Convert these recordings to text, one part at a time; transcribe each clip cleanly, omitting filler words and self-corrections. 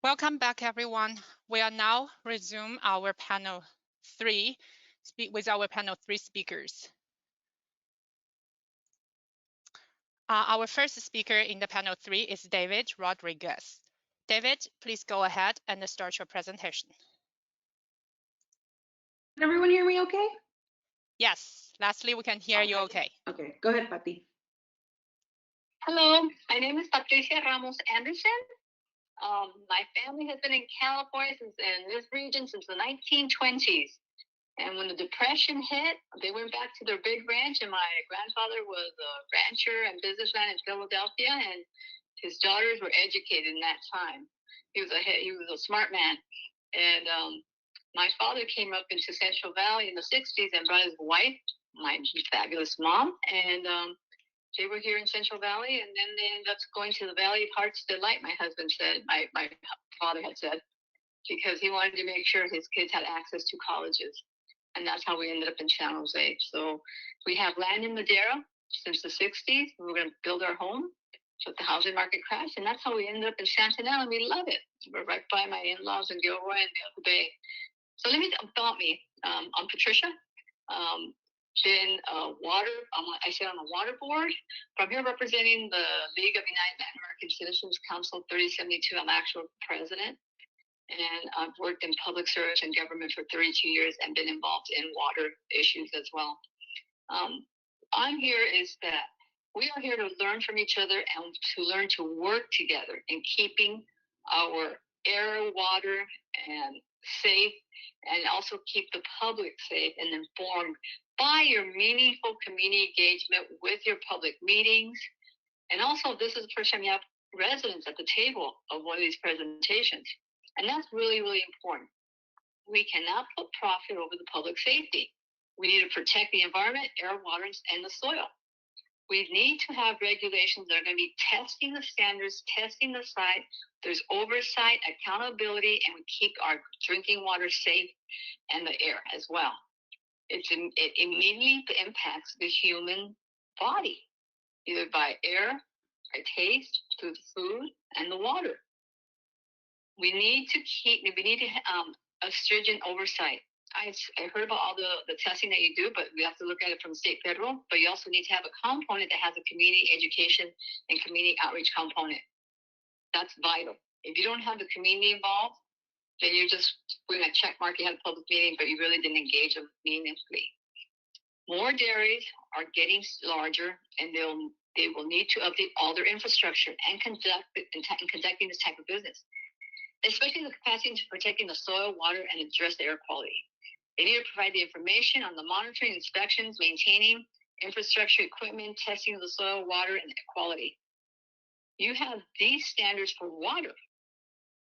Welcome back, everyone. We are now resume our panel 3 with our panel 3 speakers. Our first speaker in the panel 3 is David Rodriguez. David, please go ahead and start your presentation. Can everyone hear me okay? Yes, lastly, we can hear you okay. Okay, go ahead, Pati. Hello, my name is Patricia Ramos Anderson. My family has been in California in this region since the 1920s. And when the Depression hit, they went back to their big ranch, and my grandfather was a rancher and businessman in Philadelphia, and his daughters were educated in that time. He was a smart man. And my father came up into Central Valley in the 60s and brought his wife, my fabulous mom, and they were here in Central Valley, and then they ended up going to the Valley of Heart's Delight, my husband said, my father had said, because he wanted to make sure his kids had access to colleges. And that's how we ended up in San Jose. So we have land in Madera since the 60s. We were going to build our home, so the housing market crashed, and that's how we ended up in Santanel, and we love it. We're right by my in-laws in Gilroy and the Bay. So let me about me. I'm Patricia. Been water. I sit on the water board. I'm here representing the League of United Latin American Citizens Council 3072. I'm actual president, and I've worked in public service and government for 32 years and been involved in water issues as well. I'm here is that we are here to learn from each other and to learn to work together in keeping our air, water, and safe, and also keep the public safe and informed by your meaningful community engagement with your public meetings. And also, this is the first time you have residents at the table of one of these presentations. And that's really, really important. We cannot put profit over the public safety. We need to protect the environment, air, water, and the soil. We need to have regulations that are going to be testing the standards, testing the site. There's oversight, accountability, and we keep our drinking water safe and the air as well. It immediately impacts the human body, either by air, by taste, through the food, and the water. We need to a stringent oversight. I heard about all the testing that you do, but we have to look at it from state, federal. But you also need to have a component that has a community education and community outreach component. That's vital. If you don't have the community involved, then you're just putting a check mark. You had a public meeting, but you really didn't engage them meaningfully. More dairies are getting larger, and they will need to update all their infrastructure and conducting this type of business, especially the capacity to protecting the soil, water, and address the air quality. They need to provide the information on the monitoring, inspections, maintaining infrastructure, equipment, testing of the soil, water, and air quality. You have these standards for water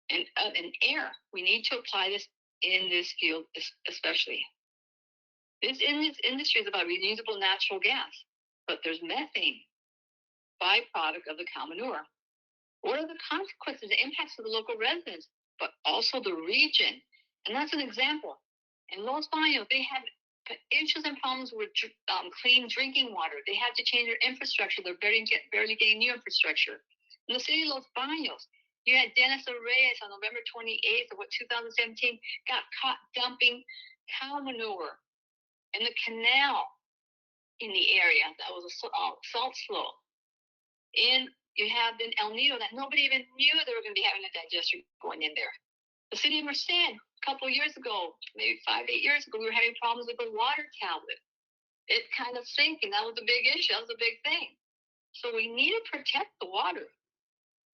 and air. We need to apply this in this field, especially. This industry is about renewable natural gas, but there's methane, byproduct of the cow manure. What are the consequences, the impacts of the local residents, but also the region? And that's an example. In Los Baños, they had issues and problems with clean drinking water. They had to change their infrastructure. They're barely getting new infrastructure. In the city of Los Baños, you had Dennis Reyes on November 28th of 2017 got caught dumping cow manure in the canal in the area. That was a salt slough. You have in El Nido that nobody even knew they were going to be having a digester going in there. The city of Merced, a couple of years ago, maybe 5-8 years ago, we were having problems with the water tablet. It kind of sinking. That was a big issue. That was a big thing. So we need to protect the water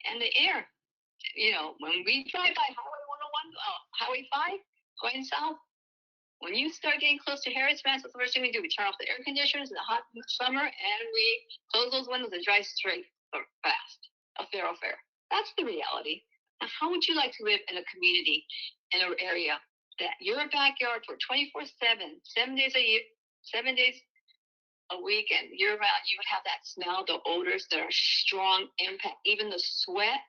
and the air. You know, when we drive by Highway 101, Highway 5, going south, when you start getting close to Harris Ranch, that's the first thing we do. We turn off the air conditioners in the hot summer, and we close those windows and drive straight or fast, a thoroughfare. That's the reality. Now, how would you like to live in a community, in an area that your backyard for 24/7, 7 days a year, 7 days a week, and year-round, you would have that smell, the odors that are strong impact, even the sweat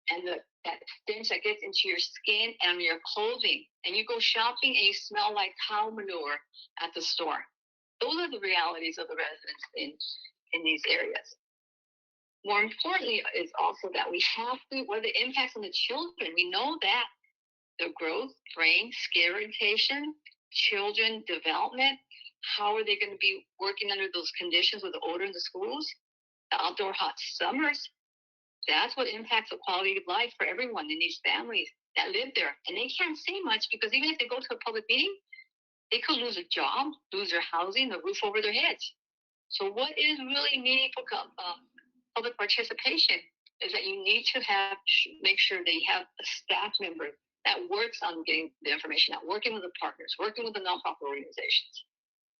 and that stench that gets into your skin and your clothing, and you go shopping and you smell like cow manure at the store. Those are the realities of the residents in these areas. more importantly is also that we have to, what are the impacts on the children? We know that the growth, brain, skin irritation, children development, how are they going to be working under those conditions with the odor in the schools, the outdoor hot summers? That's what impacts the quality of life for everyone in these families that live there. And they can't say much because even if they go to a public meeting, they could lose a job, lose their housing, the roof over their heads. So what is really meaningful public participation is that you need to make sure they have a staff member that works on getting the information out, working with the partners, working with the nonprofit organizations.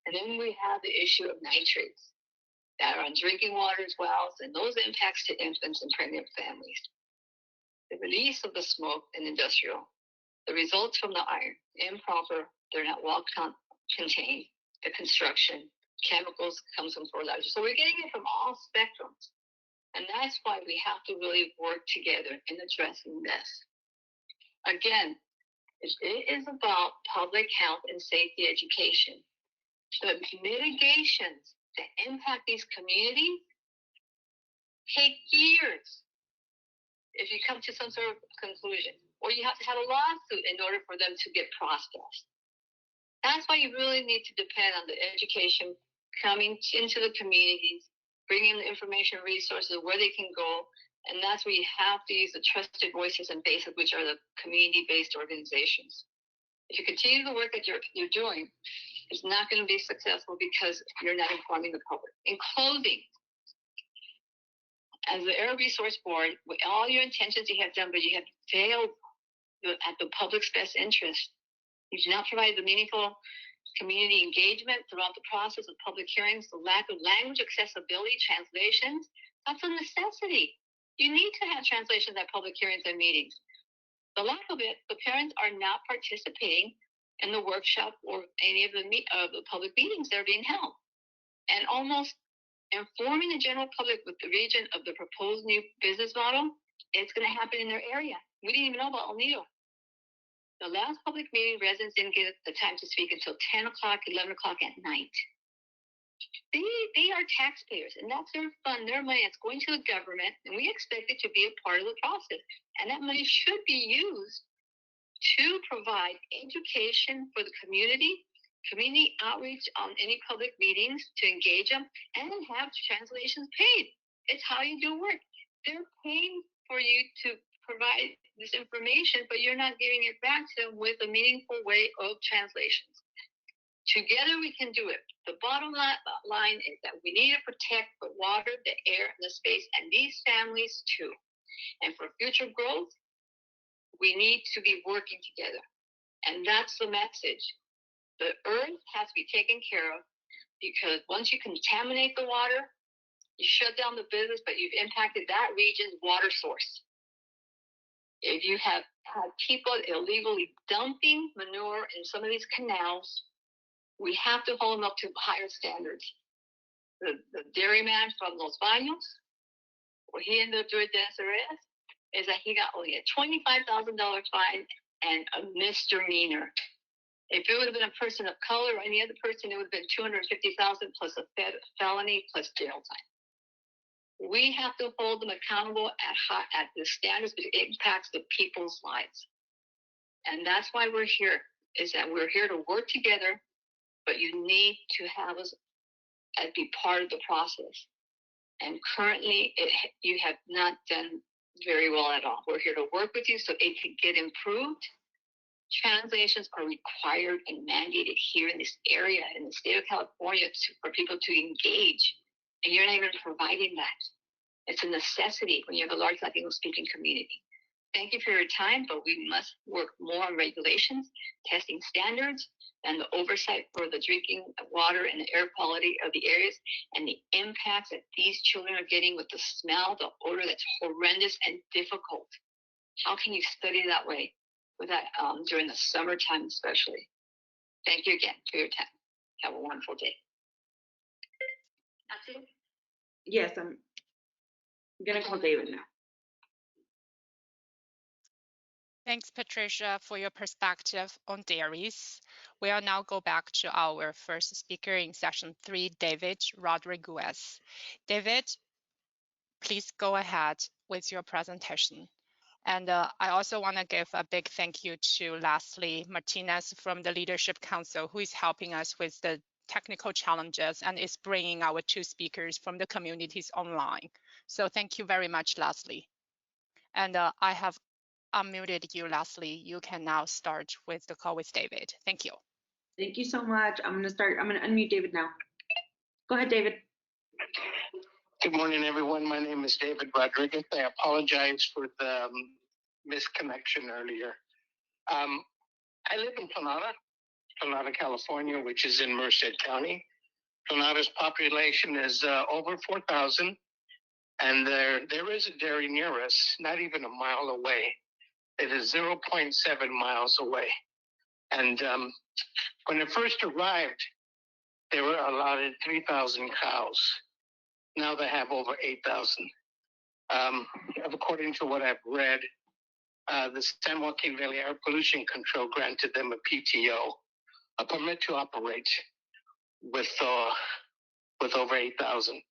And then we have the issue of nitrates that are on drinking water as well, and those impacts to infants and pregnant families. The release of the smoke in industrial, the results from the iron, improper, they're not well contained, the construction, chemicals comes from fertilizer. So we're getting it from all spectrums. And that's why we have to really work together in addressing this. Again, it is about public health and safety education. The mitigations that impact these communities take years if you come to some sort of conclusion, or you have to have a lawsuit in order for them to get processed. That's why you really need to depend on the education coming into the communities, bringing the information resources where they can go, and that's where you have to use the trusted voices and bases, which are the community-based organizations. If you continue the work that you're doing, it's not going to be successful because you're not informing the public. In closing, as the Air Resource Board, with all your intentions you have done, but you have failed at the public's best interest. You do not provide the meaningful community engagement throughout the process of public hearings, the lack of language accessibility, translations. That's a necessity. You need to have translations at public hearings and meetings. The lack of it, the parents are not participating in the workshop or any of the public meetings that are being held. And almost informing the general public with the region of the proposed new business model, it's going to happen in their area. We didn't even know about El Nido. The last public meeting, residents didn't get the time to speak until 10 o'clock, 11 o'clock at night. They are taxpayers, and that's their fund, their money. It's going to the government, and we expect it to be a part of the process. And that money should be used to provide education for the community outreach on any public meetings to engage them, and have translations paid. It's how you do work. They're paying for you to provide this information, but you're not giving it back to them with a meaningful way of translations. Together we can do it. The bottom line is that we need to protect the water, the air, and the space, and these families too. And for future growth, we need to be working together. And that's the message. The earth has to be taken care of, because once you contaminate the water, you shut down the business, but you've impacted that region's water source. If you have had people illegally dumping manure in some of these canals, we have to hold them up to higher standards. The dairyman from Los Baños, what he ended up doing is that he got only a $25,000 fine and a misdemeanor. If it would have been a person of color or any other person, it would have been $250,000 plus a felony plus jail time. We have to hold them accountable at the standards that impacts the people's lives. And that's why we're here, is that we're here to work together, but you need to have us be part of the process. And currently, you have not done very well at all. We're here to work with you so it can get improved. Translations are required and mandated here in this area, in the state of California, for people to engage. And you're not even providing that. It's a necessity when you have a large Latino-speaking community. Thank you for your time, but we must work more on regulations, testing standards, and the oversight for the drinking water and the air quality of the areas, and the impacts that these children are getting with the smell, the odor that's horrendous and difficult. How can you study that way with that during the summertime especially? Thank you again for your time. Have a wonderful day. That's it? Yes, I'm going to call David now. Thanks, Patricia, for your perspective on dairies. We'll now go back to our first speaker in session 3, David Rodriguez. David, please go ahead with your presentation. And I also want to give a big thank you to Leslie Martinez from the Leadership Council, who is helping us with the technical challenges and is bringing our two speakers from the communities online. So thank you very much, Leslie. And I have unmuted you, Leslie. You can now start with the call with David. Thank you. Thank you so much. I'm going to unmute David now. Go ahead, David. Good morning, everyone. My name is David Rodriguez. I apologize for the misconnection earlier. I live in Planada, California, which is in Merced County. Planada's population is over 4,000, and there is a dairy near us, not even a mile away. It is 0.7 miles away. And when it first arrived, they were allotted 3,000 cows. Now they have over 8,000. According to what I've read, the San Joaquin Valley Air Pollution Control granted them a PTO, a permit to operate with over 8,000.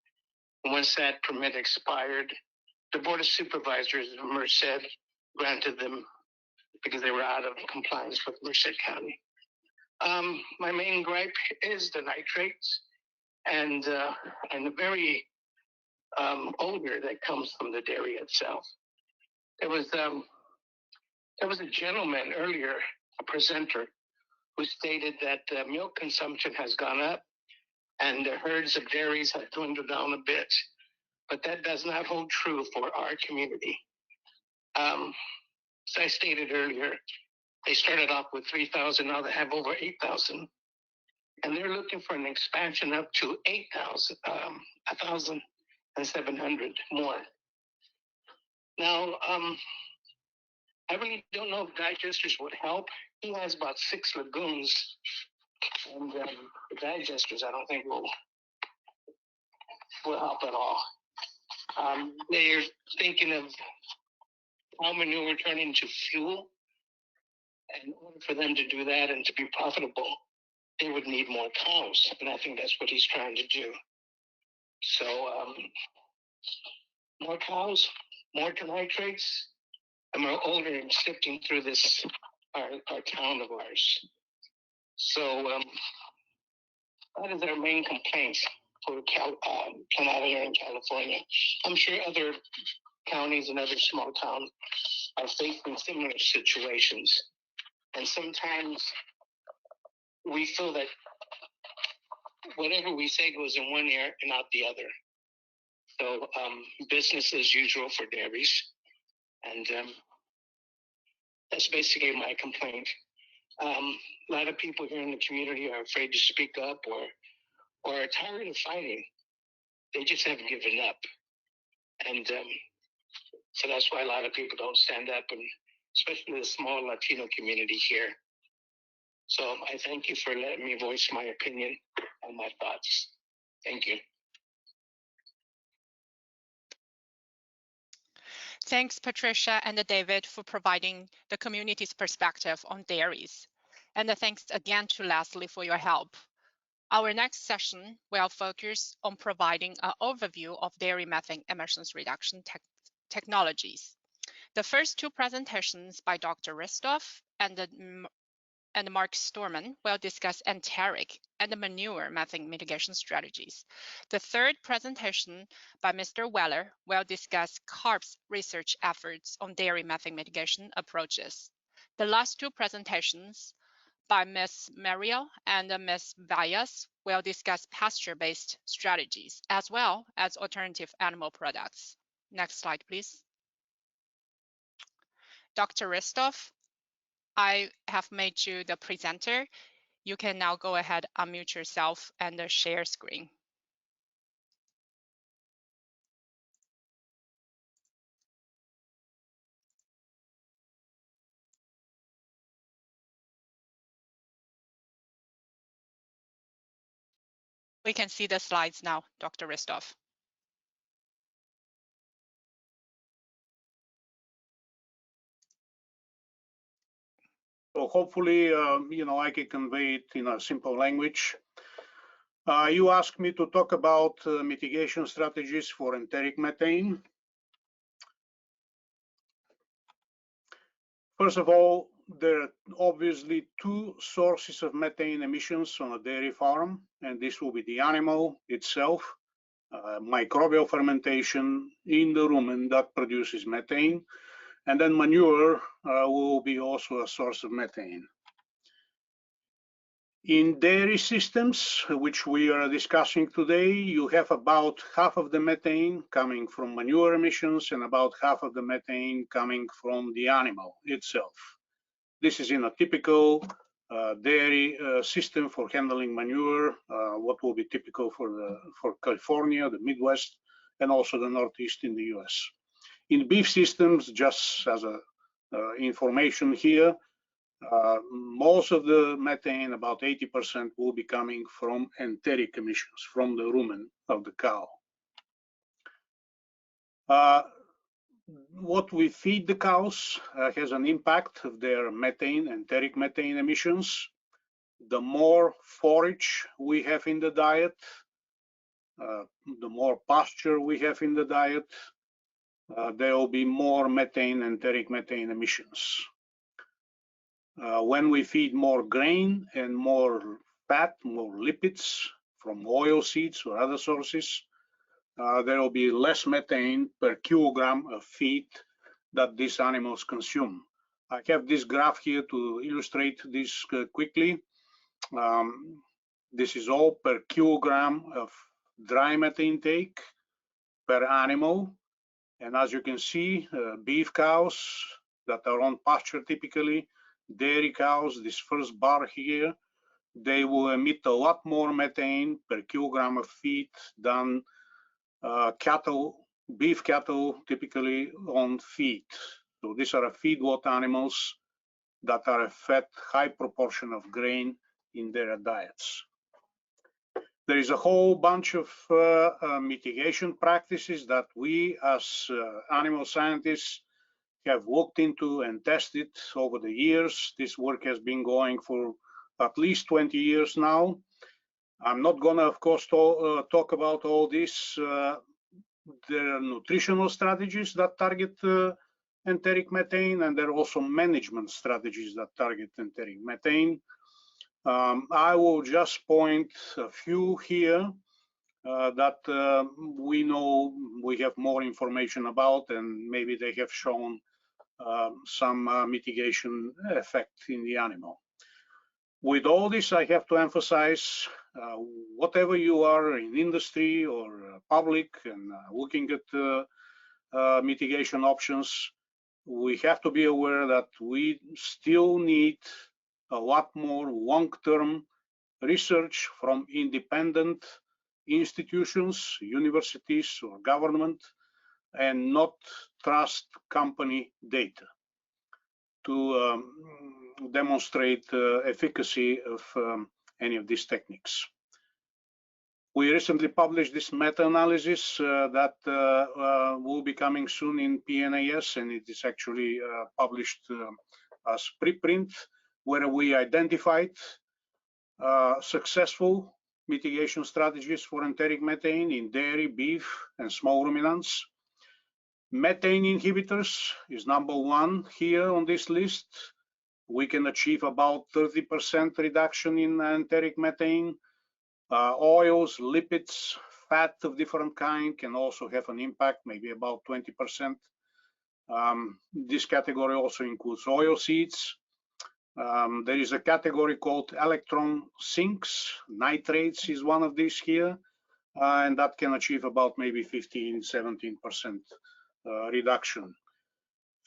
Once that permit expired, the Board of Supervisors of Merced granted them because they were out of compliance with Merced County. My main gripe is the nitrates and the very odor that comes from the dairy itself. There was a gentleman earlier, a presenter, who stated that milk consumption has gone up and the herds of dairies have dwindled down a bit, but that does not hold true for our community. As I stated earlier, they started off with 3,000, now they have over 8,000, and they're looking for an expansion up to 8,000, 1,700 more. Now, I really don't know if digesters would help. He has about 6 lagoons, and the digesters I don't think will help at all. They're thinking of cow manure turning into fuel. And in order for them to do that and to be profitable, they would need more cows, and I think that's what he's trying to do. So more cows, more nitrates, and more odor and sifting through this our town of ours. So that is our main complaint for Planada here in California. I'm sure other counties and other small towns are facing similar situations. And sometimes we feel that whatever we say goes in one ear and out the other. So business as usual for dairies. And that's basically my complaint. A lot of people here in the community are afraid to speak up or are tired of fighting. They just have given up. And so that's why a lot of people don't stand up, and especially the small Latino community here. So I thank you for letting me voice my opinion and my thoughts. Thank you. Thanks, Patricia and David, for providing the community's perspective on dairies. And thanks again to Leslie for your help. Our next session will focus on providing an overview of dairy methane emissions reduction technologies. The first two presentations by Dr. Ristoff and Mark Storman will discuss enteric and manure methane mitigation strategies. The third presentation by Mr. Weller will discuss CARB's research efforts on dairy methane mitigation approaches. The last two presentations by Ms. Mariel and Ms. Valles will discuss pasture-based strategies as well as alternative animal products. Next slide, please. Dr. Ristoff, I have made you the presenter. You can now go ahead, unmute yourself and share screen. We can see the slides now, Dr. Ristoff. So hopefully, I can convey it in a simple language. You asked me to talk about mitigation strategies for enteric methane. First of all, there are obviously two sources of methane emissions on a dairy farm, and this will be the animal itself, microbial fermentation in the rumen that produces methane, and then manure will be also a source of methane. In dairy systems, which we are discussing today, you have about half of the methane coming from manure emissions and about half of the methane coming from the animal itself. This is in a typical dairy system for handling manure, what will be typical for California, the Midwest, and also the Northeast in the US. In beef systems, just as a information here, most of the methane, about 80%, will be coming from enteric emissions, from the rumen of the cow. What we feed the cows has an impact of their methane, enteric methane emissions. The more forage we have in the diet, the more pasture we have in the diet, there will be more methane, enteric methane emissions. When we feed more grain and more fat, more lipids from oil seeds or other sources, there will be less methane per kilogram of feed that these animals consume. I have this graph here to illustrate this quickly. This is all per kilogram of dry methane intake per animal. And as you can see, beef cows that are on pasture typically, dairy cows, this first bar here, they will emit a lot more methane per kilogram of feed than cattle, beef cattle typically on feed. So these are feedlot animals that are fed high proportion of grain in their diets. There is a whole bunch of mitigation practices that we as animal scientists have looked into and tested over the years. This work has been going for at least 20 years now. I'm not gonna, of course, talk about all this. There are nutritional strategies that target enteric methane, and there are also management strategies that target enteric methane. I will just point a few here that we know we have more information about, and maybe they have shown some mitigation effect in the animal. With all this, I have to emphasize, whatever you are in industry or public and looking at mitigation options, we have to be aware that we still need a lot more long-term research from independent institutions, universities or government, and not trust company data to demonstrate efficacy of any of these techniques. We recently published this meta-analysis that will be coming soon in PNAS, and it is actually published as preprint, where we identified successful mitigation strategies for enteric methane in dairy, beef, and small ruminants. Methane inhibitors is #1 here on this list. We can achieve about 30% reduction in enteric methane. Oils, lipids, fat of different kind can also have an impact, maybe about 20%. This category also includes oil seeds. There is a category called electron sinks. Nitrates is one of these here, and that can achieve about maybe 15–17% reduction.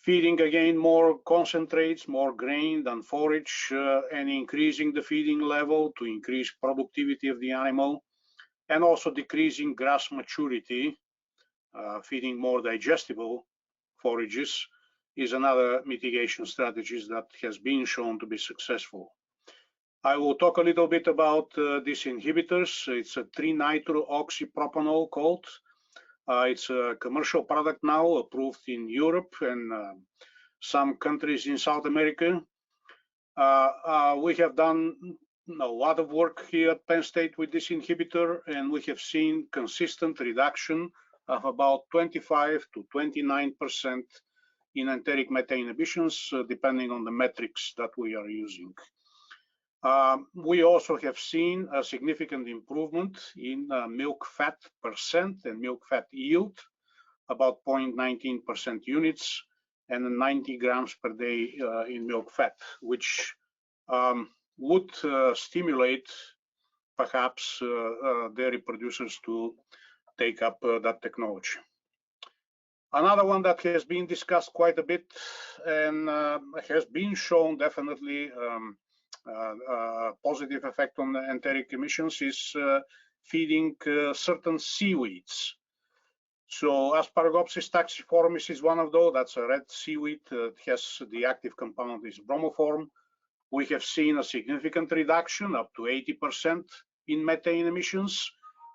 Feeding again more concentrates, more grain than forage, and increasing the feeding level to increase productivity of the animal, and also decreasing grass maturity, feeding more digestible forages is another mitigation strategies that has been shown to be successful. I will talk a little bit about these inhibitors. It's a 3-nitro-oxypropanol called. It's a commercial product now, approved in Europe and some countries in South America. We have done a lot of work here at Penn State with this inhibitor, and we have seen consistent reduction of about 25 to 29% in enteric methane emissions, depending on the metrics that we are using. We also have seen a significant improvement in milk fat percent and milk fat yield, about 0.19% units and 90 grams per day in milk fat, which would stimulate perhaps dairy producers to take up that technology. Another one that has been discussed quite a bit and has been shown definitely a positive effect on the enteric emissions is feeding certain seaweeds. So Asparagopsis taxiformis is one of those. That's a red seaweed. It has the active compound is bromoform. We have seen a significant reduction, up to 80% in methane emissions,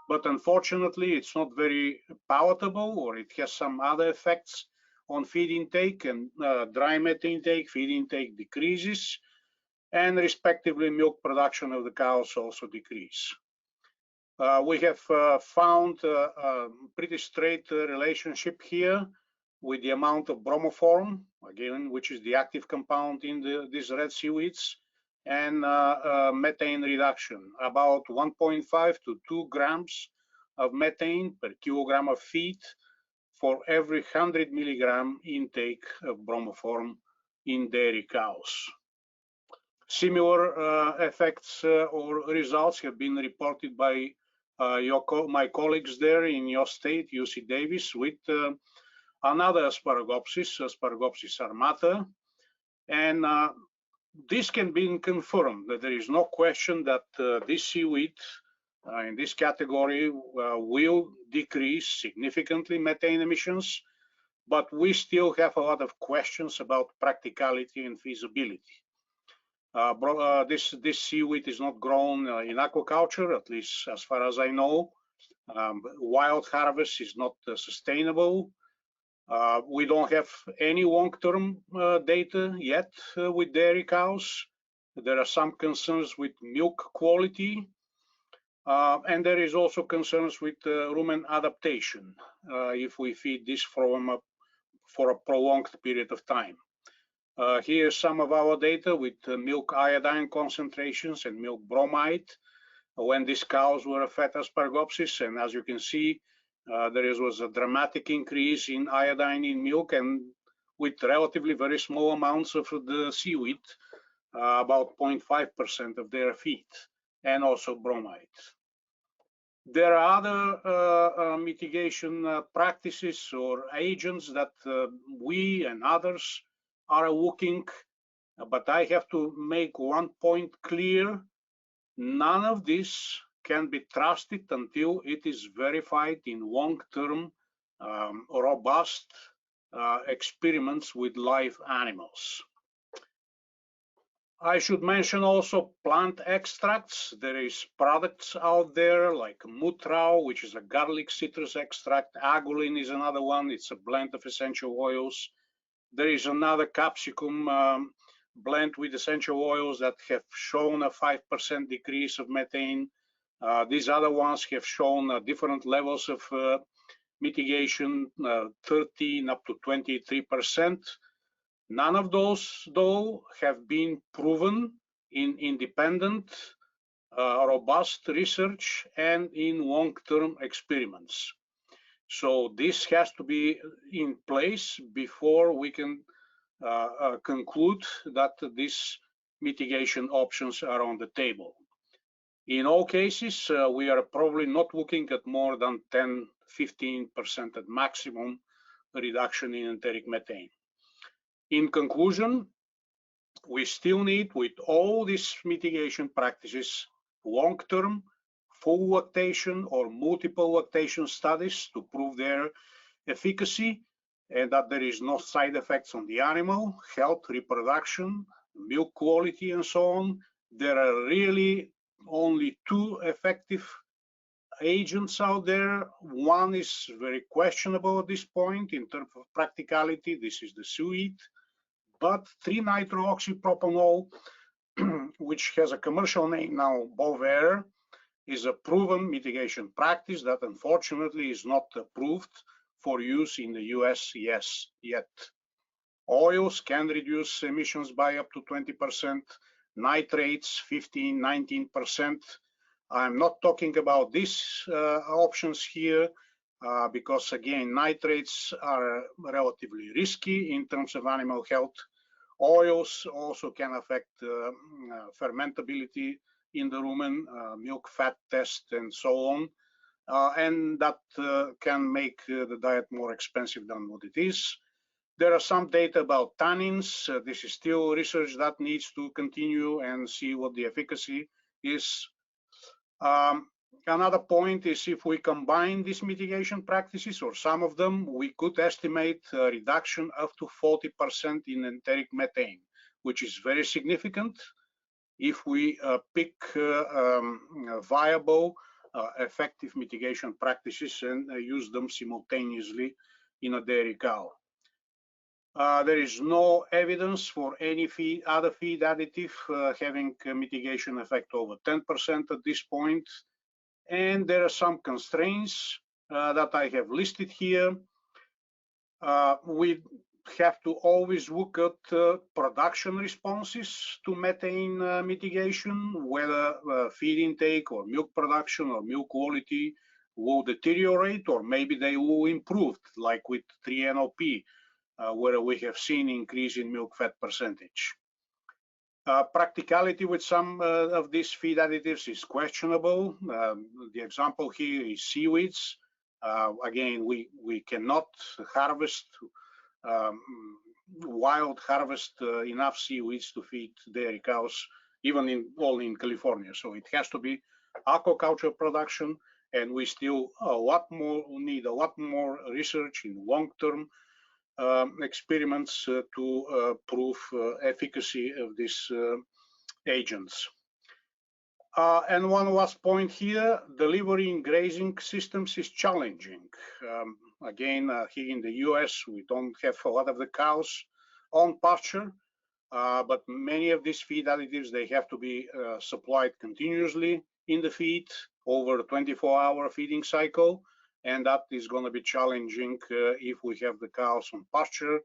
but unfortunately it's not very palatable, or it has some other effects on feed intake, and dry methane intake, feed intake decreases, and respectively milk production of the cows also decrease. We have found a pretty straight relationship here with the amount of bromoform, again, which is the active compound in these red seaweeds, and methane reduction, about 1.5 to 2 grams of methane per kilogram of feed for every 100 milligram intake of bromoform in dairy cows. Similar effects or results have been reported by my colleagues there in your state, UC Davis, with another Asparagopsis, Asparagopsis armata, and this can be confirmed that there is no question that this seaweed in this category will decrease significantly methane emissions, but we still have a lot of questions about practicality and feasibility. This seaweed is not grown in aquaculture, at least as far as I know. Wild harvest is not sustainable. We don't have any long-term data yet with dairy cows. There are some concerns with milk quality, and there is also concerns with rumen adaptation if we feed this for a prolonged period of time. Here's some of our data with milk iodine concentrations and milk bromide when these cows were fed Asparagopsis, and as you can see, there was a dramatic increase in iodine in milk, and with relatively very small amounts of the seaweed, about 0.5% of their feed, and also bromide. There are other mitigation practices or agents that we and others are looking, but I have to make one point clear. None of this can be trusted until it is verified in long-term, robust experiments with live animals. I should mention also plant extracts. There is products out there like Mutrao, which is a garlic citrus extract. Agulin is another one. It's a blend of essential oils. There is another capsicum blend with essential oils that have shown a 5% decrease of methane. These other ones have shown different levels of mitigation, 13 up to 23%. None of those, though, have been proven in independent, robust research and in long-term experiments. So this has to be in place before we can conclude that these mitigation options are on the table. In all cases, we are probably not looking at more than 10–15% at maximum reduction in enteric methane. In conclusion, we still need, with all these mitigation practices, long-term, full lactation or multiple lactation studies to prove their efficacy and that there is no side effects on the animal, health, reproduction, milk quality, and so on. There are really only two effective agents out there. One is very questionable at this point in terms of practicality. This is the seaweed, but 3-nitrooxypropanol which has a commercial name now, Bovaer, is a proven mitigation practice that unfortunately is not approved for use in the US yet. Oils can reduce emissions by up to 20%, nitrates 15, 19%. I'm not talking about these options here because again, nitrates are relatively risky in terms of animal health. Oils also can affect fermentability in the rumen, milk fat test, and so on. And that can make the diet more expensive than what it is. There are some data about tannins. This is still research that needs to continue and see what the efficacy is. Another point is if we combine these mitigation practices, or some of them, we could estimate a reduction up to 40% in enteric methane, which is very significant if we pick viable, effective mitigation practices and use them simultaneously in a dairy cow. There is no evidence for any other feed additive having a mitigation effect over 10% at this point. And there are some constraints that I have listed here. We have to always look at production responses to methane mitigation, whether feed intake or milk production or milk quality will deteriorate, or maybe they will improve, like with 3-NOP, where we have seen increase in milk fat percentage. Practicality with some of these feed additives is questionable. The example here is seaweeds. Again, we cannot harvest, wild harvest enough seaweeds to feed dairy cows, even in California. So it has to be aquaculture production, and we still need a lot more research in long-term experiments to prove efficacy of these agents. And one last point here, delivering grazing systems is challenging. Again, here in the US, we don't have a lot of the cows on pasture, but many of these feed additives, they have to be supplied continuously in the feed over a 24-hour feeding cycle. And that is going to be challenging if we have the cows on pasture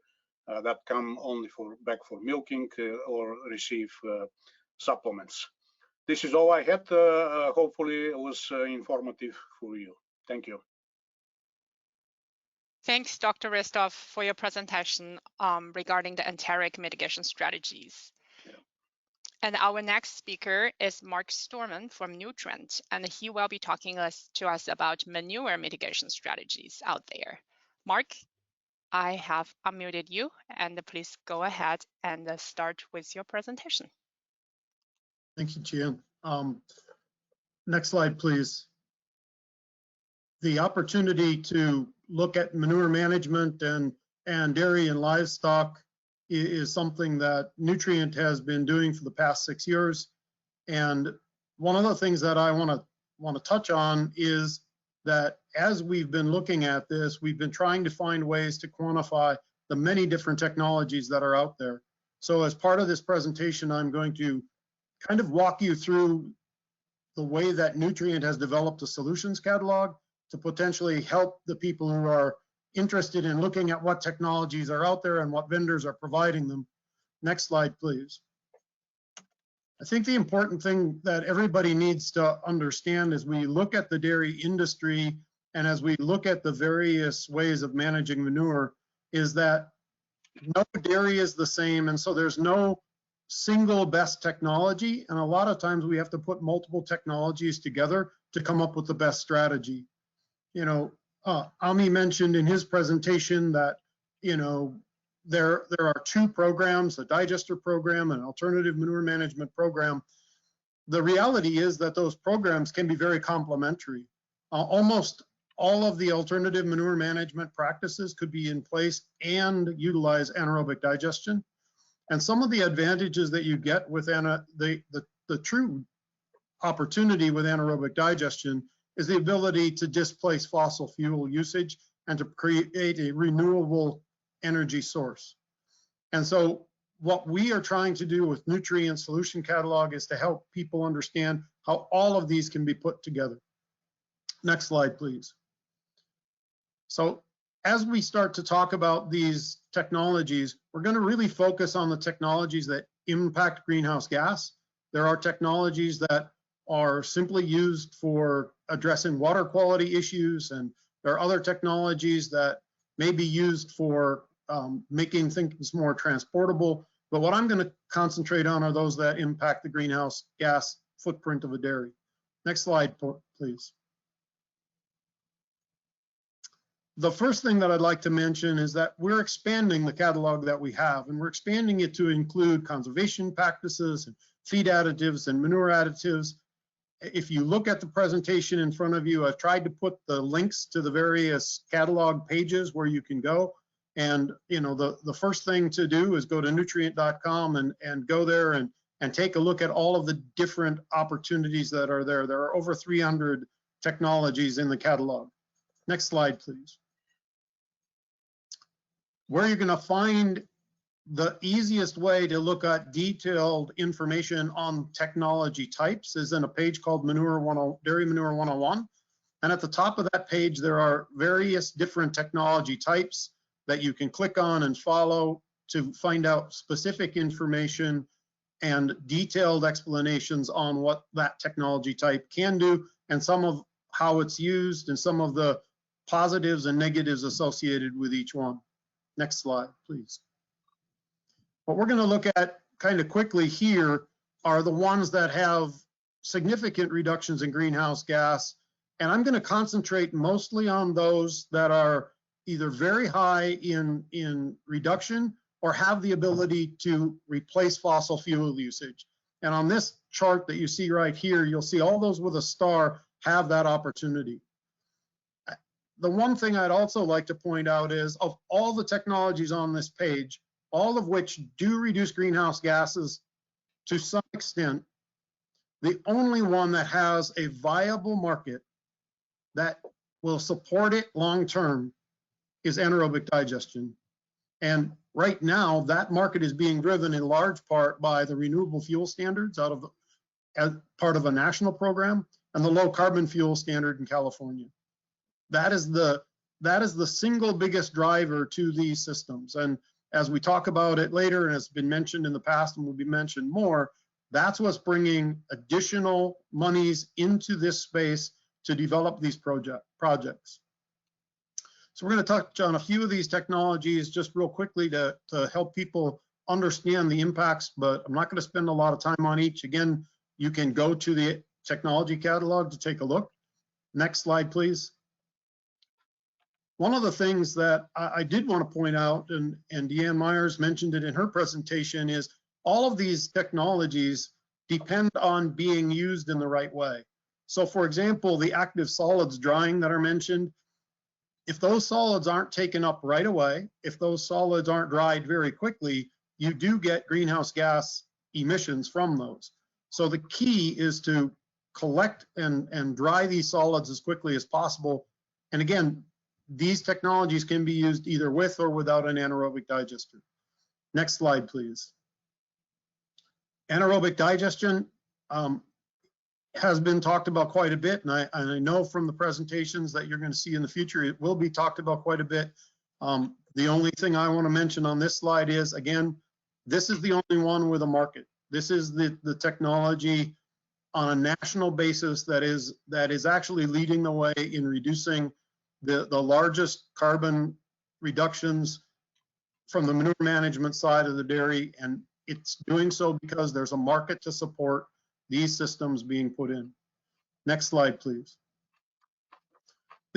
that come only back for milking or receive supplements. This is all I had. Hopefully it was informative for you. Thank you. Thanks, Dr. Ristov, for your presentation regarding the enteric mitigation strategies. Yeah. And our next speaker is Mark Storman from Nutrient, and he will be talking to us about manure mitigation strategies out there. Mark, I have unmuted you, and please go ahead and start with your presentation. Thank you, Gian. Next slide, please. The opportunity to look at manure management and dairy and livestock is something that Nutrient has been doing for the past 6 years. And one of the things that I want to touch on is that as we've been looking at this, we've been trying to find ways to quantify the many different technologies that are out there. So as part of this presentation, I'm going to kind of walk you through the way that Nutrient has developed a solutions catalog to potentially help the people who are interested in looking at what technologies are out there and what vendors are providing them. Next slide, please. I think the important thing that everybody needs to understand as we look at the dairy industry and as we look at the various ways of managing manure is that no dairy is the same, and so there's no single best technology, and a lot of times we have to put multiple technologies together to come up with the best strategy. You know, Ami mentioned in his presentation that, you know, there are 2 programs, a digester program and an alternative manure management program. The reality is that those programs can be very complementary. Almost all of the alternative manure management practices could be in place and utilize anaerobic digestion. And some of the advantages that you get with the true opportunity with anaerobic digestion is the ability to displace fossil fuel usage and to create a renewable energy source. And so what we are trying to do with Nutrient Solution Catalog is to help people understand how all of these can be put together. Next slide, please. So as we start to talk about these technologies, we're going to really focus on the technologies that impact greenhouse gas. There are technologies that are simply used for addressing water quality issues, and there are other technologies that may be used for making things more transportable. But what I'm going to concentrate on are those that impact the greenhouse gas footprint of a dairy. Next slide, please. The first thing that I'd like to mention is that we're expanding the catalog that we have, and we're expanding it to include conservation practices and feed additives and manure additives. If you look at the presentation in front of you, I've tried to put the links to the various catalog pages where you can go. And the first thing to do is go to nutrient.com and go there and take a look at all of the different opportunities that are there. There are over 300 technologies in the catalog. Next slide, please. Where you're going to find the easiest way to look at detailed information on technology types is in a page called Dairy Manure 101. And at the top of that page, there are various different technology types that you can click on and follow to find out specific information and detailed explanations on what that technology type can do and some of how it's used and some of the positives and negatives associated with each one. Next slide, please. What we're going to look at kind of quickly here are the ones that have significant reductions in greenhouse gas. And I'm going to concentrate mostly on those that are either very high in reduction or have the ability to replace fossil fuel usage. And on this chart that you see right here, you'll see all those with a star have that opportunity. The one thing I'd also like to point out is of all the technologies on this page, all of which do reduce greenhouse gases to some extent, the only one that has a viable market that will support it long-term is anaerobic digestion. And right now, that market is being driven in large part by the renewable fuel standards as part of a national program and the low carbon fuel standard in California. That is the single biggest driver to these systems. And as we talk about it later, and it's been mentioned in the past and will be mentioned more, that's what's bringing additional monies into this space to develop these projects. So we're going to touch on a few of these technologies just real quickly to help people understand the impacts, but I'm not going to spend a lot of time on each. Again, you can go to the technology catalog to take a look. Next slide, please. One of the things that I did want to point out, and Deanne Myers mentioned it in her presentation, is all of these technologies depend on being used in the right way. So for example, the active solids drying that are mentioned, if those solids aren't taken up right away, if those solids aren't dried very quickly, you do get greenhouse gas emissions from those. So the key is to collect and dry these solids as quickly as possible. And again, these technologies can be used either with or without an anaerobic digester. Next slide, please. Anaerobic digestion has been talked about quite a bit, and I know from the presentations that you're going to see in the future, it will be talked about quite a bit. The only thing I want to mention on this slide is, again, this is the only one with a market. This is the technology on a national basis that is actually leading the way in reducing the largest carbon reductions from the manure management side of the dairy, and it's doing so because there's a market to support these systems being put in. Next slide, please.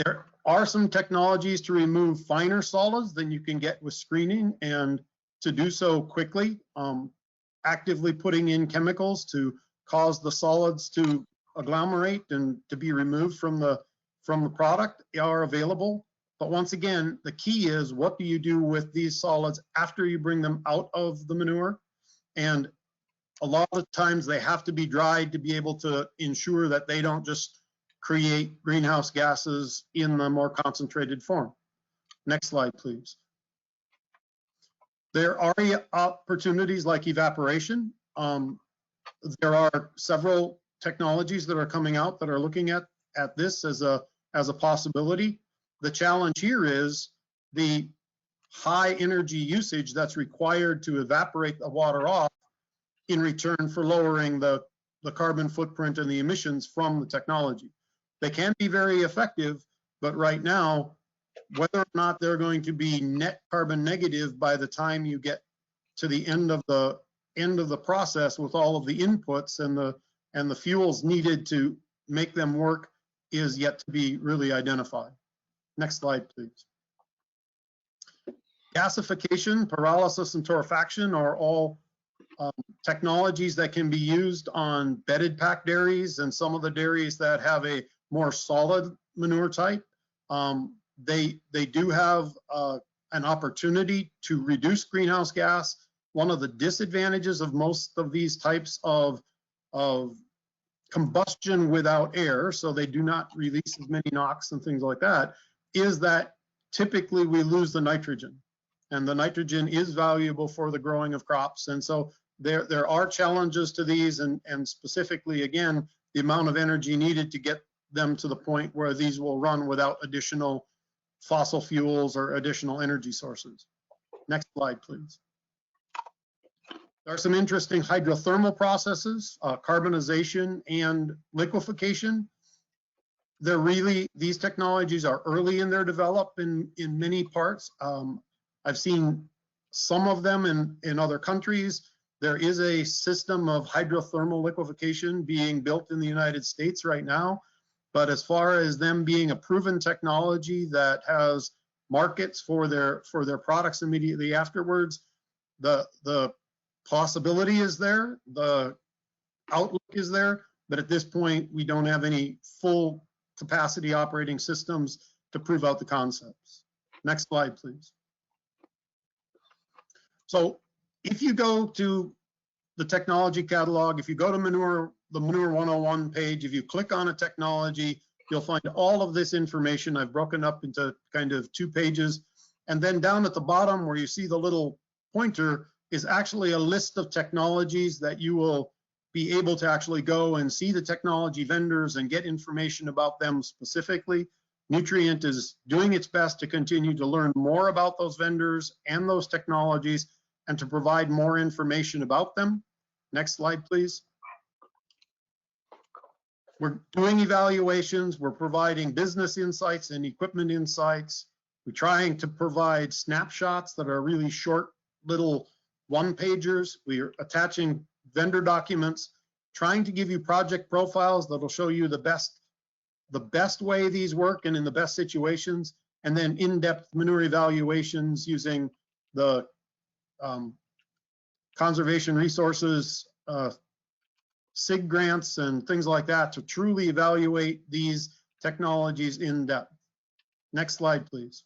There are some technologies to remove finer solids than you can get with screening, and to do so quickly, actively putting in chemicals to cause the solids to agglomerate and to be removed from the product are available. But once again, the key is, what do you do with these solids after you bring them out of the manure? And a lot of times they have to be dried to be able to ensure that they don't just create greenhouse gases in the more concentrated form. Next slide, please. There are opportunities like evaporation. There are several technologies that are coming out that are looking at this as a possibility. The challenge here is the high energy usage that's required to evaporate the water off in return for lowering the carbon footprint and the emissions from the technology. They can be very effective, but right now, whether or not they're going to be net carbon negative by the time you get to the end of the process with all of the inputs and the fuels needed to make them work is yet to be really identified. Next slide, please. Gasification, pyrolysis, and torrefaction are all technologies that can be used on bedded pack dairies and some of the dairies that have a more solid manure type. They do have an opportunity to reduce greenhouse gas. One of the disadvantages of most of these types of combustion without air, so they do not release as many NOx and things like that, is that typically we lose the nitrogen. And the nitrogen is valuable for the growing of crops. And so there are challenges to these, and specifically, again, the amount of energy needed to get them to the point where these will run without additional fossil fuels or additional energy sources. Next slide, please. There are some interesting hydrothermal processes, carbonization and liquefaction. These technologies are early in their development in many parts. I've seen some of them in other countries. There is a system of hydrothermal liquefaction being built in the United States right now. But as far as them being a proven technology that has markets for their products immediately afterwards, the possibility is there, the outlook is there, but at this point we don't have any full capacity operating systems to prove out the concepts. Next slide, please. So if you go to the technology catalog, if you go to the Manure 101 page, if you click on a technology, you'll find all of this information. I've broken up into kind of 2 pages. And then down at the bottom where you see the little pointer is actually a list of technologies that you will be able to actually go and see the technology vendors and get information about them specifically. Nutrient is doing its best to continue to learn more about those vendors and those technologies and to provide more information about them. Next slide, please. We're doing evaluations, we're providing business insights and equipment insights. We're trying to provide snapshots that are really short little one-pagers. We are attaching vendor documents, trying to give you project profiles that'll show you the best way these work and in the best situations, and then in-depth manure evaluations using the conservation resources, SIG grants and things like that to truly evaluate these technologies in depth. Next slide, please.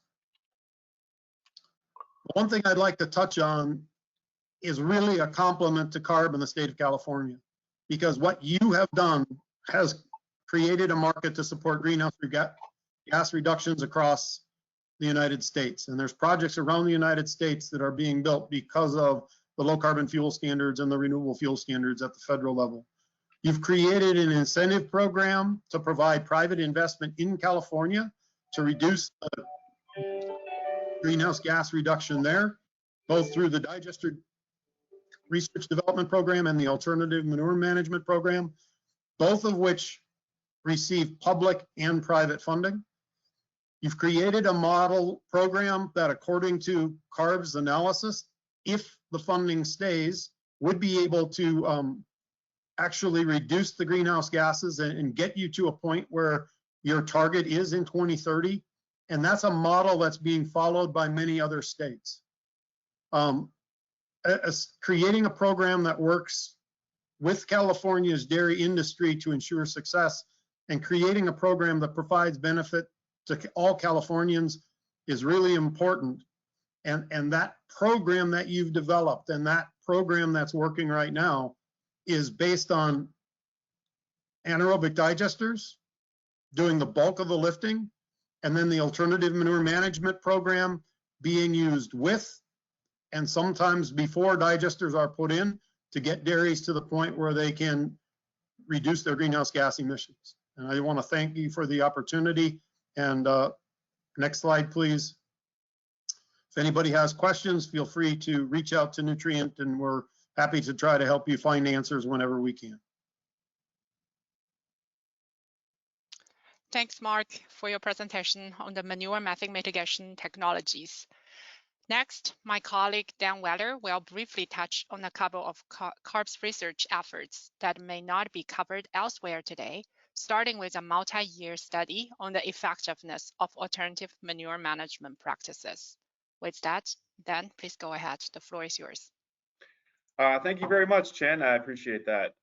One thing I'd like to touch on is really a compliment to CARB in the state of California, because what you have done has created a market to support greenhouse gas reductions across the United States. And there's projects around the United States that are being built because of the low carbon fuel standards and the renewable fuel standards at the federal level. You've created an incentive program to provide private investment in California to reduce greenhouse gas reduction there, both through the Digester Research Development Program and the Alternative Manure Management Program, both of which receive public and private funding. You've created a model program that, according to CARB's analysis, if the funding stays, would be able to actually reduce the greenhouse gases and get you to a point where your target is in 2030. And that's a model that's being followed by many other states. Creating a program that works with California's dairy industry to ensure success and creating a program that provides benefit to all Californians is really important. And that program that you've developed and that program that's working right now is based on anaerobic digesters doing the bulk of the lifting, and then the alternative manure management program being used with and sometimes before digesters are put in to get dairies to the point where they can reduce their greenhouse gas emissions. And I want to thank you for the opportunity. And next slide, please. If anybody has questions, feel free to reach out to Nutrient, and we're happy to try to help you find answers whenever we can. Thanks, Mark, for your presentation on the manure methane mitigation technologies. Next, my colleague Dan Weller will briefly touch on a couple of CARB's research efforts that may not be covered elsewhere today, starting with a multi-year study on the effectiveness of alternative manure management practices. With that, Dan, please go ahead. The floor is yours. Thank you very much, Chen. I appreciate that.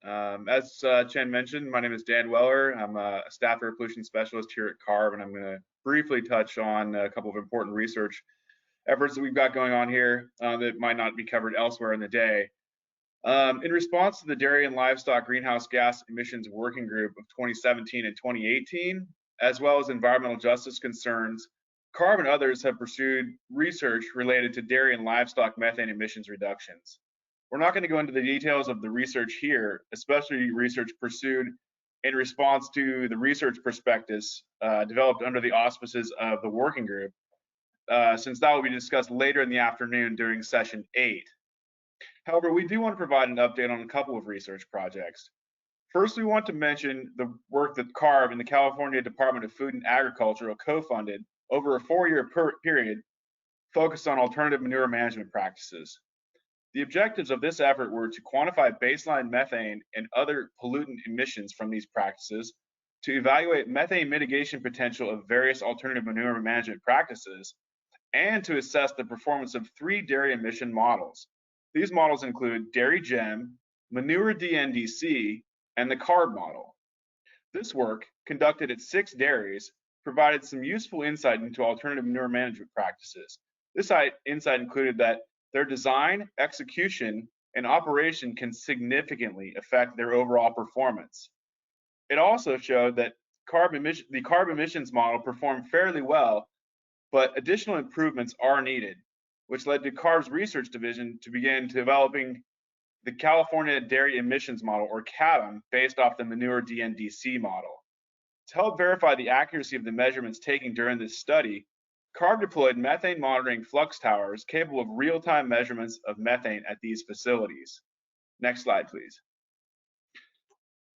As Chen mentioned, my name is Dan Weller. I'm a staff air pollution specialist here at CARB, and I'm going to briefly touch on a couple of important research efforts that we've got going on here that might not be covered elsewhere in the day. In response to the Dairy and Livestock Greenhouse Gas Emissions Working Group of 2017 and 2018, as well as environmental justice concerns, CARB and others have pursued research related to dairy and livestock methane emissions reductions. We're not going to go into the details of the research here, especially research pursued in response to the research prospectus developed under the auspices of the working group, since that will be discussed later in the afternoon during session 8. However, we do want to provide an update on a couple of research projects. First, we want to mention the work that CARB and the California Department of Food and Agriculture co-funded over a 4-year period focused on alternative manure management practices. The objectives of this effort were to quantify baseline methane and other pollutant emissions from these practices, to evaluate methane mitigation potential of various alternative manure management practices, and to assess the performance of 3 dairy emission models. These models include Dairy GEM, Manure DNDC, and the CARB model. This work, conducted at 6 dairies, provided some useful insight into alternative manure management practices. This insight included that their design, execution, and operation can significantly affect their overall performance. It also showed that the CARB emissions model performed fairly well, but additional improvements are needed, which led to CARB's research division to begin developing the California Dairy Emissions Model, or CADM, based off the Manure DNDC model. To help verify the accuracy of the measurements taken during this study, CARB deployed methane monitoring flux towers capable of real-time measurements of methane at these facilities. Next slide, please.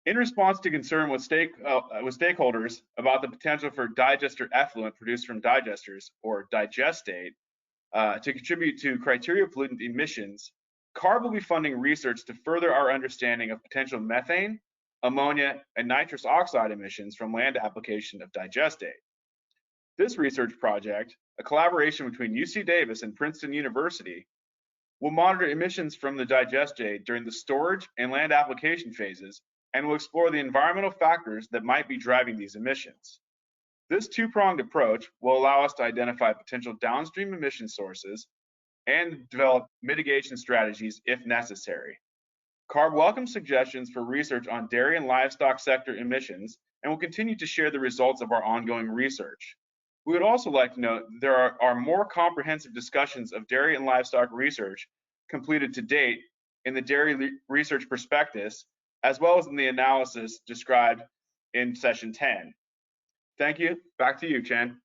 In response to concern with stakeholders about the potential for digester effluent produced from digesters, or digestate, to contribute to criteria pollutant emissions, CARB will be funding research to further our understanding of potential methane, ammonia, and nitrous oxide emissions from land application of digestate. This research project, a collaboration between UC Davis and Princeton University, will monitor emissions from the digestate during the storage and land application phases, and will explore the environmental factors that might be driving these emissions. This two-pronged approach will allow us to identify potential downstream emission sources and develop mitigation strategies if necessary. CARB welcomes suggestions for research on dairy and livestock sector emissions and will continue to share the results of our ongoing research. We would also like to note there are more comprehensive discussions of dairy and livestock research completed to date in the Dairy Research Prospectus, as well as in the analysis described in session 10. Thank you. Back to you, Chen.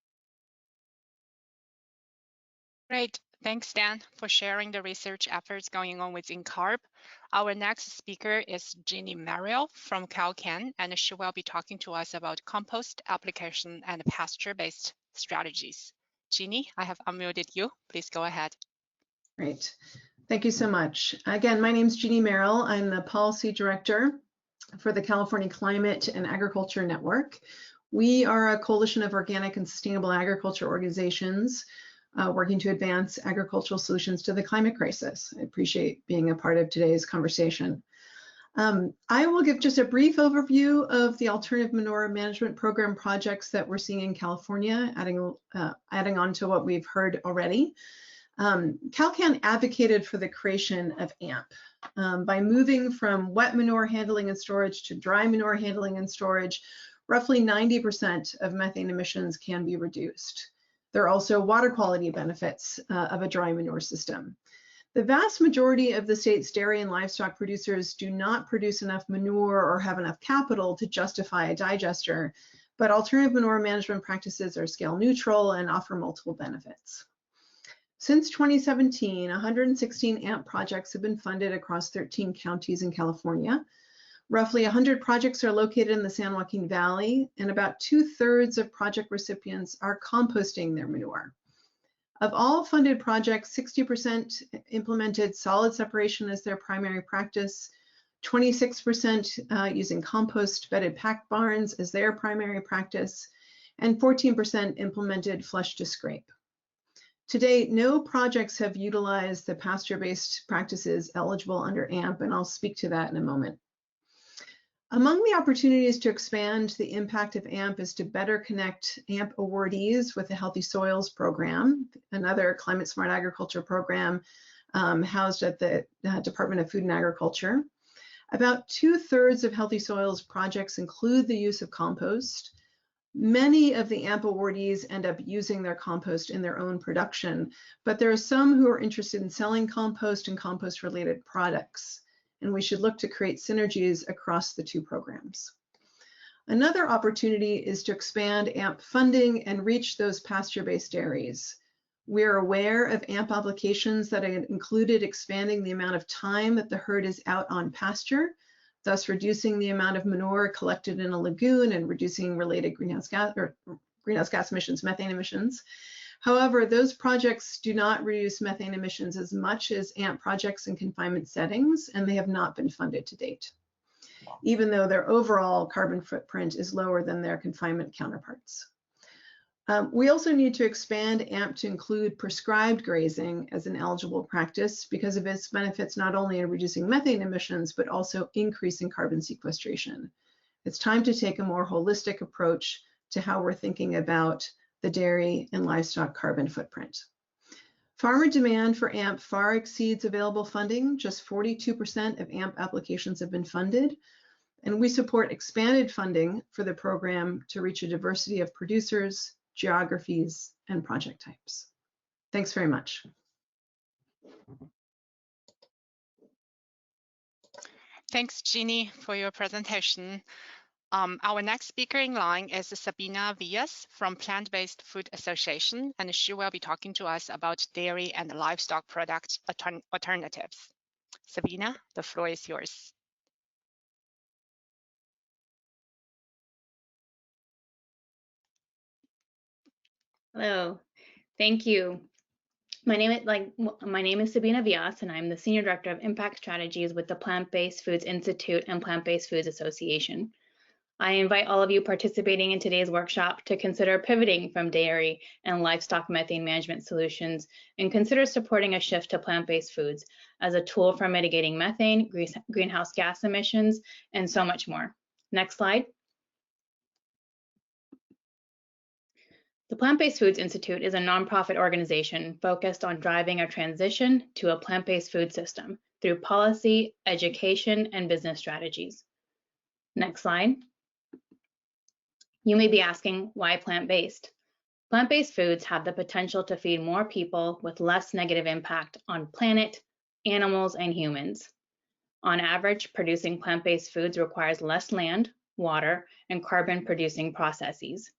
Great. Thanks, Dan, for sharing the research efforts going on within CARB. Our next speaker is Jeannie Merrill from CalCan, and she will be talking to us about compost application and pasture-based strategies. Jeannie, I have unmuted you. Please go ahead. Great. Thank you so much. Again, my name is Jeannie Merrill. I'm the Policy Director for the California Climate and Agriculture Network. We are a coalition of organic and sustainable agriculture organizations working to advance agricultural solutions to the climate crisis. I appreciate being a part of today's conversation. I will give just a brief overview of the alternative manure management program projects that we're seeing in California, adding on to what we've heard already. CalCan advocated for the creation of AMP by moving from wet manure handling and storage to dry manure handling and storage. Roughly 90% of methane emissions can be reduced. There are also water quality benefits of a dry manure system. The vast majority of the state's dairy and livestock producers do not produce enough manure or have enough capital to justify a digester, but alternative manure management practices are scale neutral and offer multiple benefits. Since 2017, 116 AMP projects have been funded across 13 counties in California. Roughly 100 projects are located in the San Joaquin Valley, and about 2/3 of project recipients are composting their manure. Of all funded projects, 60% implemented solid separation as their primary practice, 26% using compost bedded pack barns as their primary practice, and 14% implemented flush to scrape. To date, no projects have utilized the pasture-based practices eligible under AMP, and I'll speak to that in a moment. Among the opportunities to expand the impact of AMP is to better connect AMP awardees with the Healthy Soils Program, another climate smart agriculture program housed at the Department of Food and Agriculture. About 2/3 of Healthy Soils projects include the use of compost. Many of the AMP awardees end up using their compost in their own production, but there are some who are interested in selling compost and compost-related products, and we should look to create synergies across the two programs. Another opportunity is to expand AMP funding and reach those pasture-based dairies. We're aware of AMP applications that included expanding the amount of time that the herd is out on pasture, thus reducing the amount of manure collected in a lagoon and reducing related greenhouse gas emissions, methane emissions. However, those projects do not reduce methane emissions as much as AMP projects in confinement settings, and they have not been funded to date, even though their overall carbon footprint is lower than their confinement counterparts. We also need to expand AMP to include prescribed grazing as an eligible practice because of its benefits not only in reducing methane emissions, but also increasing carbon sequestration. It's time to take a more holistic approach to how we're thinking about the dairy and livestock carbon footprint. Farmer demand for AMP far exceeds available funding. Just 42% of AMP applications have been funded, and we support expanded funding for the program to reach a diversity of producers, geographies, and project types. Thanks very much. Thanks, Jeannie, for your presentation. Our next speaker in line is Sabina Villas from Plant-Based Food Association, and she will be talking to us about dairy and livestock product alternatives. Sabina, the floor is yours. Hello, thank you. My name is Sabina Villas, and I'm the Senior Director of Impact Strategies with the Plant-Based Foods Institute and Plant-Based Foods Association. I invite all of you participating in today's workshop to consider pivoting from dairy and livestock methane management solutions and consider supporting a shift to plant-based foods as a tool for mitigating methane, greenhouse gas emissions, and so much more. Next slide. The Plant-Based Foods Institute is a nonprofit organization focused on driving a transition to a plant-based food system through policy, education, and business strategies. Next slide. You may be asking, why plant-based? Plant-based foods have the potential to feed more people with less negative impact on planet, animals, and humans. On average, producing plant-based foods requires less land, water, and carbon-producing processes.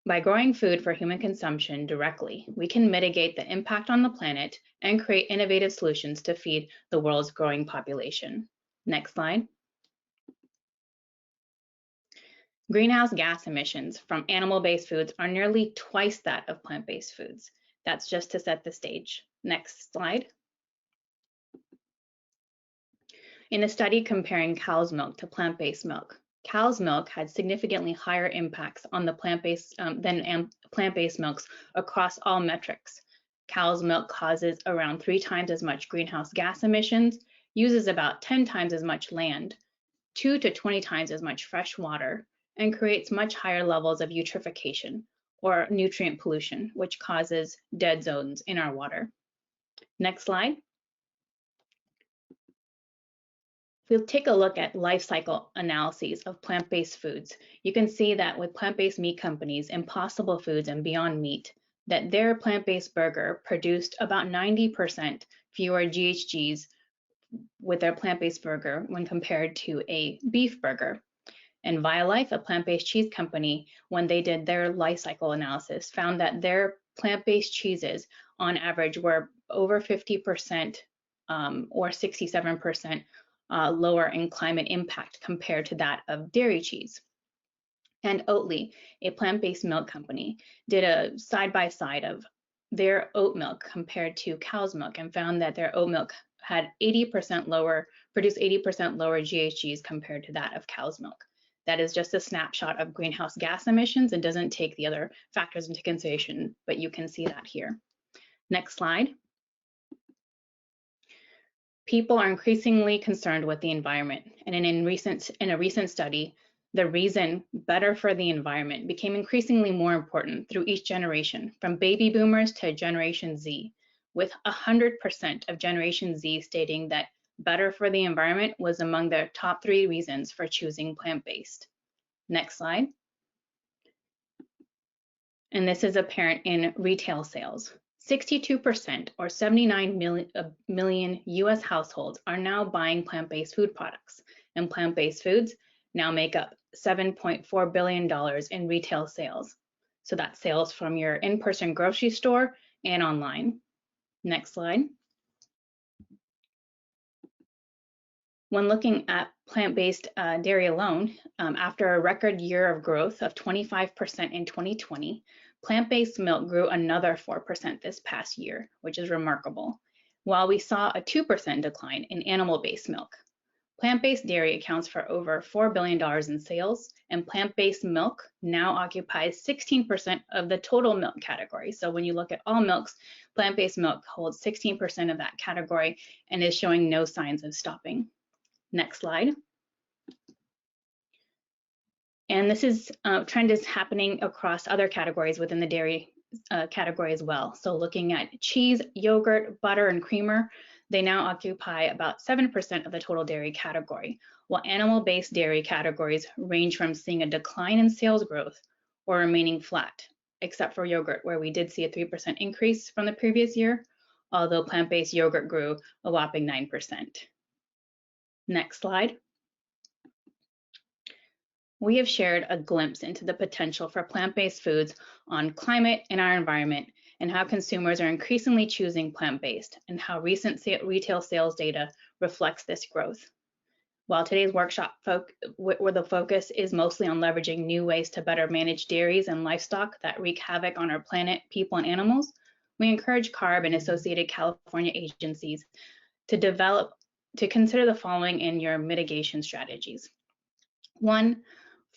By growing food for human consumption directly, we can mitigate the impact on the planet and create innovative solutions to feed the world's growing population. Next slide. Greenhouse gas emissions from animal-based foods are nearly twice that of plant-based foods. That's just to set the stage. Next slide. In a study comparing cow's milk to plant-based milk, cow's milk had significantly higher impacts on the than plant-based milks across all metrics. Cow's milk causes around 3 times as much greenhouse gas emissions, uses about 10 times as much land, 2 to 20 times as much fresh water, and creates much higher levels of eutrophication or nutrient pollution, which causes dead zones in our water. Next slide. If we'll take a look at life cycle analyses of plant-based foods, you can see that with plant-based meat companies, Impossible Foods and Beyond Meat, that their plant-based burger produced about 90% fewer GHGs with their plant-based burger when compared to a beef burger. And Violife, a plant-based cheese company, when they did their life cycle analysis, found that their plant-based cheeses on average were over 50% or 67% lower in climate impact compared to that of dairy cheese. And Oatly, a plant-based milk company, did a side-by-side of their oat milk compared to cow's milk and found that their oat milk had 80% lower, produced 80% lower GHGs compared to that of cow's milk. That is just a snapshot of greenhouse gas emissions and doesn't take the other factors into consideration, but you can see that here. Next slide. People are increasingly concerned with the environment, and in a recent study, the reason better for the environment became increasingly more important through each generation, from baby boomers to Generation Z, with 100% of Generation Z stating that better for the environment was among their top 3 reasons for choosing plant-based. Next slide. And this is apparent in retail sales. 62% or 79 million US households are now buying plant-based food products, and plant-based foods now make up $7.4 billion in retail sales. So that's sales from your in-person grocery store and online. Next slide. When looking at plant-based dairy alone, after a record year of growth of 25% in 2020, plant-based milk grew another 4% this past year, which is remarkable, while we saw a 2% decline in animal-based milk. Plant-based dairy accounts for over $4 billion in sales, and plant-based milk now occupies 16% of the total milk category. So when you look at all milks, plant-based milk holds 16% of that category and is showing no signs of stopping. Next slide. And this is trend is happening across other categories within the dairy category as well. So looking at cheese, yogurt, butter, and creamer, they now occupy about 7% of the total dairy category, while animal-based dairy categories range from seeing a decline in sales growth or remaining flat, except for yogurt, where we did see a 3% increase from the previous year, although plant-based yogurt grew a whopping 9%. Next slide. We have shared a glimpse into the potential for plant-based foods on climate and our environment, and how consumers are increasingly choosing plant-based, and how recent retail sales data reflects this growth. While today's workshop where the focus is mostly on leveraging new ways to better manage dairies and livestock that wreak havoc on our planet, people, and animals, we encourage CARB and associated California agencies to consider the following in your mitigation strategies. 1,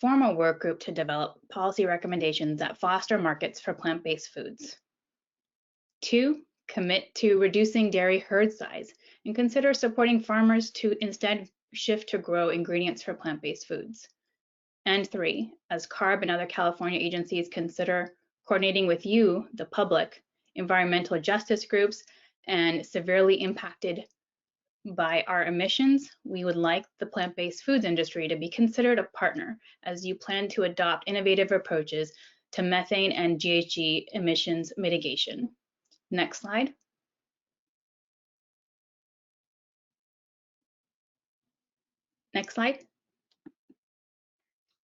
form a work group to develop policy recommendations that foster markets for plant-based foods. 2, commit to reducing dairy herd size and consider supporting farmers to instead shift to grow ingredients for plant-based foods. And 3, as CARB and other California agencies consider coordinating with you, the public, environmental justice groups, and severely impacted by our emissions, we would like the plant-based foods industry to be considered a partner as you plan to adopt innovative approaches to methane and GHG emissions mitigation. Next slide. Next slide.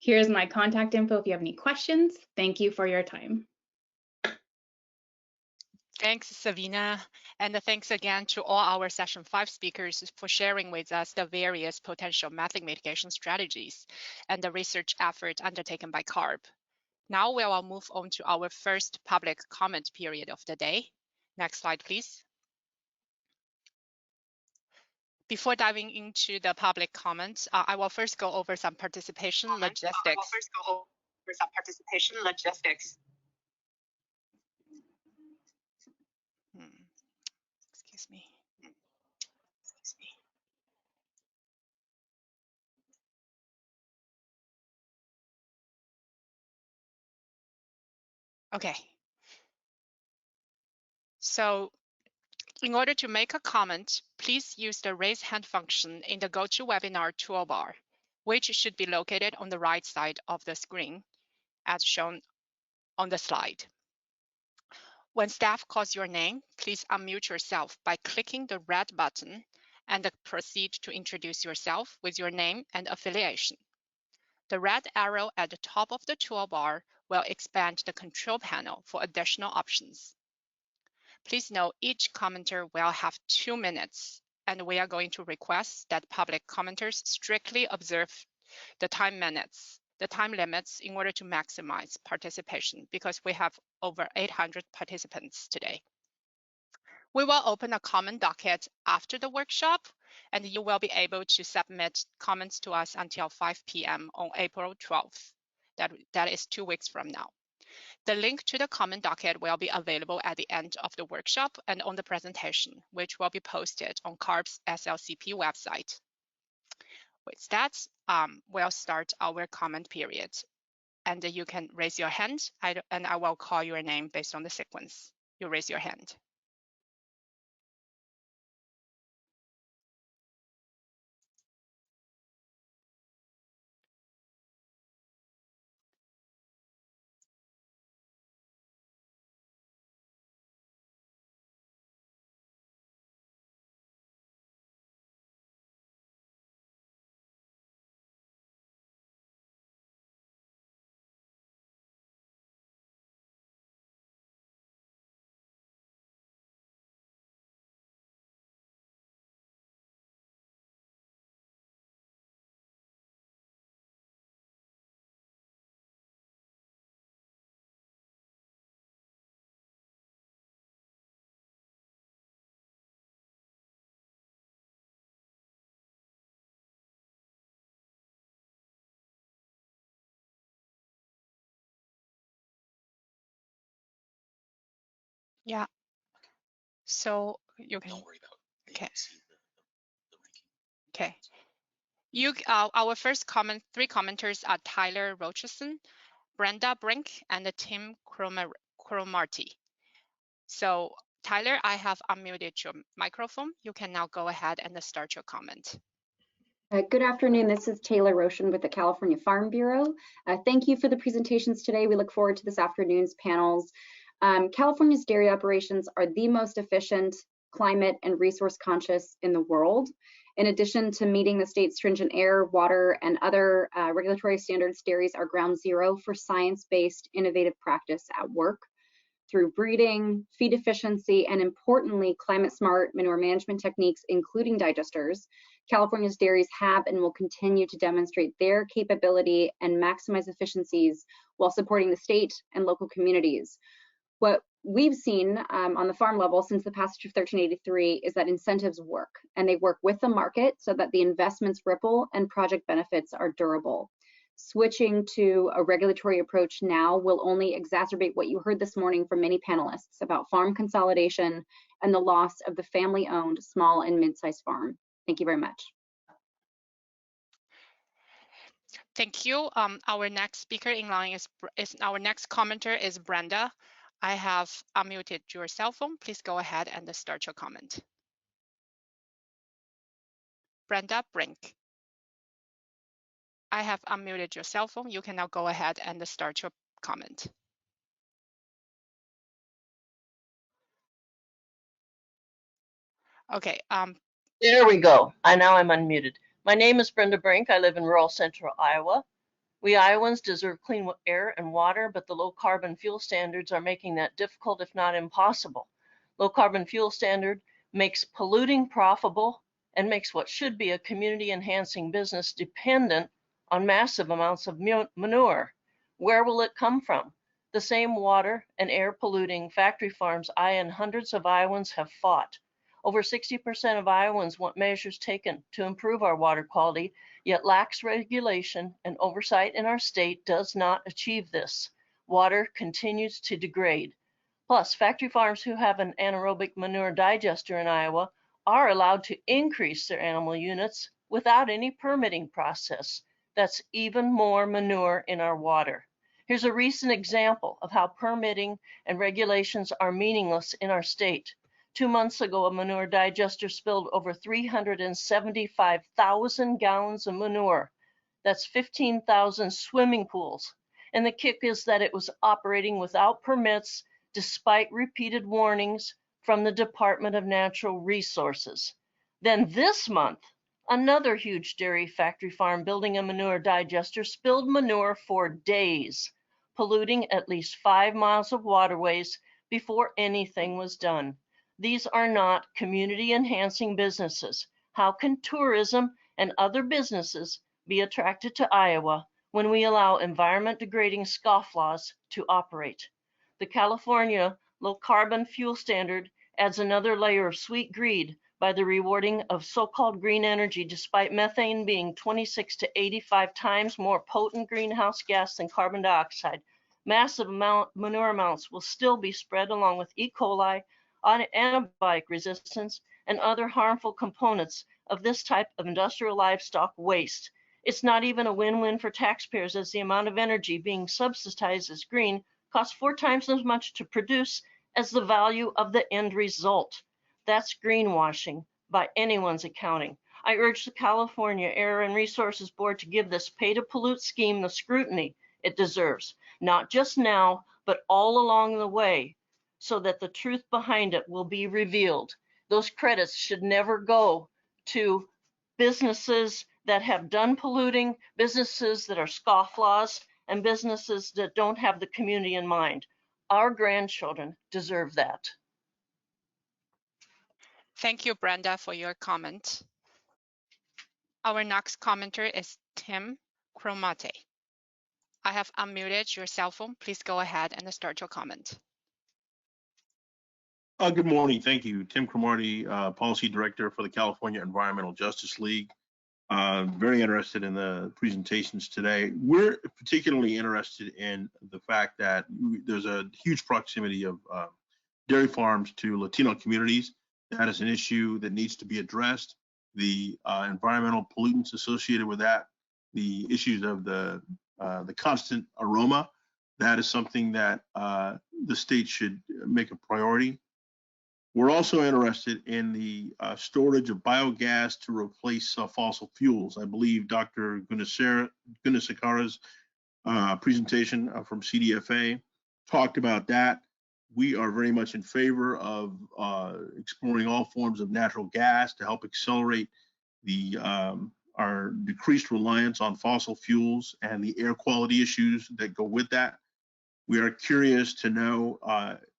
Here's my contact info if you have any questions. Thank you for your time. Thanks, Savina. And thanks again to all our session 5 speakers for sharing with us the various potential methane mitigation strategies and the research effort undertaken by CARB. Now we will move on to our first public comment period of the day. Next slide, please. Before diving into the public comments, I will first go over some participation logistics. Excuse me. Okay. So in order to make a comment, please use the raise hand function in the GoToWebinar toolbar, which should be located on the right side of the screen, as shown on the slide. When staff calls your name, please unmute yourself by clicking the red button and proceed to introduce yourself with your name and affiliation. The red arrow at the top of the toolbar will expand the control panel for additional options. Please note each commenter will have 2 minutes, and we are going to request that public commenters strictly observe the time limits in order to maximize participation because we have over 800 participants today. We will open a comment docket after the workshop, and you will be able to submit comments to us until 5 p.m. on April 12th. That is 2 weeks from now. The link to the comment docket will be available at the end of the workshop and on the presentation, which will be posted on CARB's SLCP website. With that, we'll start our comment period. And you can raise your hand, and I will call your name based on the sequence. You raise your hand. Yeah. So you can. Don't worry about it. Okay. Okay. Our first three commenters are Tyler Rocherson, Brenda Brink, and Tim Cromarty. So Tyler, I have unmuted your microphone. You can now go ahead and start your comment. Good afternoon. This is Taylor Roshan with the California Farm Bureau. Thank you for the presentations today. We look forward to this afternoon's panels. California's dairy operations are the most efficient, climate and resource conscious in the world. In addition to meeting the state's stringent air, water, and other regulatory standards, dairies are ground zero for science-based innovative practice at work. Through breeding, feed efficiency, and importantly, climate-smart manure management techniques, including digesters, California's dairies have and will continue to demonstrate their capability and maximize efficiencies while supporting the state and local communities. What we've seen on the farm level since the passage of 1383 is that incentives work, and they work with the market so that the investments ripple and project benefits are durable. Switching to a regulatory approach now will only exacerbate what you heard this morning from many panelists about farm consolidation and the loss of the family-owned small and mid-sized farm. Thank you very much. Thank you. Our next speaker in line is our next commenter is Brenda. I have unmuted your cell phone. Please go ahead and start your comment. Brenda Brink. I have unmuted your cell phone. You can now go ahead and start your comment. Okay. There we go. Now I'm unmuted. My name is Brenda Brink. I live in rural central Iowa. We Iowans deserve clean air and water, but the low carbon fuel standards are making that difficult, if not impossible. Low carbon fuel standard makes polluting profitable and makes what should be a community enhancing business dependent on massive amounts of manure. Where will it come from? The same water and air polluting factory farms I and hundreds of Iowans have fought. Over 60% of Iowans want measures taken to improve our water quality, yet lax regulation and oversight in our state does not achieve this. Water continues to degrade. Plus, factory farms who have an anaerobic manure digester in Iowa are allowed to increase their animal units without any permitting process. That's even more manure in our water. Here's a recent example of how permitting and regulations are meaningless in our state. 2 months ago, a manure digester spilled over 375,000 gallons of manure. That's 15,000 swimming pools. And the kick is that it was operating without permits, despite repeated warnings from the Department of Natural Resources. Then this month, another huge dairy factory farm building a manure digester spilled manure for days, polluting at least 5 miles of waterways before anything was done. These are not community-enhancing businesses. How can tourism and other businesses be attracted to Iowa when we allow environment-degrading scofflaws to operate? The California Low Carbon Fuel Standard adds another layer of sweet greed by the rewarding of so-called green energy, despite methane being 26 to 85 times more potent greenhouse gas than carbon dioxide. Massive manure amounts will still be spread along with E. coli, antibiotic resistance, and other harmful components of this type of industrial livestock waste. It's not even a win-win for taxpayers, as the amount of energy being subsidized as green costs 4 times as much to produce as the value of the end result. That's greenwashing by anyone's accounting. I urge the California Air and Resources Board to give this pay-to-pollute scheme the scrutiny it deserves, not just now, but all along the way, so that the truth behind it will be revealed. Those credits should never go to businesses that have done polluting, businesses that are scofflaws, and businesses that don't have the community in mind. Our grandchildren deserve that. Thank you, Brenda, for your comment. Our next commenter is Tim Cromate. I have unmuted your cell phone. Please go ahead and start your comment. Good morning. Thank you. Tim Cromartie, Policy Director for the California Environmental Justice League. Very interested in the presentations today. We're particularly interested in the fact that there's a huge proximity of dairy farms to Latino communities. That is an issue that needs to be addressed. The environmental pollutants associated with that, the issues of the constant aroma, that is something that the state should make a priority. We're also interested in the storage of biogas to replace fossil fuels. I believe Dr. Gunasekara's presentation from CDFA talked about that. We are very much in favor of exploring all forms of natural gas to help accelerate our decreased reliance on fossil fuels and the air quality issues that go with that. We are curious to know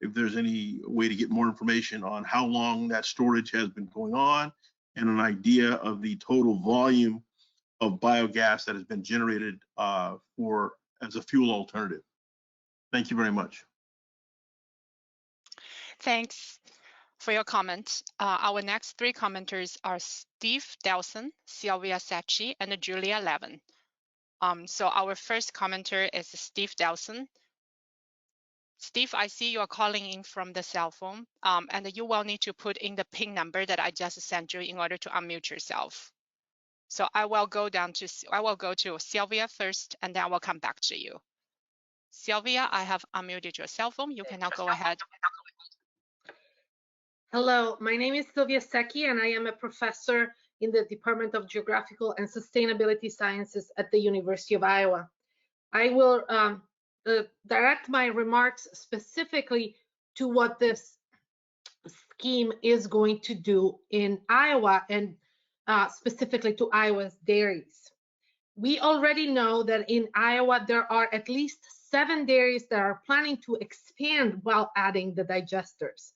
if there's any way to get more information on how long that storage has been going on and an idea of the total volume of biogas that has been generated as a fuel alternative. Thank you very much. Thanks for your comment. Our next 3 commenters are Steve Delson, Sylvia Secchi, and Julia Levin. So our first commenter is Steve Delson. Steve, I see you are calling in from the cell phone, and you will need to put in the PIN number that I just sent you in order to unmute yourself. So I will go to Sylvia first, and then I will come back to you. Sylvia, I have unmuted your cell phone. You can now go ahead. Hello, my name is Sylvia Secchi, and I am a professor in the Department of Geographical and Sustainability Sciences at the University of Iowa. I will direct my remarks specifically to what this scheme is going to do in Iowa and specifically to Iowa's dairies. We already know that in Iowa there are at least 7 dairies that are planning to expand while adding the digesters.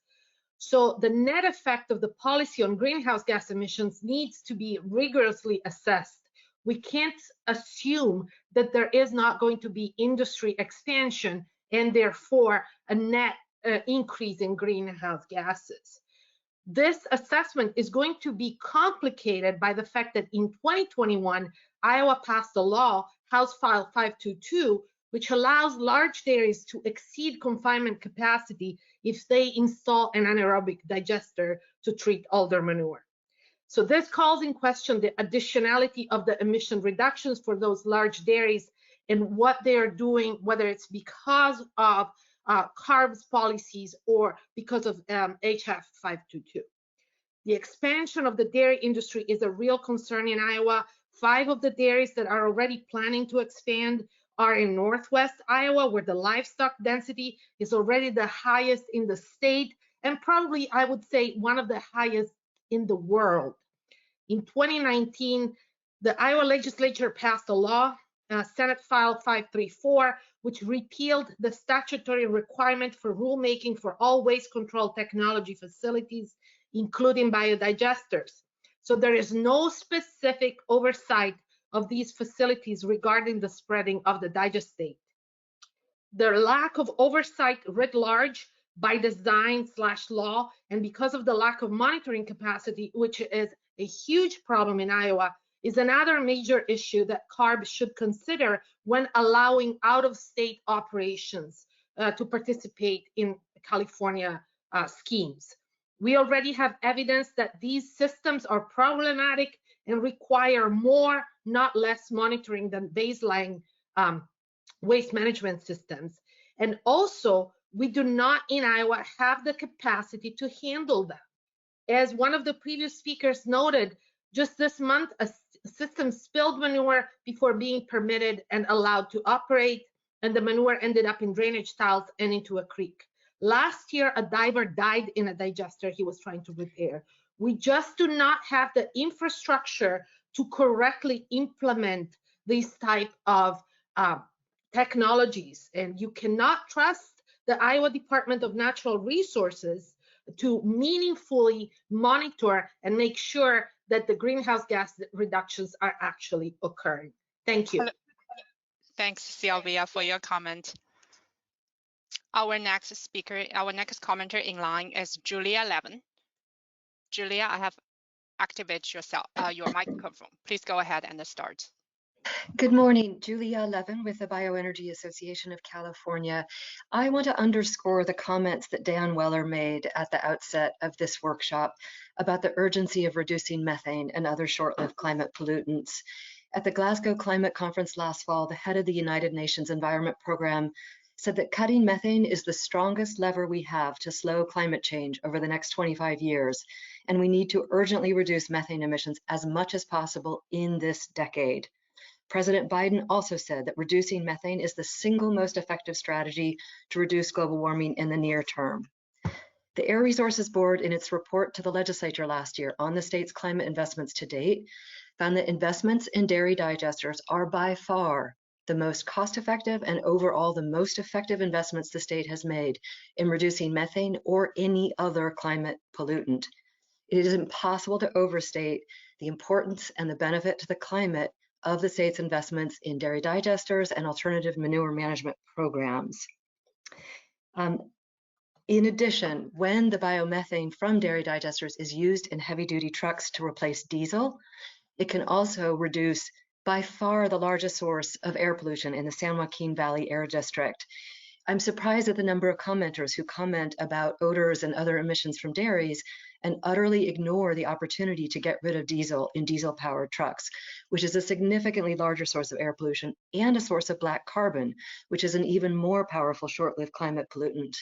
So the net effect of the policy on greenhouse gas emissions needs to be rigorously assessed. We can't assume that there is not going to be industry expansion and therefore a net increase in greenhouse gases. This assessment is going to be complicated by the fact that in 2021, Iowa passed a law, House File 522, which allows large dairies to exceed confinement capacity if they install an anaerobic digester to treat all their manure. So this calls in question the additionality of the emission reductions for those large dairies and what they are doing, whether it's because of CARB's policies or because of HF 522. The expansion of the dairy industry is a real concern in Iowa. 5 of the dairies that are already planning to expand are in Northwest Iowa, where the livestock density is already the highest in the state, and probably, I would say, one of the highest in the world. In 2019, the Iowa legislature passed a law, Senate File 534, which repealed the statutory requirement for rulemaking for all waste control technology facilities, including biodigesters. So there is no specific oversight of these facilities regarding the spreading of the digestate. The lack of oversight writ large by design/law, and because of the lack of monitoring capacity, which is a huge problem in Iowa, is another major issue that CARB should consider when allowing out-of-state operations to participate in California schemes. We already have evidence that these systems are problematic and require more, not less, monitoring than baseline waste management systems. And also, we do not in Iowa have the capacity to handle them. As one of the previous speakers noted, just this month, a system spilled manure before being permitted and allowed to operate, and the manure ended up in drainage tiles and into a creek. Last year, a diver died in a digester he was trying to repair. We just do not have the infrastructure to correctly implement these type of technologies, and you cannot trust the Iowa Department of Natural Resources to meaningfully monitor and make sure that the greenhouse gas reductions are actually occurring. Thank you. Thanks, Sylvia, for your comment. Our next speaker, our next commenter in line is Julia Levin. Julia, I have activated your microphone. Please go ahead and start. Good morning, Julia Levin with the Bioenergy Association of California. I want to underscore the comments that Dan Weller made at the outset of this workshop about the urgency of reducing methane and other short-lived climate pollutants. At the Glasgow Climate Conference last fall, the head of the United Nations Environment Program said that cutting methane is the strongest lever we have to slow climate change over the next 25 years, and we need to urgently reduce methane emissions as much as possible in this decade. President Biden also said that reducing methane is the single most effective strategy to reduce global warming in the near term. The Air Resources Board, in its report to the legislature last year on the state's climate investments to date, found that investments in dairy digesters are by far the most cost-effective and overall the most effective investments the state has made in reducing methane or any other climate pollutant. It is impossible to overstate the importance and the benefit to the climate of the state's investments in dairy digesters and alternative manure management programs. In addition, when the biomethane from dairy digesters is used in heavy-duty trucks to replace diesel, it can also reduce by far the largest source of air pollution in the San Joaquin Valley Air District. I'm surprised at the number of commenters who comment about odors and other emissions from dairies and utterly ignore the opportunity to get rid of diesel in diesel-powered trucks, which is a significantly larger source of air pollution and a source of black carbon, which is an even more powerful short-lived climate pollutant.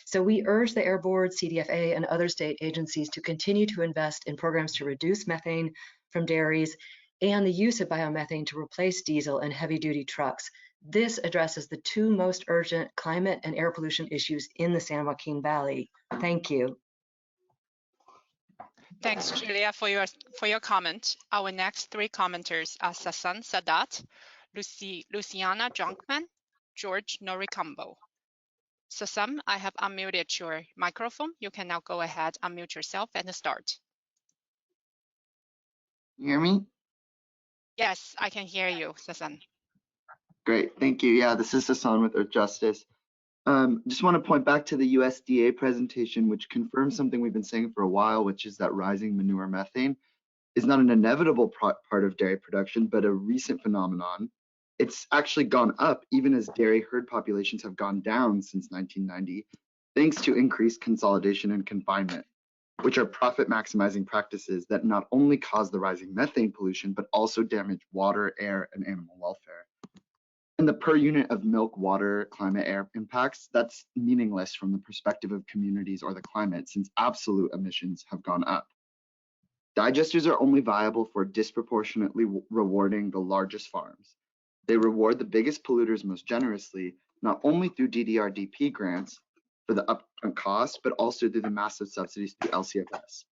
So we urge the Air Board, CDFA, and other state agencies to continue to invest in programs to reduce methane from dairies and the use of biomethane to replace diesel in heavy-duty trucks. This addresses the two most urgent climate and air pollution issues in the San Joaquin Valley. Thank you. Thanks, Julia, for your comment. Our next three commenters are Sasan Sadat, Luciana Junckman, George Noricambo. Sasan, I have unmuted your microphone. You can now go ahead, unmute yourself and start. You hear me? Yes, I can hear you, Sasan. Great, thank you. Yeah, this is Sasan with Earth Justice. Just want to point back to the USDA presentation, which confirms something we've been saying for a while, which is that rising manure methane is not an inevitable part of dairy production, but a recent phenomenon. It's actually gone up even as dairy herd populations have gone down since 1990, thanks to increased consolidation and confinement, which are profit maximizing practices that not only cause the rising methane pollution, but also damage water, air, and animal welfare. And the per unit of milk, water, climate, air impacts, that's meaningless from the perspective of communities or the climate, since absolute emissions have gone up. Digesters are only viable for disproportionately rewarding the largest farms. They reward the biggest polluters most generously, not only through DDR-DP grants for the upfront cost, but also through the massive subsidies through LCFS.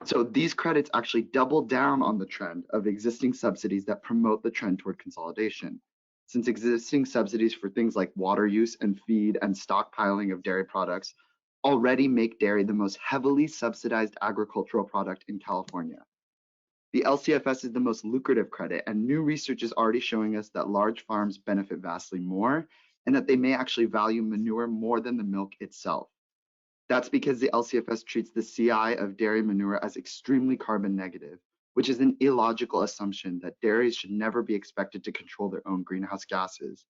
So these credits actually double down on the trend of existing subsidies that promote the trend toward consolidation. Since existing subsidies for things like water use and feed and stockpiling of dairy products already make dairy the most heavily subsidized agricultural product in California. The LCFS is the most lucrative credit, and new research is already showing us that large farms benefit vastly more and that they may actually value manure more than the milk itself. That's because the LCFS treats the CI of dairy manure as extremely carbon negative, which is an illogical assumption that dairies should never be expected to control their own greenhouse gases.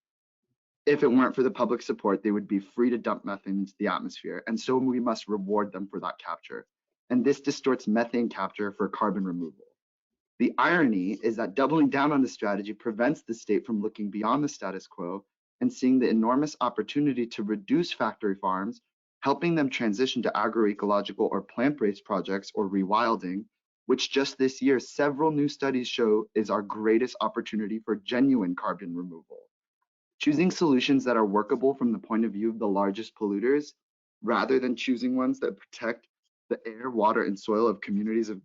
If it weren't for the public support, they would be free to dump methane into the atmosphere, and so we must reward them for that capture. And this distorts methane capture for carbon removal. The irony is that doubling down on this strategy prevents the state from looking beyond the status quo and seeing the enormous opportunity to reduce factory farms, helping them transition to agroecological or plant-based projects or rewilding, which just this year several new studies show is our greatest opportunity for genuine carbon removal. Choosing solutions that are workable from the point of view of the largest polluters, rather than choosing ones that protect the air, water, and soil of communities of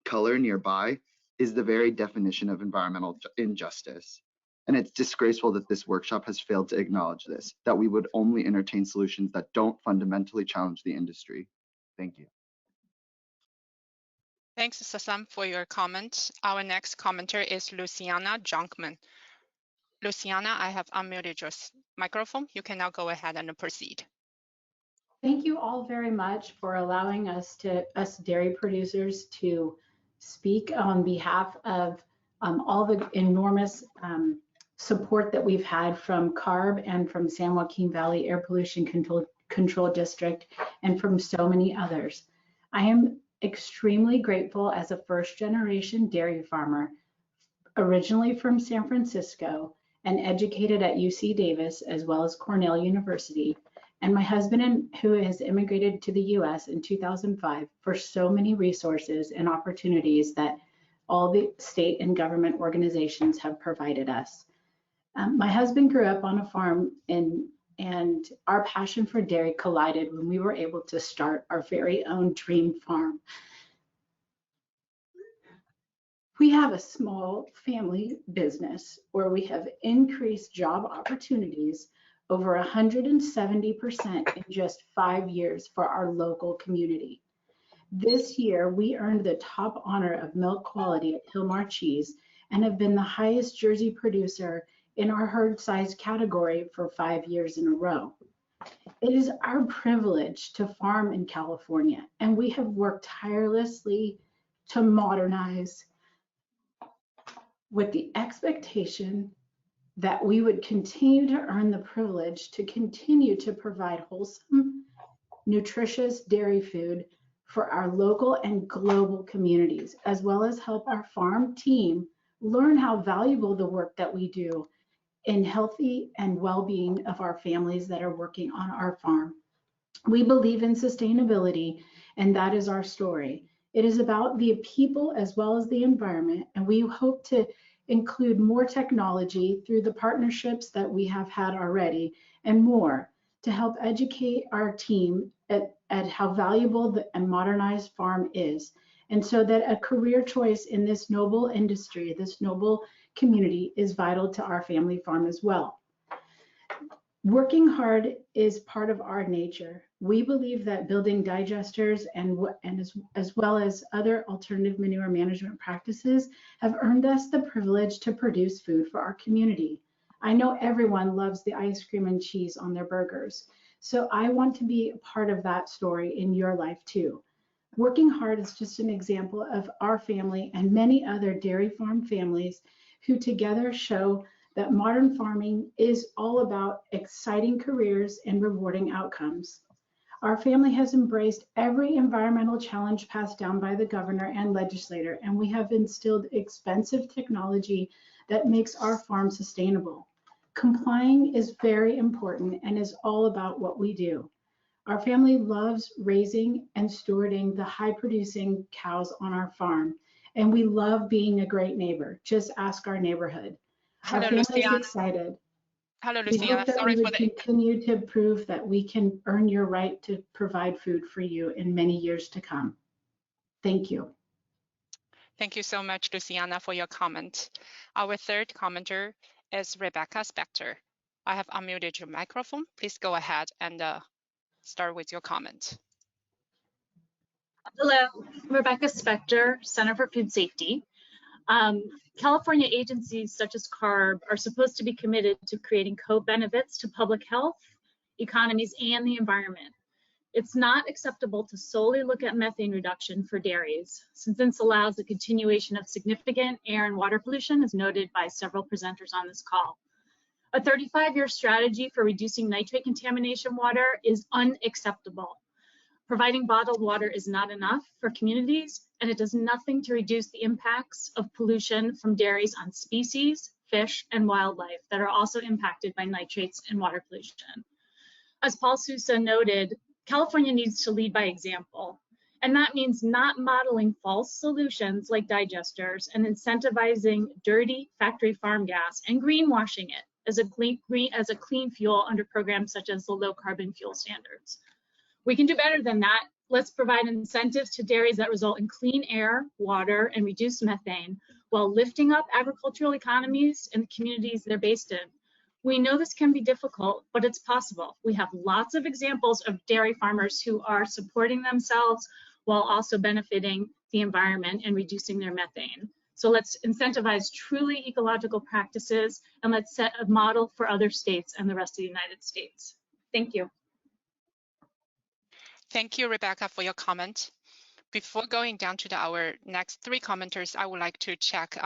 color nearby, is the very definition of environmental injustice. And it's disgraceful that this workshop has failed to acknowledge this, that we would only entertain solutions that don't fundamentally challenge the industry. Thank you. Thanks, Sassam, for your comment. Our next commenter is Luciana Junckman. Luciana, I have unmuted your microphone. You can now go ahead and proceed. Thank you all very much for allowing us dairy producers to speak on behalf of all the enormous support that we've had from CARB and from San Joaquin Valley Air Pollution Control District and from so many others. I am extremely grateful as a first-generation dairy farmer, originally from San Francisco and educated at UC Davis as well as Cornell University, and my husband who has immigrated to the US in 2005 for so many resources and opportunities that all the state and government organizations have provided us. My husband grew up on a farm and our passion for dairy collided when we were able to start our very own dream farm. We have a small family business where we have increased job opportunities over 170% in just 5 years for our local community. This year, we earned the top honor of milk quality at Hillmar Cheese and have been the highest Jersey producer in our herd size category for 5 years in a row. It is our privilege to farm in California, and we have worked tirelessly to modernize with the expectation that we would continue to earn the privilege to continue to provide wholesome, nutritious dairy food for our local and global communities, as well as help our farm team learn how valuable the work that we do in healthy and well-being of our families that are working on our farm. We believe in sustainability, and that is our story. It is about the people as well as the environment, and we hope to include more technology through the partnerships that we have had already and more to help educate our team at how valuable and modernized farm is. And so that a career choice in this noble industry, this noble community is vital to our family farm as well. Working hard is part of our nature. We believe that building digesters and as well as other alternative manure management practices have earned us the privilege to produce food for our community. I know everyone loves the ice cream and cheese on their burgers, so I want to be a part of that story in your life too. Working hard is just an example of our family and many other dairy farm families who together show that modern farming is all about exciting careers and rewarding outcomes. Our family has embraced every environmental challenge passed down by the governor and legislator, and we have instilled expensive technology that makes our farm sustainable. Complying is very important and is all about what we do. Our family loves raising and stewarding the high-producing cows on our farm, and we love being a great neighbor. Just ask our neighborhood. Hello, Our family's Luciana. excited. Hello, We Luciana. hope that Sorry we for would the continue to prove that we can earn your right to provide food for you in many years to come. Thank you. Thank you so much, Luciana, for your comment. Our third commenter is Rebecca Spector. I have unmuted your microphone. Please go ahead and start with your comment. Hello, Rebecca Spector, Center for Food Safety. California agencies such as CARB are supposed to be committed to creating co-benefits to public health, economies, and the environment. It's not acceptable to solely look at methane reduction for dairies, since this allows the continuation of significant air and water pollution, as noted by several presenters on this call. A 35-year strategy for reducing nitrate contamination water is unacceptable. Providing bottled water is not enough for communities, and it does nothing to reduce the impacts of pollution from dairies on species, fish, and wildlife that are also impacted by nitrates and water pollution. As Paul Sousa noted, California needs to lead by example, and that means not modeling false solutions like digesters and incentivizing dirty factory farm gas and greenwashing it as a clean fuel under programs such as the low carbon fuel standards. We can do better than that. Let's provide incentives to dairies that result in clean air, water, and reduced methane while lifting up agricultural economies in the communities they're based in. We know this can be difficult, but it's possible. We have lots of examples of dairy farmers who are supporting themselves while also benefiting the environment and reducing their methane. So let's incentivize truly ecological practices, and let's set a model for other states and the rest of the United States. Thank you. Thank you, Rebecca, for your comment. Before going down to our next three commenters, I would like to check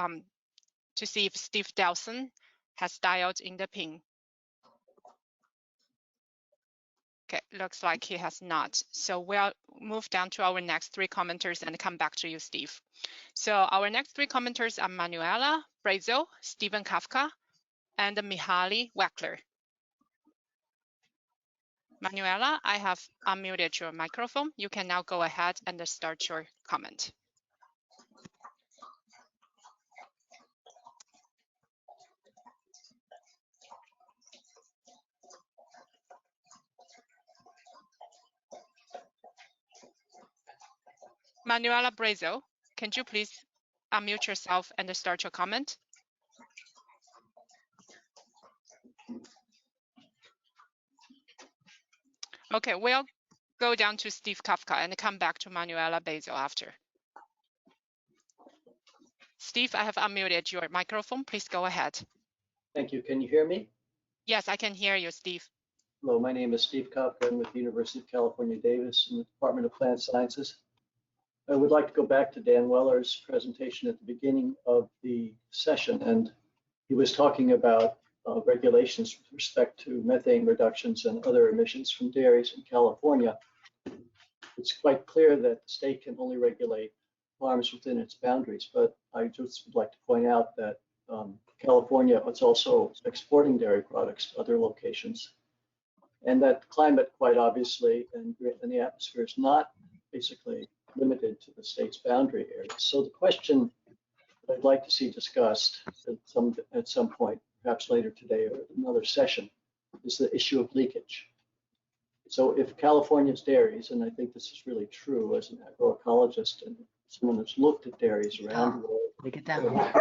to see if Steve Delson has dialed in the ping. Okay, looks like he has not. So we'll move down to our next three commenters and come back to you, Steve. So our next three commenters are Manuela Brazel, Stephen Kafka, and Mihaly Weckler. Manuela, I have unmuted your microphone. You can now go ahead and start your comment. Manuela Brazel, can you please unmute yourself and start your comment? Okay, we'll go down to Steve Kafka and come back to Manuela Brazel after. Steve, I have unmuted your microphone. Please go ahead. Thank you. Can you hear me? Yes, I can hear you, Steve. Hello, my name is Steve Kafka. I'm with the University of California, Davis in the Department of Plant Sciences. I would like to go back to Dan Weller's presentation at the beginning of the session, and he was talking about regulations with respect to methane reductions and other emissions from dairies in California. It's quite clear that the state can only regulate farms within its boundaries, but I just would like to point out that California is also exporting dairy products to other locations, and that climate, quite obviously, and the atmosphere is not basically limited to the state's boundary areas. So the question that I'd like to see discussed at some point, perhaps later today or another session, is the issue of leakage. So if California's dairies, and I think this is really true as an agroecologist and someone who's looked at dairies around the world,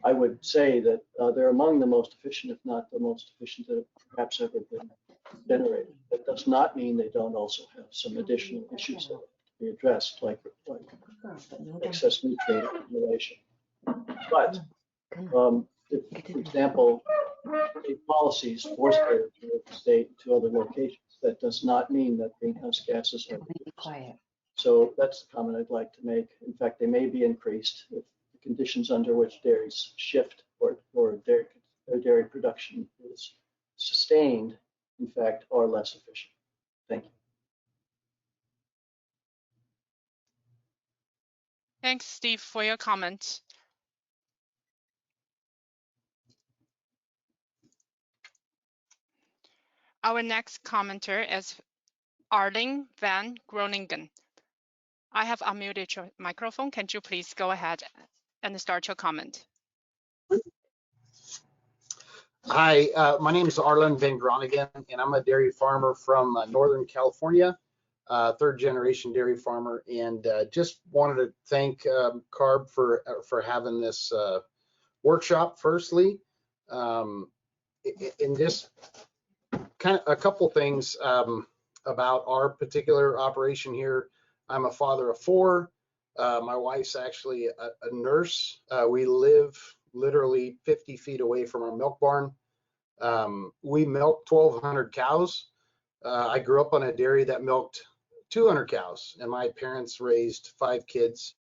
I would say that they're among the most efficient, if not the most efficient that have perhaps ever been generated. That does not mean they don't also have some additional issues that have to be addressed, like excess nutrient accumulation. But if, for example, state policies force dairy to move the state to other locations, that does not mean that greenhouse gases are reduced. So that's the comment I'd like to make. In fact, they may be increased if the conditions under which dairies shift or their dairy production is sustained, in fact, are less efficient. Thank you. Thanks, Steve, for your comment. Our next commenter is Arling van Groningen. I have unmuted your microphone. Can you please go ahead and start your comment? Hi, my name is Arlen Van Groningen, and I'm a dairy farmer from Northern California, third generation dairy farmer, and just wanted to thank CARB for having this workshop firstly, and just kind of a couple things about our particular operation here. I'm a father of 4. My wife's actually a nurse. We live literally 50 feet away from our milk barn. We milk 1,200 cows. I grew up on a dairy that milked 200 cows, and my parents raised 5 kids.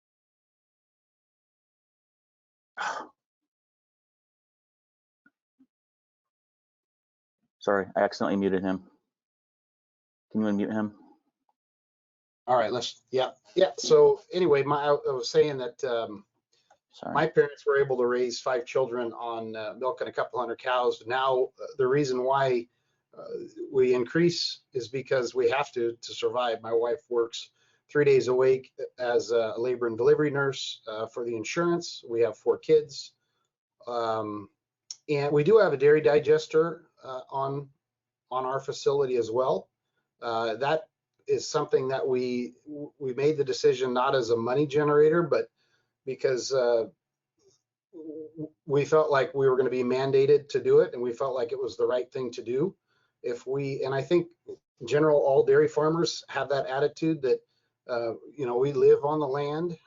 Sorry, I accidentally muted him. Can you unmute him? All right, yeah. So anyway, I was saying that my parents were able to raise 5 children on milking a couple hundred cows. Now, the reason why we increase is because we have to survive. My wife works 3 days a week as a labor and delivery nurse for the insurance. We have 4 kids. And we do have a dairy digester on our facility as well. That is something that we made the decision not as a money generator, but because we felt like we were going to be mandated to do it, and we felt like it was the right thing to do. And I think in general, all dairy farmers have that attitude that, you know, we live on the land,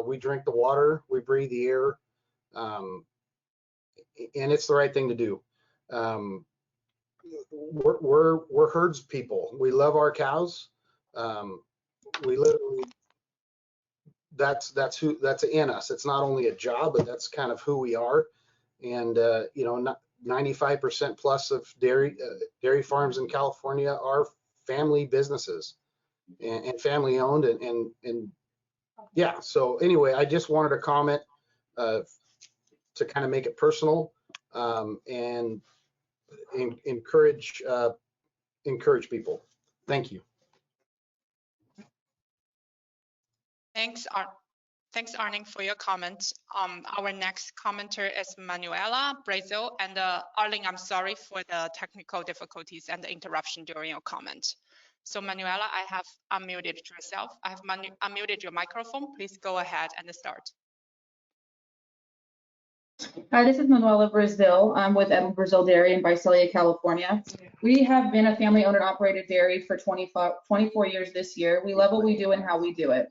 we drink the water, we breathe the air, and it's the right thing to do. We're herds people. We love our cows. We literally, that's in us. It's not only a job, but that's kind of who we are. And you know, 95% plus of dairy farms in California are family businesses and family owned. And yeah, so anyway, I just wanted to comment to kind of make it personal and encourage people. Thank you. Thanks, Arning, for your comments. Our next commenter is Manuela Brazil. And Arling, I'm sorry for the technical difficulties and the interruption during your comment. So Manuela, I have unmuted yourself. I have unmuted your microphone. Please go ahead and start. Hi, this is Manuela Brazil. I'm with Brazil Dairy in Visalia, California. We have been a family-owned and operated dairy for 24 years this year. We love what we do and how we do it.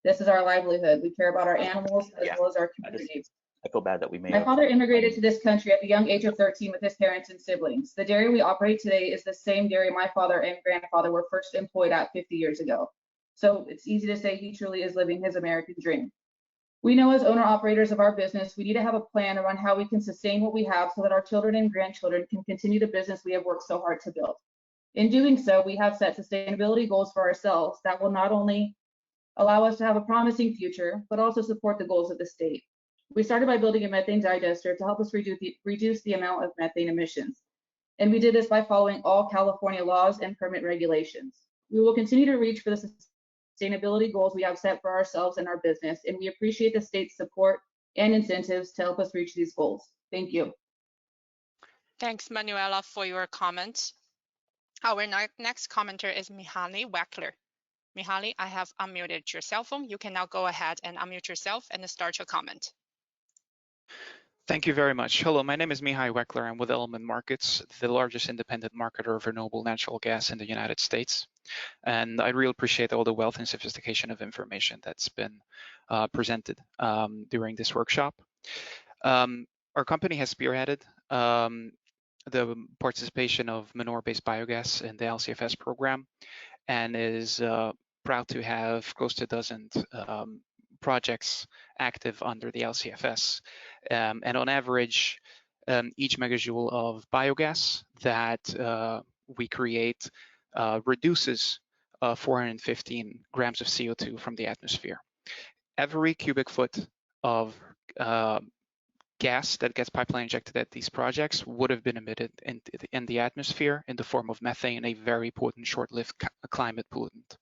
This is our livelihood. We care about our animals as well as our communities. I feel bad that we made My father immigrated to this country at the young age of 13 with his parents and siblings. The dairy we operate today is the same dairy my father and grandfather were first employed at 50 years ago. So it's easy to say he truly is living his American dream. We know as owner-operators of our business, we need to have a plan around how we can sustain what we have so that our children and grandchildren can continue the business we have worked so hard to build. In doing so, we have set sustainability goals for ourselves that will not only allow us to have a promising future, but also support the goals of the state. We started by building a methane digester to help us reduce the amount of methane emissions. And we did this by following all California laws and permit regulations. We will continue to reach for the sustainability goals we have set for ourselves and our business, and we appreciate the state's support and incentives to help us reach these goals. Thank you. Thanks, Manuela, for your comments. Our next commenter is Mihaly Weckler. Mihaly, I have unmuted your cell phone. You can now go ahead and unmute yourself and start your comment. Thank you very much. Hello, my name is Mihaly Weckler. I'm with Element Markets, the largest independent marketer of renewable natural gas in the United States. And I really appreciate all the wealth and sophistication of information that's been presented during this workshop. Our company has spearheaded the participation of manure-based biogas in the LCFS program and is proud to have close to a dozen projects active under the LCFS. And on average, each megajoule of biogas that we create reduces 415 grams of CO2 from the atmosphere. Every cubic foot of gas that gets pipeline injected at these projects would have been emitted in the atmosphere in the form of methane, a very potent short-lived climate pollutant.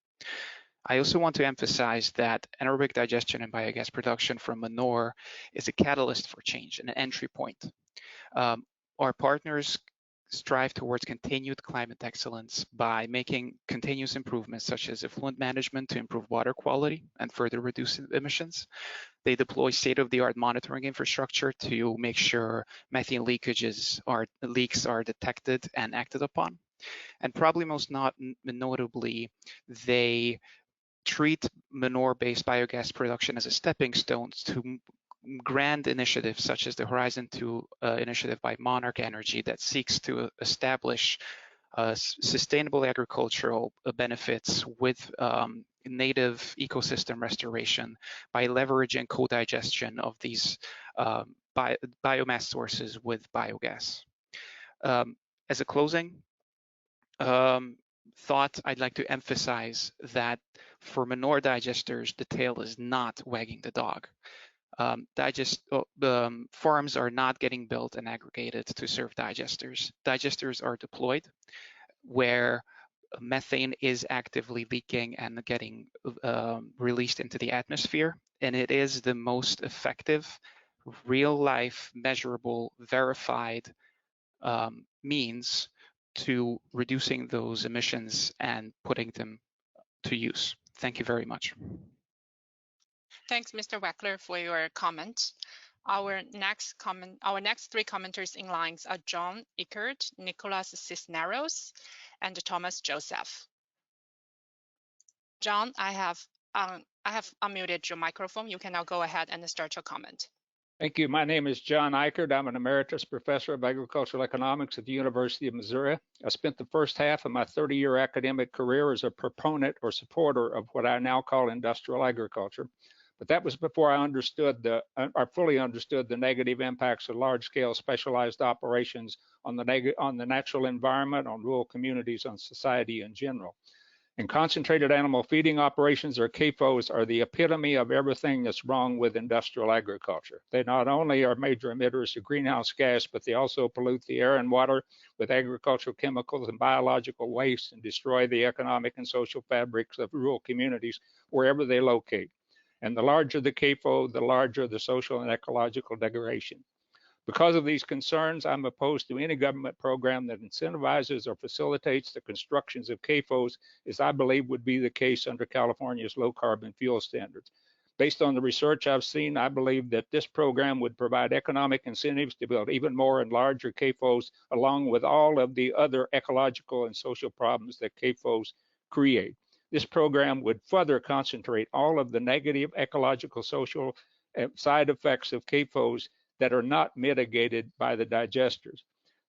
I also want to emphasize that anaerobic digestion and biogas production from manure is a catalyst for change and an entry point. Our partners strive towards continued climate excellence by making continuous improvements such as effluent management to improve water quality and further reduce emissions. They deploy state-of-the-art monitoring infrastructure to make sure methane leaks are detected and acted upon. And probably most notably, they treat manure-based biogas production as a stepping stone to grand initiatives such as the Horizon 2 initiative by Monarch Energy that seeks to establish sustainable agricultural benefits with native ecosystem restoration by leveraging co-digestion of these biomass sources with biogas. As a closing thought, I'd like to emphasize that for manure digesters, the tail is not wagging the dog. Farms are not getting built and aggregated to serve digesters. Digesters are deployed where methane is actively leaking and getting released into the atmosphere, and it is the most effective, real-life, measurable, verified means to reducing those emissions and putting them to use. Thank you very much. Thanks, Mr. Weckler, for your comment. Our next three commenters in lines are John Eichardt, Nicholas Cisneros, and Thomas Joseph. John, I have unmuted your microphone. You can now go ahead and start your comment. Thank you. My name is John Eichardt. I'm an emeritus professor of agricultural economics at the University of Missouri. I spent the first half of my 30-year academic career as a proponent or supporter of what I now call industrial agriculture. But that was before I fully understood the negative impacts of large-scale specialized operations on the natural environment, on rural communities, on society in general. And concentrated animal feeding operations, or CAFOs, are the epitome of everything that's wrong with industrial agriculture. They not only are major emitters of greenhouse gas, but they also pollute the air and water with agricultural chemicals and biological waste and destroy the economic and social fabrics of rural communities wherever they locate. And the larger the CAFO, the larger the social and ecological degradation. Because of these concerns, I'm opposed to any government program that incentivizes or facilitates the constructions of CAFOs, as I believe would be the case under California's low carbon fuel standards. Based on the research I've seen, I believe that this program would provide economic incentives to build even more and larger CAFOs, along with all of the other ecological and social problems that CAFOs create. This program would further concentrate all of the negative ecological, social side effects of CAFOs that are not mitigated by the digesters.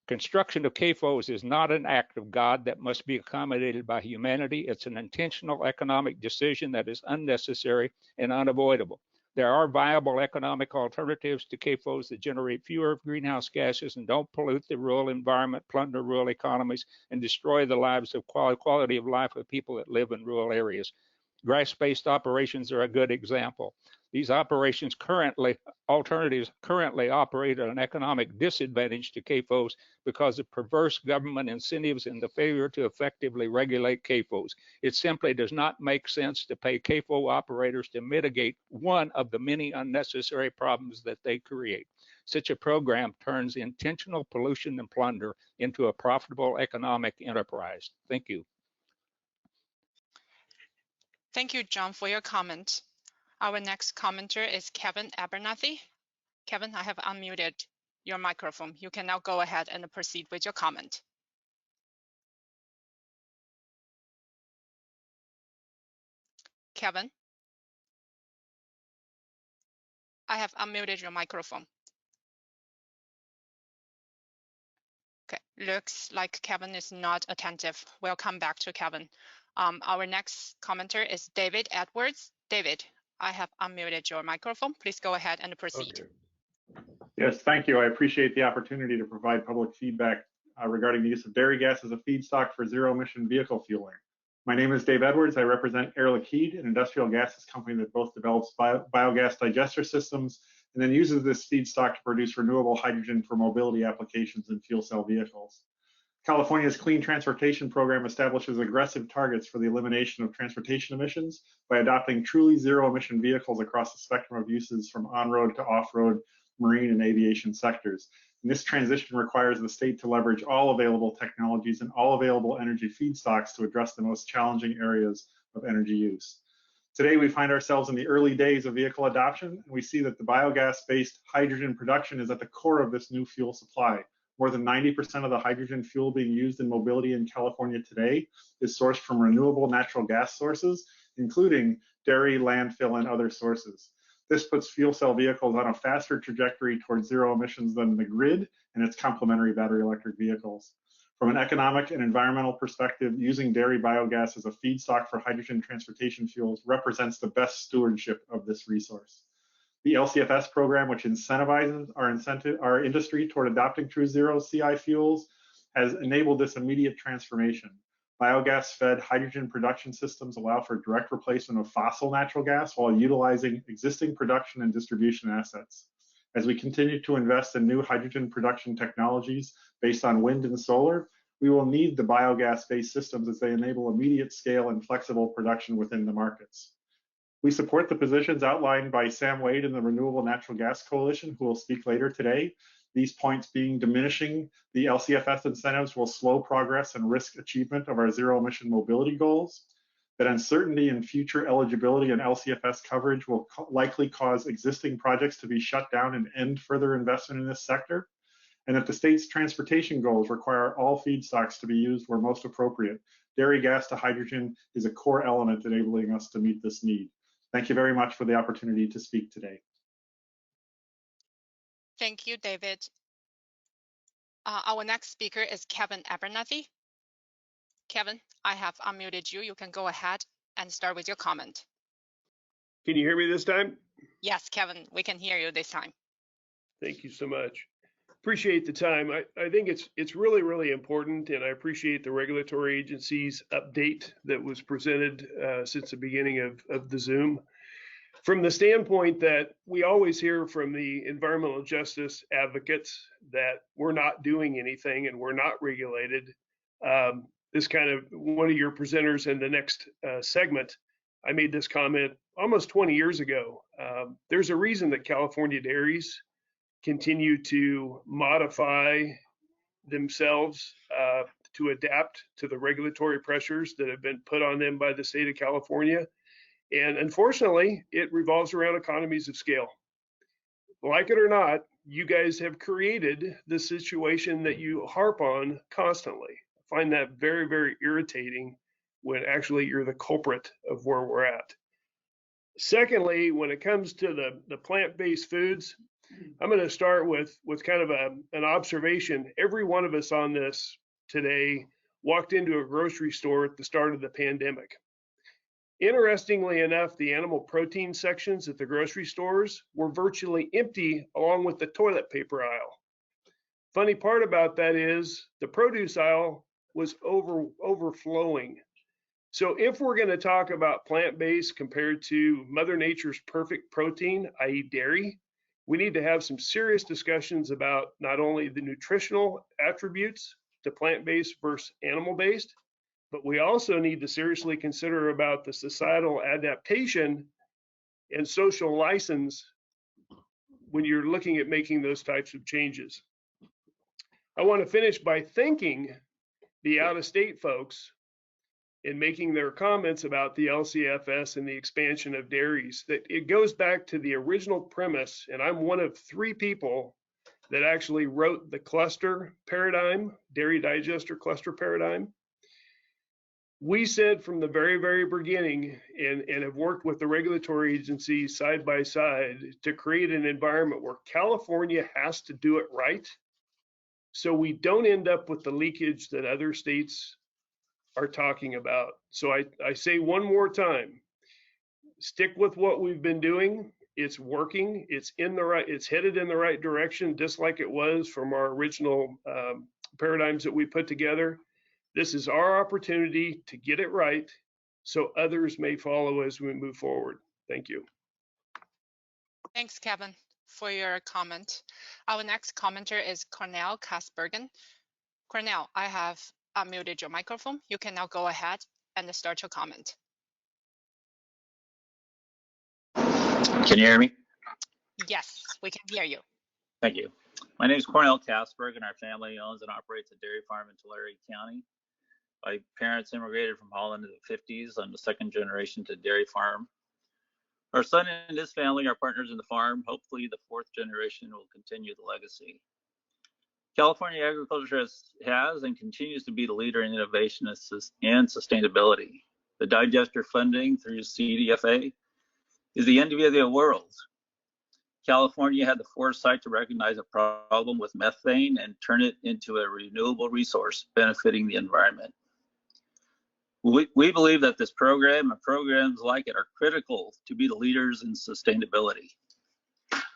Construction of CAFOs is not an act of God that must be accommodated by humanity. It's an intentional economic decision that is unnecessary and unavoidable. There are viable economic alternatives to CAFOs that generate fewer greenhouse gases and don't pollute the rural environment, plunder rural economies, and destroy the lives of quality of life of people that live in rural areas. Grass-based operations are a good example. These alternatives currently operate at an economic disadvantage to CAFOs because of perverse government incentives and the failure to effectively regulate CAFOs. It simply does not make sense to pay CAFO operators to mitigate one of the many unnecessary problems that they create. Such a program turns intentional pollution and plunder into a profitable economic enterprise. Thank you. Thank you, John, for your comment. Our next commenter is Kevin Abernathy. Kevin, I have unmuted your microphone. You can now go ahead and proceed with your comment. Kevin, I have unmuted your microphone. Okay, looks like Kevin is not attentive. We'll come back to Kevin. Our next commenter is David Edwards. David, I have unmuted your microphone. Please go ahead and proceed. Okay. Yes, thank you. I appreciate the opportunity to provide public feedback regarding the use of dairy gas as a feedstock for zero-emission vehicle fueling. My name is Dave Edwards. I represent Air Liquide, an industrial gases company that both develops biogas digester systems and then uses this feedstock to produce renewable hydrogen for mobility applications in fuel cell vehicles. California's Clean Transportation Program establishes aggressive targets for the elimination of transportation emissions by adopting truly zero-emission vehicles across the spectrum of uses from on-road to off-road, marine and aviation sectors. And this transition requires the state to leverage all available technologies and all available energy feedstocks to address the most challenging areas of energy use. Today, we find ourselves in the early days of vehicle adoption, and we see that the biogas-based hydrogen production is at the core of this new fuel supply. More than 90% of the hydrogen fuel being used in mobility in California today is sourced from renewable natural gas sources, including dairy, landfill, and other sources. This puts fuel cell vehicles on a faster trajectory towards zero emissions than the grid and its complementary battery electric vehicles. From an economic and environmental perspective, using dairy biogas as a feedstock for hydrogen transportation fuels represents the best stewardship of this resource. The LCFS program, which incentivizes our industry toward adopting true zero CI fuels, has enabled this immediate transformation. Biogas-fed hydrogen production systems allow for direct replacement of fossil natural gas while utilizing existing production and distribution assets. As we continue to invest in new hydrogen production technologies based on wind and solar, we will need the biogas-based systems as they enable immediate scale and flexible production within the markets. We support the positions outlined by Sam Wade in the Renewable Natural Gas Coalition, who will speak later today. These points being diminishing the LCFS incentives will slow progress and risk achievement of our zero emission mobility goals. That uncertainty in future eligibility and LCFS coverage will likely cause existing projects to be shut down and end further investment in this sector. And that the state's transportation goals require all feedstocks to be used where most appropriate. Dairy gas to hydrogen is a core element enabling us to meet this need. Thank you very much for the opportunity to speak today. Thank you, David. Our next speaker is Kevin Abernathy. Kevin, I have unmuted you. You can go ahead and start with your comment. Can you hear me this time? Yes, Kevin, we can hear you this time. Thank you so much. Appreciate the time. I think it's really, really important, and I appreciate the regulatory agency's update that was presented since the beginning of the Zoom. From the standpoint that we always hear from the environmental justice advocates that we're not doing anything and we're not regulated. This kind of one of your presenters in the next segment, I made this comment almost 20 years ago. There's a reason that California dairies continue to modify themselves to adapt to the regulatory pressures that have been put on them by the state of California. And unfortunately, it revolves around economies of scale. Like it or not, you guys have created the situation that you harp on constantly. I find that very, very irritating when actually you're the culprit of where we're at. Secondly, when it comes to the plant-based foods, I'm going to start with kind of an observation. Every one of us on this today walked into a grocery store at the start of the pandemic. Interestingly enough, the animal protein sections at the grocery stores were virtually empty along with the toilet paper aisle. Funny part about that is the produce aisle was overflowing. So if we're going to talk about plant-based compared to Mother Nature's perfect protein, i.e. dairy, we need to have some serious discussions about not only the nutritional attributes to plant-based versus animal-based, but we also need to seriously consider about the societal adaptation and social license when you're looking at making those types of changes. I want to finish by thanking the out-of-state folks in making their comments about the LCFS and the expansion of dairies. That it goes back to the original premise, and I'm one of 3 people that actually wrote the cluster paradigm, dairy digester cluster paradigm. We said from the very, very beginning and have worked with the regulatory agencies side by side to create an environment where California has to do it right so we don't end up with the leakage that other states are talking about. So I say one more time, stick with what we've been doing. It's working. It's headed in the right direction, just like it was from our original paradigms that we put together. This is our opportunity to get it right so others may follow as we move forward. Thank you. Thanks, Kevin, for your comment. Our next commenter is Cornell Kasbergen. Cornell, I have unmuted your microphone. You can now go ahead and start your comment. Can you hear me? Yes, we can hear you. Thank you. My name is Cornell Kasberg, and our family owns and operates a dairy farm in Tulare County. My parents immigrated from Holland in the 50s. I'm the second generation to dairy farm. Our son and his family are partners in the farm. Hopefully the fourth generation will continue the legacy. California agriculture has and continues to be the leader in innovation and sustainability. The digester funding through CDFA is the envy of the world. California had the foresight to recognize a problem with methane and turn it into a renewable resource benefiting the environment. We believe that this program and programs like it are critical to be the leaders in sustainability.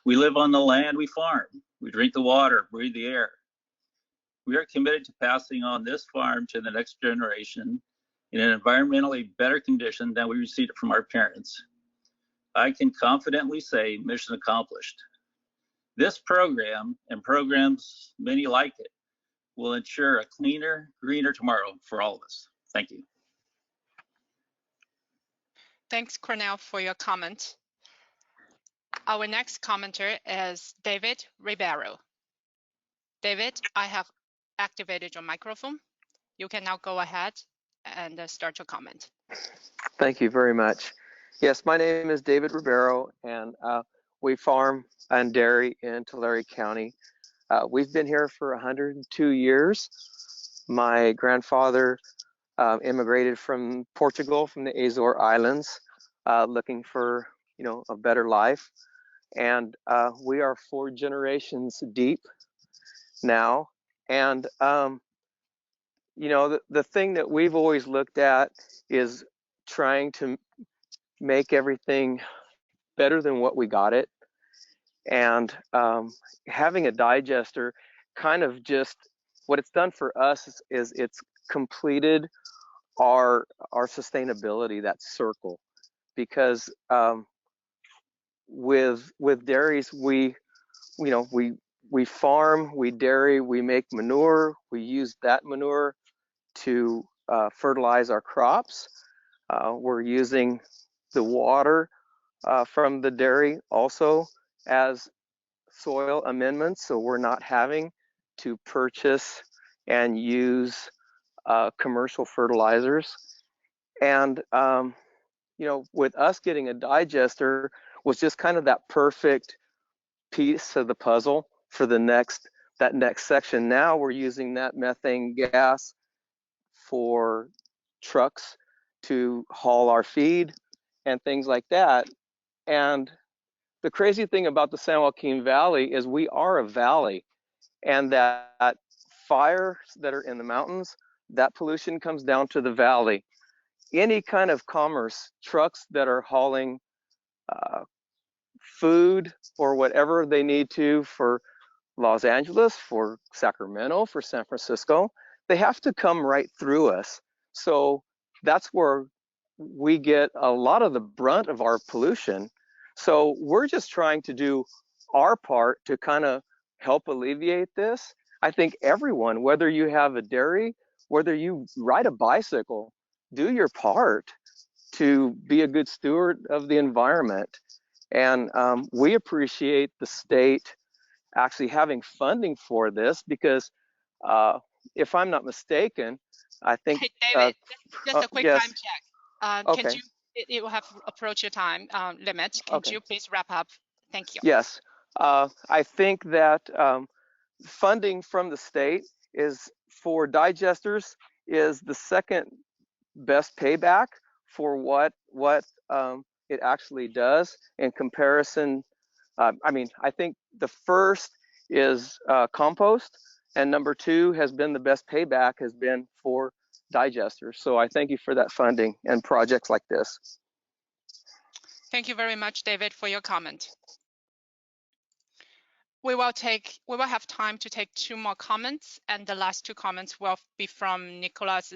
We live on the land we farm. We drink the water, breathe the air. We are committed to passing on this farm to the next generation in an environmentally better condition than we received it from our parents. I can confidently say mission accomplished. This program and programs many like it will ensure a cleaner, greener tomorrow for all of us. Thank you. Thanks, Cornell, for your comment. Our next commenter is David Ribeiro. David, I have activated your microphone. You can now go ahead and start your comment. Thank you very much. Yes, my name is David Ribeiro, and we farm and dairy in Tulare County. We've been here for 102 years. My grandfather immigrated from Portugal, from the Azore Islands, looking for a better life. And we are 4 generations deep now. And the thing that we've always looked at is trying to make everything better than what we got it. And having a digester kind of just, what it's done for us is it's completed our sustainability, that circle. Because with dairies, we farm, we dairy, we make manure, we use that manure to fertilize our crops. We're using the water from the dairy also as soil amendments, so we're not having to purchase and use commercial fertilizers. And with us getting a digester was just kind of that perfect piece of the puzzle for that next section. Now we're using that methane gas for trucks to haul our feed and things like that. And the crazy thing about the San Joaquin Valley is we are a valley, and that fires that are in the mountains, that pollution comes down to the valley. Any kind of commerce, trucks that are hauling food or whatever they need to for Los Angeles, for Sacramento, for San Francisco, they have to come right through us. So that's where we get a lot of the brunt of our pollution. So we're just trying to do our part to kind of help alleviate this. I think everyone, whether you have a dairy, whether you ride a bicycle, do your part to be a good steward of the environment. And we appreciate the state actually having funding for this, because if I'm not mistaken, I think— Hey, David, just a quick yes. time check. Okay. Can you, it will have approached your time limit. Can Okay. you please wrap up? Thank you. Yes. I think that funding from the state is for digesters is the second best payback for what it actually does in comparison. I think the first is compost, and number 2 has been the best payback has been for digesters. So I thank you for that funding and projects like this. Thank you very much, David, for your comment. We will have time to take 2 more comments, and the last 2 comments will be from Nicholas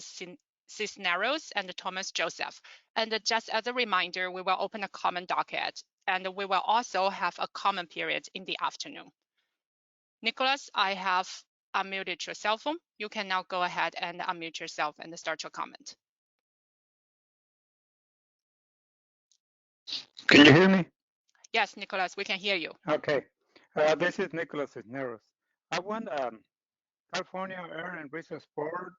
Cisneros and Thomas Joseph. And just as a reminder, we will open a comment docket, and we will also have a comment period in the afternoon. Nicholas, I have unmuted your cell phone. You can now go ahead and unmute yourself and start your comment. Can you hear me? Yes, Nicholas, we can hear you. Okay. This is Nicholas Cisneros. I want California Air and Resources Board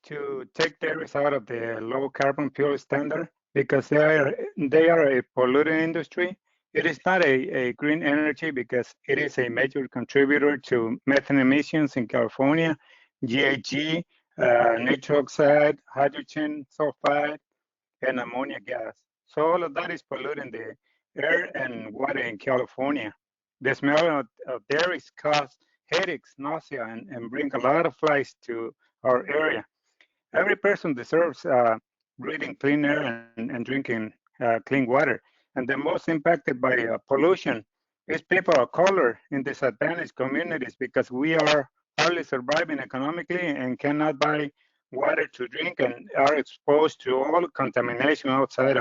to take dairies out of the low carbon fuel standard because they are a polluting industry. It is not a green energy because it is a major contributor to methane emissions in California, GHG, nitrous oxide, hydrogen sulfide, and ammonia gas. So all of that is polluting the air and water in California. The smell of dairies cause headaches, nausea, and bring a lot of flies to our area. Every person deserves breathing clean air and drinking clean water. And the most impacted by pollution is people of color in disadvantaged communities because we are hardly surviving economically and cannot buy water to drink and are exposed to all contamination outside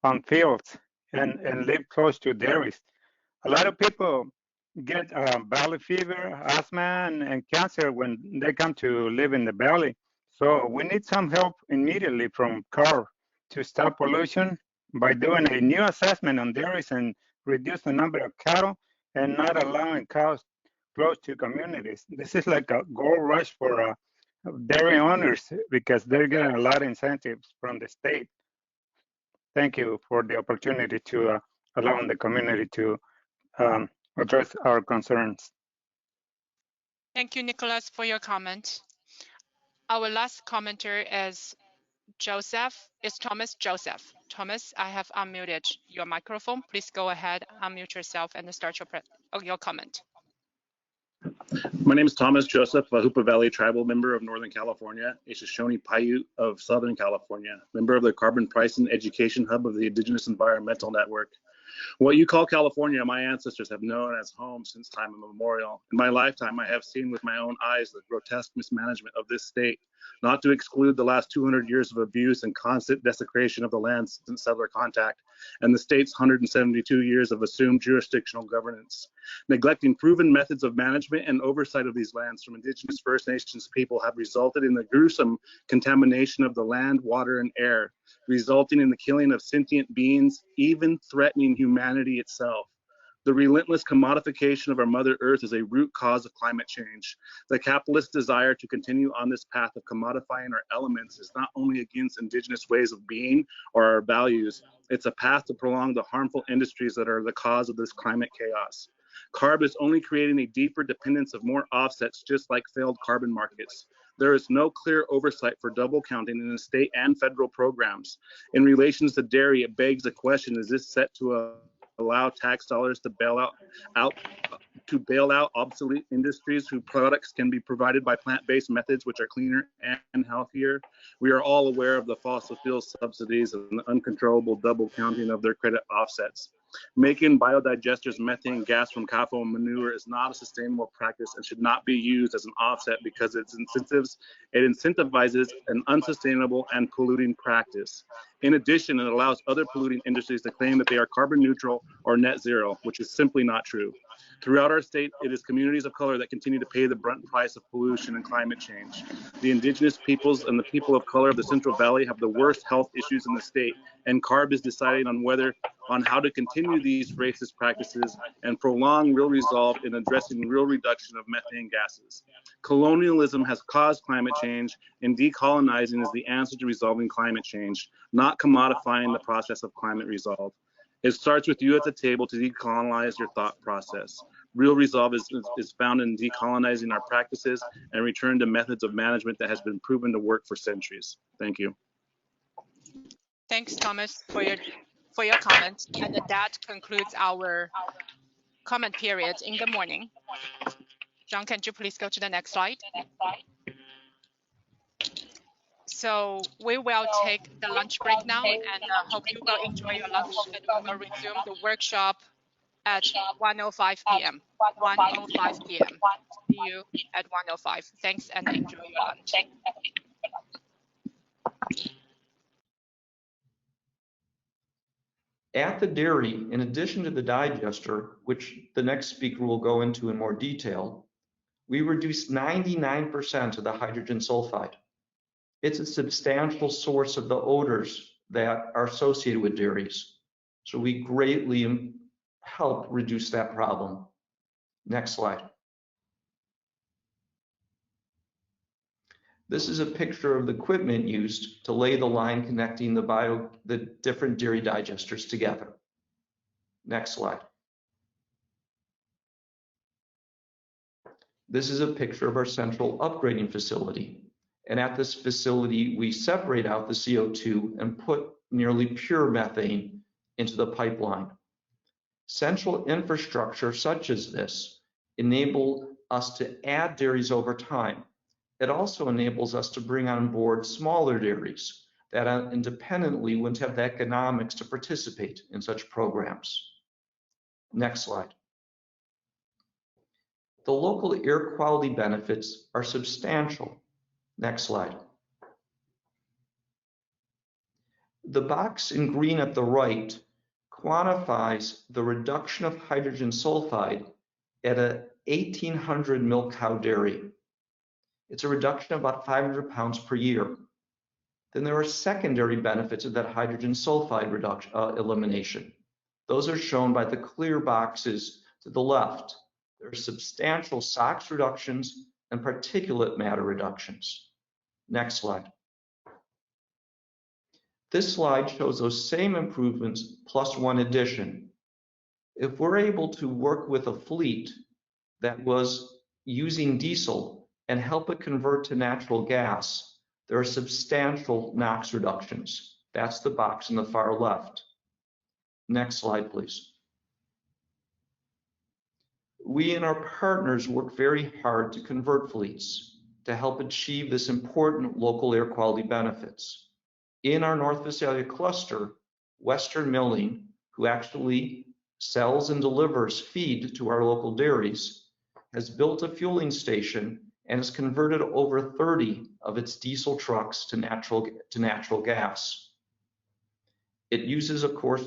on fields and live close to dairies. A lot of people get valley fever, asthma, and cancer when they come to live in the valley. So we need some help immediately from CARB to stop pollution by doing a new assessment on dairies and reduce the number of cattle and not allowing cows close to communities. This is like a gold rush for dairy owners because they're getting a lot of incentives from the state. Thank you for the opportunity to allow the community to address our concerns. Thank you, Nicholas, for your comment. Our last commenter is Thomas Joseph. Thomas, I have unmuted your microphone. Please go ahead, unmute yourself and start your comment. My name is Thomas Joseph, a Hoopa Valley tribal member of Northern California, a Shoshone Paiute of Southern California, member of the Carbon Pricing Education Hub of the Indigenous Environmental Network. What you call California, my ancestors have known as home since time immemorial. In my lifetime, I have seen with my own eyes the grotesque mismanagement of this state, not to exclude the last 200 years of abuse and constant desecration of the land since settler contact, and the state's 172 years of assumed jurisdictional governance. Neglecting proven methods of management and oversight of these lands from Indigenous First Nations people have resulted in the gruesome contamination of the land, water, and air, resulting in the killing of sentient beings, even threatening humanity itself. The relentless commodification of our Mother Earth is a root cause of climate change. The capitalist desire to continue on this path of commodifying our elements is not only against Indigenous ways of being or our values, it's a path to prolong the harmful industries that are the cause of this climate chaos. CARB is only creating a deeper dependence of more offsets, just like failed carbon markets. There is no clear oversight for double counting in the state and federal programs. In relation to dairy, it begs the question, is this set to allow tax dollars to bail out obsolete industries whose products can be provided by plant-based methods which are cleaner and healthier? We are all aware of the fossil fuel subsidies and the uncontrollable double counting of their credit offsets. Making biodigesters methane gas from cow manure is not a sustainable practice and should not be used as an offset because it incentivizes an unsustainable and polluting practice. In addition, it allows other polluting industries to claim that they are carbon neutral or net zero, which is simply not true. Throughout our state, it is communities of color that continue to pay the brunt price of pollution and climate change. The Indigenous peoples and the people of color of the Central Valley have the worst health issues in the state, and CARB is deciding on how to continue these racist practices and prolong real resolve in addressing real reduction of methane gases. Colonialism has caused climate change, and decolonizing is the answer to resolving climate change, not commodifying the process of climate resolve. It starts with you at the table to decolonize your thought process. Real resolve is found in decolonizing our practices and return to methods of management that has been proven to work for centuries. Thank you. Thanks, Thomas, for your comment. And that concludes our comment period in the morning. John, can you please go to the next slide? So we will take the lunch break now, and hope you will enjoy your lunch, and we will resume the workshop at 1:05 p.m. 1:05 p.m. See you at 1:05. Thanks, and enjoy your lunch. At the dairy, in addition to the digester, which the next speaker will go into in more detail, we reduced 99% of the hydrogen sulfide. It's a substantial source of the odors that are associated with dairies. So we greatly help reduce that problem. Next slide. This is a picture of the equipment used to lay the line connecting the different dairy digesters together. Next slide. This is a picture of our central upgrading facility. And at this facility, we separate out the CO2 and put nearly pure methane into the pipeline. Central infrastructure such as this enable us to add dairies over time. It also enables us to bring on board smaller dairies that independently wouldn't have the economics to participate in such programs. Next slide. The local air quality benefits are substantial. Next slide. The box in green at the right quantifies the reduction of hydrogen sulfide at a 1,800 milk cow dairy. It's a reduction of about 500 pounds per year. Then there are secondary benefits of that hydrogen sulfide reduction, elimination. Those are shown by the clear boxes to the left. There are substantial SOx reductions and particulate matter reductions. Next slide. This slide shows those same improvements plus one addition. If we're able to work with a fleet that was using diesel and help it convert to natural gas, there are substantial NOx reductions. That's the box in the far left. Next slide, please. We and our partners work very hard to convert fleets to help achieve this important local air quality benefits. In our North Visalia cluster, Western Milling, who actually sells and delivers feed to our local dairies, has built a fueling station and has converted over 30 of its diesel trucks to natural gas. It uses, of course,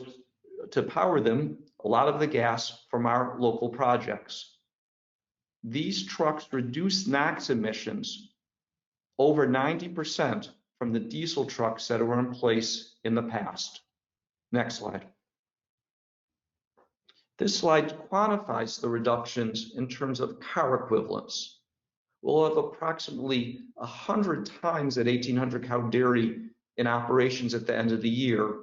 to power them, a lot of the gas from our local projects. These trucks reduce NOx emissions over 90% from the diesel trucks that were in place in the past. Next slide. This slide quantifies the reductions in terms of car equivalents. We'll have approximately 100 times that 1,800 cow dairy in operations at the end of the year,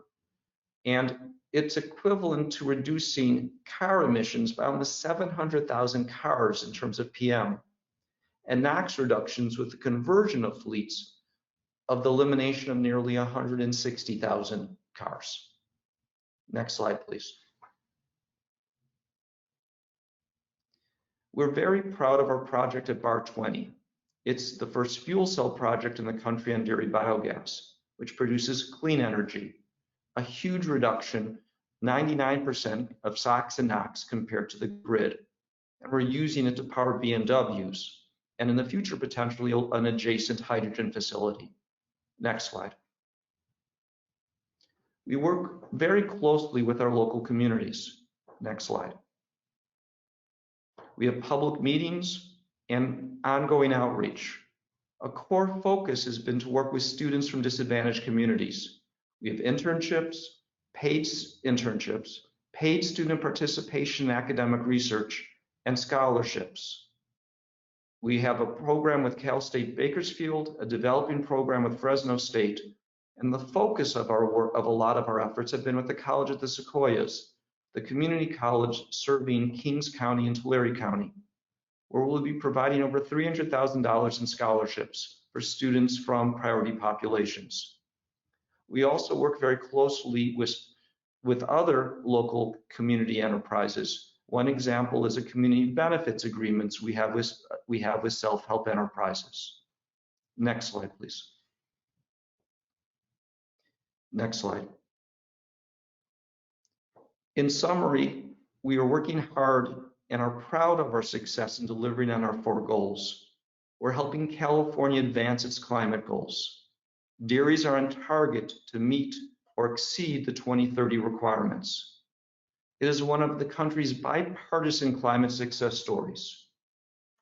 and it's equivalent to reducing car emissions by almost 700,000 cars in terms of PM, and NOx reductions with the conversion of fleets of the elimination of nearly 160,000 cars. Next slide, please. We're very proud of our project at Bar 20. It's the first fuel cell project in the country on dairy biogas, which produces clean energy, a huge reduction, 99% of SOx and NOx compared to the grid. And we're using it to power BMWs, and in the future, potentially an adjacent hydrogen facility. Next slide. We work very closely with our local communities. Next slide. We have public meetings and ongoing outreach. A core focus has been to work with students from disadvantaged communities. We have internships, paid student participation in academic research, and scholarships. We have a program with Cal State Bakersfield, a developing program with Fresno State, and the focus of our work, of a lot of our efforts, have been with the College at the Sequoias, the community college serving Kings County and Tulare County, where we'll be providing over $300,000 in scholarships for students from priority populations. We also work very closely with other local community enterprises. One example is a community benefits agreements we have with self-help enterprises. Next slide, please. Next slide. In summary, we are working hard and are proud of our success in delivering on our 4 goals. We're helping California advance its climate goals. Dairies are on target to meet or exceed the 2030 requirements. It is one of the country's bipartisan climate success stories.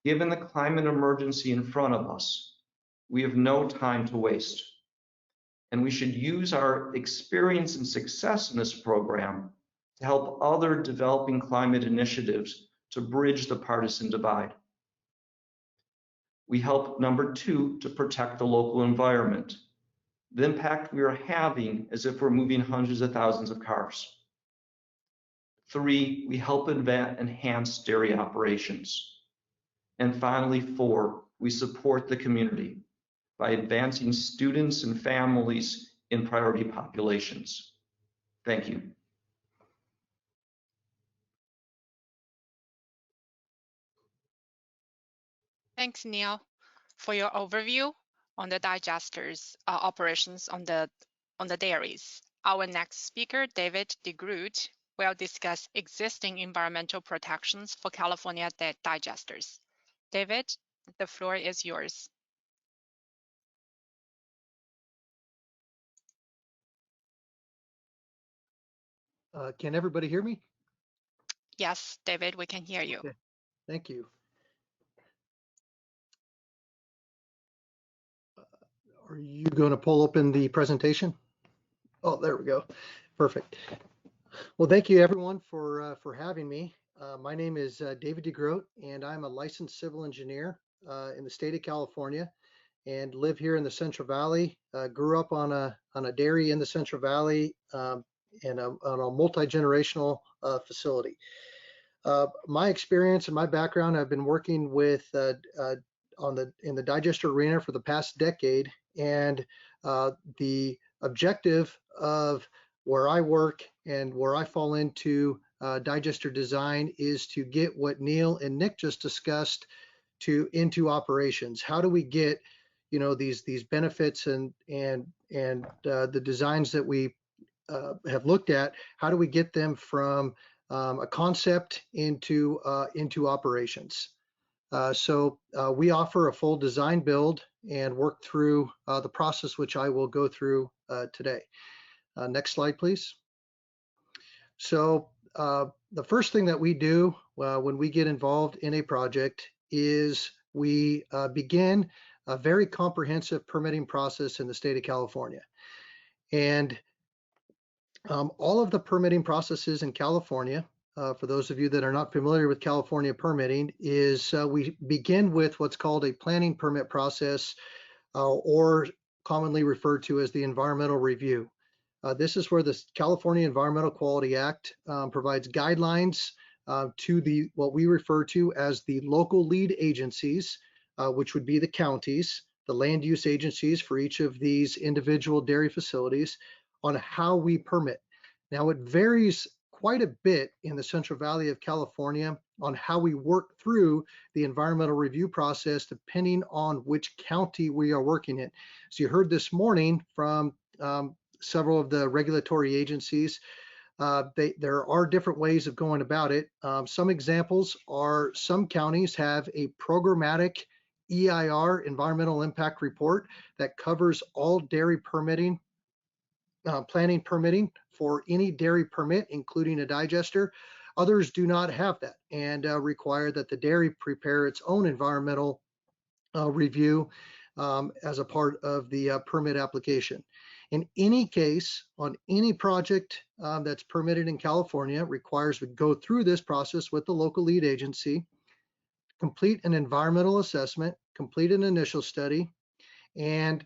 Given the climate emergency in front of us, we have no time to waste. And we should use our experience and success in this program to help other developing climate initiatives to bridge the partisan divide. We help, number 2, to protect the local environment. The impact we are having is if we're moving hundreds of thousands of cars. 3, we help enhance dairy operations. And finally, 4, we support the community by advancing students and families in priority populations. Thank you. Thanks, Neil, for your overview on the digesters operations on the dairies. Our next speaker, David DeGroot, will discuss existing environmental protections for California digesters. David, the floor is yours. Can everybody hear me? Yes, David, we can hear you. Okay. Thank you. Are you going to pull open the presentation? Oh, there we go. Perfect. Well, thank you everyone for having me. My name is David DeGroot, and I'm a licensed civil engineer in the state of California, and live here in the Central Valley. Grew up on a dairy in the Central Valley, and on a multi-generational facility. My experience and my background, I've been working with in the digester arena for the past decade, and the objective of where I work and where I fall into digester design is to get what Neil and Nick just discussed into operations. How do we get, you know, these benefits and the designs that we have looked at? How do we get them from a concept into operations? So we offer a full design build and work through the process, which I will go through today. Next slide, please. So the first thing that we do when we get involved in a project is we begin a very comprehensive permitting process in the state of California. And all of the permitting processes in California, for those of you that are not familiar with California permitting, is we begin with what's called a planning permit process, or commonly referred to as the environmental review. This is where the California Environmental Quality Act provides guidelines to what we refer to as the local lead agencies, which would be the counties, the land use agencies for each of these individual dairy facilities, on how we permit. Now, it varies quite a bit in the Central Valley of California on how we work through the environmental review process, depending on which county we are working in. So you heard this morning from several of the regulatory agencies, there are different ways of going about it. Some examples are some counties have a programmatic EIR, environmental impact report, that covers all dairy permitting, planning permitting for any dairy permit, including a digester. Others do not have that and require that the dairy prepare its own environmental review as a part of the permit application. In any case, on any project that's permitted in California, requires we go through this process with the local lead agency, complete an environmental assessment, complete an initial study, and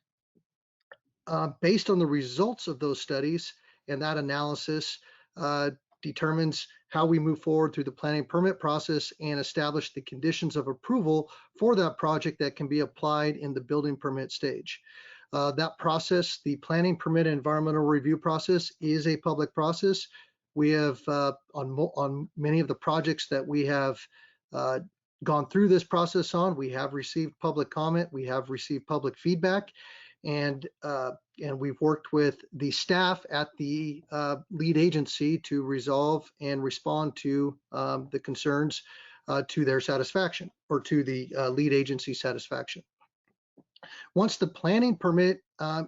based on the results of those studies and that analysis determines how we move forward through the planning permit process and establish the conditions of approval for that project that can be applied in the building permit stage. That process, the planning permit environmental review process, is a public process. We have on many of the projects that we have gone through this process on, we have received public comment, we have received public feedback, and we've worked with the staff at the lead agency to resolve and respond to the concerns to their satisfaction, or to the lead agency satisfaction. Once the planning permit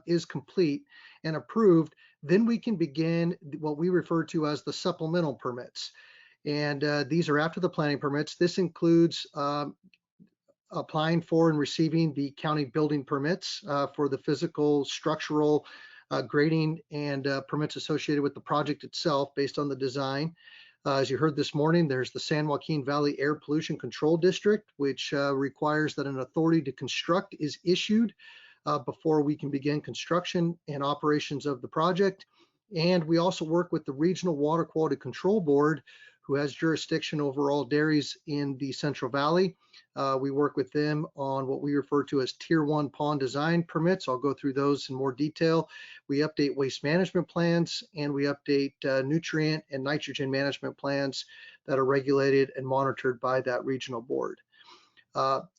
is complete and approved, then we can begin what we refer to as the supplemental permits. And these are after the planning permits. This includes applying for and receiving the county building permits for the physical, structural, grading, and permits associated with the project itself based on the design. As you heard this morning, there's the San Joaquin Valley Air Pollution Control District, which requires that an authority to construct is issued before we can begin construction and operations of the project. And we also work with the Regional Water Quality Control Board, who has jurisdiction over all dairies in the Central Valley. We work with them on what we refer to as Tier 1 pond design permits. I'll go through those in more detail. We update waste management plans, and we update nutrient and nitrogen management plans that are regulated and monitored by that regional board.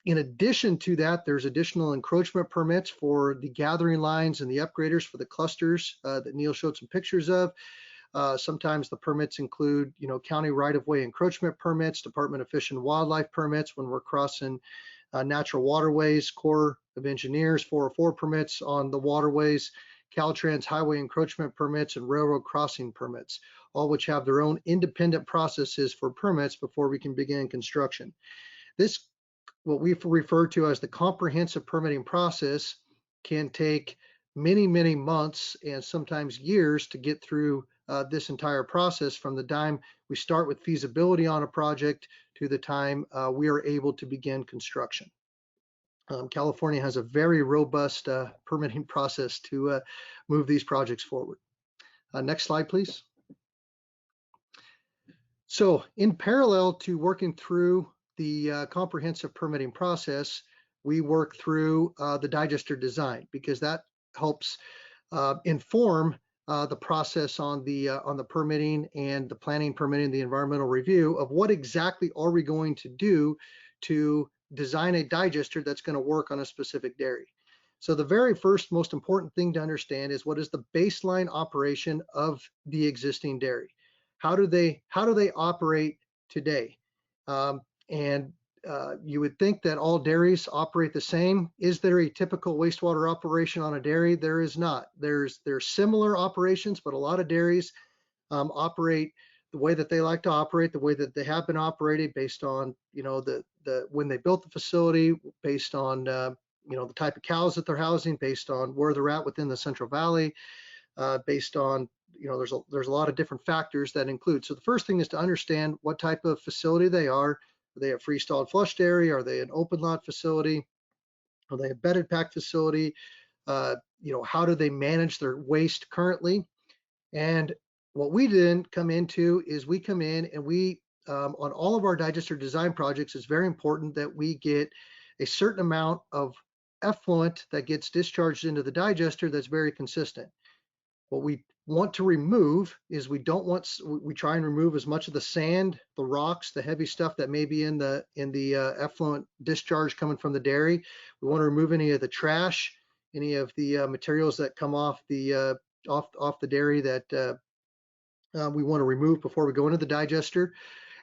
In addition to that, there's additional encroachment permits for the gathering lines and the upgraders for the clusters that Neil showed some pictures of. Sometimes the permits include, county right-of-way encroachment permits, Department of Fish and Wildlife permits when we're crossing natural waterways, Corps of Engineers 404 permits on the waterways, Caltrans highway encroachment permits, and railroad crossing permits, all which have their own independent processes for permits before we can begin construction. This, what we refer to as the comprehensive permitting process, can take many, many months and sometimes years to get through this entire process, from the time we start with feasibility on a project to the time we are able to begin construction. California has a very robust permitting process to move these projects forward. Next slide, please. So in parallel to working through the comprehensive permitting process, we work through the digester design, because that helps inform the process on the permitting and the planning, permitting, the environmental review of what exactly are we going to do to design a digester that's going to work on a specific dairy. So the very first most important thing to understand is, what is the baseline operation of the existing dairy? How do they operate today? You would think that all dairies operate the same. Is there a typical wastewater operation on a dairy? There is not. There's similar operations, but a lot of dairies operate the way that they like to operate, the way that they have been operated, based on when they built the facility, based on the type of cows that they're housing, based on where they're at within the Central Valley, based on there's a lot of different factors that include. So the first thing is to understand what type of facility they are. Are they a free-stalled flush dairy? Are they an open lot facility? Are they a bedded pack facility? How do they manage their waste currently? And what we then come into is, we come in and we, on all of our digester design projects, it's very important that we get a certain amount of effluent that gets discharged into the digester that's very consistent. What we want to remove is, we try and remove as much of the sand, the rocks, the heavy stuff that may be in the effluent discharge coming from the dairy. We want to remove any of the trash, any of the materials that come off the dairy that we want to remove before we go into the digester.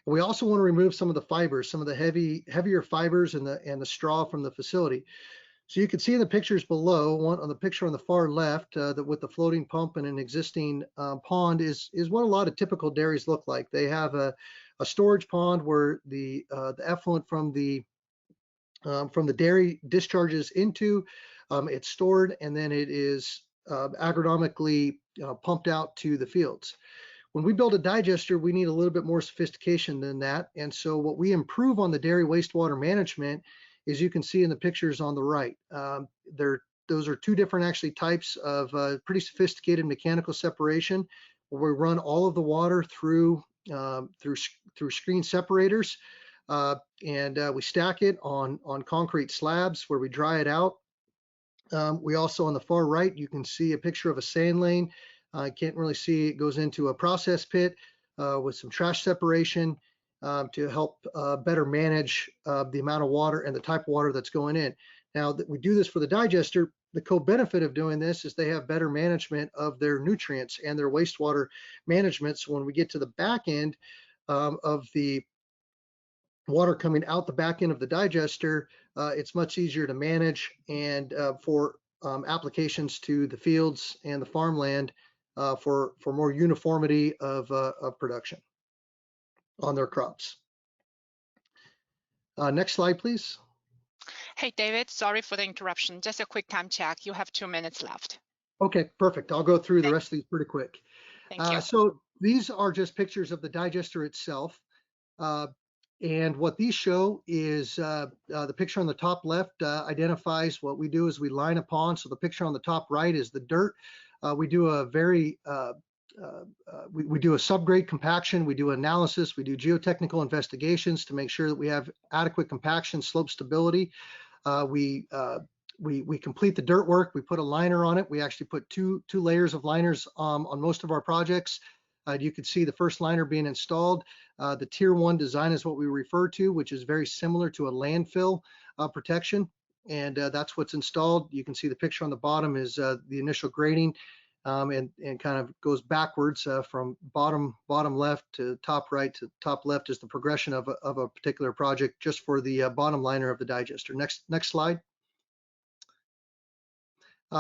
And we also want to remove some of the fibers, some of the heavier fibers and the straw from the facility. So you can see in the pictures below, on the picture on the far left, that with the floating pump and an existing pond is what a lot of typical dairies look like. They have a storage pond where the effluent from the dairy discharges into. It's stored, and then it is agronomically pumped out to the fields. When we build a digester, we need a little bit more sophistication than that. And so what we improve on the dairy wastewater management is, you can see in the pictures on the right, those are two different actually types of pretty sophisticated mechanical separation, where we run all of the water through screen separators, and we stack it on concrete slabs where we dry it out. We also, on the far right, you can see a picture of a sand lane. I can't really see, it goes into a process pit with some trash separation to help better manage the amount of water and the type of water that's going in. Now that we do this for the digester, the co-benefit of doing this is they have better management of their nutrients and their wastewater management. So when we get to the back end of the water coming out the back end of the digester, it's much easier to manage, and for applications to the fields and the farmland, for more uniformity of production on their crops. Next slide, please. Hey, David, sorry for the interruption. Just a quick time check. You have 2 minutes left. Okay, perfect. I'll go through the rest of these pretty quick. Thank you. So these are just pictures of the digester itself. And what these show is the picture on the top left identifies what we do is we line a pond. So the picture on the top right is the dirt. We do a we do a subgrade compaction, we do analysis, we do geotechnical investigations to make sure that we have adequate compaction, slope stability. We complete the dirt work, we put a liner on it. We actually put two layers of liners on most of our projects. You can see the first liner being installed. The tier 1 design is what we refer to, which is very similar to a landfill protection. And that's what's installed. You can see the picture on the bottom is the initial grading and kind of goes backwards from bottom left to top right to top left is the progression of a particular project just for the bottom liner of the digester. Next slide.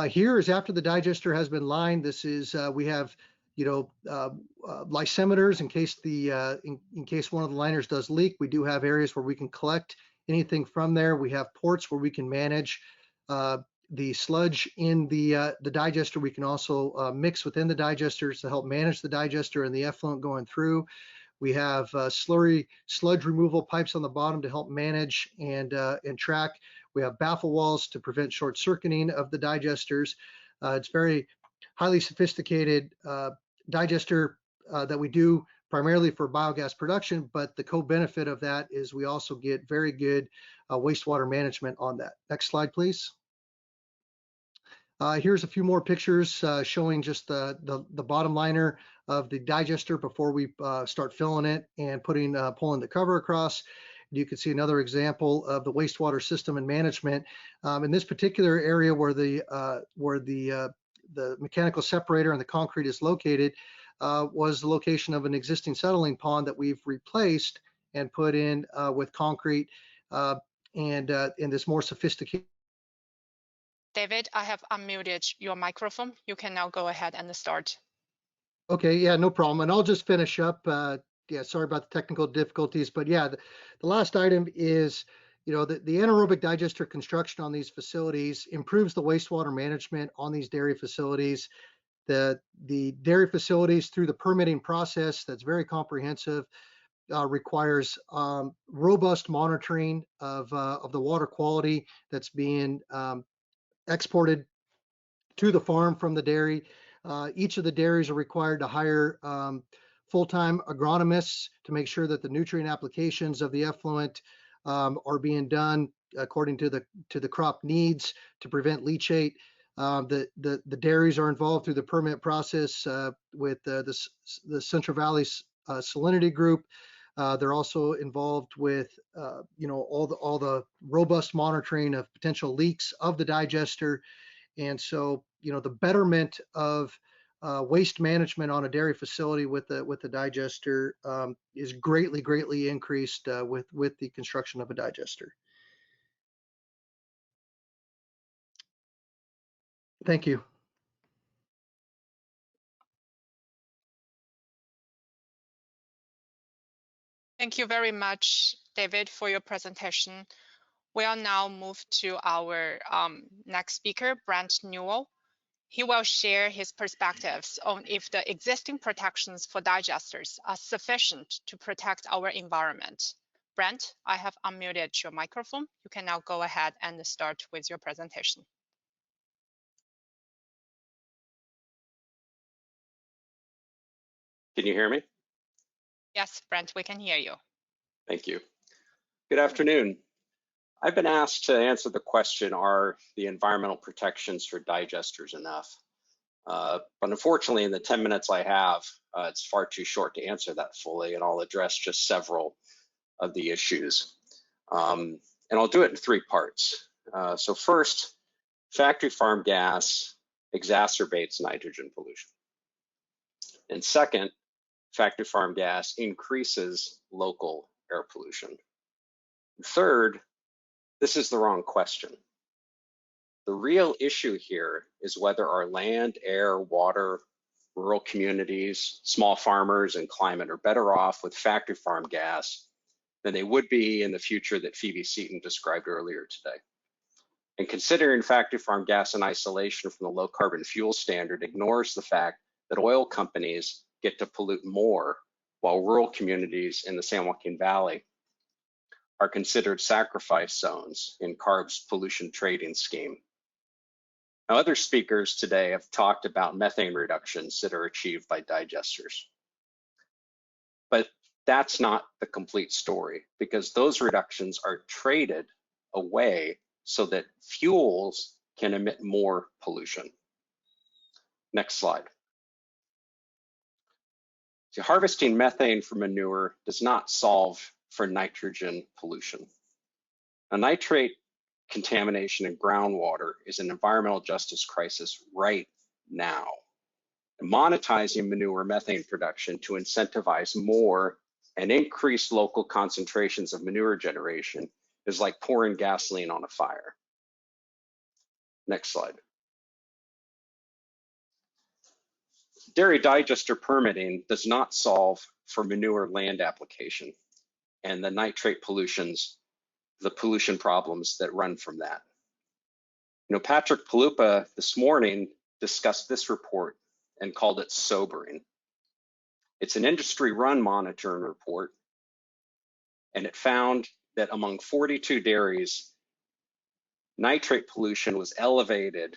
Here is after the digester has been lined. This is we have lysimeters in case in case one of the liners does leak. We do have areas where we can collect anything from there. We have ports where we can manage the sludge in the digester. We can also mix within the digesters to help manage the digester and the effluent going through. We have sludge removal pipes on the bottom to help manage and track. We have baffle walls to prevent short circuiting of the digesters. It's very highly sophisticated digester that we do primarily for biogas production, but the co-benefit of that is we also get very good wastewater management on that. Next slide, please. Here's a few more pictures showing just the bottom liner of the digester before we start filling it and pulling the cover across. You can see another example of the wastewater system and management. In this particular area where the mechanical separator and the concrete is located was the location of an existing settling pond that we've replaced and put in with concrete and in this more sophisticated. David, I have unmuted your microphone. You can now go ahead and start. Okay, yeah, no problem. And I'll just finish up. Yeah, sorry about the technical difficulties, but yeah, the last item is, the anaerobic digester construction on these facilities improves the wastewater management on these dairy facilities. The dairy facilities through the permitting process that's very comprehensive requires robust monitoring of the water quality that's being exported to the farm from the dairy. Each of the dairies are required to hire full-time agronomists to make sure that the nutrient applications of the effluent are being done according to the crop needs to prevent leachate. The dairies are involved through the permit process with the Central Valley Salinity Group. They're also involved with all the robust monitoring of potential leaks of the digester. And so the betterment of waste management on a dairy facility with the digester is greatly increased with the construction of a digester. Thank you. Thank you very much, David, for your presentation. We'll now move to our next speaker, Brent Newell. He will share his perspectives on if the existing protections for digesters are sufficient to protect our environment. Brent, I have unmuted your microphone. You can now go ahead and start with your presentation. Can you hear me? Yes, Brent, we can hear you. Thank you. Good afternoon. I've been asked to answer the question, are the environmental protections for digesters enough? But unfortunately, in the 10 minutes I have, it's far too short to answer that fully, and I'll address just several of the issues. And I'll do it in 3 parts. So first, factory farm gas exacerbates nitrogen pollution. And second, factory farm gas increases local air pollution. Third, this is the wrong question. The real issue here is whether our land, air, water, rural communities, small farmers, and climate are better off with factory farm gas than they would be in the future that Phoebe Seaton described earlier today. And considering factory farm gas in isolation from the low carbon fuel standard ignores the fact that oil companies get to pollute more, while rural communities in the San Joaquin Valley are considered sacrifice zones in CARB's pollution trading scheme. Now, other speakers today have talked about methane reductions that are achieved by digesters. But that's not the complete story, because those reductions are traded away so that fuels can emit more pollution. Next slide. So harvesting methane from manure does not solve for nitrogen pollution. Now, nitrate contamination in groundwater is an environmental justice crisis right now. And monetizing manure methane production to incentivize more and increase local concentrations of manure generation is like pouring gasoline on a fire. Next slide. Dairy digester permitting does not solve for manure land application and the nitrate pollutions, the pollution problems that run from that. You know, Patrick Palupa this morning discussed this report and called it sobering. It's an industry-run monitoring report, and it found that among 42 dairies, nitrate pollution was elevated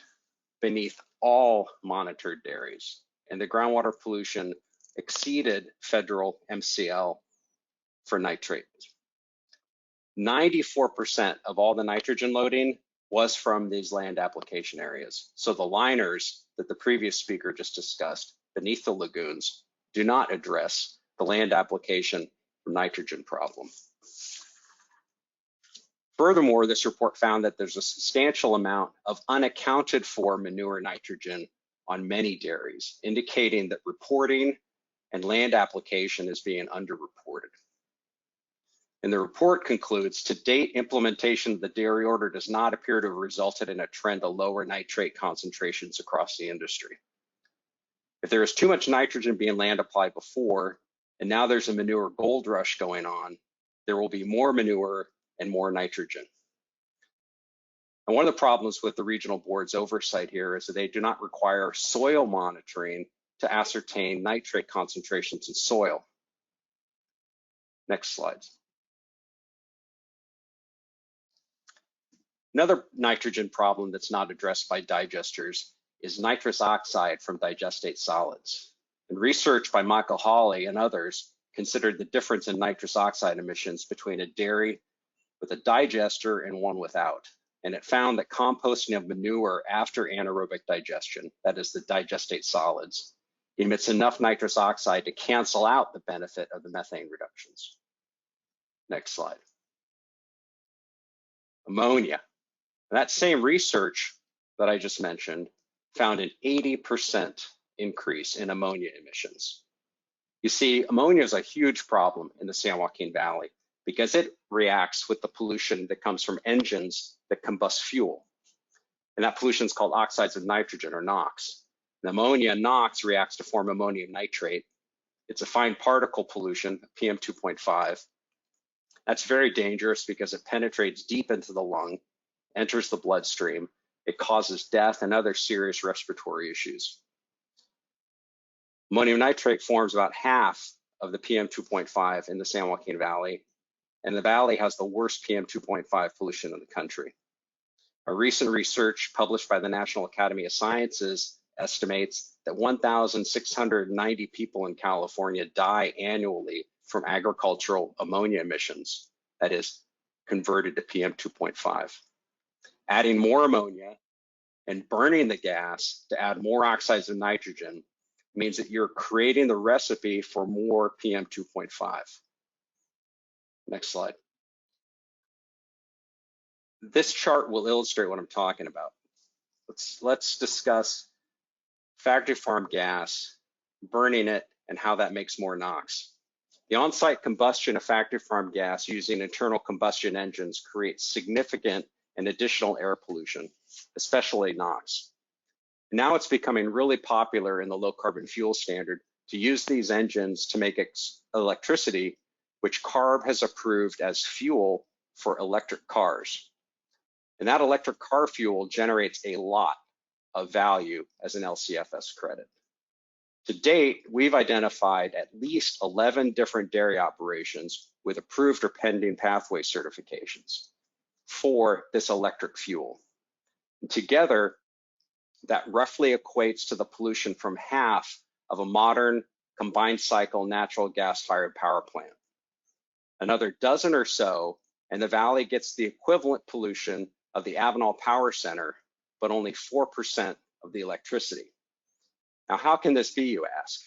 beneath all monitored dairies, and the groundwater pollution exceeded federal MCL for nitrate. 94% of all the nitrogen loading was from these land application areas. So the liners that the previous speaker just discussed beneath the lagoons do not address the land application for nitrogen problem. Furthermore, this report found that there's a substantial amount of unaccounted for manure nitrogen on many dairies, indicating that reporting and land application is being underreported. And the report concludes, to date, implementation of the dairy order does not appear to have resulted in a trend of lower nitrate concentrations across the industry. If there is too much nitrogen being land applied before, and now there's a manure gold rush going on, there will be more manure and more nitrogen. And one of the problems with the regional board's oversight here is that they do not require soil monitoring to ascertain nitrate concentrations in soil. Next slide. Another nitrogen problem that's not addressed by digesters is nitrous oxide from digestate solids. And research by Michael Hawley and others considered the difference in nitrous oxide emissions between a dairy with a digester and one without. And it found that composting of manure after anaerobic digestion, that is the digestate solids, emits enough nitrous oxide to cancel out the benefit of the methane reductions. Next slide. Ammonia. That same research that I just mentioned found an 80% increase in ammonia emissions. You see, ammonia is a huge problem in the San Joaquin Valley because it reacts with the pollution that comes from engines that combust fuel. And that pollution is called oxides of nitrogen, or NOx. And ammonia and NOx reacts to form ammonium nitrate. It's a fine particle pollution, PM 2.5. That's very dangerous because it penetrates deep into the lung, enters the bloodstream. It causes death and other serious respiratory issues. Ammonium nitrate forms about half of the PM 2.5 in the San Joaquin Valley, and the valley has the worst PM 2.5 pollution in the country. A recent research published by the National Academy of Sciences estimates that 1,690 people in California die annually from agricultural ammonia emissions, that is, converted to PM 2.5. Adding more ammonia and burning the gas to add more oxides of nitrogen means that you're creating the recipe for more PM 2.5. Next slide. This chart will illustrate what I'm talking about. Let's discuss factory farm gas, burning it, and how that makes more NOx. The on-site combustion of factory farm gas using internal combustion engines creates significant and additional air pollution, especially NOx. Now it's becoming really popular in the low carbon fuel standard to use these engines to make electricity, which CARB has approved as fuel for electric cars. And that electric car fuel generates a lot of value as an LCFS credit. To date, we've identified at least 11 different dairy operations with approved or pending pathway certifications for this electric fuel. And together, that roughly equates to the pollution from half of a modern combined cycle natural gas-fired power plant. Another dozen or so, and the valley gets the equivalent pollution of the Avenal Power Center, but only 4% of the electricity. Now, how can this be, you ask?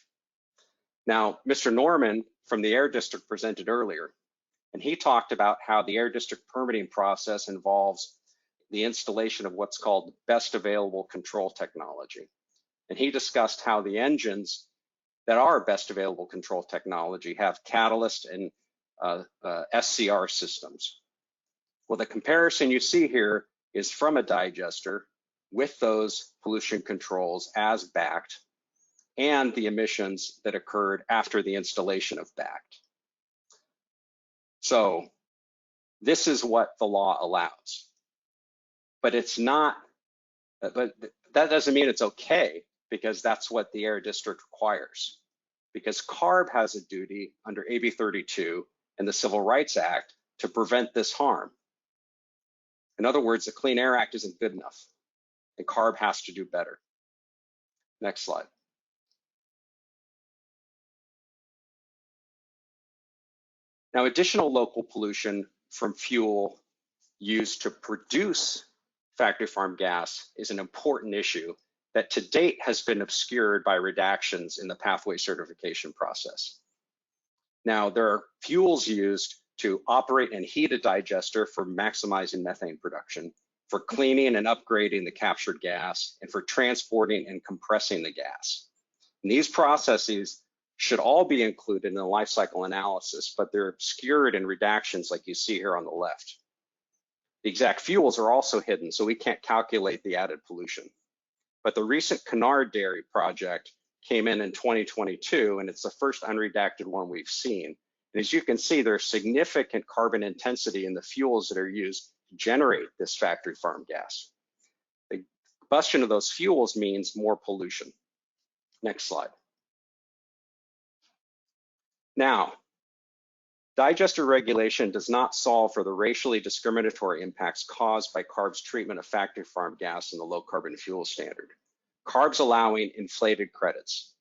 Now, Mr. Norman from the Air District presented earlier, and he talked about how the Air District permitting process involves the installation of what's called best available control technology. And he discussed how the engines that are best available control technology have catalyst and SCR systems. Well, the comparison you see here is from a digester with those pollution controls as backed and the emissions that occurred after the installation of backed. So this is what the law allows. But it's not, but that doesn't mean it's okay, because that's what the Air District requires. Because CARB has a duty under AB 32 and the Civil Rights Act to prevent this harm. In other words, the Clean Air Act isn't good enough, and CARB has to do better. Next slide. Now, additional local pollution from fuel used to produce factory farm gas is an important issue that to date has been obscured by redactions in the pathway certification process. Now, there are fuels used to operate and heat a digester for maximizing methane production, for cleaning and upgrading the captured gas, and for transporting and compressing the gas. And these processes should all be included in the life cycle analysis, but they're obscured in redactions like you see here on the left. The exact fuels are also hidden, so we can't calculate the added pollution. But the recent Canard Dairy project came in 2022, and it's the first unredacted one we've seen. And as you can see, there's significant carbon intensity in the fuels that are used to generate this factory farm gas. The combustion of those fuels means more pollution. Next slide. Now, digester regulation does not solve for the racially discriminatory impacts caused by CARB's treatment of factory farm gas in the low carbon fuel standard. CARB's allowing inflated credits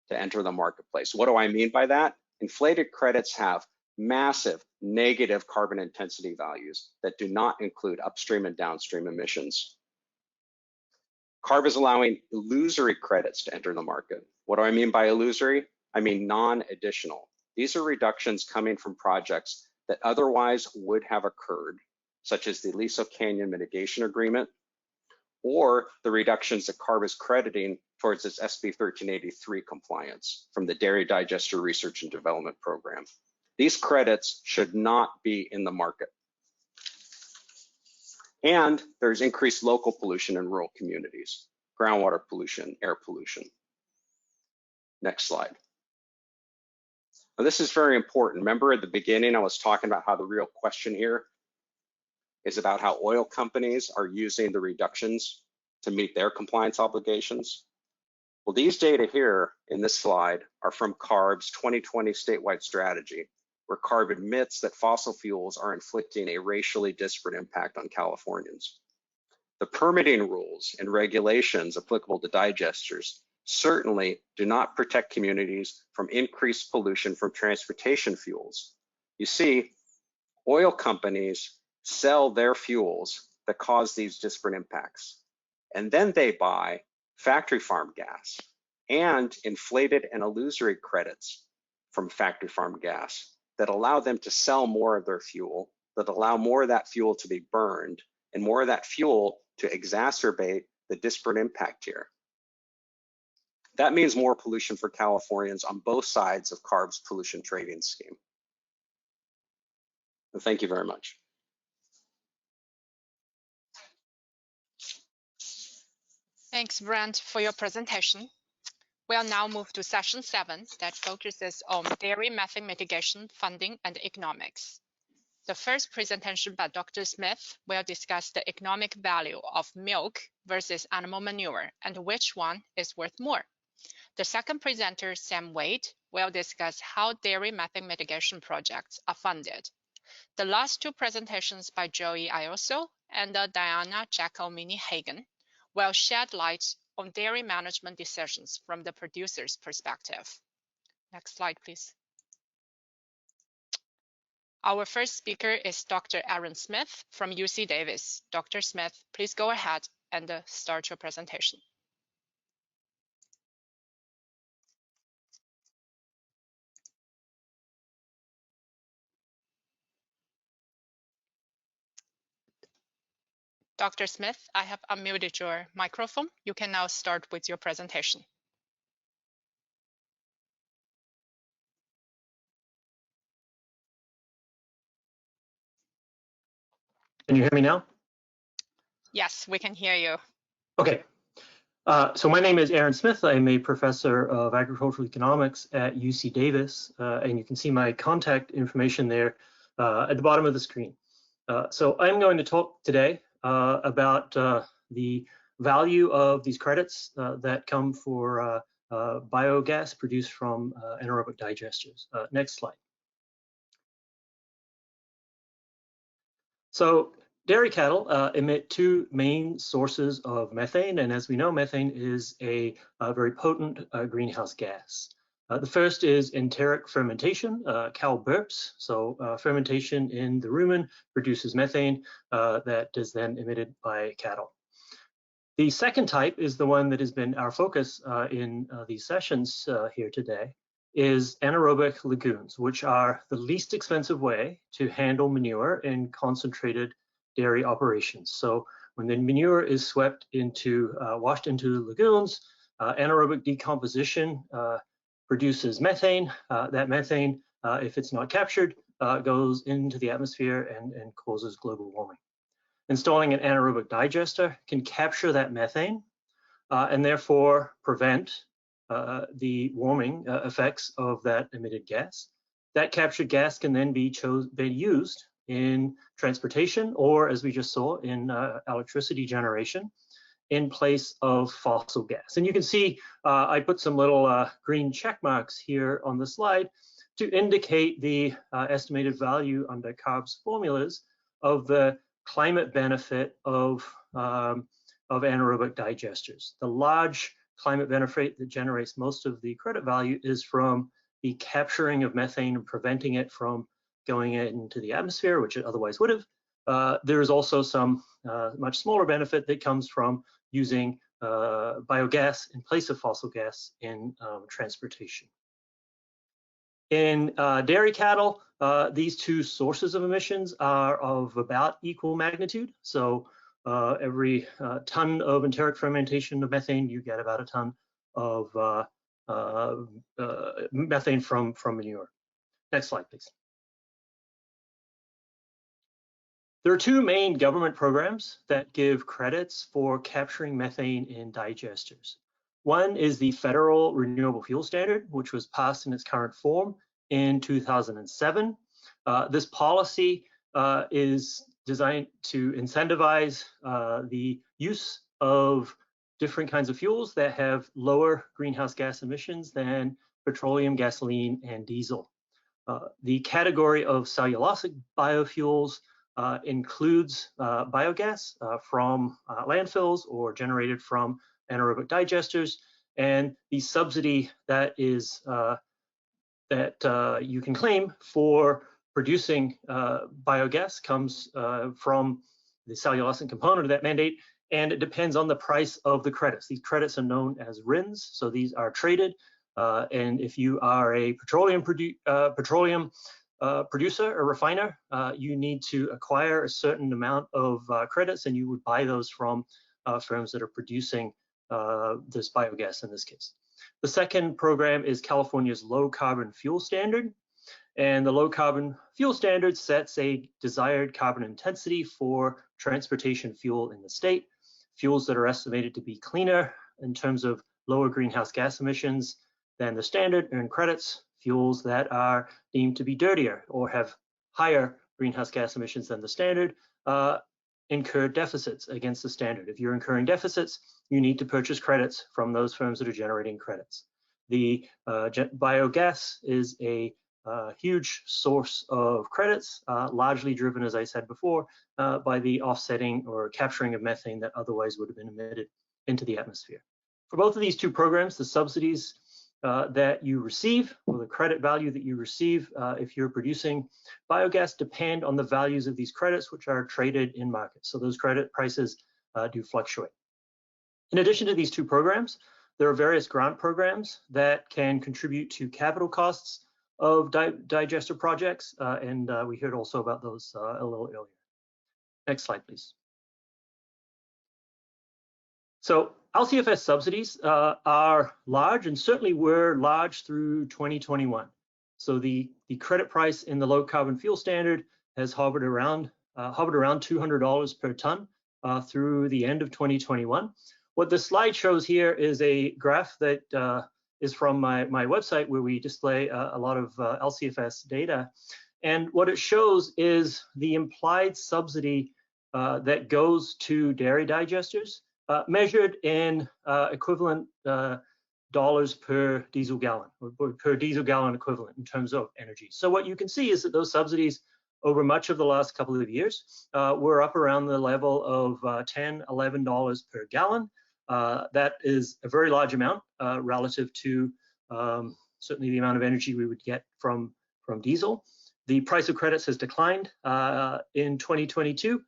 to enter the marketplace. What do I mean by that? Inflated credits have massive negative carbon intensity values that do not include upstream and downstream emissions. CARB is allowing illusory credits to enter the market. What do I mean by illusory? I mean non-additional. These are reductions coming from projects that otherwise would have occurred, such as the Aliso Canyon Mitigation Agreement, or the reductions that CARB is crediting towards its SB 1383 compliance from the Dairy Digester Research and Development Program. These credits should not be in the market. And there's increased local pollution in rural communities, groundwater pollution, air pollution. Next slide. Now, this is very important. Remember at the beginning, I was talking about how the real question here is about how oil companies are using the reductions to meet their compliance obligations. Well, these data here in this slide are from CARB's 2020 statewide strategy, where CARB admits that fossil fuels are inflicting a racially disparate impact on Californians. The permitting rules and regulations applicable to digesters certainly do not protect communities from increased pollution from transportation fuels. You see, oil companies sell their fuels that cause these disparate impacts, and then they buy factory farm gas and inflated and illusory credits from factory farm gas that allow them to sell more of their fuel, that allow more of that fuel to be burned, and more of that fuel to exacerbate the disparate impact here. That means more pollution for Californians on both sides of CARB's pollution trading scheme. And thank you very much. Thanks, Brent, for your presentation. We'll now move to session 7 that focuses on dairy methane mitigation, funding, and economics. The first presentation by Dr. Smith will discuss the economic value of milk versus animal manure and which one is worth more. The second presenter, Sam Wade, will discuss how dairy methane mitigation projects are funded. The last two presentations by Joey Ioso and Diana Giacomini-Hagen will shed light on dairy management decisions from the producer's perspective. Next slide, please. Our first speaker is Dr. Aaron Smith from UC Davis. Dr. Smith, please go ahead and start your presentation. Dr. Smith, I have unmuted your microphone. You can now start with your presentation. Can you hear me now? Yes, we can hear you. Okay. So my name is Aaron Smith. I'm a professor of agricultural economics at UC Davis, and you can see my contact information there at the bottom of the screen. So I'm going to talk today about the value of these credits that come for biogas produced from anaerobic digesters. Next slide. So dairy cattle emit two main sources of methane, and as we know, methane is a very potent greenhouse gas. The first is enteric fermentation, cow burps. So fermentation in the rumen produces methane that is then emitted by cattle. The second type is the one that has been our focus in these sessions here today, is anaerobic lagoons, which are the least expensive way to handle manure in concentrated dairy operations. So when the manure is swept into, washed into lagoons, anaerobic decomposition produces methane. That methane, if it's not captured, goes into the atmosphere and causes global warming. Installing an anaerobic digester can capture that methane and therefore prevent the warming effects of that emitted gas. That captured gas can then be used in transportation, or as we just saw, in electricity generation in place of fossil gas. And you can see I put some little green check marks here on the slide to indicate the estimated value under CARB's formulas of the climate benefit of anaerobic digesters. The large climate benefit that generates most of the credit value is from the capturing of methane and preventing it from going into the atmosphere, which it otherwise would have. There is also some much smaller benefit that comes from using biogas in place of fossil gas in transportation. In dairy cattle, these two sources of emissions are of about equal magnitude. So every ton of enteric fermentation of methane, you get about a ton of methane from manure. Next slide, please. There are two main government programs that give credits for capturing methane in digesters. One is the Federal Renewable Fuel Standard, which was passed in its current form in 2007. This policy is designed to incentivize the use of different kinds of fuels that have lower greenhouse gas emissions than petroleum, gasoline, and diesel. The category of cellulosic biofuels includes biogas from landfills or generated from anaerobic digesters, and the subsidy that is you can claim for producing biogas comes from the cellulosic component of that mandate, and it depends on the price of the credits. These credits are known as RINs, so these are traded, and if you are a petroleum producer or refiner, you need to acquire a certain amount of credits, and you would buy those from firms that are producing this biogas in this case. The second program is California's Low Carbon Fuel Standard, and the Low Carbon Fuel Standard sets a desired carbon intensity for transportation fuel in the state. Fuels that are estimated to be cleaner in terms of lower greenhouse gas emissions than the standard earn credits. Fuels that are deemed to be dirtier or have higher greenhouse gas emissions than the standard incur deficits against the standard. If you're incurring deficits, you need to purchase credits from those firms that are generating credits. The biogas is a huge source of credits, largely driven, as I said before, by the offsetting or capturing of methane that otherwise would have been emitted into the atmosphere. For both of these two programs, the subsidies that you receive, or the credit value that you receive if you're producing biogas, depend on the values of these credits, which are traded in markets. So those credit prices do fluctuate. In addition to these two programs, there are various grant programs that can contribute to capital costs of digester projects, and we heard also about those a little earlier. Next slide, please. So LCFS subsidies are large, and certainly were large through 2021. So the credit price in the low carbon fuel standard has hovered around $200 per ton through the end of 2021. What the slide shows here is a graph that is from my website, where we display a lot of LCFS data. And what it shows is the implied subsidy that goes to dairy digesters, measured in equivalent dollars per diesel gallon, or per diesel gallon equivalent in terms of energy. So what you can see is that those subsidies over much of the last couple of years were up around the level of $10, $11 per gallon. That is a very large amount relative to certainly the amount of energy we would get from diesel. The price of credits has declined in 2022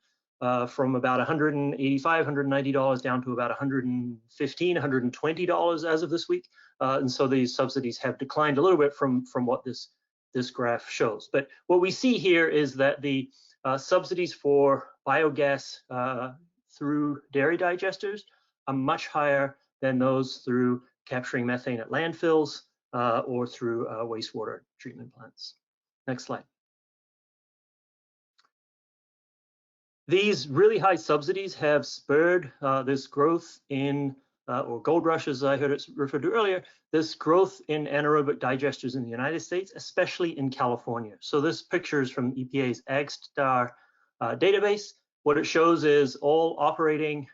from about $185, $190 down to about $115, $120 as of this week. And so these subsidies have declined a little bit from what this graph shows. But what we see here is that the subsidies for biogas through dairy digesters are much higher than those through capturing methane at landfills or through wastewater treatment plants. Next slide. These really high subsidies have spurred this growth in, or gold rush as I heard it referred to earlier, this growth in anaerobic digesters in the United States, especially in California. So this picture is from EPA's AgStar database. What it shows is all operating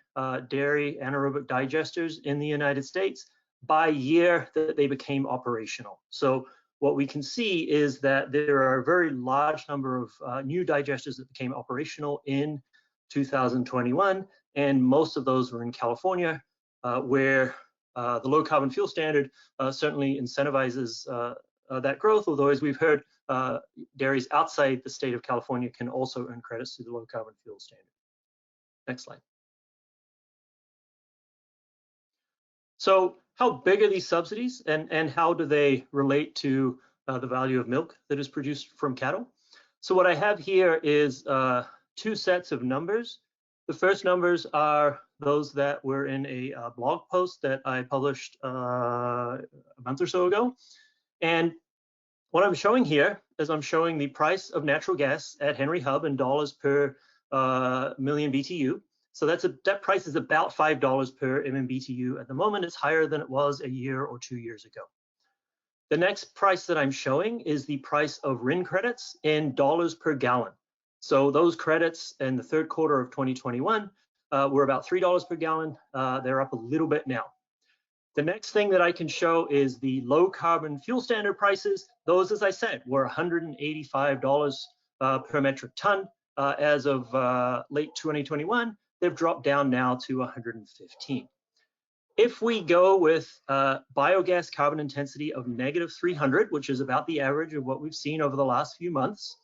dairy anaerobic digesters in the United States by year that they became operational. So what we can see is that there are a very large number of new digesters that became operational in 2021, and most of those were in California, where the low carbon fuel standard certainly incentivizes that growth, although as we've heard, dairies outside the state of California can also earn credits through the low carbon fuel standard. Next slide. So how big are these subsidies, and how do they relate to the value of milk that is produced from cattle? So what I have here is two sets of numbers. The first numbers are those that were in a blog post that I published a month or so ago. And what I'm showing here is I'm showing the price of natural gas at Henry Hub in dollars per million BTU. So that price is about $5 per MMBTU. At the moment, it's higher than it was a year or 2 years ago. The next price that I'm showing is the price of RIN credits in dollars per gallon. So those credits in the third quarter of 2021 were about $3 per gallon. They're up a little bit now. The next thing that I can show is the low carbon fuel standard prices. Those, as I said, were $185 per metric ton as of late 2021. They've dropped down now to 115. If we go with biogas carbon intensity of -300, which is about the average of what we've seen over the last few months,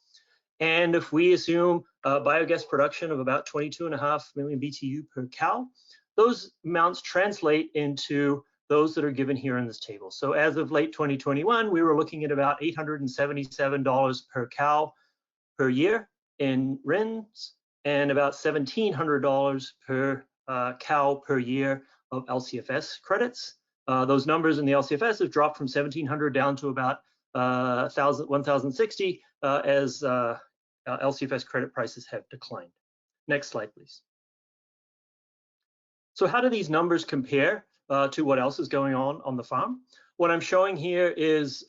and if we assume biogas production of about 22.5 million BTU per cow, those amounts translate into those that are given here in this table. So as of late 2021, we were looking at about $877 per cow per year in RINs, and about $1,700 per cow per year of LCFS credits. Those numbers in the LCFS have dropped from 1,700 down to about 1,060 as LCFS credit prices have declined. Next slide, please. So how do these numbers compare to what else is going on the farm? What I'm showing here is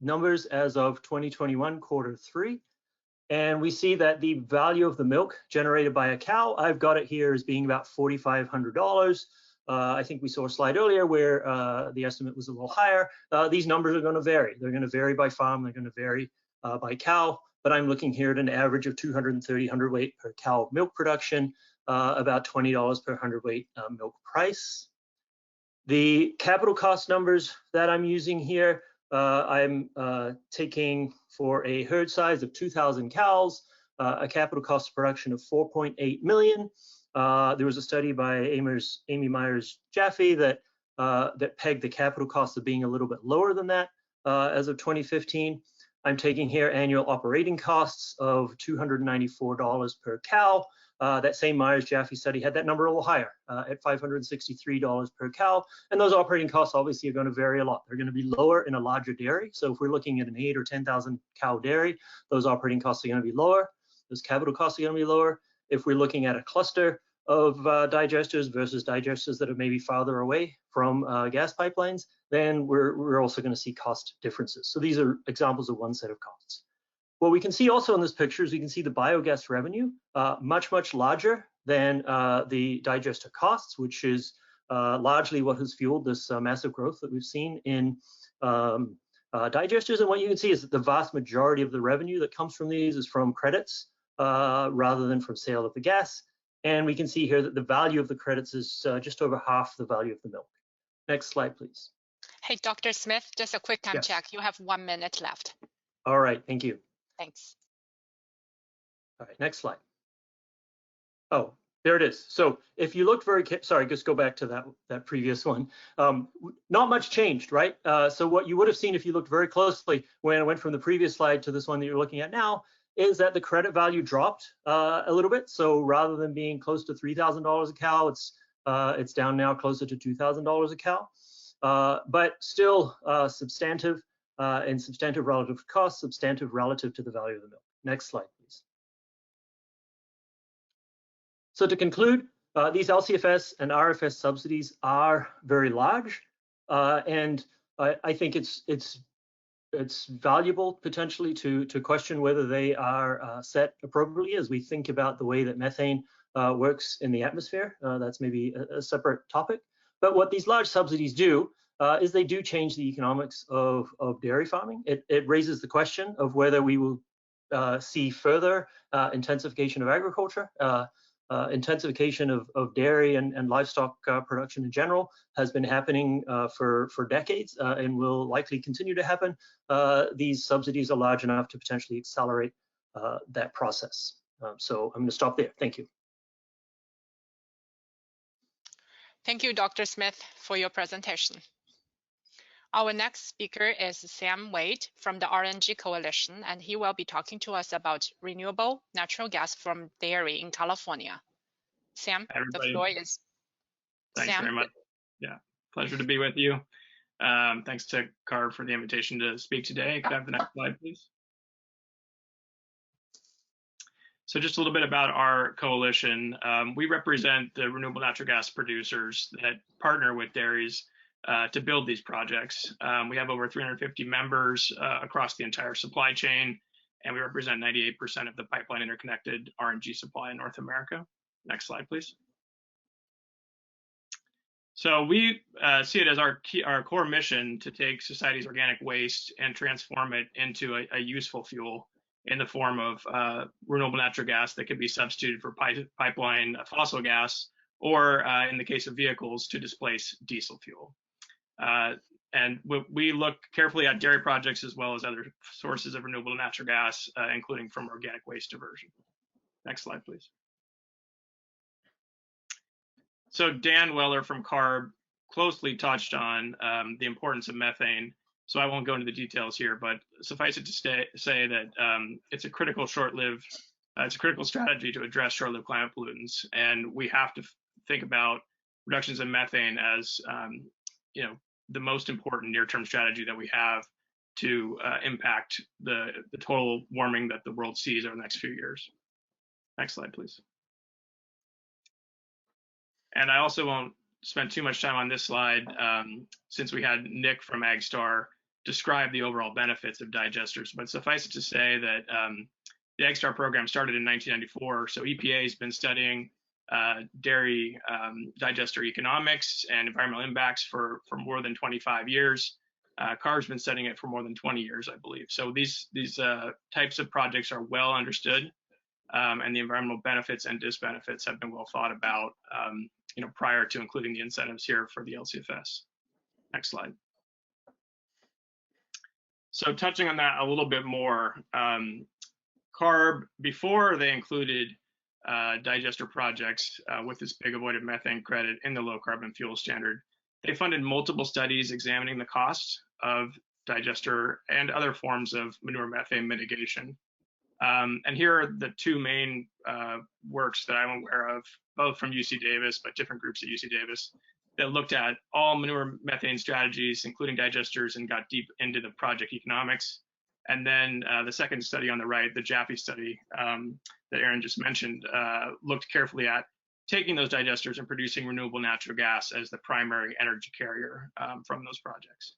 numbers as of 2021 Q3. And we see that the value of the milk generated by a cow, I've got it here as being about $4,500. I think we saw a slide earlier where the estimate was a little higher. These numbers are going to vary. They're going to vary by farm. They're going to vary by cow. But I'm looking here at an average of 230 hundredweight per cow milk production, about $20 per hundredweight milk price. The capital cost numbers that I'm using here, I'm taking for a herd size of 2,000 cows, a capital cost of production of 4.8 million. There was a study by Amy Myers Jaffe that pegged the capital cost of being a little bit lower than that as of 2015. I'm taking here annual operating costs of $294 per cow. That same Myers Jaffe study had that number a little higher at $563 per cow. And those operating costs obviously are going to vary a lot. They're going to be lower in a larger dairy. So if we're looking at an 8 or 10,000 cow dairy, those operating costs are going to be lower. Those capital costs are going to be lower. If we're looking at a cluster of digesters versus digesters that are maybe farther away from gas pipelines, then we're also going to see cost differences. So these are examples of one set of costs. What we can see also in this picture is we can see the biogas revenue much, much larger than the digester costs, which is largely what has fueled this massive growth that we've seen in digesters. And what you can see is that the vast majority of the revenue that comes from these is from credits rather than from sale of the gas. And we can see here that the value of the credits is just over half the value of the milk. Next slide, please. Hey, Dr. Smith, just a quick time check. You have 1 minute left. All right, thank you. Thanks. All right, next slide. Oh, there it is. So if you look very, sorry, just go back to that previous one. Not much changed, right? So what you would have seen if you looked very closely when I went from the previous slide to this one that you're looking at now is that the credit value dropped a little bit. So rather than being close to $3,000 a cow, it's down now closer to $2,000 a cow, but still substantive and substantive relative to cost, substantive relative to the value of the milk. Next slide, please. So to conclude, these LCFS and RFS subsidies are very large, and I think it's valuable potentially to question whether they are set appropriately as we think about the way that methane works in the atmosphere. That's maybe a separate topic. But what these large subsidies do is they do change the economics of dairy farming. It raises the question of whether we will see further intensification of agriculture. Intensification of dairy and livestock production in general has been happening for decades and will likely continue to happen. These subsidies are large enough to potentially accelerate that process. So I'm going to stop there. Thank you. Thank you, Dr. Smith, for your presentation. Our next speaker is Sam Wade from the RNG Coalition, and he will be talking to us about renewable natural gas from dairy in California. Sam, the floor is Thanks very much. Yeah, pleasure to be with you. Thanks to CARB for the invitation to speak today. Could I have the next slide, please? So just a little bit about our coalition. We represent the renewable natural gas producers that partner with dairies to build these projects. We have over 350 members across the entire supply chain, and we represent 98% of the pipeline interconnected RNG supply in North America. Next slide, please. So we see it as our core mission to take society's organic waste and transform it into a useful fuel in the form of renewable natural gas that could be substituted for pipeline fossil gas, or in the case of vehicles, to displace diesel fuel. And we look carefully at dairy projects as well as other sources of renewable natural gas, including from organic waste diversion. Next slide, please. So Dan Weller from CARB closely touched on the importance of methane. So I won't go into the details here, but suffice it to say that it's a critical strategy to address short-lived climate pollutants, and we have to think about reductions in methane as the most important near-term strategy that we have to impact the total warming that the world sees over the next few years. Next slide, please. And I also won't spend too much time on this slide since we had Nick from AgStar describe the overall benefits of digesters, but suffice it to say that the AgStar program started in 1994, so EPA has been studying dairy digester economics and environmental impacts for more than 25 years. CARB's been studying it for more than 20 years, I believe. So these types of projects are well understood, and the environmental benefits and disbenefits have been well thought about, prior to including the incentives here for the LCFS. Next slide. So touching on that a little bit more, CARB, before they included digester projects with this big avoided methane credit in the low carbon fuel standard, they funded multiple studies examining the costs of digester and other forms of manure methane mitigation. And here are the two main works that I'm aware of, both from UC Davis, but different groups at UC Davis, that looked at all manure methane strategies, including digesters, and got deep into the project economics. And then the second study on the right, the Jaffe study that Aaron just mentioned, looked carefully at taking those digesters and producing renewable natural gas as the primary energy carrier from those projects.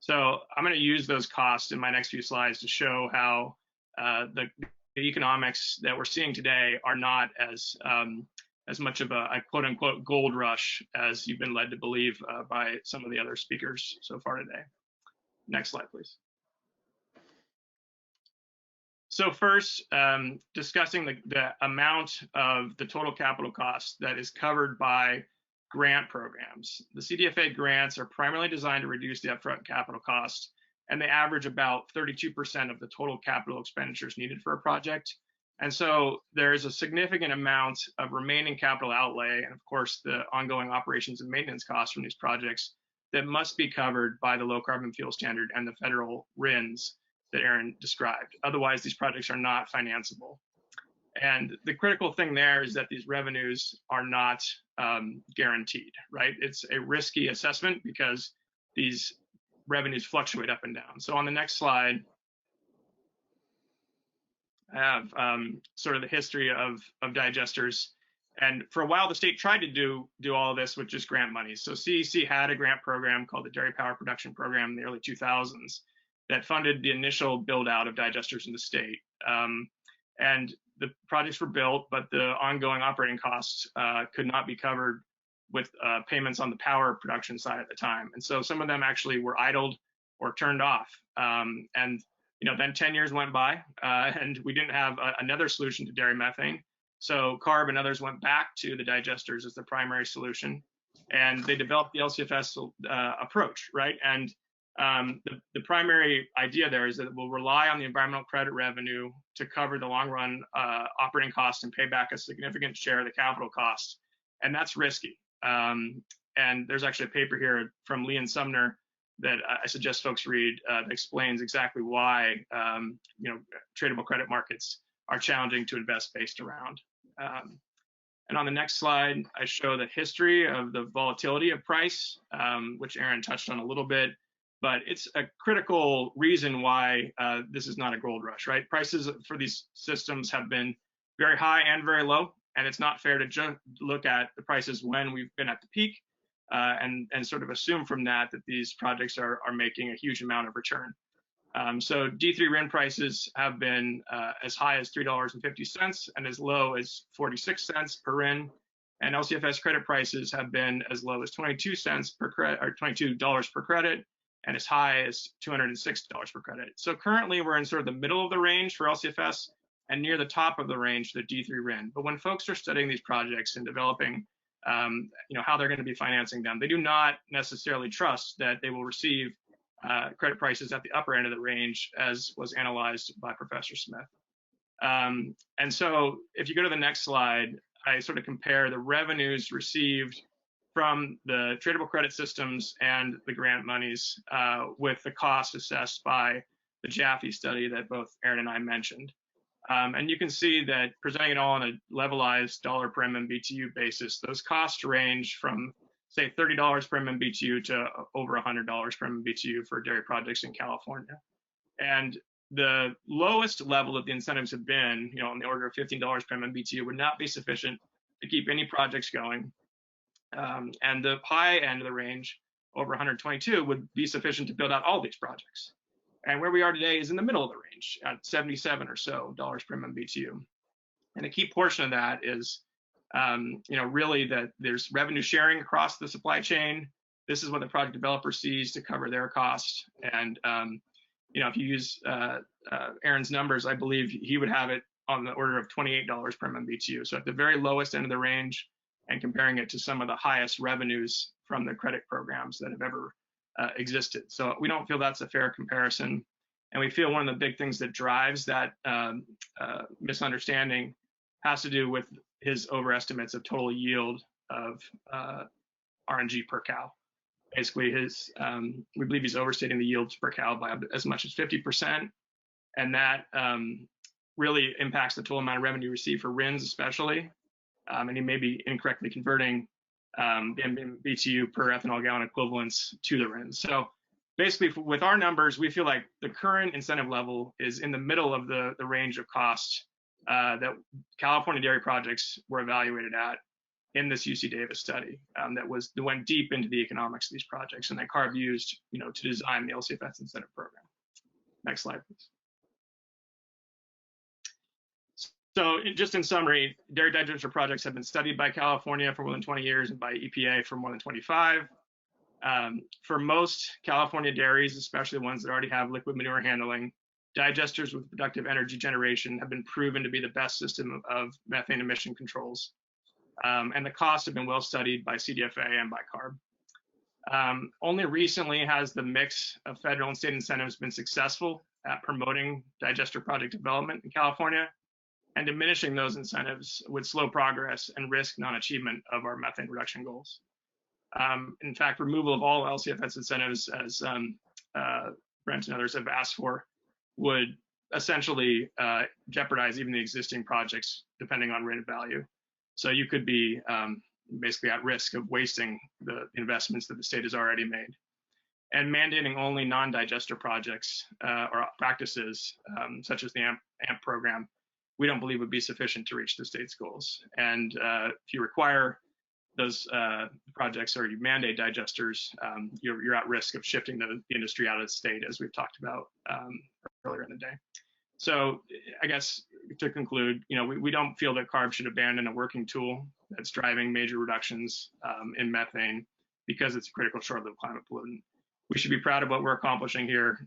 So I'm going to use those costs in my next few slides to show how the economics that we're seeing today are not as much of a quote unquote gold rush as you've been led to believe by some of the other speakers so far today. Next slide, please. So first, discussing the amount of the total capital cost that is covered by grant programs. The CDFA grants are primarily designed to reduce the upfront capital cost, and they average about 32% of the total capital expenditures needed for a project. And so there is a significant amount of remaining capital outlay, and of course the ongoing operations and maintenance costs from these projects that must be covered by the low carbon fuel standard and the federal RINs that Aaron described. Otherwise, these projects are not financeable. And the critical thing there is that these revenues are not guaranteed, right? It's a risky assessment because these revenues fluctuate up and down. So on the next slide, I have sort of the history of digesters. And for a while, the state tried to do all of this with just grant money. So CEC had a grant program called the Dairy Power Production Program in the early 2000s that funded the initial build out of digesters in the state. And the projects were built, but the ongoing operating costs could not be covered with payments on the power production side at the time. And so some of them actually were idled or turned off. And then 10 years went by and we didn't have another solution to dairy methane. So CARB and others went back to the digesters as the primary solution, and they developed the LCFS approach, right? And the primary idea there is that it will rely on the environmental credit revenue to cover the long run operating costs and pay back a significant share of the capital costs. And that's risky. And there's actually a paper here from Lee and Sumner that I suggest folks read that explains exactly why tradable credit markets are challenging to invest based around. And on the next slide, I show the history of the volatility of price, which Aaron touched on a little bit, but it's a critical reason why this is not a gold rush, right? Prices for these systems have been very high and very low, and it's not fair to look at the prices when we've been at the peak and sort of assume from that these projects are making a huge amount of return. So D3 RIN prices have been as high as $3.50 and as low as 46 cents per RIN, and LCFS credit prices have been as low as 22 cents per credit, or $22 per credit, and as high as $206 per credit. So currently we're in sort of the middle of the range for LCFS and near the top of the range for the D3 RIN. But when folks are studying these projects and developing how they're going to be financing them, they do not necessarily trust that they will receive credit prices at the upper end of the range, as was analyzed by Professor Smith. And so if you go to the next slide, I sort of compare the revenues received from the tradable credit systems and the grant monies with the cost assessed by the Jaffe study that both Aaron and I mentioned. And you can see that presenting it all on a levelized dollar per MMBTU basis, those costs range from say $30 per MMBTU to over $100 per MMBTU for dairy projects in California. And the lowest level that the incentives have been, on the order of $15 per MMBTU would not be sufficient to keep any projects going. And the high end of the range, over 122, would be sufficient to build out all these projects. And where we are today is in the middle of the range at 77 or so dollars per MMBTU. And a key portion of that is really that there's revenue sharing across the supply chain. This is what the project developer sees to cover their cost. And, if you use Aaron's numbers, I believe he would have it on the order of $28 per MMBTU. So at the very lowest end of the range, and comparing it to some of the highest revenues from the credit programs that have ever existed. So we don't feel that's a fair comparison. And we feel one of the big things that drives that misunderstanding has to do with his overestimates of total yield of RNG per cow. Basically, we believe he's overstating the yields per cow by as much as 50%, and that really impacts the total amount of revenue received for RINs, especially. And he may be incorrectly converting the BTU per ethanol gallon equivalents to the RINs. So basically, with our numbers, we feel like the current incentive level is in the middle of the range of cost that California dairy projects were evaluated at in this UC Davis study that went deep into the economics of these projects, and that CARB used, to design the LCFS incentive program. Next slide, please. So just in summary, dairy digester projects have been studied by California for more than 20 years and by EPA for more than 25. For most California dairies, especially the ones that already have liquid manure handling, digesters with productive energy generation have been proven to be the best system of methane emission controls. And the costs have been well studied by CDFA and by CARB. Only recently has the mix of federal and state incentives been successful at promoting digester project development in California, and diminishing those incentives would slow progress and risk non-achievement of our methane reduction goals. In fact, removal of all LCFS incentives, as Brent and others have asked for, would essentially jeopardize even the existing projects depending on RIN value. So you could be basically at risk of wasting the investments that the state has already made. And mandating only non-digester projects or practices, such as the AMP program, we don't believe would be sufficient to reach the state's goals. And if you require those projects or you mandate digesters, you're at risk of shifting the industry out of the state, as we've talked about earlier in the day. So I guess to conclude, we don't feel that CARB should abandon a working tool that's driving major reductions in methane because it's a critical short-lived climate pollutant. We should be proud of what we're accomplishing here,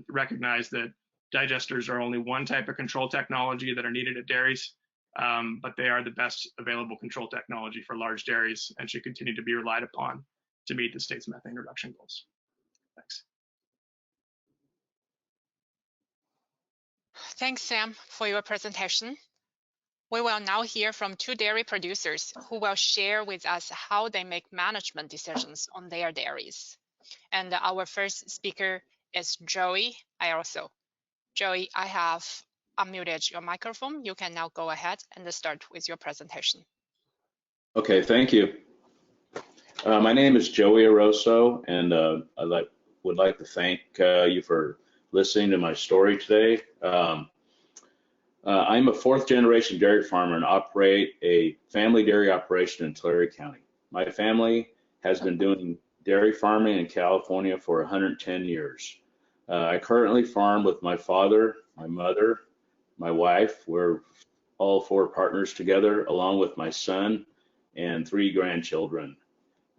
recognize that digesters are only one type of control technology that are needed at dairies, but they are the best available control technology for large dairies and should continue to be relied upon to meet the state's methane reduction goals. Thanks. Thanks, Sam, for your presentation. We will now hear from two dairy producers who will share with us how they make management decisions on their dairies. And our first speaker is Joey Ayoso. Joey, I have unmuted your microphone. You can now go ahead and start with your presentation. Okay, thank you. My name is Joey Ayoso, and I would like to thank you for listening to my story today. I'm a fourth-generation dairy farmer and operate a family dairy operation in Tulare County. My family has been doing dairy farming in California for 110 years. I currently farm with my father, my mother, my wife. We're all four partners together, along with my son and 3 grandchildren.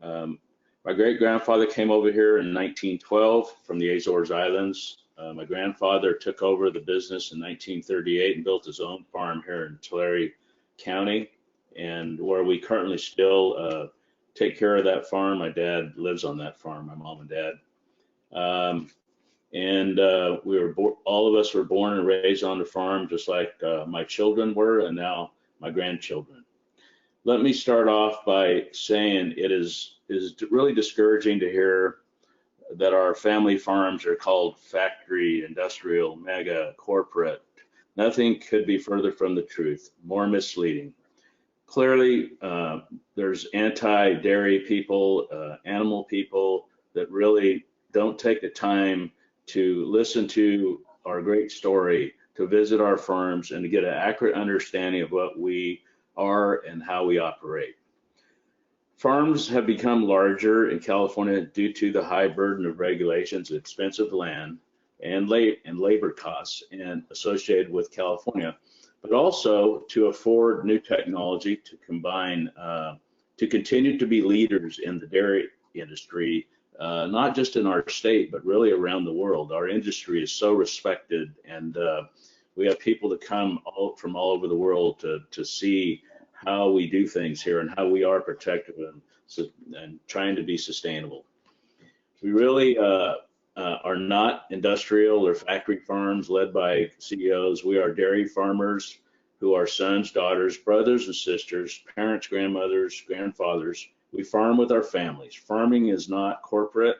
My great-grandfather came over here in 1912 from the Azores Islands. My grandfather took over the business in 1938 and built his own farm here in Tulare County, and where we currently still take care of that farm. My dad lives on that farm, my mom and dad. All of us were born and raised on the farm, just like my children were, and now my grandchildren. Let me start off by saying it is really discouraging to hear that our family farms are called factory, industrial, mega, corporate. Nothing could be further from the truth, more misleading. Clearly, there's anti-dairy people, animal people that really don't take the time to listen to our great story, to visit our farms, and to get an accurate understanding of what we are and how we operate. Farms have become larger in California due to the high burden of regulations, expensive land, and labor costs and associated with California. but also to afford new technology to combine, to continue to be leaders in the dairy industry, not just in our state, but really around the world. Our industry is so respected, and we have people that come from all over the world to see how we do things here and how we are protective and trying to be sustainable. We really are not industrial or factory farms led by CEOs. We are dairy farmers who are sons, daughters, brothers and sisters, parents, grandmothers, grandfathers. We farm with our families. Farming is not corporate,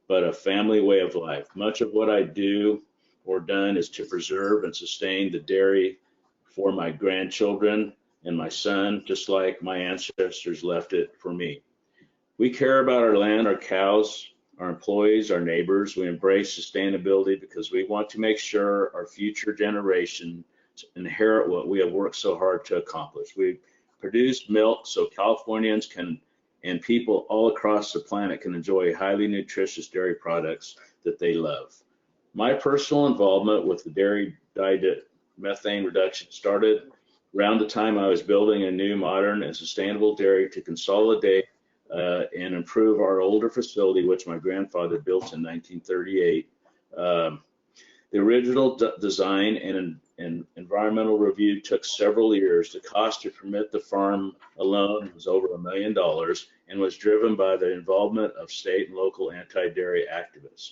but a family way of life. Much of what I do or done is to preserve and sustain the dairy for my grandchildren and my son, just like my ancestors left it for me. We care about our land, our cows, our employees, our neighbors. We embrace sustainability because we want to make sure our future generations inherit what we have worked so hard to accomplish. We produce milk so Californians can, and people all across the planet can enjoy highly nutritious dairy products that they love. My personal involvement with the dairy methane reduction started around the time I was building a new, modern, and sustainable dairy to consolidate and improve our older facility, which my grandfather built in 1938. The original design and environmental review took several years. The cost to permit the farm alone was over $1 million and was driven by the involvement of state and local anti-dairy activists.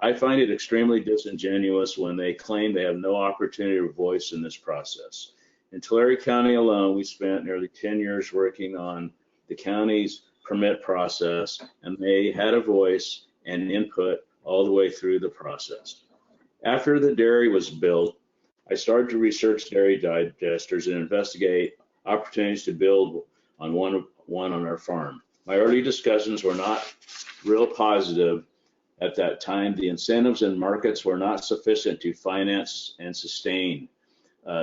I find it extremely disingenuous when they claim they have no opportunity or voice in this process. In Tulare County alone, we spent nearly 10 years working on the county's permit process, and they had a voice and input all the way through the process. After the dairy was built, I started to research dairy digesters and investigate opportunities to build on one on our farm. My early discussions were not real positive at that time. The incentives and markets were not sufficient to finance and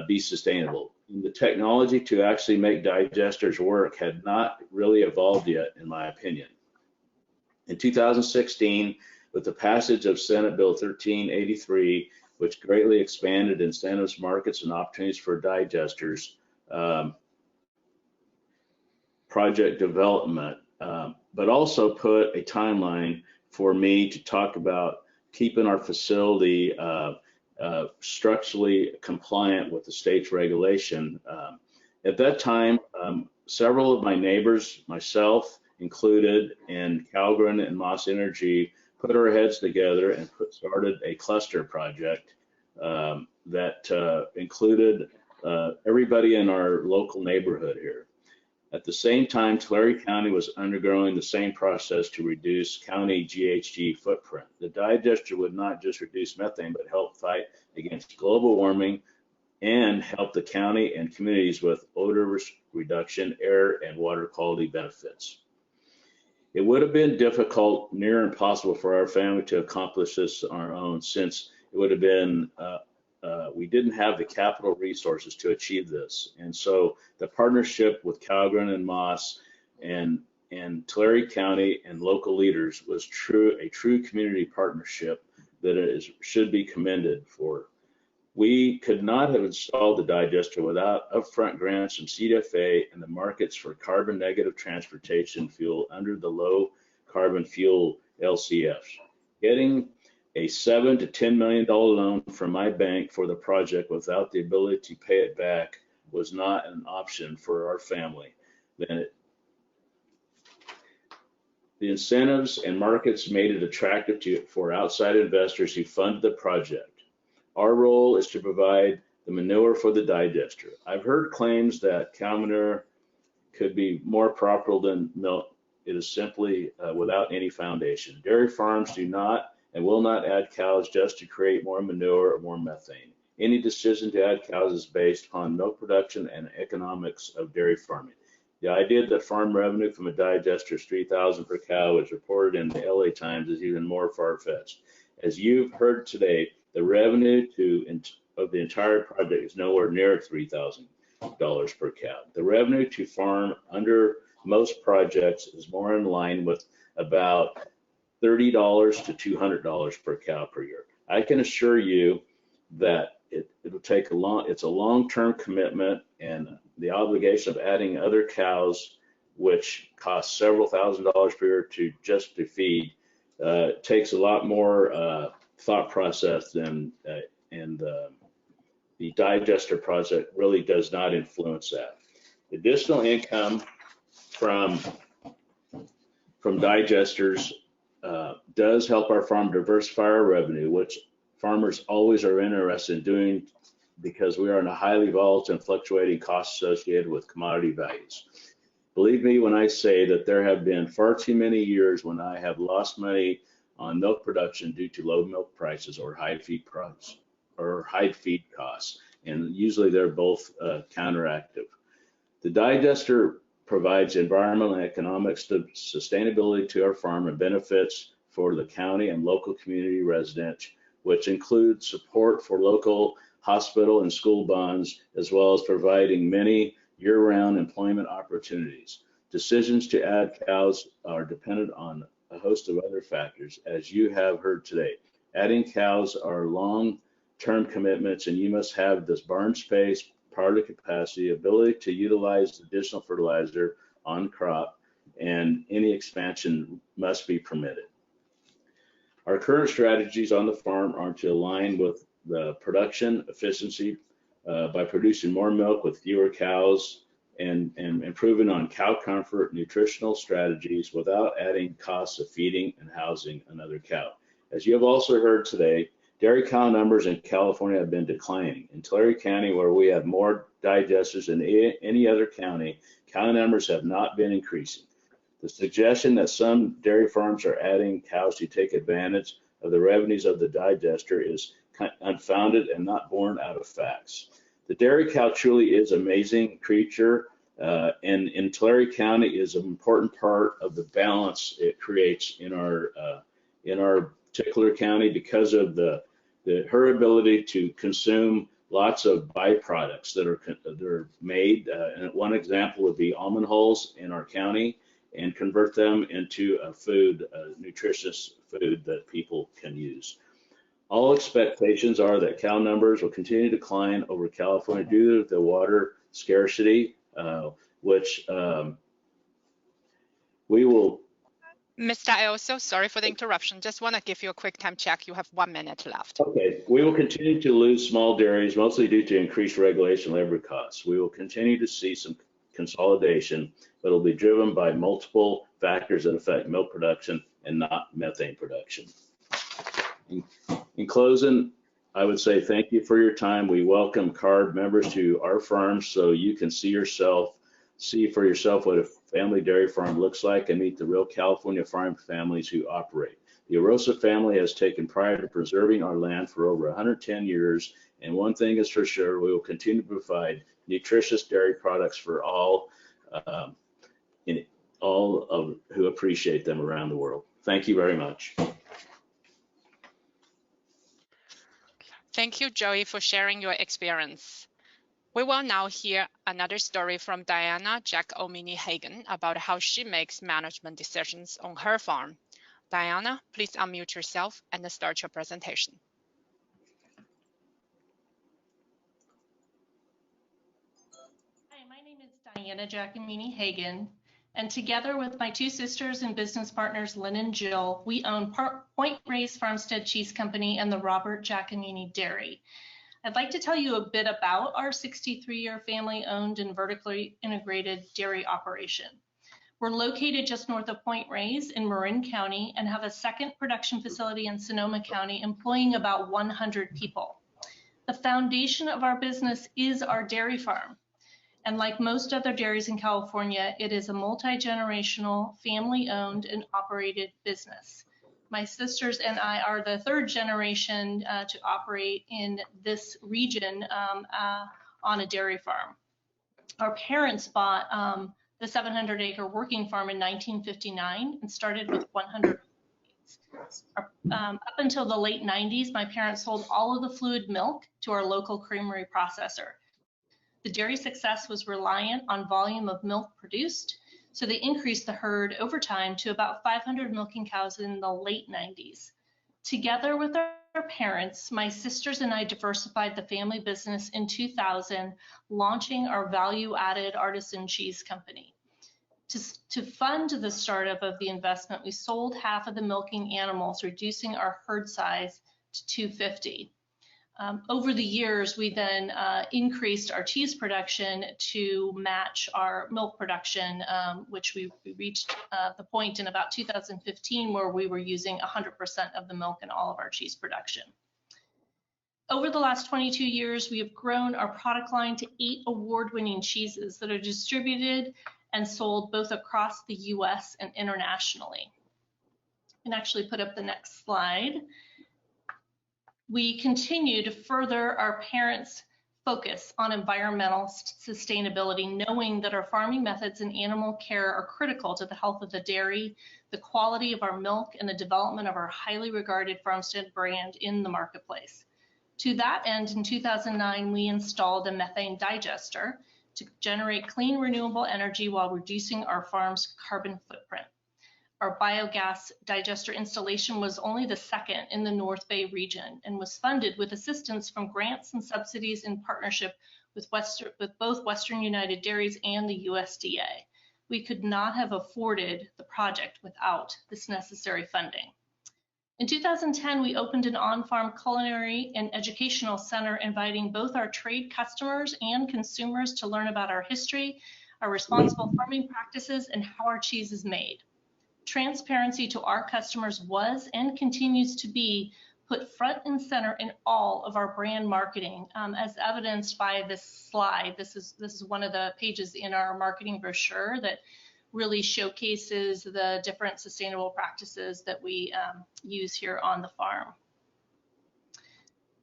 be sustainable. The technology to actually make digesters work had not really evolved yet, in my opinion. In 2016, with the passage of Senate Bill 1383, which greatly expanded incentives, markets, and opportunities for digesters, project development, but also put a timeline for me to talk about keeping our facility structurally compliant with the state's regulation. At that time, several of my neighbors, myself included, and Calgren and Moss Energy put our heads together and started a cluster project that included everybody in our local neighborhood here. At the same time, Tulare County was undergoing the same process to reduce county GHG footprint. The digester would not just reduce methane, but help fight against global warming and help the county and communities with odor reduction, air and water quality benefits. It would have been difficult, near impossible for our family to accomplish this on our own, since it would have been we didn't have the capital resources to achieve this. And so the partnership with Calgren and Moss and Tulare County and local leaders was a true community partnership that should be commended for. We could not have installed the digester without upfront grants from CDFA and the markets for carbon negative transportation fuel under the low carbon fuel LCFs. Getting a $7 to $10 million loan from my bank for the project without the ability to pay it back was not an option for our family. The incentives and markets made it attractive for outside investors who funded the project. Our role is to provide the manure for the digester. I've heard claims that cow manure could be more profitable than milk. It is simply without any foundation. Dairy farms do not and will not add cows just to create more manure or more methane. Any decision to add cows is based on milk production and economics of dairy farming. The idea that farm revenue from a digester is $3,000 per cow, as reported in the LA Times, is even more far-fetched. As you've heard today, the revenue of the entire project is nowhere near $3,000 per cow. The revenue to farm under most projects is more in line with about $30 to $200 per cow per year. I can assure you that it'll take it's a long-term commitment, and the obligation of adding other cows, which costs several $1,000s per year to feed, takes a lot more thought process than, and the digester project really does not influence that. Additional income from digesters does help our farm diversify our revenue, which farmers always are interested in doing because we are in a highly volatile and fluctuating cost associated with commodity values. Believe me when I say that there have been far too many years when I have lost money on milk production due to low milk prices or high feed price or high feed costs, and usually they're both counteractive. The digester provides environmental and economic sustainability to our farm and benefits for the county and local community residents, which include support for local hospital and school bonds, as well as providing many year-round employment opportunities. Decisions to add cows are dependent on a host of other factors, as you have heard today. Adding cows are long-term commitments, and you must have this barn space, part of capacity, ability to utilize additional fertilizer on crop, and any expansion must be permitted. Our current strategies on the farm are to align with the production efficiency by producing more milk with fewer cows and improving on cow comfort nutritional strategies without adding costs of feeding and housing another cow. As you have also heard today, dairy cow numbers in California have been declining. In Tulare County, where we have more digesters than any other county, cow numbers have not been increasing. The suggestion that some dairy farms are adding cows to take advantage of the revenues of the digester is unfounded and not born out of facts. The dairy cow truly is an amazing creature, and in Tulare County is an important part of the balance it creates in our particular county because of her ability to consume lots of byproducts that are made. And one example would be almond hulls in our county, and convert them into a food, a nutritious food that people can use. All expectations are that cow numbers will continue to decline over California due to the water scarcity, which we will. Mr. Ioso, sorry for the interruption. Just want to give you a quick time check. You have 1 minute left. Okay, we will continue to lose small dairies, mostly due to increased regulation and labor costs. We will continue to see some consolidation, but it'll be driven by multiple factors that affect milk production and not methane production. In closing, I would say thank you for your time. We welcome CARB members to our farms so you can see for yourself what a family dairy farm looks like and meet the real California farm families who operate. The Arosa family has taken pride in preserving our land for over 110 years, and one thing is for sure, we will continue to provide nutritious dairy products for all who appreciate them around the world. Thank you very much. Thank you, Joey, for sharing your experience. We will now hear another story from Diana Junckman about how she makes management decisions on her farm. Diana, please unmute yourself and start your presentation. Hi, my name is Diana Junckman, and together with my two sisters and business partners, Lynn and Jill, we own Point Reyes Farmstead Cheese Company and the Robert Giacomini Dairy. I'd like to tell you a bit about our 63-year family-owned and vertically integrated dairy operation. We're located just north of Point Reyes in Marin County and have a second production facility in Sonoma County employing about 100 people. The foundation of our business is our dairy farm. And like most other dairies in California, it is a multi-generational, family-owned and operated business. My sisters and I are the third generation to operate in this region on a dairy farm. Our parents bought the 700-acre working farm in 1959 and started with 100 Up until the late 90s, my parents sold all of the fluid milk to our local creamery processor. The dairy success was reliant on volume of milk produced, so they increased the herd over time to about 500 milking cows in the late 90s. Together with our parents, my sisters and I diversified the family business in 2000, launching our value-added artisan cheese company. To fund the startup of the investment, we sold half of the milking animals, reducing our herd size to 250. Over the years, we then increased our cheese production to match our milk production, which we reached the point in about 2015 where we were using 100% of the milk in all of our cheese production. Over the last 22 years, we have grown our product line to 8 award-winning cheeses that are distributed and sold both across the US and internationally. And actually put up the next slide. We continue to further our parents' focus on environmental sustainability, knowing that our farming methods and animal care are critical to the health of the dairy, the quality of our milk, and the development of our highly regarded farmstead brand in the marketplace. To that end, in 2009, we installed a methane digester to generate clean, renewable energy while reducing our farm's carbon footprint. Our biogas digester installation was only the second in the North Bay region and was funded with assistance from grants and subsidies in partnership with both Western United Dairies and the USDA. We could not have afforded the project without this necessary funding. In 2010, we opened an on-farm culinary and educational center, inviting both our trade customers and consumers to learn about our history, our responsible farming practices, and how our cheese is made. Transparency to our customers was and continues to be put front and center in all of our brand marketing, as evidenced by this slide. This is one of the pages in our marketing brochure that really showcases the different sustainable practices that we use here on the farm.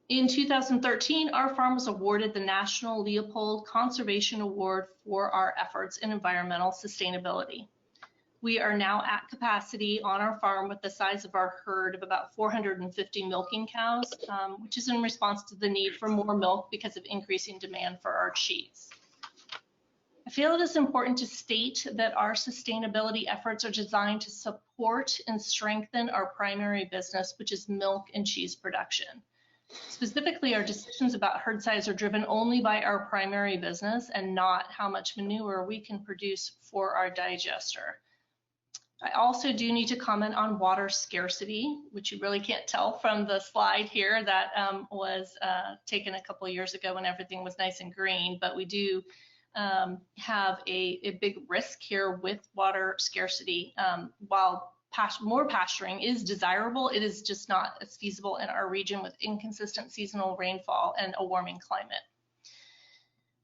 In 2013, our farm was awarded the National Leopold Conservation Award for our efforts in environmental sustainability. We are now at capacity on our farm with the size of our herd of about 450 milking cows, which is in response to the need for more milk because of increasing demand for our cheese. I feel it is important to state that our sustainability efforts are designed to support and strengthen our primary business, which is milk and cheese production. Specifically, our decisions about herd size are driven only by our primary business and not how much manure we can produce for our digester. I also do need to comment on water scarcity, which you really can't tell from the slide here that was taken a couple of years ago when everything was nice and green, but we do have a big risk here with water scarcity. While more pasturing is desirable, it is just not as feasible in our region with inconsistent seasonal rainfall and a warming climate.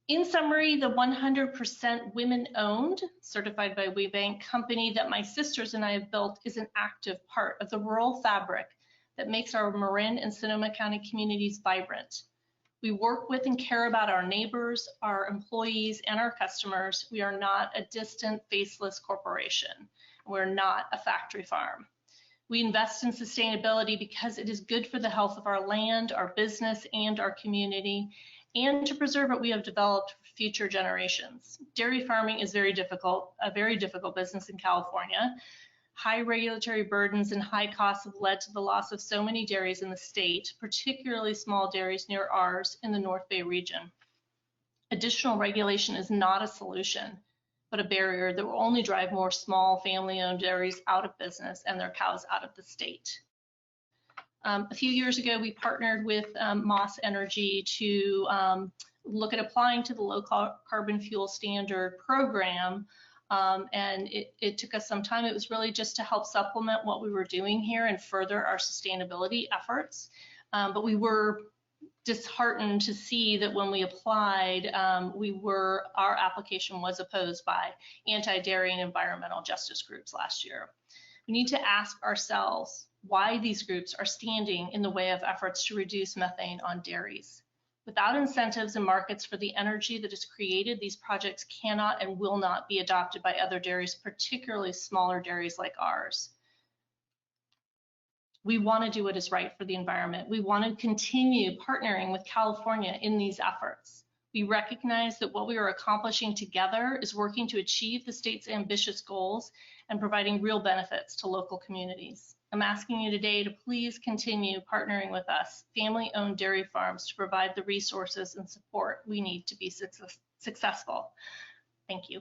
In summary, the 100% women-owned, certified by WeBank company that my sisters and I have built is an active part of the rural fabric that makes our Marin and Sonoma County communities vibrant. We work with and care about our neighbors, our employees, and our customers. We are not a distant, faceless corporation. We're not a factory farm. We invest in sustainability because it is good for the health of our land, our business, and our community. And to preserve what we have developed for future generations. Dairy farming is a very difficult business in California. High regulatory burdens and high costs have led to the loss of so many dairies in the state, particularly small dairies near ours in the North Bay region. Additional regulation is not a solution, but a barrier that will only drive more small family-owned dairies out of business and their cows out of the state. A few years ago, we partnered with Moss Energy to look at applying to the low carbon fuel standard program. And it took us some time. It was really just to help supplement what we were doing here and further our sustainability efforts. But we were disheartened to see that when we applied, our application was opposed by anti-dairy and environmental justice groups last year. We need to ask ourselves why these groups are standing in the way of efforts to reduce methane on dairies. Without incentives and markets for the energy that is created, these projects cannot and will not be adopted by other dairies, particularly smaller dairies like ours. We want to do what is right for the environment. We want to continue partnering with California in these efforts. We recognize that what we are accomplishing together is working to achieve the state's ambitious goals and providing real benefits to local communities. I'm asking you today to please continue partnering with us, family-owned dairy farms, to provide the resources and support we need to be successful. Thank you.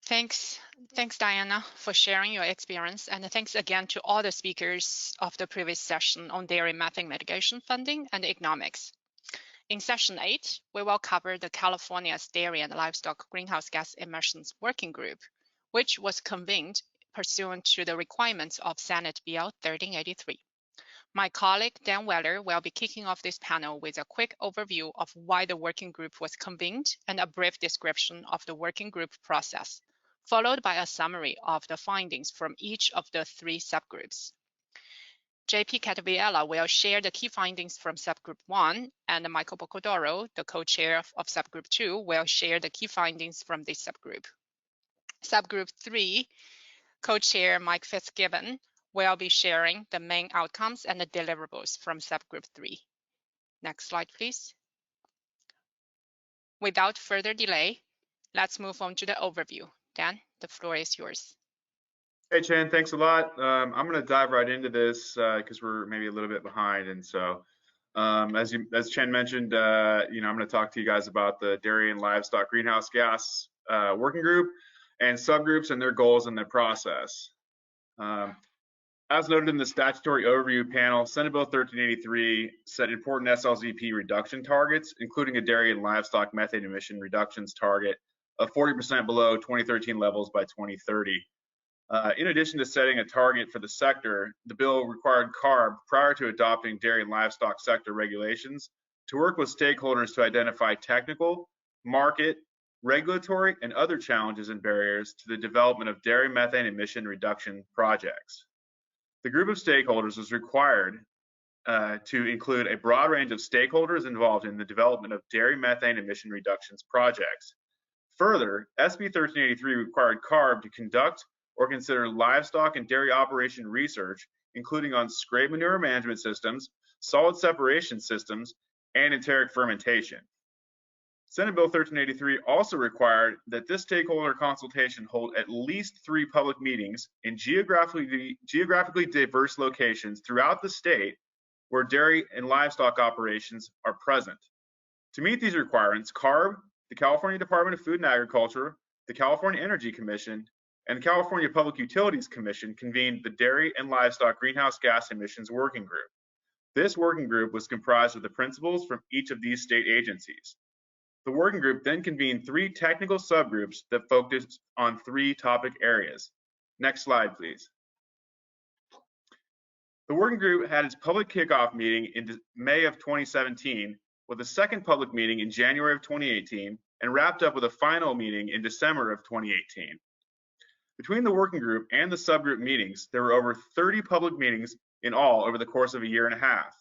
Thanks, Diana, for sharing your experience, and thanks again to all the speakers of the previous session on dairy methane mitigation funding and economics. In session 8, we will cover the California's Dairy and Livestock Greenhouse Gas Emissions Working Group, which was convened pursuant to the requirements of Senate Bill 1383. My colleague Dan Weller will be kicking off this panel with a quick overview of why the working group was convened and a brief description of the working group process, followed by a summary of the findings from each of the 3 subgroups. JP Cataviella will share the key findings from subgroup 1, and Michael Bocodoro, the co-chair of subgroup 2, will share the key findings from this subgroup. Subgroup 3, co-chair Mike Fitzgibbon, will be sharing the main outcomes and the deliverables from subgroup 3. Next slide, please. Without further delay, let's move on to the overview. Dan, the floor is yours. Hey, Chen, thanks a lot. I'm going to dive right into this because we're maybe a little bit behind. And so as Chen mentioned, I'm going to talk to you guys about the Dairy and Livestock Greenhouse Gas Working Group and subgroups and their goals and their process. As noted in the statutory overview panel, Senate Bill 1383 set important SLZP reduction targets, including a dairy and livestock methane emission reductions target of 40% below 2013 levels by 2030. In addition to setting a target for the sector, the bill required CARB, prior to adopting dairy and livestock sector regulations, to work with stakeholders to identify technical, market, regulatory, and other challenges and barriers to the development of dairy methane emission reduction projects. The group of stakeholders was required to include a broad range of stakeholders involved in the development of dairy methane emission reductions projects. Further, SB 1383 required CARB to conduct or consider livestock and dairy operation research, including on scrape manure management systems, solid separation systems, and enteric fermentation. Senate Bill 1383 also required that this stakeholder consultation hold at least 3 public meetings in geographically diverse locations throughout the state where dairy and livestock operations are present. To meet these requirements, CARB, the California Department of Food and Agriculture, the California Energy Commission, and the California Public Utilities Commission convened the Dairy and Livestock Greenhouse Gas Emissions Working Group. This working group was comprised of the principals from each of these state agencies. The working group then convened 3 technical subgroups that focused on 3 topic areas. Next slide, please. The working group had its public kickoff meeting in May of 2017, with a second public meeting in January of 2018, and wrapped up with a final meeting in December of 2018. Between the working group and the subgroup meetings, there were over 30 public meetings in all over the course of a year and a half.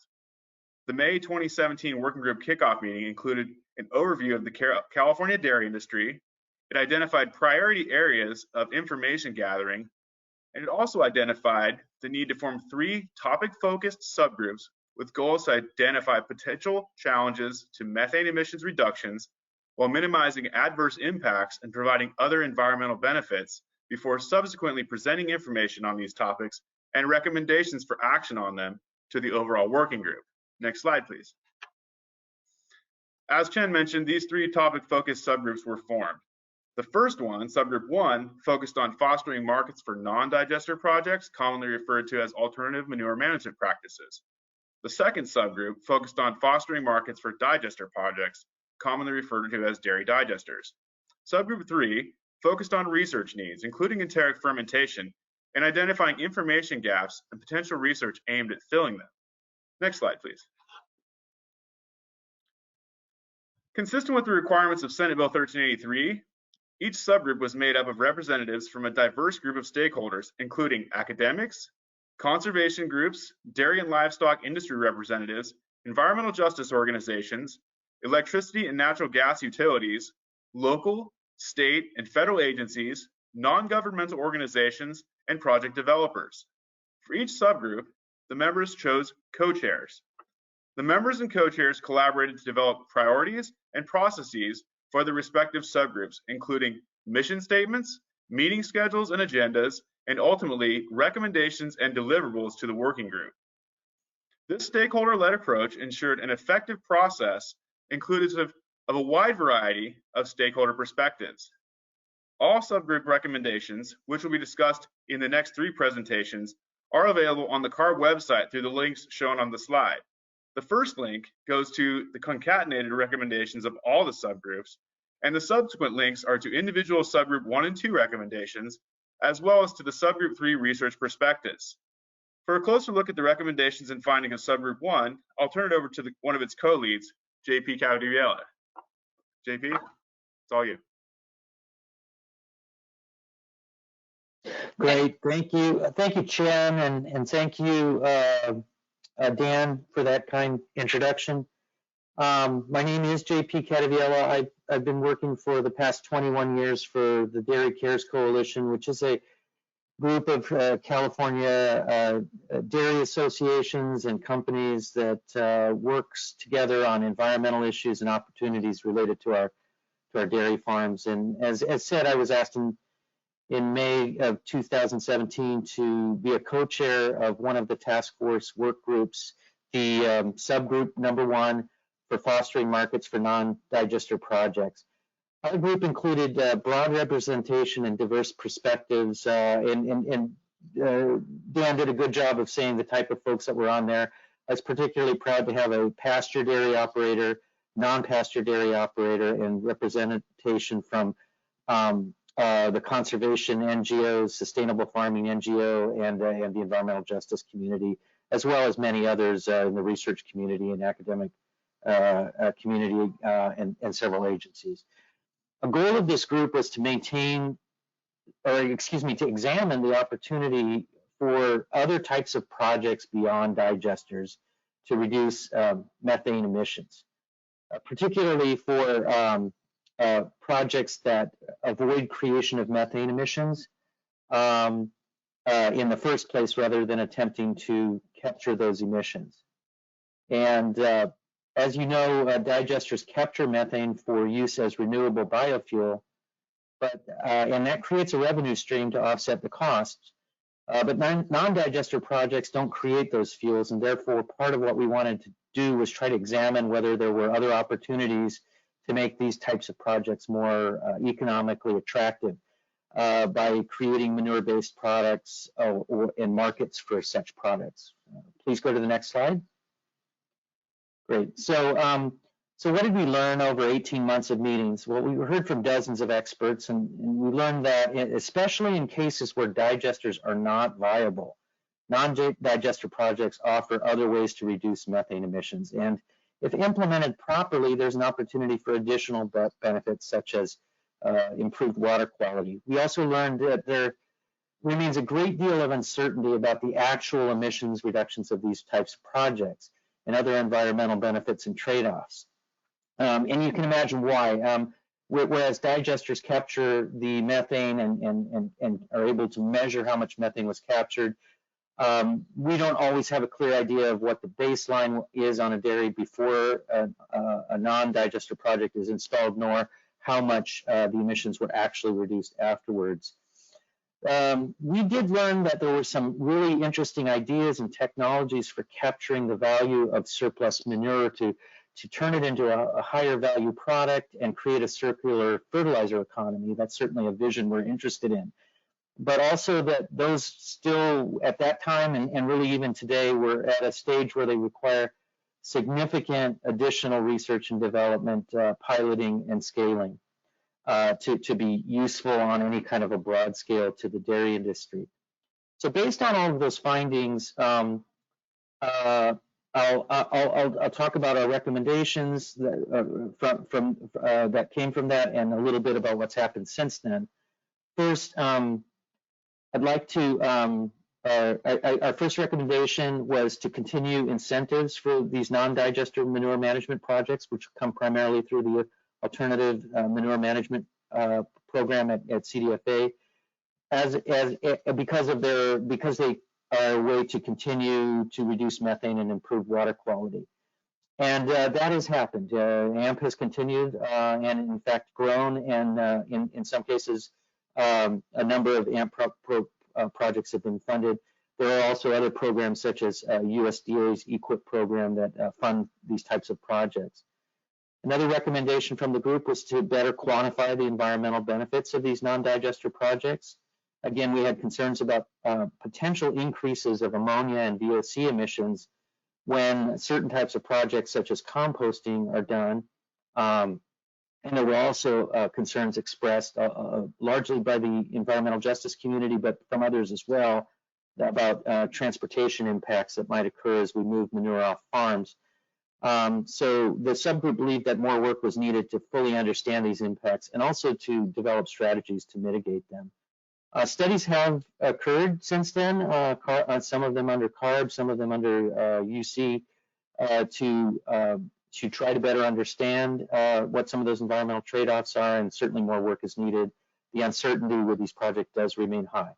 The May 2017 working group kickoff meeting included an overview of the California dairy industry. It identified priority areas of information gathering, and it also identified the need to form 3 topic-focused subgroups with goals to identify potential challenges to methane emissions reductions while minimizing adverse impacts and providing other environmental benefits before subsequently presenting information on these topics and recommendations for action on them to the overall working group. Next slide, please. As Chen mentioned, these 3 topic-focused subgroups were formed. The first one, subgroup 1, focused on fostering markets for non-digester projects, commonly referred to as alternative manure management practices. The second subgroup focused on fostering markets for digester projects, commonly referred to as dairy digesters. Subgroup 3 focused on research needs, including enteric fermentation, and identifying information gaps and potential research aimed at filling them. Next slide, please. Consistent with the requirements of Senate Bill 1383, each subgroup was made up of representatives from a diverse group of stakeholders, including academics, conservation groups, dairy and livestock industry representatives, environmental justice organizations, electricity and natural gas utilities, local, state, and federal agencies, non-governmental organizations, and project developers. For each subgroup, the members chose co-chairs. The members and co-chairs collaborated to develop priorities and processes for the respective subgroups, including mission statements, meeting schedules and agendas, and ultimately recommendations and deliverables to the working group. This stakeholder-led approach ensured an effective process inclusive of a wide variety of stakeholder perspectives. All subgroup recommendations, which will be discussed in the next 3 presentations, are available on the CARB website through the links shown on the slide. The first link goes to the concatenated recommendations of all the subgroups, and the subsequent links are to individual subgroup 1 and 2 recommendations, as well as to the subgroup 3 research perspectives. For a closer look at the recommendations and findings of subgroup 1, I'll turn it over to one of its co-leads, JP Cavadiela. JP, it's all you. Great, thank you. Thank you, Chen, and thank you, Dan, for that kind introduction. My name is JP Cavadiela. I've been working for the past 21 years for the Dairy Cares Coalition, which is a group of California dairy associations and companies that works together on environmental issues and opportunities related to our dairy farms. And as said, I was asked in May of 2017 to be a co-chair of one of the task force work groups, the subgroup number 1 for fostering markets for non-digester projects. Our group included broad representation and diverse perspectives, and Dan did a good job of saying the type of folks that were on there. I was particularly proud to have a pasture dairy operator, non-pasture dairy operator, and representation from the conservation NGOs, sustainable farming NGO, and the environmental justice community, as well as many others in the research community and academic community and several agencies. A goal of this group was to to examine the opportunity for other types of projects beyond digesters to reduce methane emissions, particularly for projects that avoid creation of methane emissions in the first place, rather than attempting to capture those emissions. And as you know, digesters capture methane for use as renewable biofuel, and that creates a revenue stream to offset the costs. But non-digester projects don't create those fuels, and therefore part of what we wanted to do was try to examine whether there were other opportunities to make these types of projects more economically attractive by creating manure-based products and markets for such products. Please go to the next slide. Great. So what did we learn over 18 months of meetings? Well, we heard from dozens of experts, and we learned that especially in cases where digesters are not viable, non-digester projects offer other ways to reduce methane emissions. And if implemented properly, there's an opportunity for additional benefits, such as improved water quality. We also learned that there remains a great deal of uncertainty about the actual emissions reductions of these types of projects and other environmental benefits and trade-offs. And you can imagine why. Whereas digesters capture the methane and are able to measure how much methane was captured, we don't always have a clear idea of what the baseline is on a dairy before a non-digester project is installed, nor how much the emissions were actually reduced afterwards. We did learn that there were some really interesting ideas and technologies for capturing the value of surplus manure to turn it into a higher value product and create a circular fertilizer economy. That's certainly a vision we're interested in. But also that those still at that time and really even today were at a stage where they require significant additional research and development, piloting and scaling to be useful on any kind of a broad scale to the dairy industry. So based on all of those findings, I'll talk about our recommendations that that came from that, and a little bit about what's happened since then. First, I'd like to, our first recommendation was to continue incentives for these non-digester manure management projects, which come primarily through the alternative manure management program at CDFA, because they are a way to continue to reduce methane and improve water quality. And that has happened. AMP has continued and in fact grown, and in some cases a number of AMP projects have been funded. There are also other programs such as USDA's EQIP program that fund these types of projects. Another recommendation from the group was to better quantify the environmental benefits of these non-digester projects. Again, we had concerns about potential increases of ammonia and VOC emissions when certain types of projects such as composting are done. And there were also concerns expressed largely by the environmental justice community, but from others as well, about transportation impacts that might occur as we move manure off farms. So the subgroup believed that more work was needed to fully understand these impacts and also to develop strategies to mitigate them. Studies have occurred since then, some of them under CARB, some of them under UC, to try to better understand what some of those environmental trade-offs are, and certainly more work is needed. The uncertainty with these projects does remain high.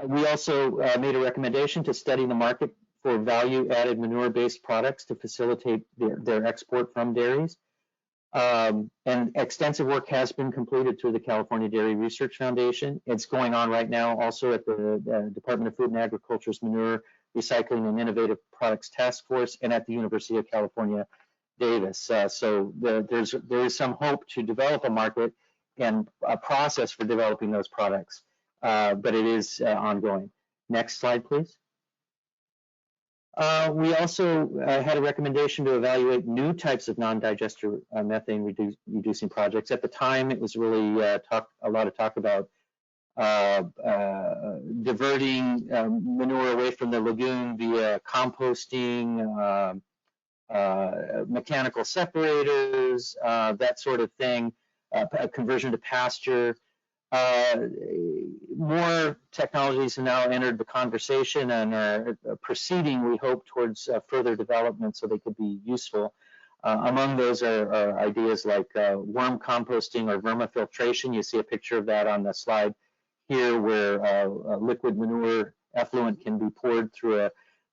We also made a recommendation to study the market for value-added manure-based products to facilitate their export from dairies. And extensive work has been completed through the California Dairy Research Foundation. It's going on right now also at the Department of Food and Agriculture's Manure Recycling and Innovative Products Task Force and at the University of California, Davis. So there is some hope to develop a market and a process for developing those products, but it is ongoing. Next slide, please. We also had a recommendation to evaluate new types of non-digester methane reducing projects. At the time, it was really a lot of talk about diverting manure away from the lagoon via composting, mechanical separators, that sort of thing, conversion to pasture. More technologies have now entered the conversation and are proceeding, we hope, towards further development so they could be useful. Among those are ideas like worm composting or vermifiltration. You see a picture of that on the slide here, where liquid manure effluent can be poured through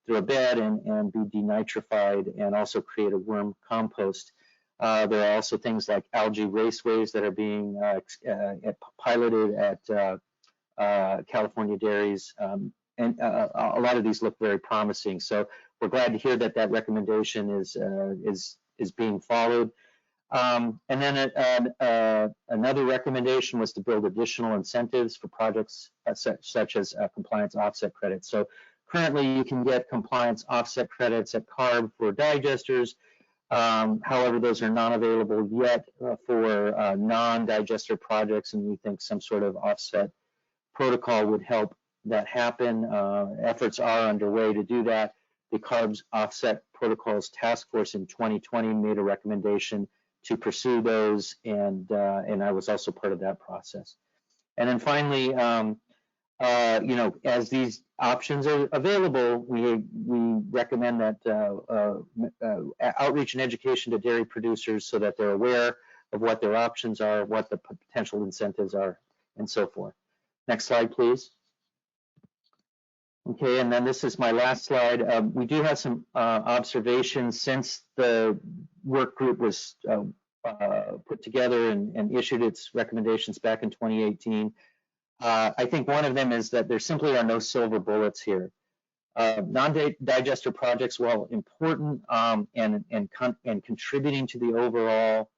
a bed and be denitrified and also create a worm compost. There are also things like algae raceways that are being piloted at California Dairies, and a lot of these look very promising. So we're glad to hear that that recommendation is being followed. And then another recommendation was to build additional incentives for projects such as compliance offset credits. So currently, you can get compliance offset credits at CARB for digesters. However, those are not available yet for non-digester projects, and we think some sort of offset protocol would help that happen. Efforts are underway to do that. The CARB's Offset Protocols Task Force in 2020 made a recommendation to pursue those, and I was also part of that process. And then finally, as these options are available, we recommend that outreach and education to dairy producers so that they're aware of what their options are, what the potential incentives are, and so forth. Next slide, please. Okay, and then this is my last slide. We do have some observations since the work group was put together and issued its recommendations back in 2018. I think one of them is that there simply are no silver bullets here. Non-digester projects, while important and contributing to the overall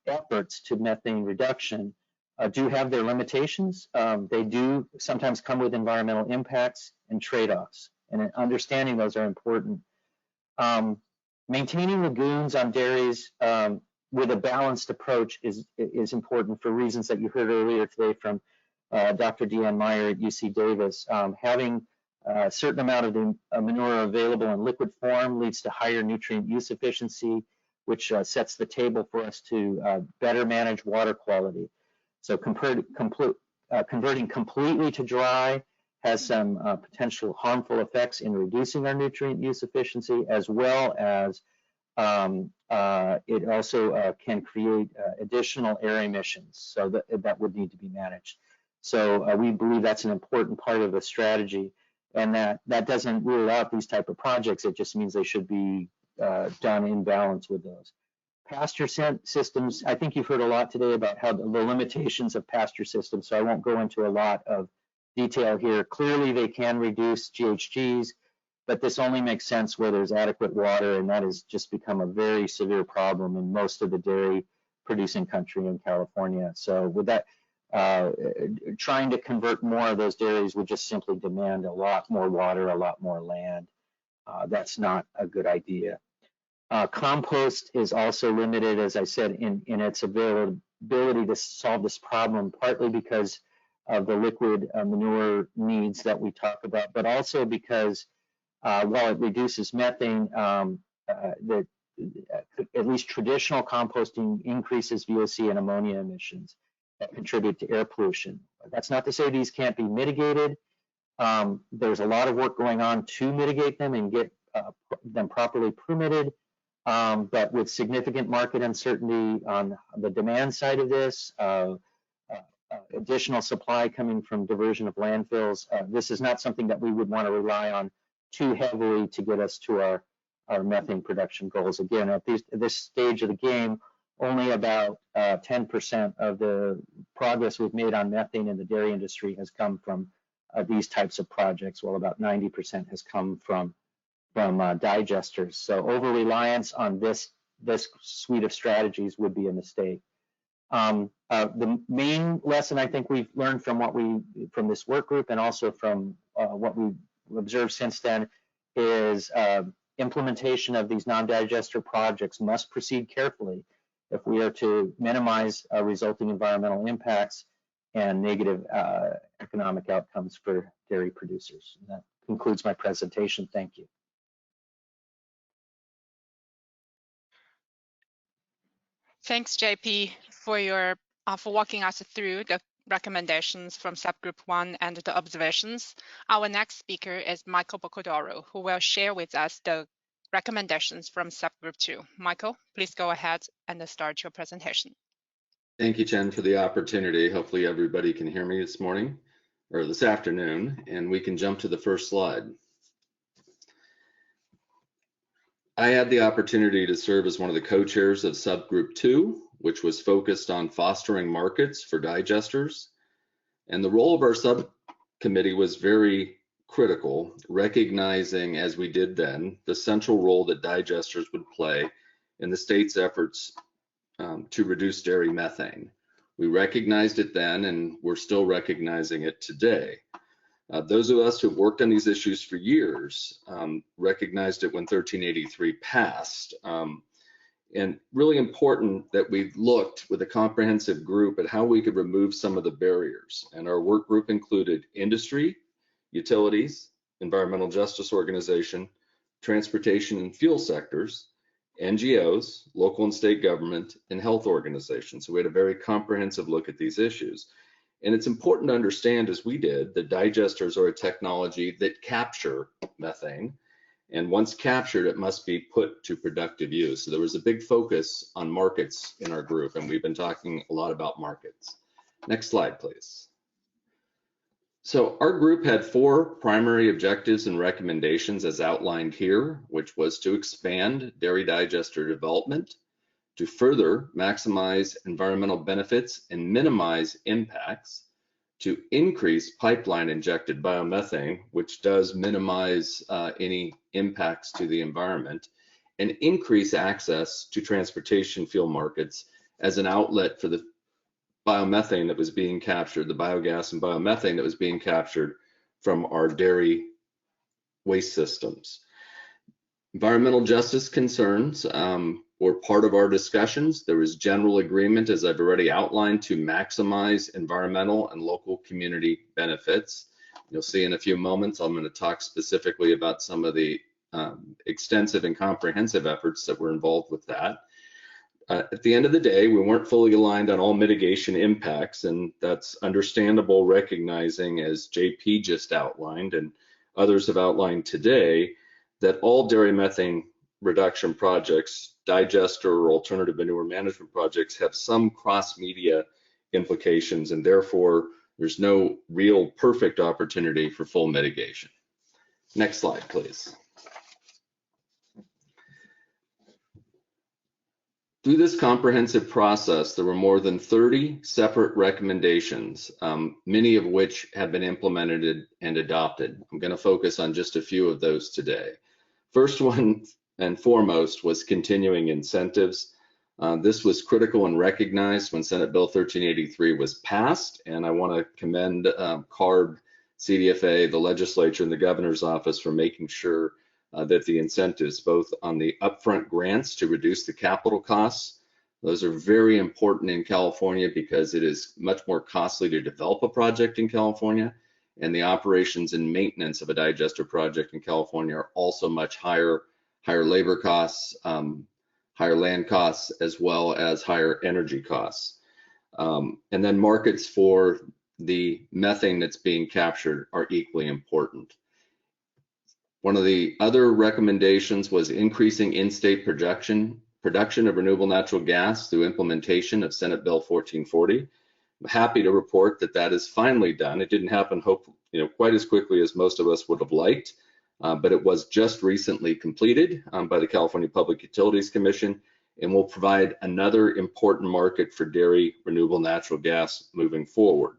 efforts to methane reduction, do have their limitations. They do sometimes come with environmental impacts and trade-offs, and understanding those are important. Maintaining lagoons on dairies with a balanced approach is important for reasons that you heard earlier today from Dr. Deanne Meyer at UC Davis. Having a certain amount of the manure available in liquid form leads to higher nutrient use efficiency, which sets the table for us to better manage water quality. So converting completely to dry has some potential harmful effects in reducing our nutrient use efficiency, as well as it also can create additional air emissions, so that would need to be managed. So we believe that's an important part of the strategy, and that doesn't rule out these type of projects. It just means they should be done in balance with those. Pasture systems, I think you've heard a lot today about how the limitations of pasture systems, so I won't go into a lot of detail here. Clearly, they can reduce GHGs, but this only makes sense where there's adequate water, and that has just become a very severe problem in most of the dairy producing country in California. So with that, trying to convert more of those dairies would just simply demand a lot more water, a lot more land. That's not a good idea. Compost is also limited, as I said, in its ability to solve this problem, partly because of the liquid manure needs that we talk about, but also because while it reduces methane, at least traditional composting increases VOC and ammonia emissions that contribute to air pollution. That's not to say these can't be mitigated. There's a lot of work going on to mitigate them and get them properly permitted. But with significant market uncertainty on the demand side of this, additional supply coming from diversion of landfills, this is not something that we would want to rely on too heavily to get us to our methane production goals. Again, at this stage of the game, only about 10% of the progress we've made on methane in the dairy industry has come from these types of projects, while about 90% has come from digesters. So over-reliance on this suite of strategies would be a mistake. The main lesson I think we've learned from this work group, and also from what we've observed since then, is implementation of these non-digester projects must proceed carefully if we are to minimize resulting environmental impacts and negative economic outcomes for dairy producers. And that concludes my presentation. Thank you. Thanks, JP, for walking us through the recommendations from subgroup 1 and the observations. Our next speaker is Michael Boccadoro, who will share with us the recommendations from subgroup 2. Michael, please go ahead and start your presentation. Thank you, Chen, for the opportunity. Hopefully everybody can hear me this morning or this afternoon, and we can jump to the first slide. I had the opportunity to serve as one of the co-chairs of subgroup 2, which was focused on fostering markets for digesters. And the role of our subcommittee was very critical, recognizing, as we did then, the central role that digesters would play in the state's efforts to reduce dairy methane. We recognized it then, and we're still recognizing it today. Those of us who've worked on these issues for years recognized it when 1383 passed. And really important that we looked with a comprehensive group at how we could remove some of the barriers. And our work group included industry, utilities, environmental justice organization, transportation and fuel sectors, NGOs, local and state government, and health organizations. So we had a very comprehensive look at these issues. And it's important to understand, as we did, that digesters are a technology that capture methane. And once captured, it must be put to productive use. So there was a big focus on markets in our group, and we've been talking a lot about markets. Next slide, please. So our group had 4 primary objectives and recommendations as outlined here, which was to expand dairy digester development, to further maximize environmental benefits and minimize impacts, to increase pipeline injected biomethane, which does minimize any impacts to the environment, and increase access to transportation fuel markets as an outlet for the biomethane that was being captured, the biogas and biomethane that was being captured from our dairy waste systems. Environmental justice concerns were part of our discussions. There was general agreement, as I've already outlined, to maximize environmental and local community benefits. You'll see in a few moments, I'm going to talk specifically about some of the extensive and comprehensive efforts that were involved with that. At the end of the day, we weren't fully aligned on all mitigation impacts, and that's understandable, recognizing, as JP just outlined and others have outlined today, that all dairy methane reduction projects, digester or alternative manure management projects, have some cross-media implications, and therefore There's no real perfect opportunity for full mitigation. Next slide, please. Through this comprehensive process, there were more than 30 separate recommendations, many of which have been implemented and adopted. I'm going to focus on just a few of those today. First one and foremost was continuing incentives. This was critical and recognized when Senate Bill 1383 was passed, and I want to commend CARB, CDFA, the legislature, and the governor's office for making sure that the incentives, both on the upfront grants to reduce the capital costs, those are very important in California because it is much more costly to develop a project in California, and the operations and maintenance of a digester project in California are also much higher labor costs, higher land costs, as well as higher energy costs. And then markets for the methane that's being captured are equally important. One of the other recommendations was increasing in-state production of renewable natural gas through implementation of Senate Bill 1440. I'm happy to report that that is finally done. It didn't happen quite as quickly as most of us would have liked, but it was just recently completed by the California Public Utilities Commission, and will provide another important market for dairy renewable natural gas moving forward.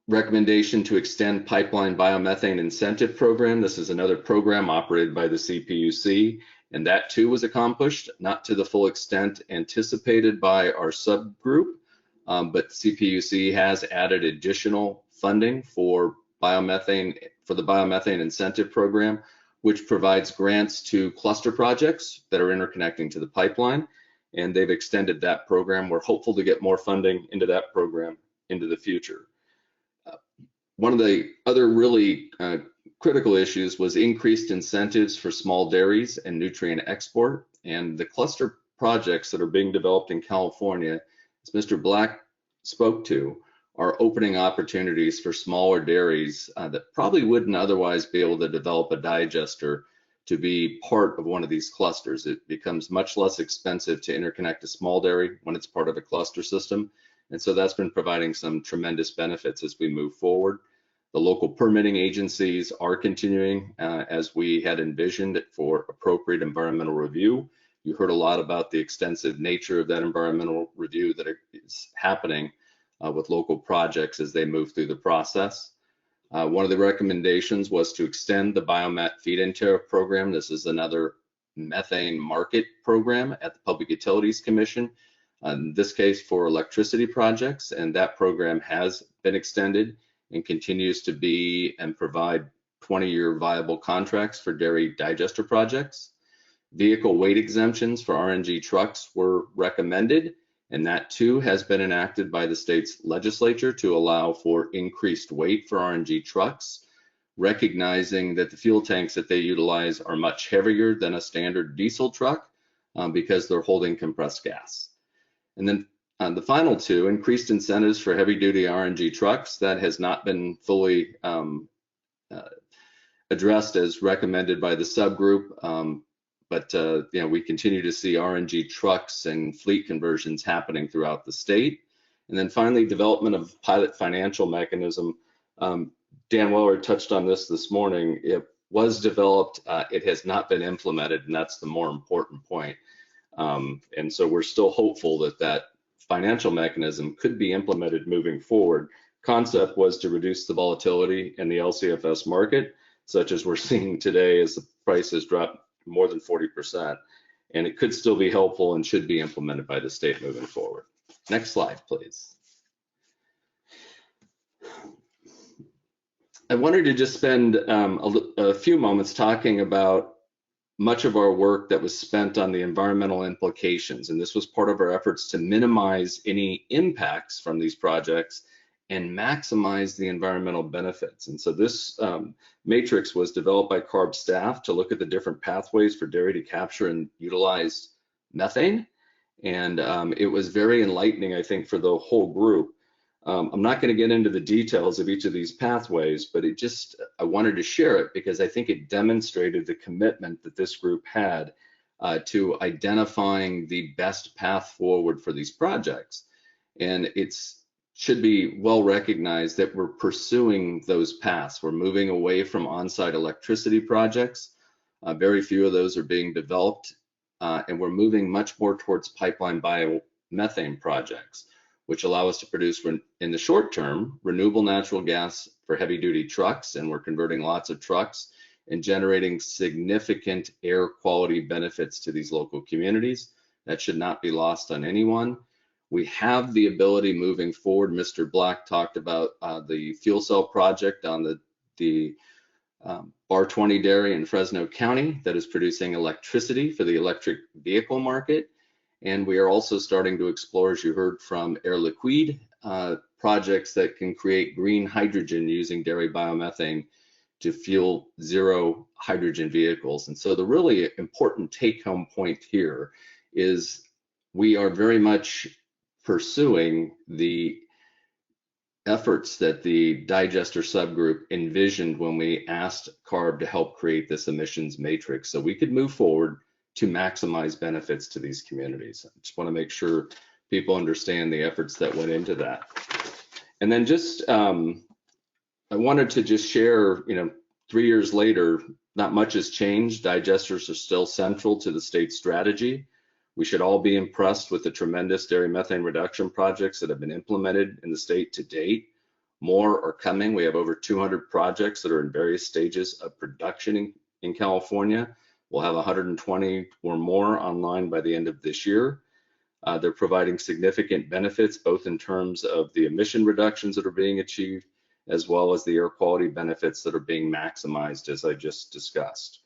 Recommendation to extend pipeline biomethane incentive program. This is another program operated by the CPUC, and that too was accomplished, not to the full extent anticipated by our subgroup, but CPUC has added additional funding for biomethane, for the biomethane incentive program, which provides grants to cluster projects that are interconnecting to the pipeline, and they've extended that program. We're hopeful to get more funding into that program into the future. One of the other really critical issues was increased incentives for small dairies and nutrient export, and the cluster projects that are being developed in California, as Mr. Black spoke to, are opening opportunities for smaller dairies that probably wouldn't otherwise be able to develop a digester to be part of one of these clusters. It becomes much less expensive to interconnect a small dairy when it's part of a cluster system. And so that's been providing some tremendous benefits as we move forward. The local permitting agencies are continuing as we had envisioned it for appropriate environmental review. You heard a lot about the extensive nature of that environmental review that is happening with local projects as they move through the process. One of the recommendations was to extend the biomet feed-in tariff program. This is another methane market program at the Public Utilities Commission, in this case for electricity projects, and that program has been extended and continues to be and provide 20-year viable contracts for dairy digester projects. Vehicle weight exemptions for RNG trucks were recommended, and that too has been enacted by the state's legislature to allow for increased weight for RNG trucks, recognizing that the fuel tanks that they utilize are much heavier than a standard diesel truck because they're holding compressed gas. And then the final two, increased incentives for heavy-duty RNG trucks. That has not been fully addressed as recommended by the subgroup, but we continue to see RNG trucks and fleet conversions happening throughout the state. And then finally, development of pilot financial mechanism. Dan Weller touched on this morning. It was developed, it has not been implemented, and that's the more important point. And so we're still hopeful that that financial mechanism could be implemented moving forward. Concept was to reduce the volatility in the LCFS market, such as we're seeing today as the prices drop more than 40%. And it could still be helpful and should be implemented by the state moving forward. Next slide, please. I wanted to just spend a few moments talking about much of our work that was spent on the environmental implications, and this was part of our efforts to minimize any impacts from these projects and maximize the environmental benefits. And so this matrix was developed by CARB staff to look at the different pathways for dairy to capture and utilize methane, and it was very enlightening, I think, for the whole group. I'm not going to get into the details of each of these pathways, but I wanted to share it because I think it demonstrated the commitment that this group had to identifying the best path forward for these projects. And it's should be well recognized that we're pursuing those paths. We're moving away from on-site electricity projects. Very few of those are being developed, and we're moving much more towards pipeline biomethane projects, which allow us to produce, in the short term, renewable natural gas for heavy-duty trucks, and we're converting lots of trucks and generating significant air quality benefits to these local communities. That should not be lost on anyone. We have the ability moving forward. Mr. Black talked about the fuel cell project on the Bar 20 dairy in Fresno County that is producing electricity for the electric vehicle market. And we are also starting to explore, as you heard from Air Liquide, projects that can create green hydrogen using dairy biomethane to fuel zero hydrogen vehicles. And so the really important take-home point here is we are very much pursuing the efforts that the digester subgroup envisioned when we asked CARB to help create this emissions matrix so we could move forward to maximize benefits to these communities. I just want to make sure people understand the efforts that went into that. And then just, I wanted to just share, 3 years later, not much has changed. Digesters are still central to the state strategy. We should all be impressed with the tremendous dairy methane reduction projects that have been implemented in the state to date. More are coming. We have over 200 projects that are in various stages of production in California. We'll have 120 or more online by the end of this year. They're providing significant benefits, both in terms of the emission reductions that are being achieved, as well as the air quality benefits that are being maximized, as I just discussed.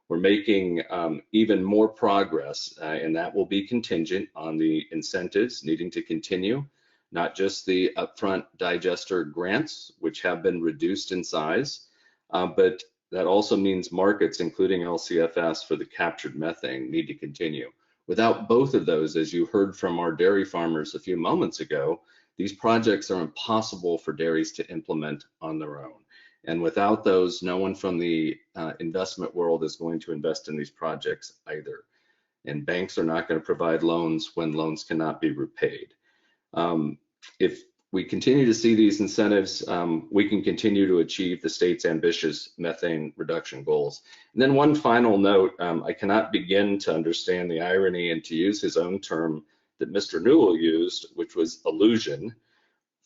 We're making even more progress, and that will be contingent on the incentives needing to continue, not just the upfront digester grants, which have been reduced in size, but that also means markets, including LCFS for the captured methane, need to continue. Without both of those, as you heard from our dairy farmers a few moments ago, these projects are impossible for dairies to implement on their own. And without those, no one from the investment world is going to invest in these projects either. And banks are not going to provide loans when loans cannot be repaid. If we continue to see these incentives, we can continue to achieve the state's ambitious methane reduction goals. And then one final note, I cannot begin to understand the irony, and to use his own term that Mr. Newell used, which was illusion,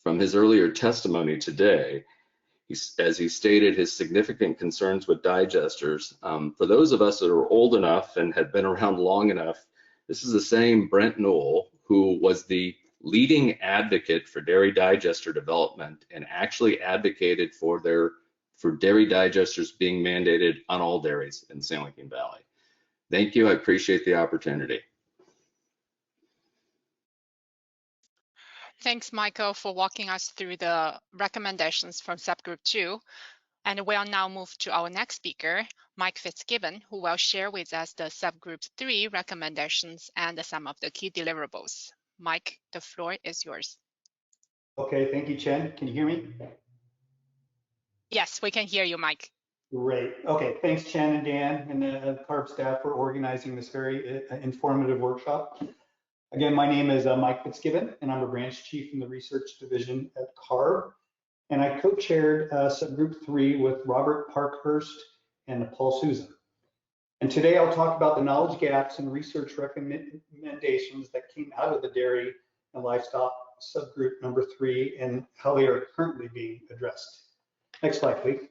from his earlier testimony today, as he stated his significant concerns with digesters. For those of us that are old enough and have been around long enough, this is the same Brent Newell who was the leading advocate for dairy digester development and actually advocated for dairy digesters being mandated on all dairies in San Joaquin Valley. Thank you. I appreciate the opportunity. Thanks, Michael, for walking us through the recommendations from subgroup 2. And we'll now move to our next speaker, Mike Fitzgibbon, who will share with us the subgroup 3 recommendations and some of the key deliverables. Mike, the floor is yours. Okay, thank you, Chen. Can you hear me? Yes, we can hear you, Mike. Great. Okay, thanks, Chen and Dan and the CARB staff for organizing this very informative workshop. Again, my name is Mike Fitzgibbon, and I'm a branch chief in the research division at CARB. And I co-chaired subgroup 3 with Robert Parkhurst and Paul Souza. And today I'll talk about the knowledge gaps and research recommendations that came out of the dairy and livestock subgroup number 3 and how they are currently being addressed. Next slide, please.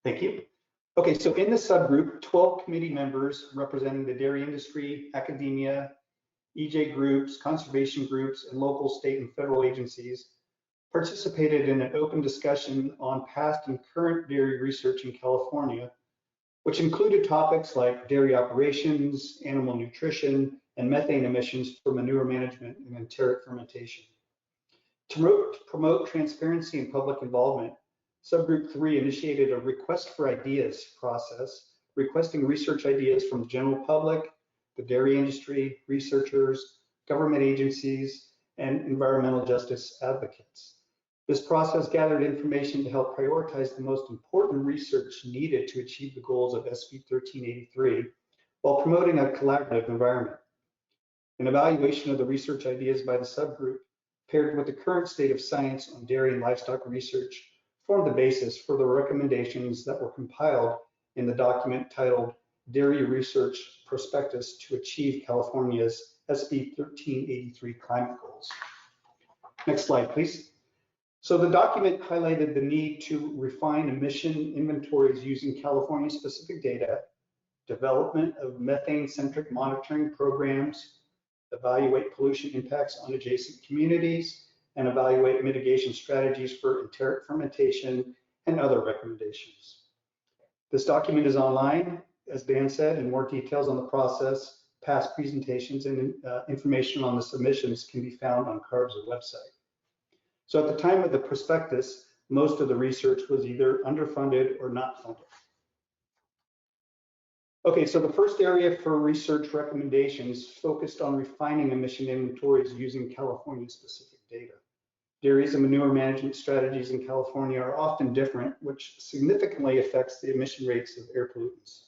Thank you. Okay, so in the subgroup, 12 committee members representing the dairy industry, academia, EJ groups, conservation groups, and local, state, and federal agencies participated in an open discussion on past and current dairy research in California, which included topics like dairy operations, animal nutrition, and methane emissions for manure management and enteric fermentation. To promote transparency and public involvement, Subgroup 3 initiated a request for ideas process, requesting research ideas from the general public, the dairy industry, researchers, government agencies, and environmental justice advocates. This process gathered information to help prioritize the most important research needed to achieve the goals of SB 1383 while promoting a collaborative environment. An evaluation of the research ideas by the subgroup, paired with the current state of science on dairy and livestock research, formed the basis for the recommendations that were compiled in the document titled Dairy Research Prospectus to Achieve California's SB 1383 Climate Goals. Next slide, please. So the document highlighted the need to refine emission inventories using California-specific data, development of methane-centric monitoring programs, evaluate pollution impacts on adjacent communities, and evaluate mitigation strategies for enteric fermentation and other recommendations. This document is online, as Dan said, and more details on the process, past presentations, and information on the submissions can be found on CARB's website. So at the time of the prospectus, most of the research was either underfunded or not funded. Okay, so the first area for research recommendations focused on refining emission inventories using California-specific data. Dairies and manure management strategies in California are often different, which significantly affects the emission rates of air pollutants.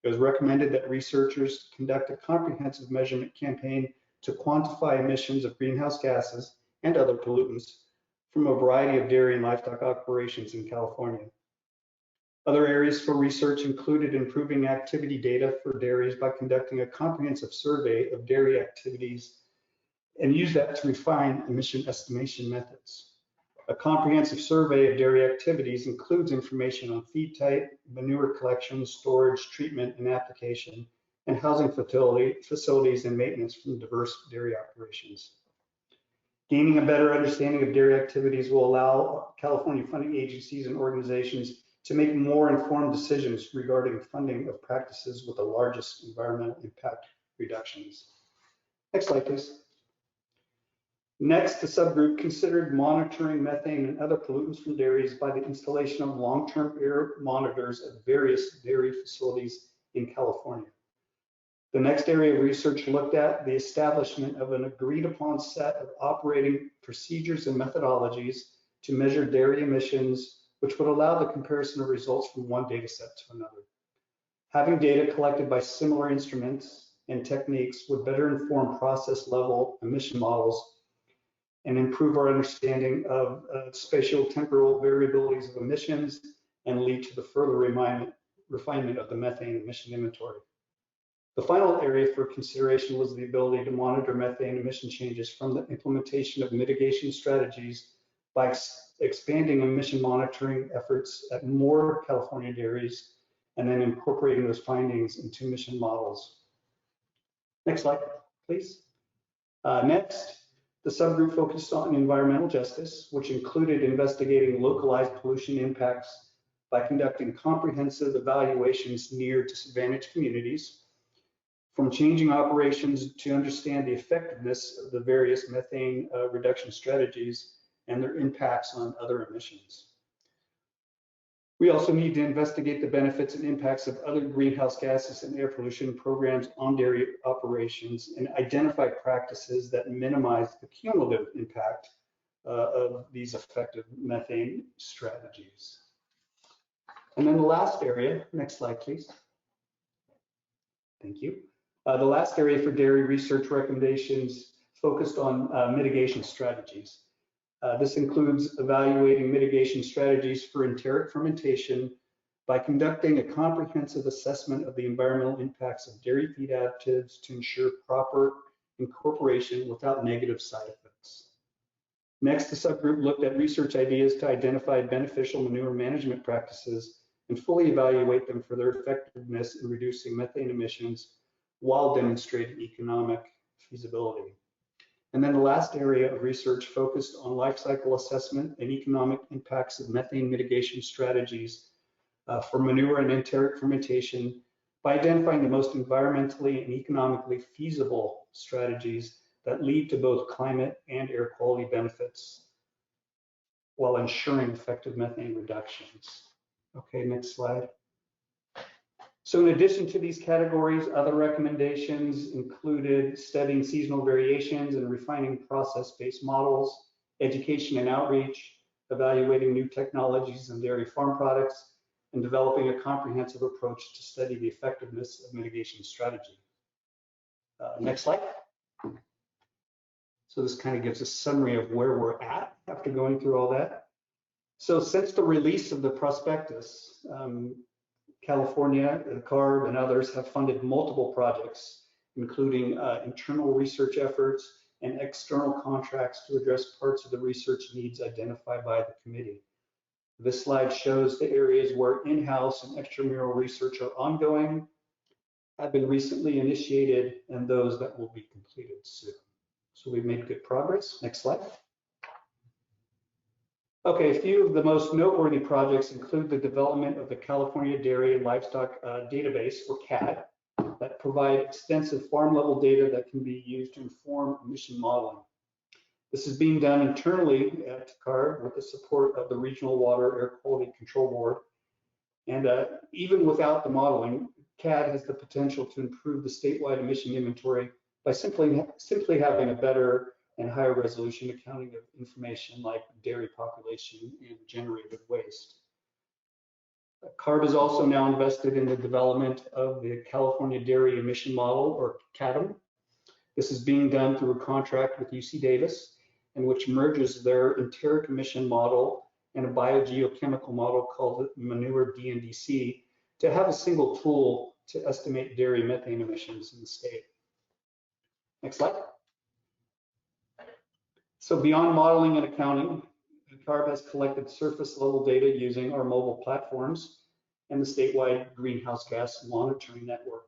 It was recommended that researchers conduct a comprehensive measurement campaign to quantify emissions of greenhouse gases and other pollutants from a variety of dairy and livestock operations in California. Other areas for research included improving activity data for dairies by conducting a comprehensive survey of dairy activities and use that to refine emission estimation methods. A comprehensive survey of dairy activities includes information on feed type, manure collection, storage, treatment, and application, and housing facilities and maintenance from diverse dairy operations. Gaining a better understanding of dairy activities will allow California funding agencies and organizations to make more informed decisions regarding funding of practices with the largest environmental impact reductions. Next slide, please. Next, the subgroup considered monitoring methane and other pollutants from dairies by the installation of long-term air monitors at various dairy facilities in California. The next area of research looked at the establishment of an agreed-upon set of operating procedures and methodologies to measure dairy emissions, which would allow the comparison of results from one data set to another. Having data collected by similar instruments and techniques would better inform process-level emission models and improve our understanding of spatial temporal variabilities of emissions and lead to the further refinement of the methane emission inventory. The final area for consideration was the ability to monitor methane emission changes from the implementation of mitigation strategies by expanding emission monitoring efforts at more California dairies and then incorporating those findings into emission models. Next slide, please. Next, the subgroup focused on environmental justice, which included investigating localized pollution impacts by conducting comprehensive evaluations near disadvantaged communities, from changing operations to understand the effectiveness of the various methane reduction strategies and their impacts on other emissions. We also need to investigate the benefits and impacts of other greenhouse gases and air pollution programs on dairy operations and identify practices that minimize the cumulative impact of these effective methane strategies. And then the last area, next slide, please. Thank you. The last area for dairy research recommendations focused on mitigation strategies. This includes evaluating mitigation strategies for enteric fermentation by conducting a comprehensive assessment of the environmental impacts of dairy feed additives to ensure proper incorporation without negative side effects. Next, the subgroup looked at research ideas to identify beneficial manure management practices and fully evaluate them for their effectiveness in reducing methane emissions while demonstrating economic feasibility. And then the last area of research focused on life cycle assessment and economic impacts of methane mitigation strategies for manure and enteric fermentation by identifying the most environmentally and economically feasible strategies that lead to both climate and air quality benefits while ensuring effective methane reductions. Okay, next slide. So in addition to these categories, other recommendations included studying seasonal variations and refining process-based models, education and outreach, evaluating new technologies and dairy farm products, and developing a comprehensive approach to study the effectiveness of mitigation strategy. Next slide. So this kind of gives a summary of where we're at after going through all that. So since the release of the prospectus, California, the CARB, and others have funded multiple projects, including internal research efforts and external contracts to address parts of the research needs identified by the committee. This slide shows the areas where in-house and extramural research are ongoing, have been recently initiated, and those that will be completed soon. So we've made good progress. Next slide. Okay, a few of the most noteworthy projects include the development of the California Dairy and Livestock Database, or CAD, that provide extensive farm-level data that can be used to inform emission modeling. This is being done internally at CARB with the support of the Regional Water Air Quality Control Board. And even without the modeling, CAD has the potential to improve the statewide emission inventory by simply having a better and higher resolution accounting of information like dairy population and generated waste. CARB is also now invested in the development of the California Dairy Emission Model, or CADM. This is being done through a contract with UC Davis, in which merges their enteric emission model and a biogeochemical model called Manure DNDC to have a single tool to estimate dairy methane emissions in the state. Next slide. So beyond modeling and accounting, CARB has collected surface level data using our mobile platforms and the statewide greenhouse gas monitoring network.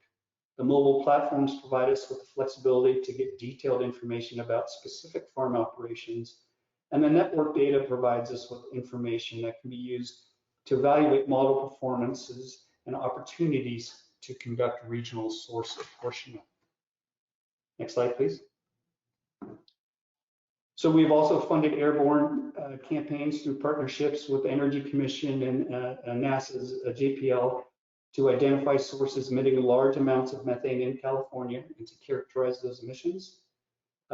The mobile platforms provide us with the flexibility to get detailed information about specific farm operations, and the network data provides us with information that can be used to evaluate model performances and opportunities to conduct regional source apportionment. Next slide, please. So we've also funded airborne campaigns through partnerships with the Energy Commission and NASA's JPL to identify sources emitting large amounts of methane in California and to characterize those emissions.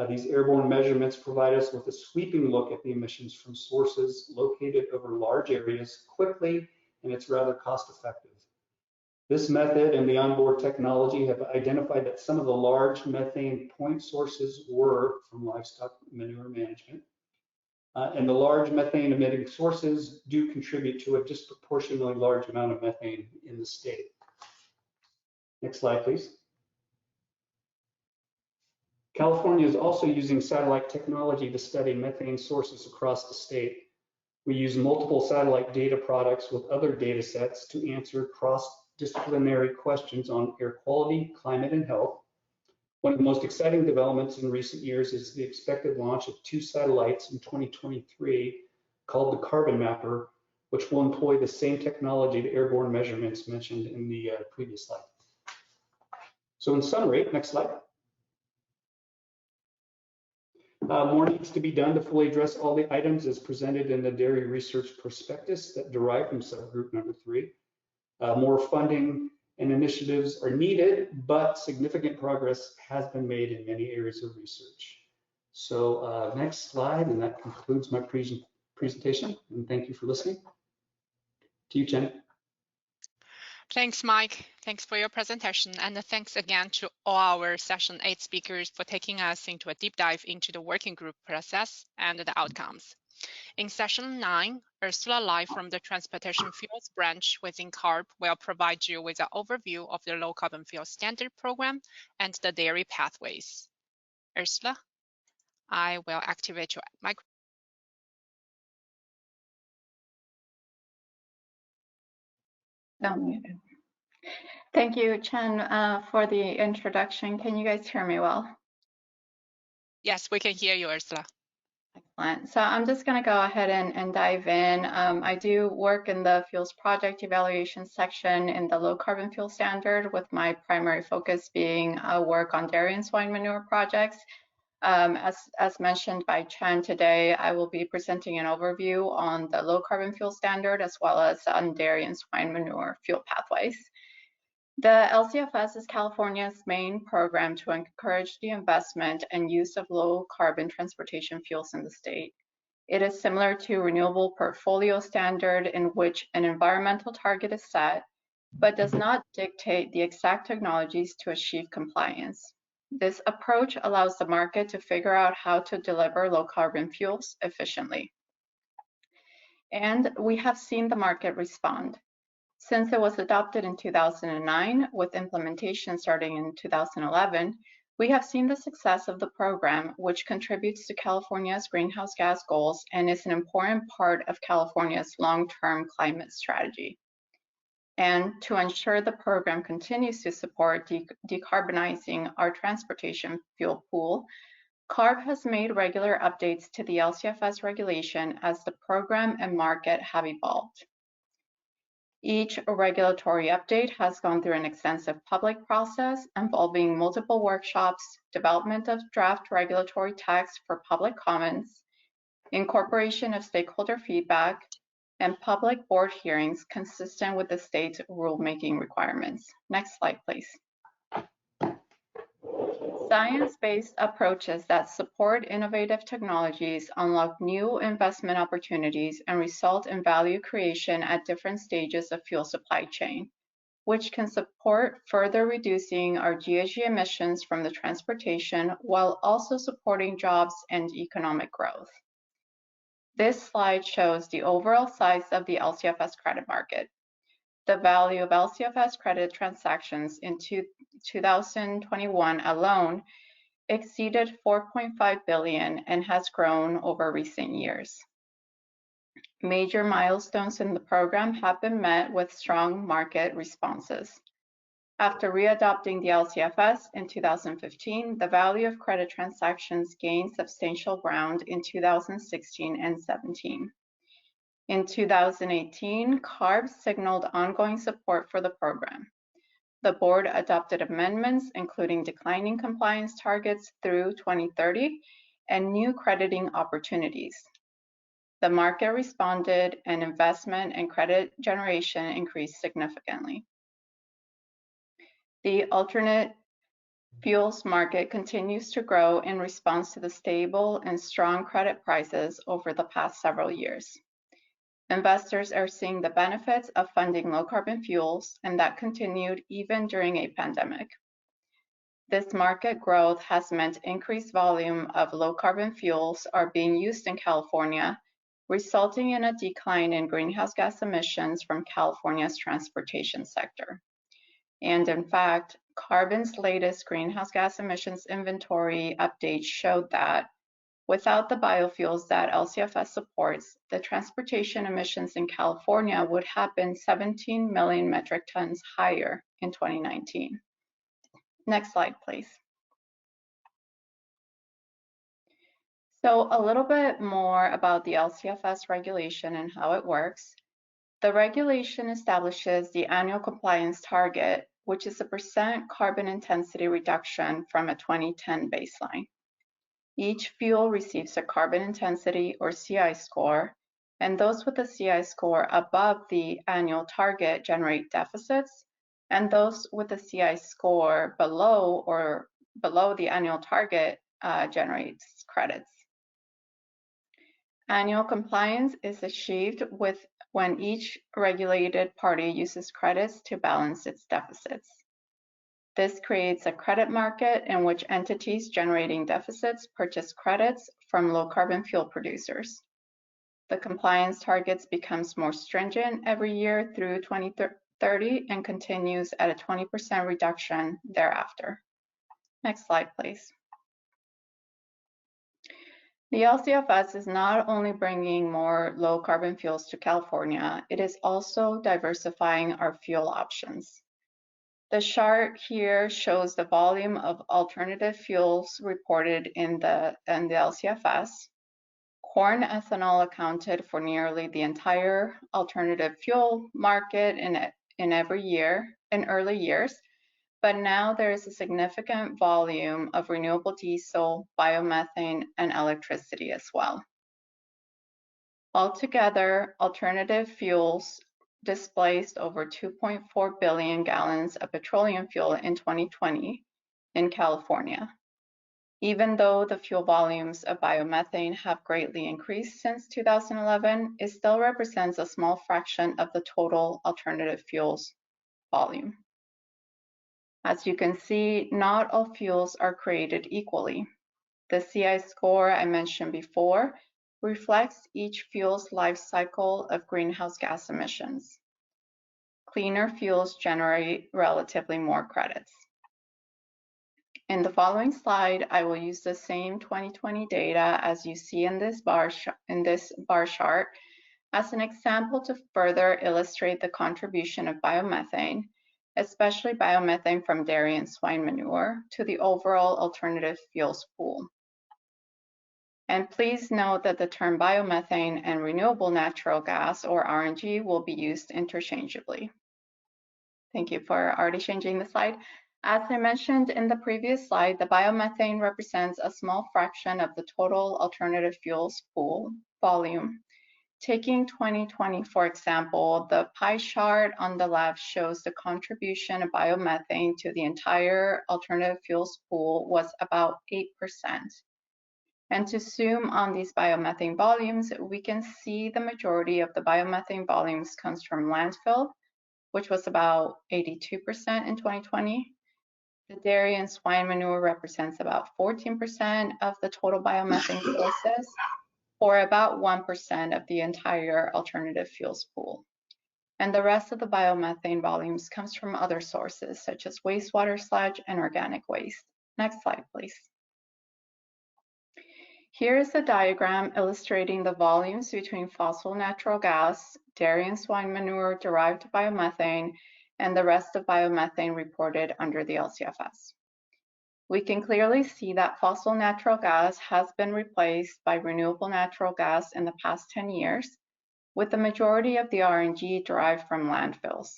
These airborne measurements provide us with a sweeping look at the emissions from sources located over large areas quickly, and it's rather cost effective. This method and the onboard technology have identified that some of the large methane point sources were from livestock manure management. And the large methane emitting sources do contribute to a disproportionately large amount of methane in the state. Next slide, please. California is also using satellite technology to study methane sources across the state. We use multiple satellite data products with other data sets to answer cross-disciplinary questions on air quality, climate, and health. One of the most exciting developments in recent years is the expected launch of 2 satellites in 2023 called the Carbon Mapper, which will employ the same technology to airborne measurements mentioned in the previous slide. So in summary, next slide. More needs to be done to fully address all the items as presented in the dairy research prospectus that derive from subgroup number 3. More funding and initiatives are needed, but significant progress has been made in many areas of research. So next slide, and that concludes my presentation. And thank you for listening. To you, Jen. Thanks, Mike. Thanks for your presentation. And thanks again to all our session 8 speakers for taking us into a deep dive into the working group process and the outcomes. In session 9, Ursula Lai from the Transportation Fuels branch within CARB will provide you with an overview of the Low Carbon Fuel Standard Program and the dairy pathways. Ursula, I will activate your microphone. Thank you, Chen, for the introduction. Can you guys hear me well? Yes, we can hear you, Ursula. Excellent. So I'm just going to go ahead and dive in. I do work in the fuels project evaluation section in the low carbon fuel standard, with my primary focus being work on dairy and swine manure projects. As mentioned by Chen today, I will be presenting an overview on the low carbon fuel standard as well as on dairy and swine manure fuel pathways. The LCFS is California's main program to encourage the investment and use of low carbon transportation fuels in the state. It is similar to Renewable Portfolio Standard, in which an environmental target is set, but does not dictate the exact technologies to achieve compliance. This approach allows the market to figure out how to deliver low carbon fuels efficiently. And we have seen the market respond. Since it was adopted in 2009, with implementation starting in 2011, we have seen the success of the program, which contributes to California's greenhouse gas goals and is an important part of California's long-term climate strategy. And to ensure the program continues to support decarbonizing our transportation fuel pool, CARB has made regular updates to the LCFS regulation as the program and market have evolved. Each regulatory update has gone through an extensive public process involving multiple workshops, development of draft regulatory text for public comments, incorporation of stakeholder feedback, and public board hearings consistent with the state's rulemaking requirements. Next slide, please. Science-based approaches that support innovative technologies unlock new investment opportunities and result in value creation at different stages of fuel supply chain, which can support further reducing our GHG emissions from the transportation while also supporting jobs and economic growth. This slide shows the overall size of the LCFS credit market. The value of LCFS credit transactions in 2021 alone exceeded $4.5 billion and has grown over recent years. Major milestones in the program have been met with strong market responses. After readopting the LCFS in 2015, the value of credit transactions gained substantial ground in 2016 and 17. In 2018, CARB signaled ongoing support for the program. The board adopted amendments, including declining compliance targets through 2030 and new crediting opportunities. The market responded and investment and credit generation increased significantly. The alternate fuels market continues to grow in response to the stable and strong credit prices over the past several years. Investors are seeing the benefits of funding low carbon fuels, and that continued even during a pandemic. This market growth has meant increased volume of low carbon fuels are being used in California, resulting in a decline in greenhouse gas emissions from California's transportation sector. And in fact, CARB's latest greenhouse gas emissions inventory update showed that without the biofuels that LCFS supports, the transportation emissions in California would have been 17 million metric tons higher in 2019. Next slide, please. So a little bit more about the LCFS regulation and how it works. The regulation establishes the annual compliance target, which is a % carbon intensity reduction from a 2010 baseline. Each fuel receives a carbon intensity or CI score, and those with a CI score above the annual target generate deficits, and those with a CI score below the annual target generates credits. Annual compliance is achieved when each regulated party uses credits to balance its deficits. This creates a credit market in which entities generating deficits purchase credits from low carbon fuel producers. The compliance targets becomes more stringent every year through 2030 and continues at a 20% reduction thereafter. Next slide, please. The LCFS is not only bringing more low carbon fuels to California, it is also diversifying our fuel options. The chart here shows the volume of alternative fuels reported in the LCFS. Corn ethanol accounted for nearly the entire alternative fuel market in early years, but now there is a significant volume of renewable diesel, biomethane, and electricity as well. Altogether, alternative fuels displaced over 2.4 billion gallons of petroleum fuel in 2020 in California. Even though the fuel volumes of biomethane have greatly increased since 2011, it still represents a small fraction of the total alternative fuels volume. As you can see, not all fuels are created equally. The CI score I mentioned before reflects each fuel's life cycle of greenhouse gas emissions. Cleaner fuels generate relatively more credits. In the following slide, I will use the same 2020 data as you see in this bar chart as an example to further illustrate the contribution of biomethane, especially biomethane from dairy and swine manure, to the overall alternative fuels pool. And please note that the term biomethane and renewable natural gas, or RNG, will be used interchangeably. Thank you for already changing the slide. As I mentioned in the previous slide, the biomethane represents a small fraction of the total alternative fuels pool volume. Taking 2020, for example, the pie chart on the left shows the contribution of biomethane to the entire alternative fuels pool was about 8%. And to zoom on these biomethane volumes, we can see the majority of the biomethane volumes comes from landfill, which was about 82% in 2020. The dairy and swine manure represents about 14% of the total biomethane sources, or about 1% of the entire alternative fuels pool. And the rest of the biomethane volumes comes from other sources, such as wastewater, sludge, and organic waste. Next slide, please. Here is a diagram illustrating the volumes between fossil natural gas, dairy and swine manure derived biomethane, and the rest of biomethane reported under the LCFS. We can clearly see that fossil natural gas has been replaced by renewable natural gas in the past 10 years, with the majority of the RNG derived from landfills.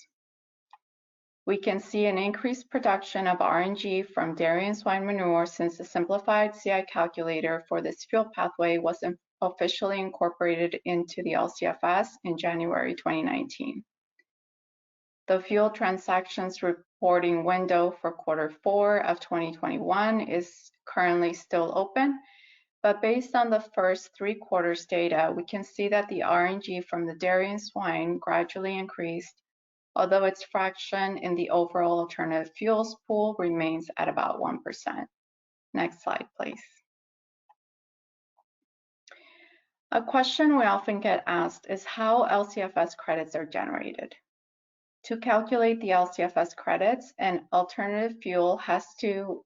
We can see an increased production of RNG from dairy and swine manure since the simplified CI calculator for this fuel pathway was officially incorporated into the LCFS in January 2019. The fuel transactions reporting window for Q4 of 2021 is currently still open, but based on the first 3 quarters data, we can see that the RNG from the dairy and swine gradually increased, although its fraction in the overall alternative fuels pool remains at about 1%. Next slide, please. A question we often get asked is how LCFS credits are generated. To calculate the LCFS credits, an alternative fuel has to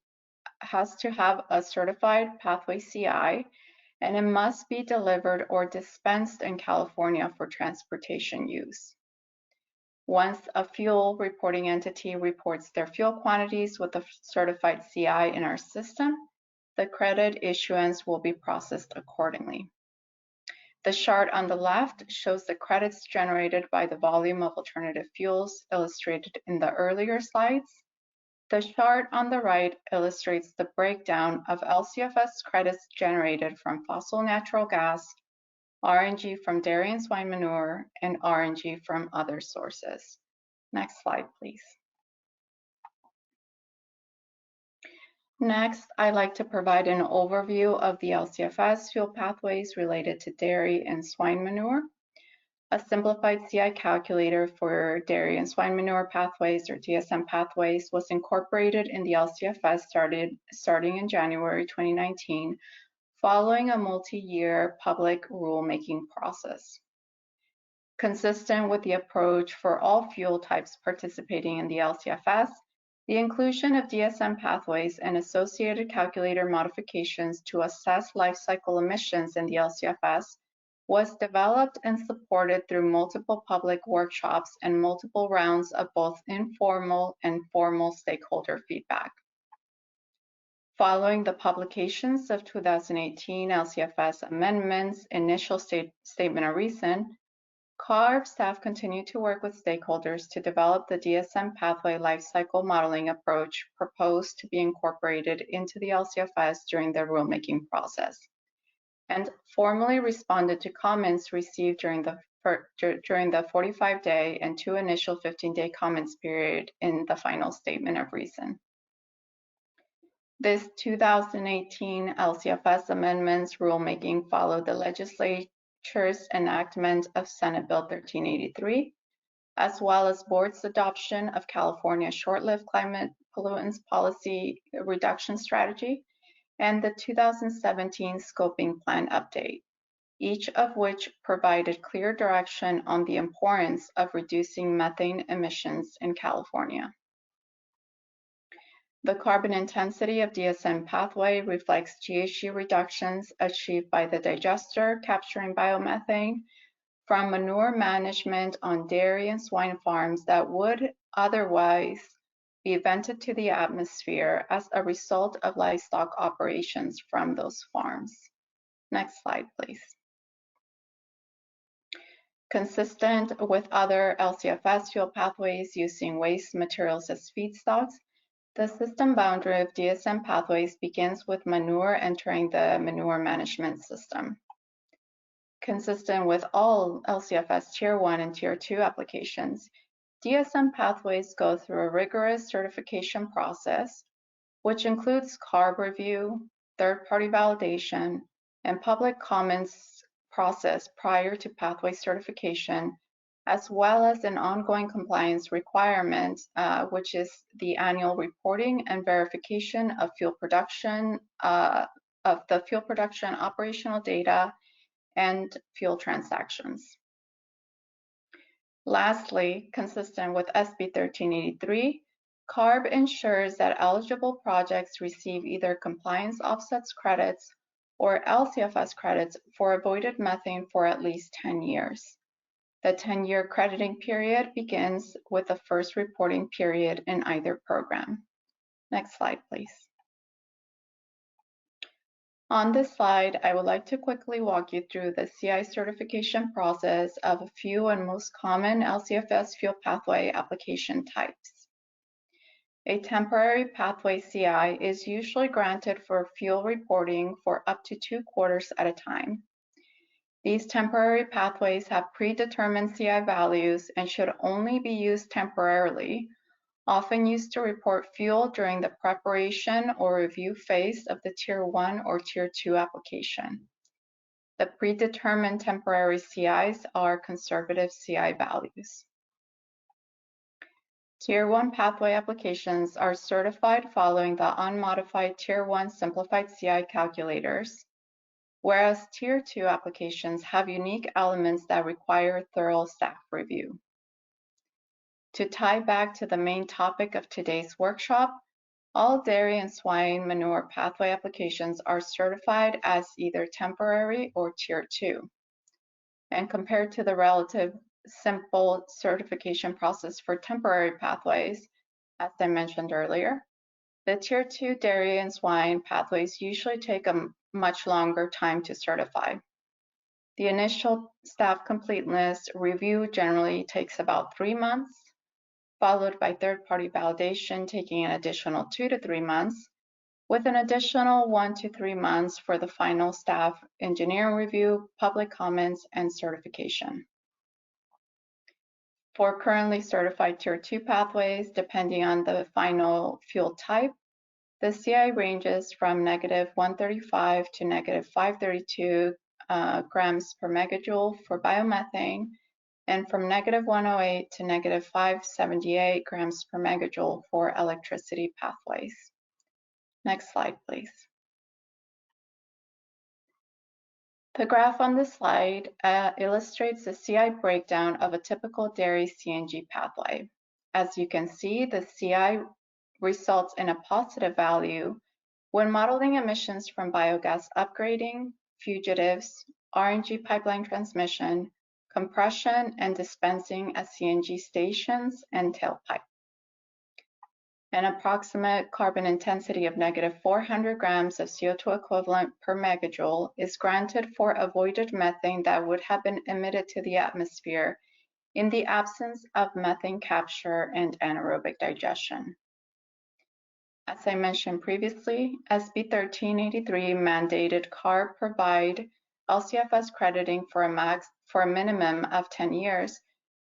have a certified pathway CI, and it must be delivered or dispensed in California for transportation use. Once a fuel reporting entity reports their fuel quantities with a certified CI in our system, the credit issuance will be processed accordingly. The chart on the left shows the credits generated by the volume of alternative fuels illustrated in the earlier slides. The chart on the right illustrates the breakdown of LCFS credits generated from fossil natural gas, RNG from dairy and swine manure, and RNG from other sources. Next slide, please. Next, I'd like to provide an overview of the LCFS fuel pathways related to dairy and swine manure. A simplified CI calculator for dairy and swine manure pathways, or DSM pathways, was incorporated in the LCFS starting in January 2019, following a multi-year public rulemaking process. Consistent with the approach for all fuel types participating in the LCFS, the inclusion of DSM pathways and associated calculator modifications to assess life cycle emissions in the LCFS was developed and supported through multiple public workshops and multiple rounds of both informal and formal stakeholder feedback. Following the publications of 2018 LCFS amendments, initial statement of reason, CARB staff continued to work with stakeholders to develop the DSM pathway lifecycle modeling approach proposed to be incorporated into the LCFS during the rulemaking process, and formally responded to comments received during the 45-day and 2 initial 15-day comments period in the final statement of reason. This 2018 LCFS amendments rulemaking followed the legislature's enactment of Senate Bill 1383, as well as board's adoption of California's short-lived climate Pollutants Policy Reduction Strategy and the 2017 Scoping Plan Update, each of which provided clear direction on the importance of reducing methane emissions in California. The carbon intensity of DSM pathway reflects GHG reductions achieved by the digester capturing biomethane from manure management on dairy and swine farms that would otherwise be vented to the atmosphere as a result of livestock operations from those farms. Next slide, please. Consistent with other LCFS fuel pathways using waste materials as feedstocks, the system boundary of DSM pathways begins with manure entering the manure management system. Consistent with all LCFS Tier 1 and Tier 2 applications, DSM pathways go through a rigorous certification process, which includes CARB review, third-party validation, and public comments process prior to pathway certification, as well as an ongoing compliance requirement, which is the annual reporting and verification of fuel production, operational data, and fuel transactions. Lastly, consistent with SB 1383, CARB ensures that eligible projects receive either compliance offsets credits or LCFS credits for avoided methane for at least 10 years. The 10-year crediting period begins with the first reporting period in either program. Next slide, please. On this slide, I would like to quickly walk you through the CI certification process of a few and most common LCFS fuel pathway application types. A temporary pathway CI is usually granted for fuel reporting for up to 2 quarters at a time. These temporary pathways have predetermined CI values and should only be used temporarily, often used to report fuel during the preparation or review phase of the Tier 1 or Tier 2 application. The predetermined temporary CIs are conservative CI values. Tier 1 pathway applications are certified following the unmodified Tier 1 simplified CI calculators, whereas Tier 2 applications have unique elements that require thorough staff review. To tie back to the main topic of today's workshop, all dairy and swine manure pathway applications are certified as either temporary or Tier 2. And compared to the relative simple certification process for temporary pathways, as I mentioned earlier, the Tier 2 dairy and swine pathways usually take a much longer time to certify. The initial staff completeness review generally takes about 3 months, followed by third-party validation taking an additional 2 to 3 months, with an additional 1 to 3 months for the final staff engineering review, public comments, and certification. For currently certified Tier 2 pathways, depending on the final fuel type, the CI ranges from -135 to -532 grams per megajoule for biomethane, and from -108 to -578 grams per megajoule for electricity pathways. Next slide, please. The graph on this slide illustrates the CI breakdown of a typical dairy CNG pathway. As you can see, the CI results in a positive value when modeling emissions from biogas upgrading, fugitives, RNG pipeline transmission, compression and dispensing at CNG stations, and tailpipe. An approximate carbon intensity of -400 grams of CO2 equivalent per megajoule is granted for avoided methane that would have been emitted to the atmosphere in the absence of methane capture and anaerobic digestion. As I mentioned previously, SB 1383 mandated CARB provide LCFS crediting for a minimum of 10 years,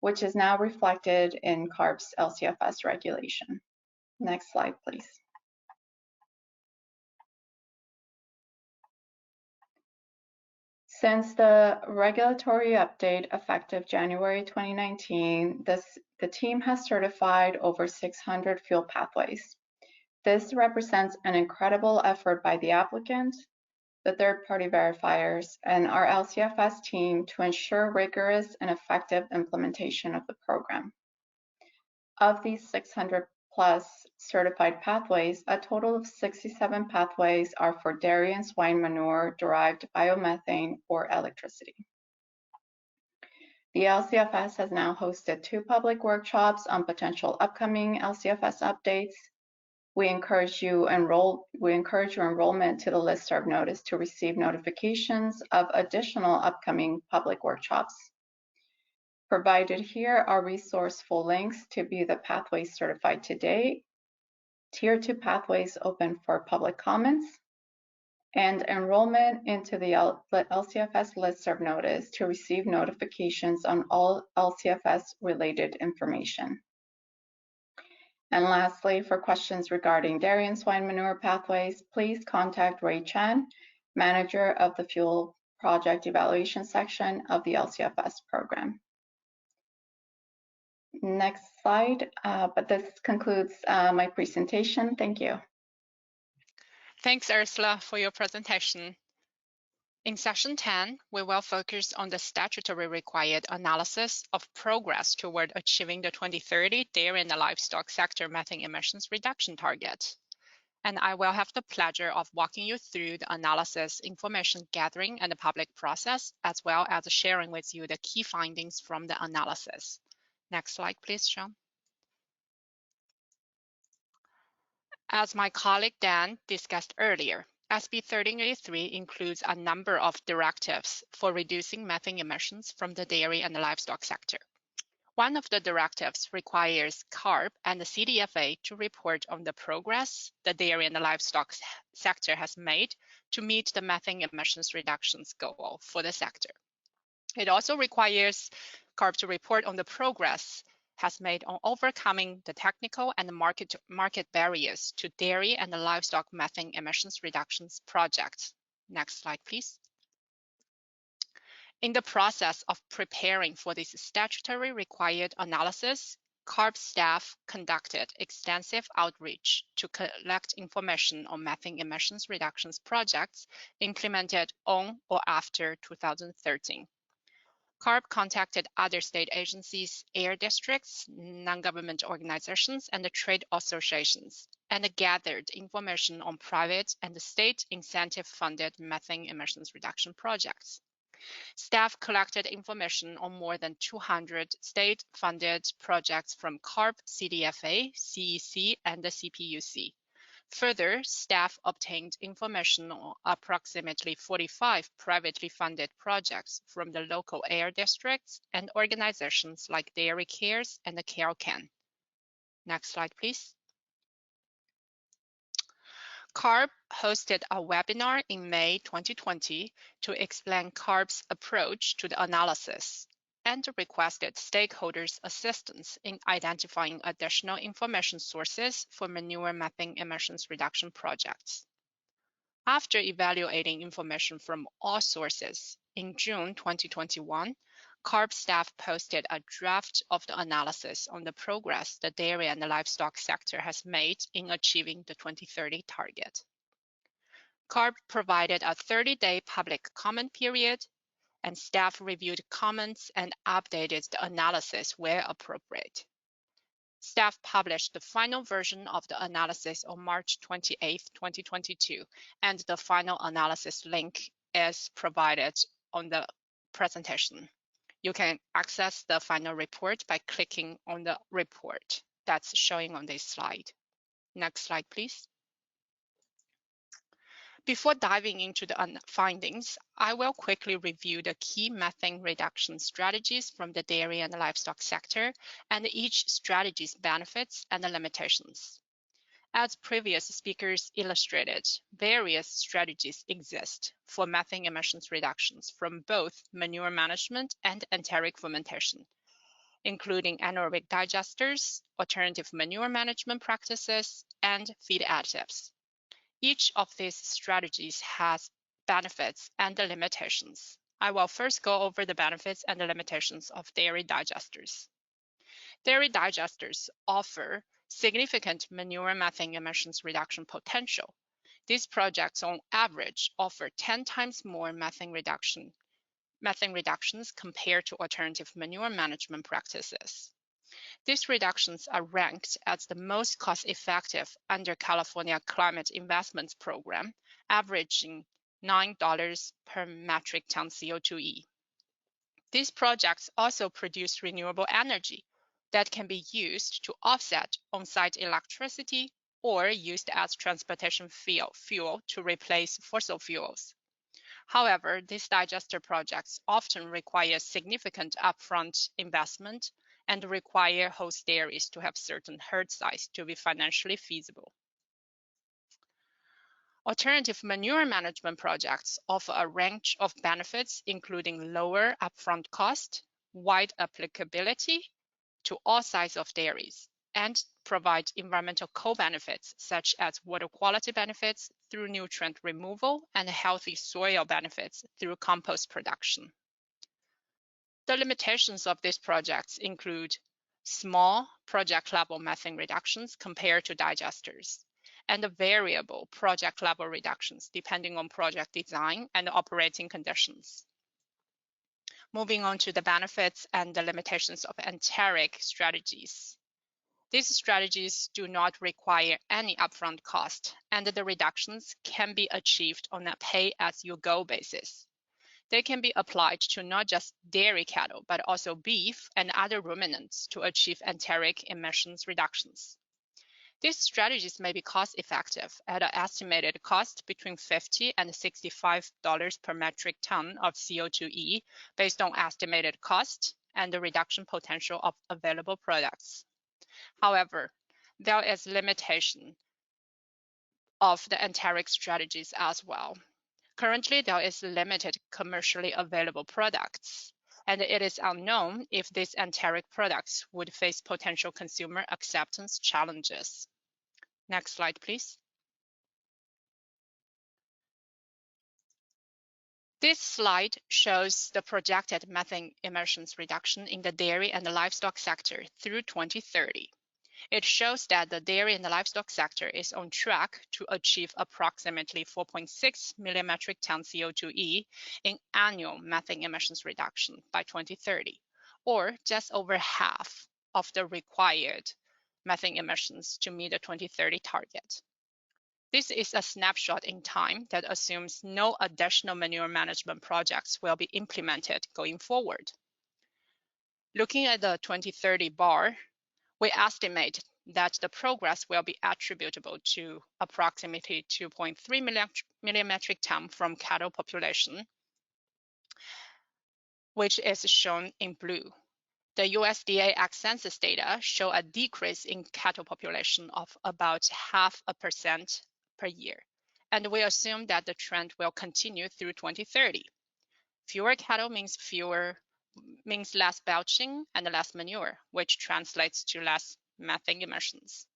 which is now reflected in CARB's LCFS regulation. Next slide, please. Since the regulatory update effective January 2019, the team has certified over 600 fuel pathways. This represents an incredible effort by the applicant, the third-party verifiers, and our LCFS team to ensure rigorous and effective implementation of the program. Of these 600 plus certified pathways, a total of 67 pathways are for dairy and swine manure-derived biomethane or electricity. The LCFS has now hosted 2 public workshops on potential upcoming LCFS updates. We encourage your enrollment to the listserv notice to receive notifications of additional upcoming public workshops. Provided here are resourceful links to view the pathways certified to date, Tier 2 pathways open for public comments, and enrollment into the LCFS listserv notice to receive notifications on all LCFS related information. And lastly, for questions regarding dairy and swine manure pathways, please contact Ray Chen, manager of the Fuel Project Evaluation section of the LCFS program. Next slide, but this concludes my presentation. Thank you. Thanks, Ursula, for your presentation. In session 10, we will focus on the statutory required analysis of progress toward achieving the 2030 dairy and the livestock sector methane emissions reduction target. And I will have the pleasure of walking you through the analysis, information gathering, and the public process, as well as sharing with you the key findings from the analysis. Next slide, please, Sean. As my colleague Dan discussed earlier, SB 1383 includes a number of directives for reducing methane emissions from the dairy and the livestock sector. One of the directives requires CARB and the CDFA to report on the progress the dairy and the livestock sector has made to meet the methane emissions reductions goal for the sector. It also requires CARB to report on the progress has made on overcoming the technical and the market barriers to dairy and the livestock methane emissions reductions projects. Next slide, please. In the process of preparing for this statutory required analysis, CARB staff conducted extensive outreach to collect information on methane emissions reductions projects implemented on or after 2013. CARB contacted other state agencies, air districts, non-government organizations, and the trade associations, and gathered information on private and state incentive-funded methane emissions reduction projects. Staff collected information on more than 200 state-funded projects from CARB, CDFA, CEC, and the CPUC. Further, staff obtained information on approximately 45 privately funded projects from the local air districts and organizations like Dairy Cares and the CareCan. Next slide, please. CARB hosted a webinar in May 2020 to explain CARB's approach to the analysis and requested stakeholders' assistance in identifying additional information sources for manure methane emissions reduction projects. After evaluating information from all sources, in June 2021, CARB staff posted a draft of the analysis on the progress the dairy and the livestock sector has made in achieving the 2030 target. CARB provided a 30-day public comment period, and staff reviewed comments and updated the analysis where appropriate. Staff published the final version of the analysis on March 28, 2022, and the final analysis link is provided on the presentation. You can access the final report by clicking on the report that's showing on this slide. Next slide, please. Before diving into the findings, I will quickly review the key methane reduction strategies from the dairy and the livestock sector and each strategy's benefits and the limitations. As previous speakers illustrated, various strategies exist for methane emissions reductions from both manure management and enteric fermentation, including anaerobic digesters, alternative manure management practices, and feed additives. Each of these strategies has benefits and the limitations. I will first go over the benefits and the limitations of dairy digesters. Dairy digesters offer significant manure methane emissions reduction potential. These projects on average offer 10 times more methane reductions compared to alternative manure management practices. These reductions are ranked as the most cost-effective under California Climate Investments Program, averaging $9 per metric ton CO2e. These projects also produce renewable energy that can be used to offset on-site electricity or used as transportation fuel to replace fossil fuels. However, these digester projects often require significant upfront investment and require host dairies to have certain herd size to be financially feasible. Alternative manure management projects offer a range of benefits, including lower upfront cost, wide applicability to all sizes of dairies, and provide environmental co-benefits such as water quality benefits through nutrient removal and healthy soil benefits through compost production. The limitations of these projects include small project-level methane reductions compared to digesters, and variable project-level reductions depending on project design and operating conditions. Moving on to the benefits and the limitations of enteric strategies. These strategies do not require any upfront cost, and the reductions can be achieved on a pay-as-you-go basis. They can be applied to not just dairy cattle, but also beef and other ruminants to achieve enteric emissions reductions. These strategies may be cost-effective at an estimated cost between $50 and $65 per metric ton of CO2e based on estimated cost and the reduction potential of available products. However, there is limitation of the enteric strategies as well. Currently, there is limited commercially available products, and it is unknown if these enteric products would face potential consumer acceptance challenges. Next slide, please. This slide shows the projected methane emissions reduction in the dairy and the livestock sector through 2030. It shows that the dairy and the livestock sector is on track to achieve approximately 4.6 million metric ton CO2e in annual methane emissions reduction by 2030, or just over half of the required methane emissions to meet the 2030 target. This is a snapshot in time that assumes no additional manure management projects will be implemented going forward. Looking at the 2030 bar, we estimate that the progress will be attributable to approximately 2.3 million metric ton from cattle population, which is shown in blue. The USDA Ag Census data show a decrease in cattle population of about 0.5% per year, and we assume that the trend will continue through 2030. Fewer cattle means less belching and less manure, which translates to less methane emissions.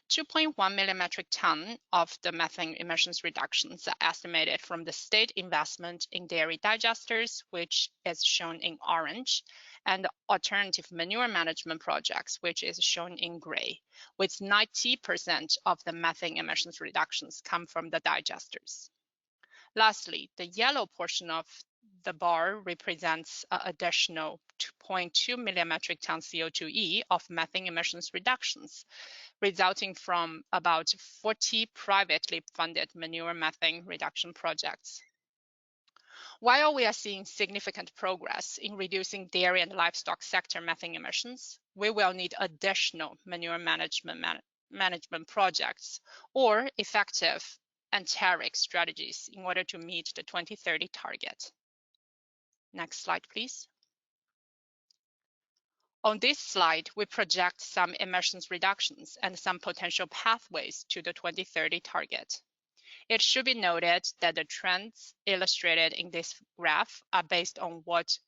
2.1 million metric ton of the methane emissions reductions are estimated from the state investment in dairy digesters, which is shown in orange, and alternative manure management projects, which is shown in gray, with 90% of the methane emissions reductions come from the digesters. Lastly, the yellow portion of the bar represents an additional 2.2 million metric ton CO2e of methane emissions reductions, resulting from about 40 privately funded manure methane reduction projects. While we are seeing significant progress in reducing dairy and livestock sector methane emissions, we will need additional manure management projects or effective enteric strategies in order to meet the 2030 target. Next slide, please. On this slide, we project some emissions reductions and some potential pathways to the 2030 target. It should be noted that the trends illustrated in this graph are based on what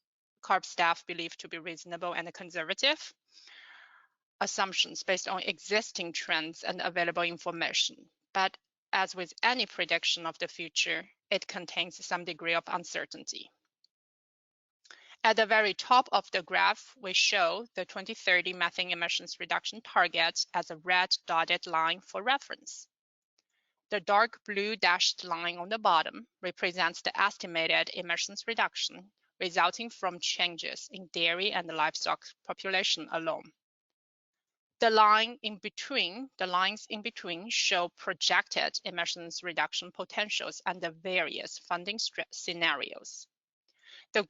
CARB staff believe to be reasonable and conservative assumptions based on existing trends and available information. But as with any prediction of the future, it contains some degree of uncertainty. At the very top of the graph, we show the 2030 methane emissions reduction target as a red dotted line for reference. The dark blue dashed line on the bottom represents the estimated emissions reduction resulting from changes in dairy and livestock population alone. The lines in between show projected emissions reduction potentials under various funding scenarios. The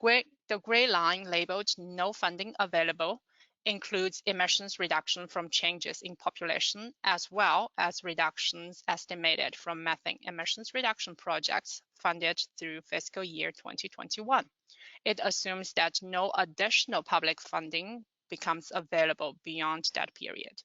gray line labeled no funding available includes emissions reduction from changes in population as well as reductions estimated from methane emissions reduction projects funded through fiscal year 2021. It assumes that no additional public funding becomes available beyond that period.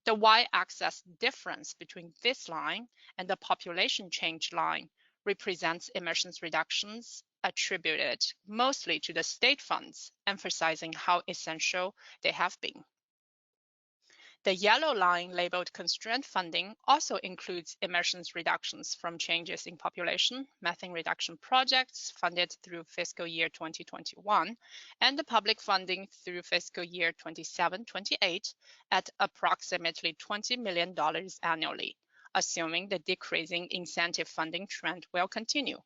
The y-axis difference between this line and the population change line represents emissions reductions attributed mostly to the state funds, emphasizing how essential they have been. The yellow line labeled constraint funding also includes emissions reductions from changes in population, methane reduction projects funded through fiscal year 2021, and the public funding through fiscal year 27-28 at approximately $20 million annually, assuming the decreasing incentive funding trend will continue.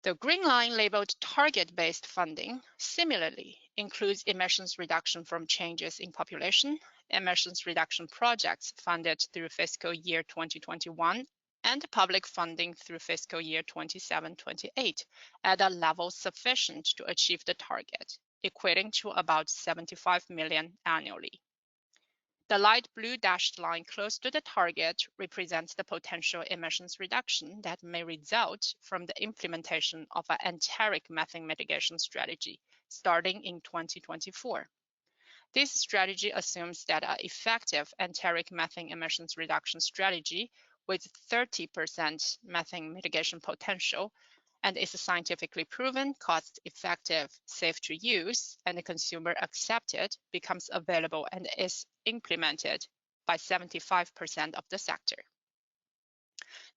The green line labeled target-based funding similarly includes emissions reduction from changes in population, emissions reduction projects funded through fiscal year 2021, and public funding through fiscal year 27-28 at a level sufficient to achieve the target, equating to about $75 million annually. The light blue dashed line close to the target represents the potential emissions reduction that may result from the implementation of an enteric methane mitigation strategy starting in 2024. This strategy assumes that an effective enteric methane emissions reduction strategy with 30% methane mitigation potential and is scientifically proven, cost-effective, safe to use, and consumer accepted becomes available and is implemented by 75% of the sector.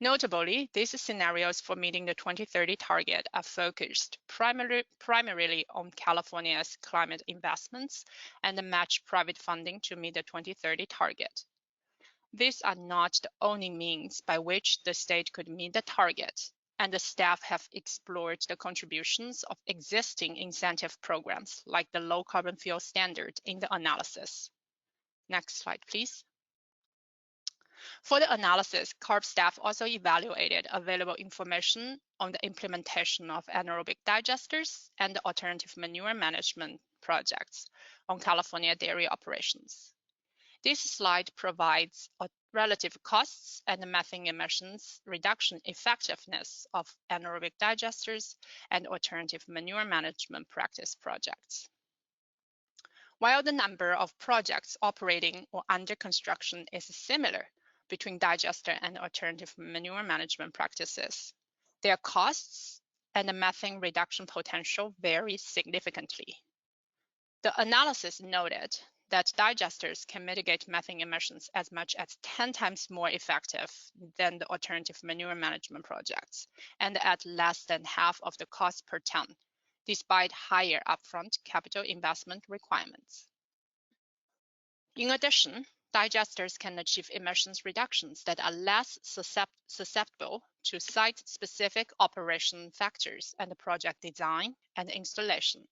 Notably, these scenarios for meeting the 2030 target are focused primarily on California's climate investments and match private funding to meet the 2030 target. These are not the only means by which the state could meet the target, and the staff have explored the contributions of existing incentive programs like the low carbon fuel standard in the analysis. Next slide, please. For the analysis, CARB staff also evaluated available information on the implementation of anaerobic digesters and the alternative manure management projects on California dairy operations. This slide provides relative costs and methane emissions reduction effectiveness of anaerobic digesters and alternative manure management practice projects. While the number of projects operating or under construction is similar between digester and alternative manure management practices, their costs and the methane reduction potential vary significantly. The analysis noted that digesters can mitigate methane emissions as much as 10 times more effective than the alternative manure management projects, and at less than half of the cost per ton, despite higher upfront capital investment requirements. In addition, digesters can achieve emissions reductions that are less susceptible to site-specific operation factors and project design and installation.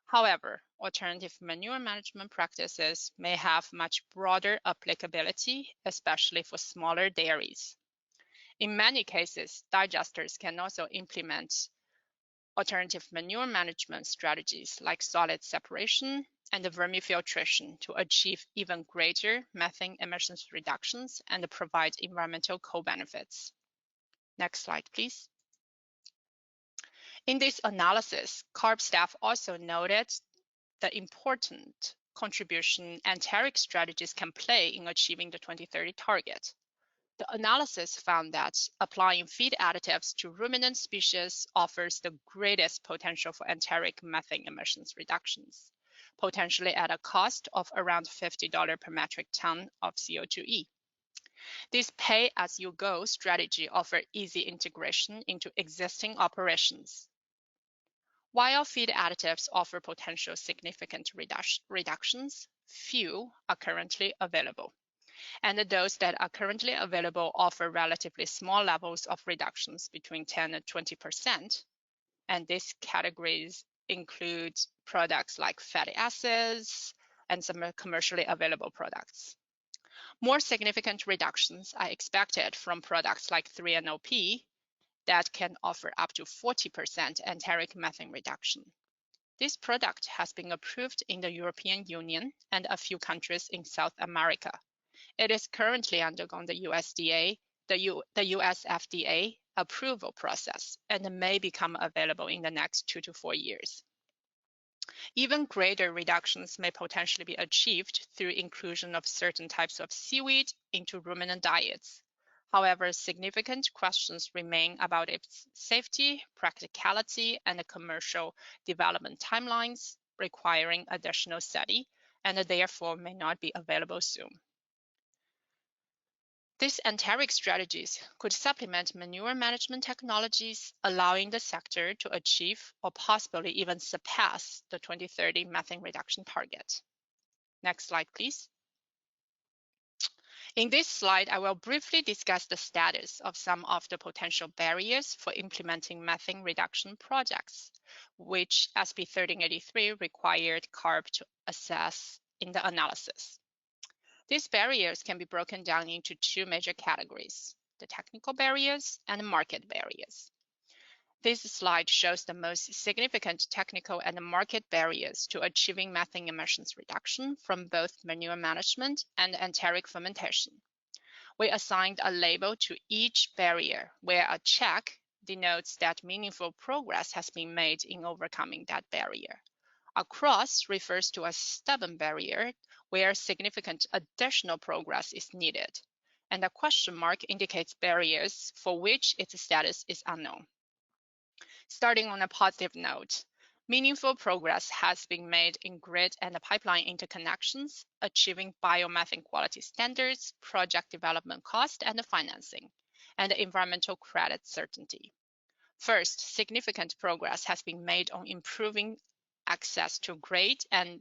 However, alternative manure management practices may have much broader applicability, especially for smaller dairies. In many cases, digesters can also implement alternative manure management strategies like solid separation and vermifiltration to achieve even greater methane emissions reductions and provide environmental co-benefits. Next slide, please. In this analysis, CARB staff also noted the important contribution enteric strategies can play in achieving the 2030 target. The analysis found that applying feed additives to ruminant species offers the greatest potential for enteric methane emissions reductions, potentially at a cost of around $50 per metric ton of CO2e. This pay-as-you-go strategy offers easy integration into existing operations. While feed additives offer potential significant reductions, few are currently available. And those that are currently available offer relatively small levels of reductions between 10 and 20%. And these categories include products like fatty acids and some commercially available products. More significant reductions are expected from products like 3-NOP that can offer up to 40% enteric methane reduction. This product has been approved in the European Union and a few countries in South America. It is currently undergoing the US FDA approval process and may become available in the next 2 to 4 years. Even greater reductions may potentially be achieved through inclusion of certain types of seaweed into ruminant diets. However, significant questions remain about its safety, practicality, and commercial development timelines, requiring additional study, and therefore may not be available soon. These enteric strategies could supplement manure management technologies, allowing the sector to achieve or possibly even surpass the 2030 methane reduction target. Next slide, please. In this slide, I will briefly discuss the status of some of the potential barriers for implementing methane reduction projects, which SB 1383 required CARB to assess in the analysis. These barriers can be broken down into two major categories, the technical barriers and the market barriers. This slide shows the most significant technical and market barriers to achieving methane emissions reduction from both manure management and enteric fermentation. We assigned a label to each barrier where a check denotes that meaningful progress has been made in overcoming that barrier. A cross refers to a stubborn barrier where significant additional progress is needed, and a question mark indicates barriers for which its status is unknown. Starting on a positive note, meaningful progress has been made in grid and pipeline interconnections, achieving biomethane quality standards, project development cost and financing, and environmental credit certainty. First, significant progress has been made on improving access to grid and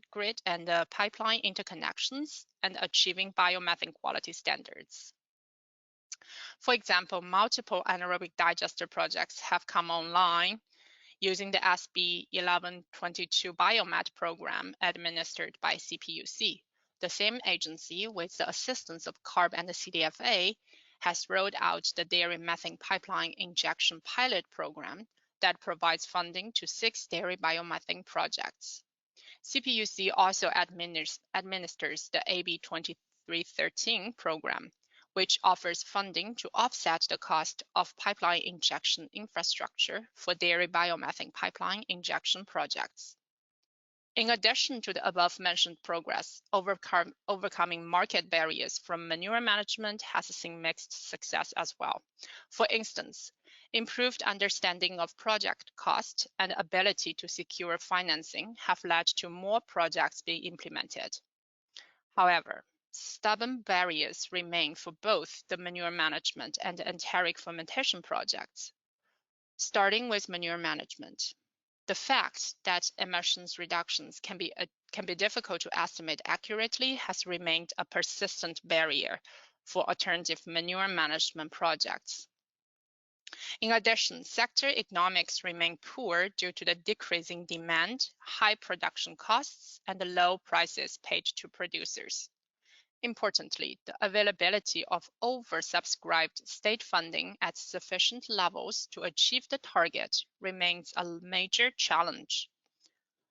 pipeline interconnections and achieving biomethane quality standards. For example, multiple anaerobic digester projects have come online using the SB 1122 Biomat program administered by CPUC. The same agency, with the assistance of CARB and the CDFA, has rolled out the dairy methane pipeline injection pilot program that provides funding to 6 dairy biomethane projects. CPUC also administers the AB 2313 program, which offers funding to offset the cost of pipeline injection infrastructure for dairy biomethane pipeline injection projects. In addition to the above-mentioned progress, overcoming market barriers from manure management has seen mixed success as well. For instance, improved understanding of project cost and ability to secure financing have led to more projects being implemented. However, stubborn barriers remain for both the manure management and the enteric fermentation projects. Starting with manure management, the fact that emissions reductions can be difficult to estimate accurately has remained a persistent barrier for alternative manure management projects. In addition, sector economics remain poor due to the decreasing demand, high production costs, and the low prices paid to producers. Importantly, the availability of oversubscribed state funding at sufficient levels to achieve the target remains a major challenge.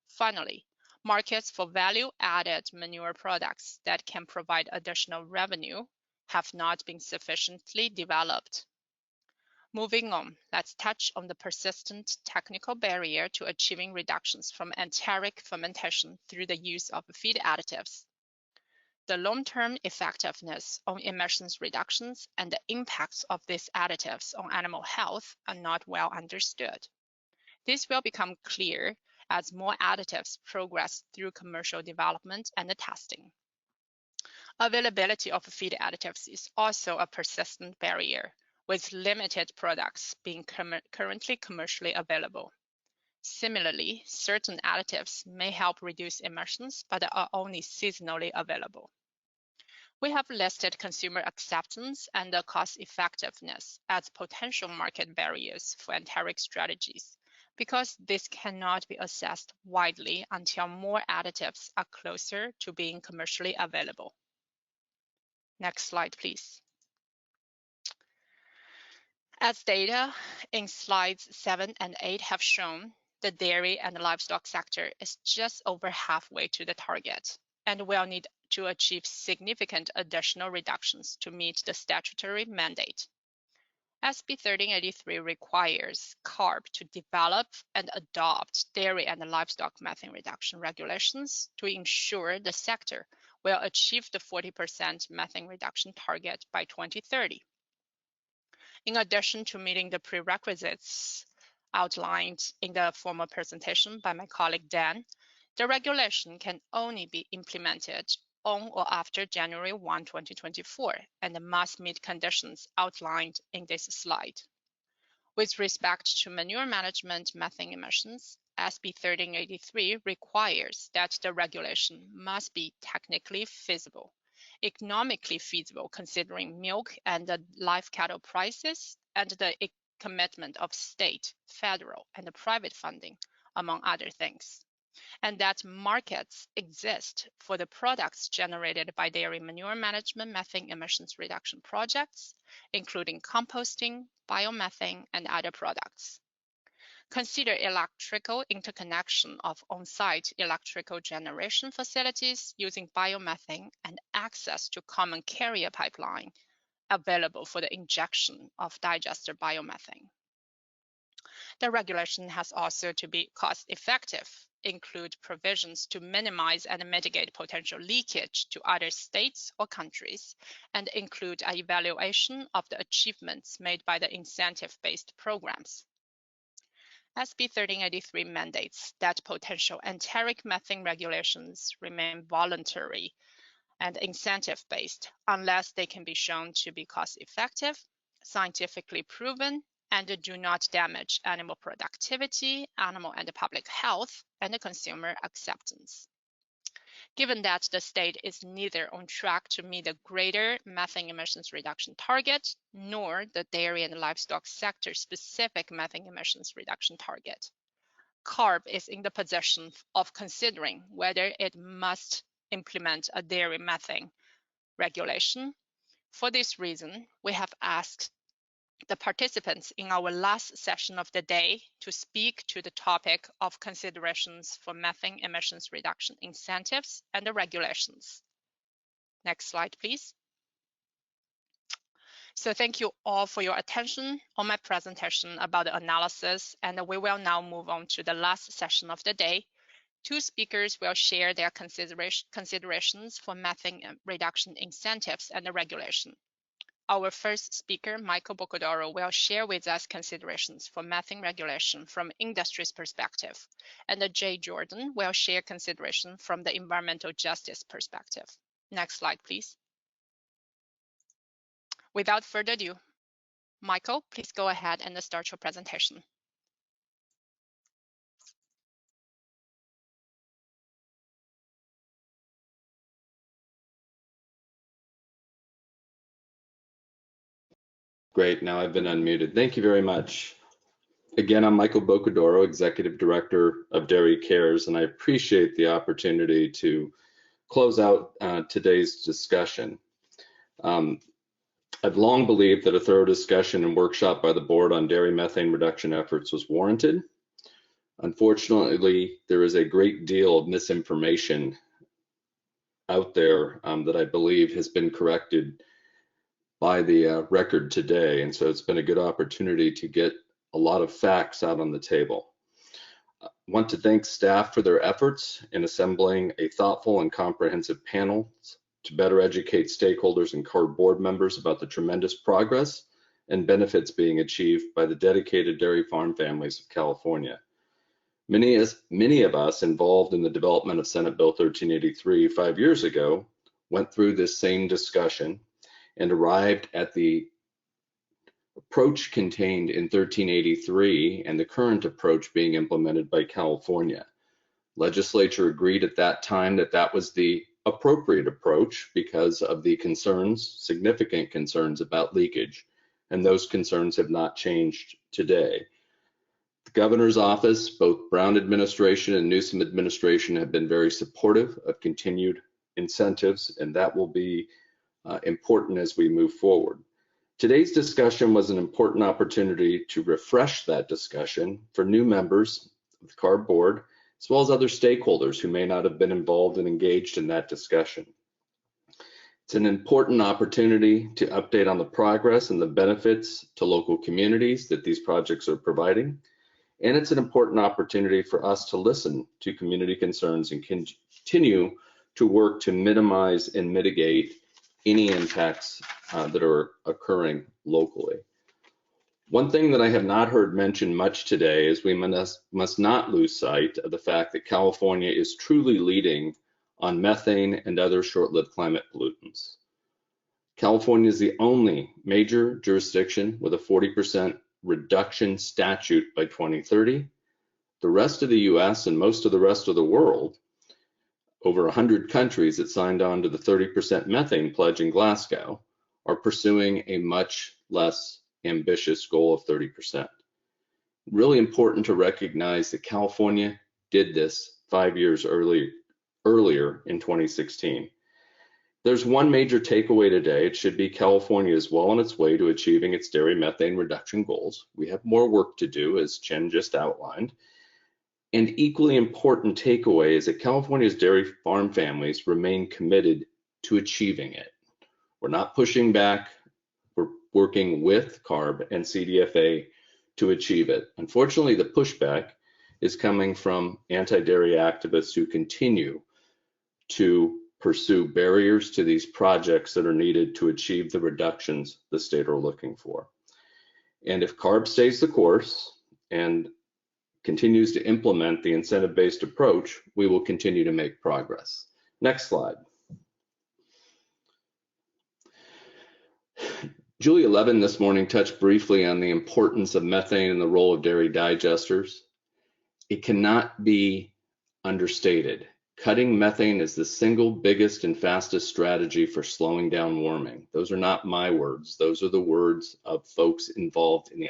Finally, markets for value-added manure products that can provide additional revenue have not been sufficiently developed. Moving on, let's touch on the persistent technical barrier to achieving reductions from enteric fermentation through the use of feed additives. The long-term effectiveness on emissions reductions and the impacts of these additives on animal health are not well understood. This will become clear as more additives progress through commercial development and testing. Availability of feed additives is also a persistent barrier, with limited products being currently commercially available. Similarly, certain additives may help reduce emissions, but are only seasonally available. We have listed consumer acceptance and the cost effectiveness as potential market barriers for enteric strategies, because this cannot be assessed widely until more additives are closer to being commercially available. Next slide, please. As data in slides 7 and 8 have shown, the dairy and livestock sector is just over halfway to the target and will need to achieve significant additional reductions to meet the statutory mandate. SB 1383 requires CARB to develop and adopt dairy and livestock methane reduction regulations to ensure the sector will achieve the 40% methane reduction target by 2030. In addition to meeting the prerequisites outlined in the former presentation by my colleague Dan, the regulation can only be implemented on or after January 1, 2024, and must meet conditions outlined in this slide. With respect to manure management methane emissions, SB 1383 requires that the regulation must be technically feasible, economically feasible considering milk and the live cattle prices, and the commitment of state, federal, and private funding, among other things, and that markets exist for the products generated by dairy manure management methane emissions reduction projects, including composting, biomethane, and other products. Consider electrical interconnection of on-site electrical generation facilities using biomethane and access to common carrier pipeline available for the injection of digester biomethane. The regulation has also to be cost-effective, include provisions to minimize and mitigate potential leakage to other states or countries, and include an evaluation of the achievements made by the incentive-based programs. SB 1383 mandates that potential enteric methane regulations remain voluntary and incentive-based unless they can be shown to be cost-effective, scientifically proven, and do not damage animal productivity, animal and public health, and consumer acceptance. Given that the state is neither on track to meet the greater methane emissions reduction target, nor the dairy and livestock sector specific methane emissions reduction target, CARB is in the position of considering whether it must implement a dairy methane regulation. For this reason, we have asked the participants in our last session of the day to speak to the topic of considerations for methane emissions reduction incentives and the regulations. Next slide, please. So thank you all for your attention on my presentation about the analysis, and we will now move on to the last session of the day. Two speakers will share their considerations for methane reduction incentives and the regulation. Our first speaker, Michael Bocodoro, will share with us considerations for methane regulation from industry's perspective, and Jay Jordan will share consideration from the environmental justice perspective. Next slide, please. Without further ado, Michael, please go ahead and start your presentation. Great, now I've been unmuted. Thank you very much. Again, I'm Michael Bocodoro, Executive Director of Dairy Cares, and I appreciate the opportunity to close out today's discussion. I've long believed that a thorough discussion and workshop by the board on dairy methane reduction efforts was warranted. Unfortunately, there is a great deal of misinformation out there that I believe has been corrected by the record today. And so it's been a good opportunity to get a lot of facts out on the table. I want to thank staff for their efforts in assembling a thoughtful and comprehensive panel to better educate stakeholders and CARB board members about the tremendous progress and benefits being achieved by the dedicated dairy farm families of California. Many of us involved in the development of Senate Bill 1383 5 years ago went through this same discussion and arrived at the approach contained in 1383 and the current approach being implemented by California. Legislature agreed at that time that that was the appropriate approach because of the concerns, significant concerns about leakage, and those concerns have not changed today. The governor's office, both Brown administration and Newsom administration, have been very supportive of continued incentives, and that will be important as we move forward. Today's discussion was an important opportunity to refresh that discussion for new members of the CARB board, as well as other stakeholders who may not have been involved and engaged in that discussion. It's an important opportunity to update on the progress and the benefits to local communities that these projects are providing. And it's an important opportunity for us to listen to community concerns and continue to work to minimize and mitigate any impacts that are occurring locally. One thing that I have not heard mentioned much today is we must not lose sight of the fact that California is truly leading on methane and other short-lived climate pollutants. California is the only major jurisdiction with a 40% reduction statute by 2030. The rest of the US and most of the rest of the world, over 100 countries that signed on to the 30% methane pledge in Glasgow, are pursuing a much less ambitious goal of 30%. Really important to recognize that California did this 5 years earlier in 2016. There's one major takeaway today. It should be California is well on its way to achieving its dairy methane reduction goals. We have more work to do, as Chen just outlined. And equally important takeaway is that California's dairy farm families remain committed to achieving it. We're not pushing back. We're working with CARB and CDFA to achieve it. Unfortunately, the pushback is coming from anti-dairy activists who continue to pursue barriers to these projects that are needed to achieve the reductions the state are looking for. And if CARB stays the course and continues to implement the incentive-based approach, we will continue to make progress. Next slide. Julia Levin this morning touched briefly on the importance of methane and the role of dairy digesters. It cannot be understated. Cutting methane is the single biggest and fastest strategy for slowing down warming. Those are not my words. Those are the words of folks involved in the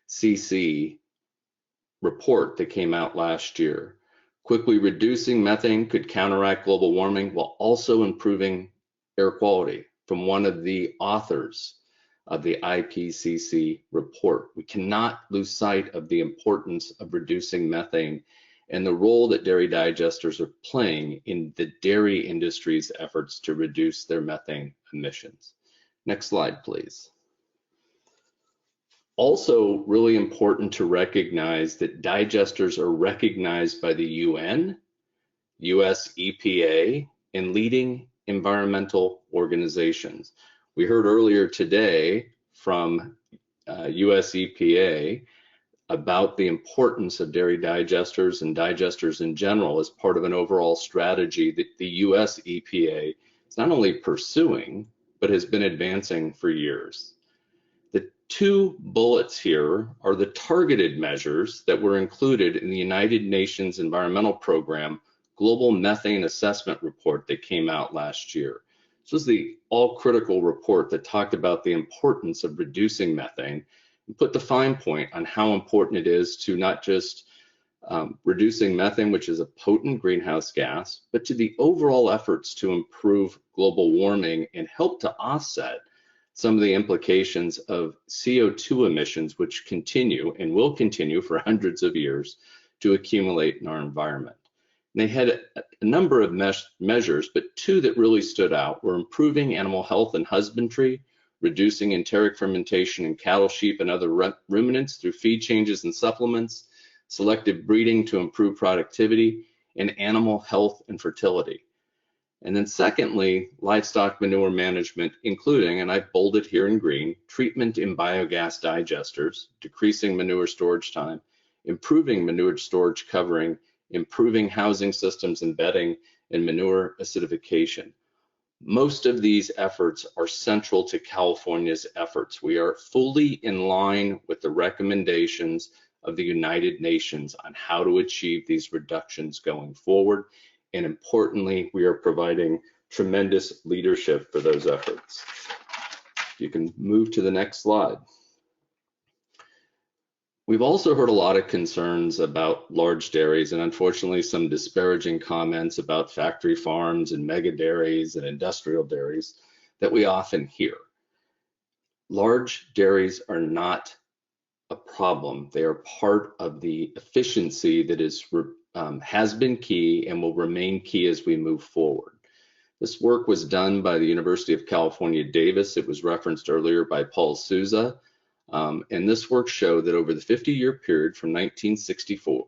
IPCC report that came out last year. Quickly reducing methane could counteract global warming while also improving air quality, from one of the authors of the IPCC report. We cannot lose sight of the importance of reducing methane and the role that dairy digesters are playing in the dairy industry's efforts to reduce their methane emissions. Next slide, please. Also really important to recognize that digesters are recognized by the UN, US EPA, and leading environmental organizations. We heard earlier today from US EPA about the importance of dairy digesters and digesters in general as part of an overall strategy that the US EPA is not only pursuing, but has been advancing for years. The two bullets here are the targeted measures that were included in the United Nations Environmental Program Global Methane Assessment Report that came out last year. This was the all-critical report that talked about the importance of reducing methane and put the fine point on how important it is to not just reducing methane, which is a potent greenhouse gas, but to the overall efforts to improve global warming and help to offset some of the implications of CO2 emissions, which continue and will continue for hundreds of years to accumulate in our environment. And they had a number of measures, but two that really stood out were improving animal health and husbandry, reducing enteric fermentation in cattle, sheep, and other ruminants through feed changes and supplements, selective breeding to improve productivity, and animal health and fertility. And then secondly, livestock manure management, including, and I bolded here in green, treatment in biogas digesters, decreasing manure storage time, improving manure storage covering, improving housing systems and bedding, and manure acidification. Most of these efforts are central to California's efforts. We are fully in line with the recommendations of the United Nations on how to achieve these reductions going forward. And importantly, we are providing tremendous leadership for those efforts. You can move to the next slide. We've also heard a lot of concerns about large dairies and unfortunately some disparaging comments about factory farms and mega dairies and industrial dairies that we often hear. Large dairies are not a problem. They are part of the efficiency that has been key and will remain key as we move forward. This work was done by the University of California, Davis. It was referenced earlier by Paul Souza. And this work showed that over the 50-year period from 1964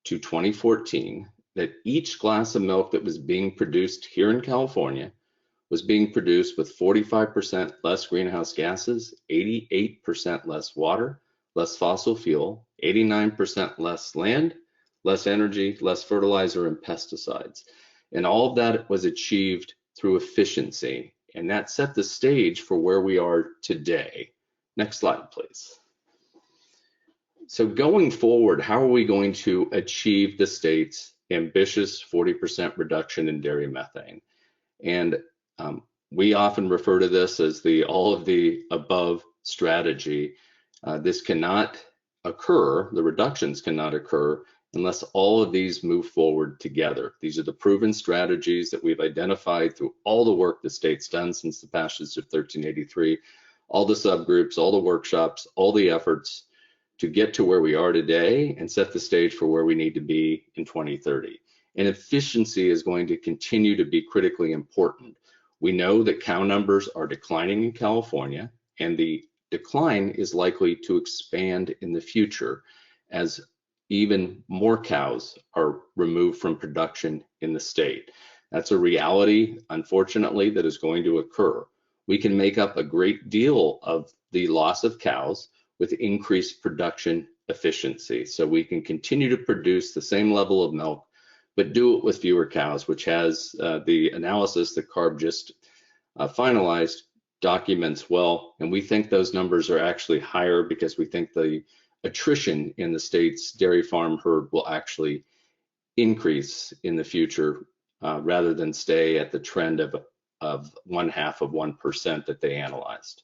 to 2014, that each glass of milk that was being produced here in California was being produced with 45% less greenhouse gases, 88% less water, less fossil fuel, 89% less land, less energy, less fertilizer and pesticides. And all of that was achieved through efficiency. And that set the stage for where we are today. Next slide, please. So going forward, how are we going to achieve the state's ambitious 40% reduction in dairy methane? And we often refer to this as the all of the above strategy. This cannot occur, the reductions cannot occur unless all of these move forward together. These are the proven strategies that we've identified through all the work the state's done since the passage of 1383, all the subgroups, all the workshops, all the efforts to get to where we are today and set the stage for where we need to be in 2030. And efficiency is going to continue to be critically important. We know that cow numbers are declining in California, and the decline is likely to expand in the future as even more cows are removed from production in the state. That's a reality, unfortunately, that is going to occur. We can make up a great deal of the loss of cows with increased production efficiency. So we can continue to produce the same level of milk, but do it with fewer cows, which has the analysis that CARB just finalized documents well. And we think those numbers are actually higher because we think the attrition in the state's dairy farm herd will actually increase in the future rather than stay at the trend of 0.5% that they analyzed.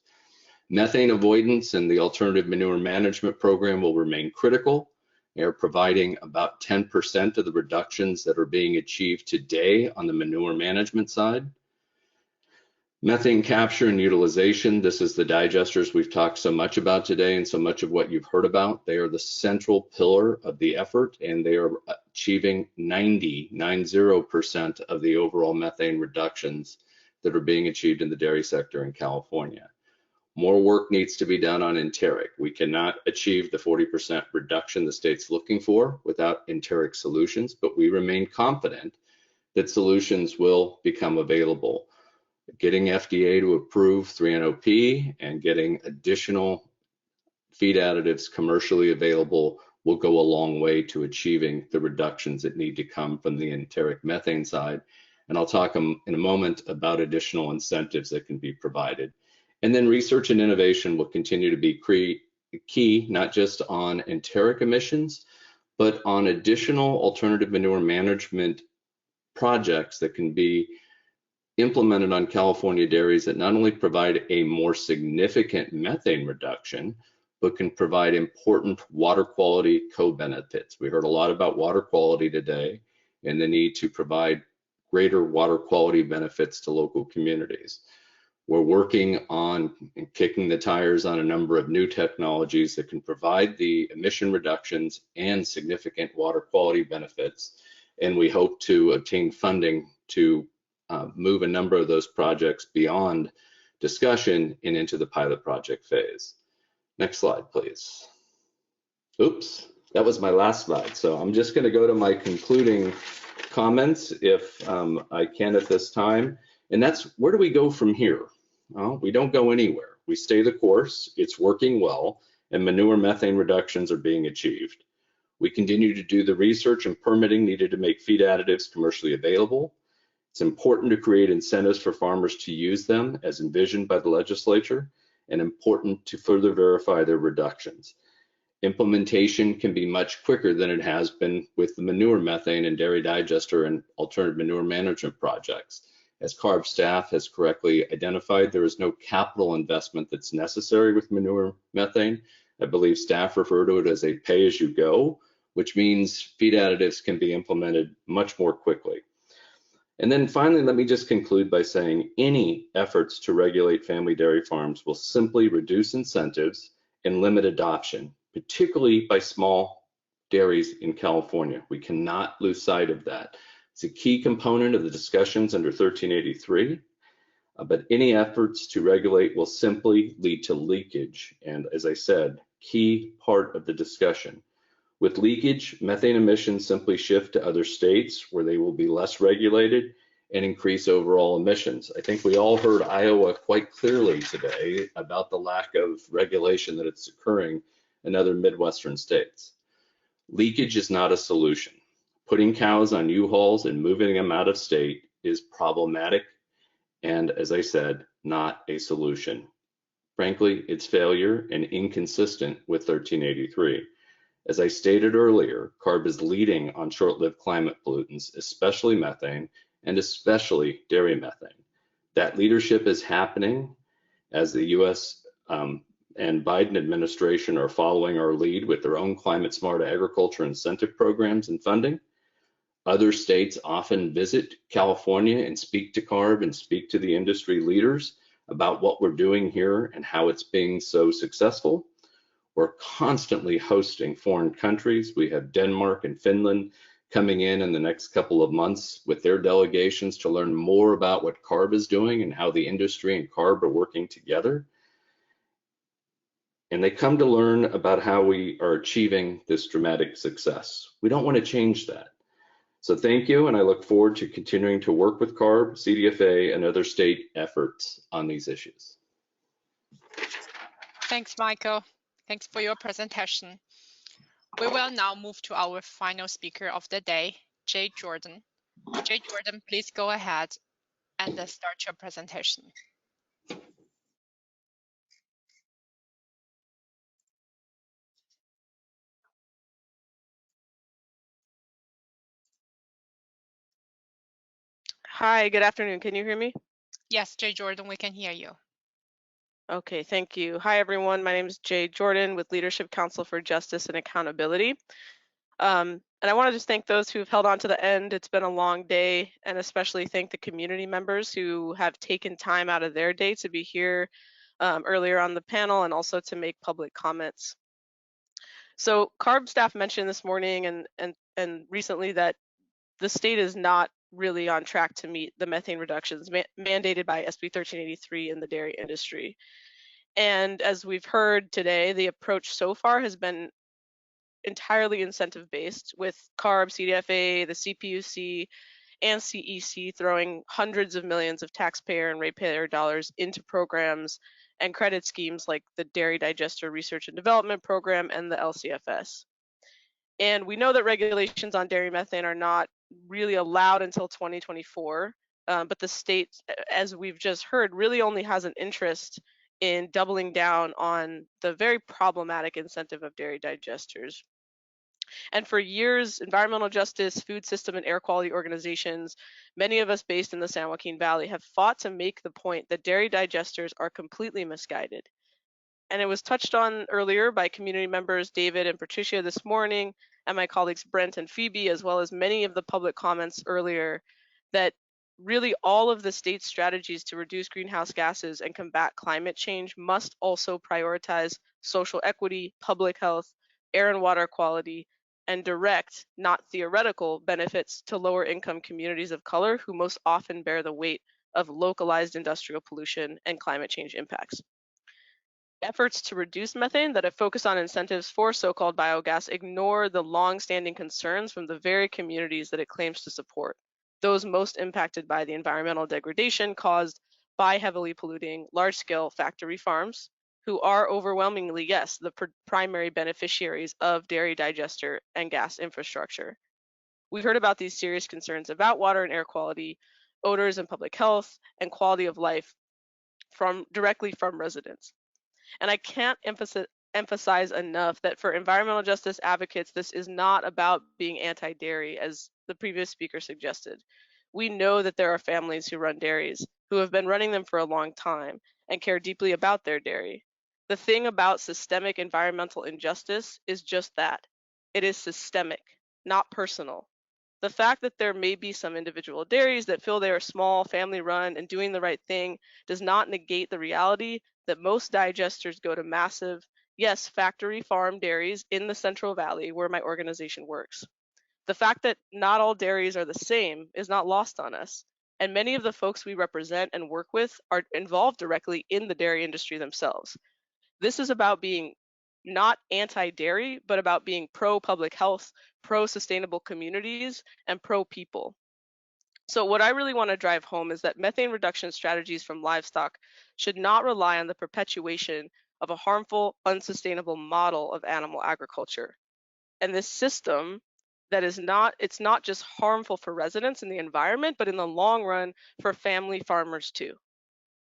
Methane avoidance and the alternative manure management program will remain critical. They are providing about 10% of the reductions that are being achieved today on the manure management side. Methane capture and utilization, this is the digesters we've talked so much about today and so much of what you've heard about. They are the central pillar of the effort, and they are achieving 90% of the overall methane reductions that are being achieved in the dairy sector in California. More work needs to be done on Enteric. We cannot achieve the 40% reduction the state's looking for without Enteric solutions, but we remain confident that solutions will become available. Getting FDA to approve 3-NOP and getting additional feed additives commercially available will go a long way to achieving the reductions that need to come from the enteric methane side. And I'll talk in a moment about additional incentives that can be provided. And then research and innovation will continue to be key, not just on enteric emissions, but on additional alternative manure management projects that can be implemented on California dairies that not only provide a more significant methane reduction, but can provide important water quality co-benefits. We heard a lot about water quality today and the need to provide greater water quality benefits to local communities. We're working on kicking the tires on a number of new technologies that can provide the emission reductions and significant water quality benefits. And we hope to obtain funding to move a number of those projects beyond discussion and into the pilot project phase. Next slide, please. Oops, that was my last slide. So I'm just going to go to my concluding comments if I can at this time. And that's, where do we go from here? Well, we don't go anywhere. We stay the course. It's working well, and manure methane reductions are being achieved. We continue to do the research and permitting needed to make feed additives commercially available. It's important to create incentives for farmers to use them as envisioned by the legislature, and important to further verify their reductions. Implementation can be much quicker than it has been with the manure, methane, and dairy digester and alternative manure management projects. As CARB staff has correctly identified, there is no capital investment that's necessary with manure methane. I believe staff refer to it as a pay-as-you-go, which means feed additives can be implemented much more quickly. And then finally, let me just conclude by saying any efforts to regulate family dairy farms will simply reduce incentives and limit adoption, particularly by small dairies in California. We cannot lose sight of that. It's a key component of the discussions under 1383, but any efforts to regulate will simply lead to leakage. And as I said, key part of the discussion. With leakage, methane emissions simply shift to other states where they will be less regulated and increase overall emissions. I think we all heard Iowa quite clearly today about the lack of regulation that it's occurring in other Midwestern states. Leakage is not a solution. Putting cows on U-Hauls and moving them out of state is problematic and, as I said, not a solution. Frankly, it's failure and inconsistent with 1383. As I stated earlier, CARB is leading on short-lived climate pollutants, especially methane and especially dairy methane. That leadership is happening as the US and Biden administration are following our lead with their own climate smart agriculture incentive programs and funding. Other states often visit California and speak to CARB and speak to the industry leaders about what we're doing here and how it's being so successful. We're constantly hosting foreign countries. We have Denmark and Finland coming in the next couple of months with their delegations to learn more about what CARB is doing and how the industry and CARB are working together. And they come to learn about how we are achieving this dramatic success. We don't want to change that. So thank you, and I look forward to continuing to work with CARB, CDFA, and other state efforts on these issues. Thanks, Michael. Thanks for your presentation. We will now move to our final speaker of the day, Jay Jordan. Jay Jordan, please go ahead and start your presentation. Hi, good afternoon. Can you hear me? Yes, Jay Jordan, we can hear you. Okay, thank you. Hi, everyone. My name is Jay Jordan with Leadership Council for Justice and Accountability. And I want to just thank those who've held on to the end. It's been a long day, and especially thank the community members who have taken time out of their day to be here earlier on the panel and also to make public comments. So CARB staff mentioned this morning and recently that the state is not really on track to meet the methane reductions mandated by SB 1383 in the dairy industry. And as we've heard today, the approach so far has been entirely incentive-based, with CARB, CDFA, the CPUC, and CEC throwing hundreds of millions of taxpayer and ratepayer dollars into programs and credit schemes like the Dairy Digester Research and Development Program and the LCFS. And we know that regulations on dairy methane are not really allowed until 2024, but the state, as we've just heard, really only has an interest in doubling down on the very problematic incentive of dairy digesters. And for years, environmental justice, food system, and air quality organizations, many of us based in the San Joaquin Valley, have fought to make the point that dairy digesters are completely misguided. And it was touched on earlier by community members David and Patricia this morning, and my colleagues Brent and Phoebe, as well as many of the public comments earlier, that really all of the state's strategies to reduce greenhouse gases and combat climate change must also prioritize social equity, public health, air and water quality, and direct, not theoretical, benefits to lower income communities of color who most often bear the weight of localized industrial pollution and climate change impacts. Efforts to reduce methane that have focused on incentives for so-called biogas ignore the long-standing concerns from the very communities that it claims to support, those most impacted by the environmental degradation caused by heavily polluting large-scale factory farms, who are overwhelmingly, yes, the primary beneficiaries of dairy digester and gas infrastructure. We've heard about these serious concerns about water and air quality odors and public health, and quality of life directly from residents. And I can't emphasize enough that for environmental justice advocates, this is not about being anti-dairy, as the previous speaker suggested. We know that there are families who run dairies, who have been running them for a long time and care deeply about their dairy. The thing about systemic environmental injustice is just that. It is systemic, not personal. The fact that there may be some individual dairies that feel they are small, family-run, and doing the right thing does not negate the reality that most digesters go to massive, yes, factory farm dairies in the Central Valley where my organization works. The fact that not all dairies are the same is not lost on us, and many of the folks we represent and work with are involved directly in the dairy industry themselves. This is about being not anti-dairy, but about being pro-public health, pro-sustainable communities, and pro-people. So what I really want to drive home is that methane reduction strategies from livestock should not rely on the perpetuation of a harmful, unsustainable model of animal agriculture. And this system that is not, it's not just harmful for residents and the environment, but in the long run for family farmers too.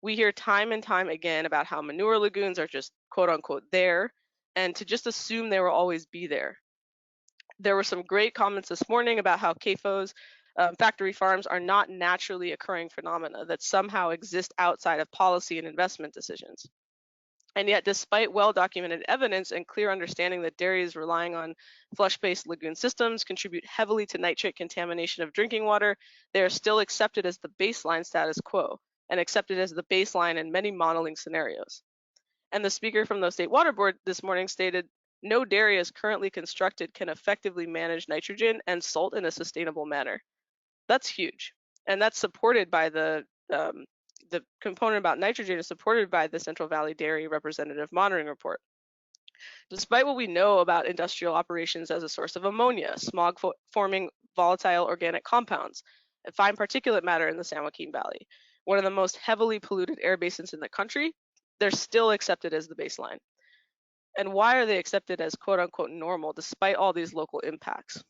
We hear time and time again about how manure lagoons are just quote unquote there, and to just assume they will always be there. There were some great comments this morning about how CAFOs, factory farms, are not naturally occurring phenomena that somehow exist outside of policy and investment decisions. And yet, despite well-documented evidence and clear understanding that dairies relying on flush-based lagoon systems contribute heavily to nitrate contamination of drinking water, they are still accepted as the baseline status quo and accepted as the baseline in many modeling scenarios. And the speaker from the State Water Board this morning stated, no dairy as currently constructed can effectively manage nitrogen and salt in a sustainable manner. That's huge. And that's supported by the component about nitrogen is supported by the Central Valley Dairy Representative Monitoring Report. Despite what we know about industrial operations as a source of ammonia, smog-forming volatile organic compounds, and fine particulate matter in the San Joaquin Valley, one of the most heavily polluted air basins in the country, they're still accepted as the baseline. And why are they accepted as quote unquote normal despite all these local impacts?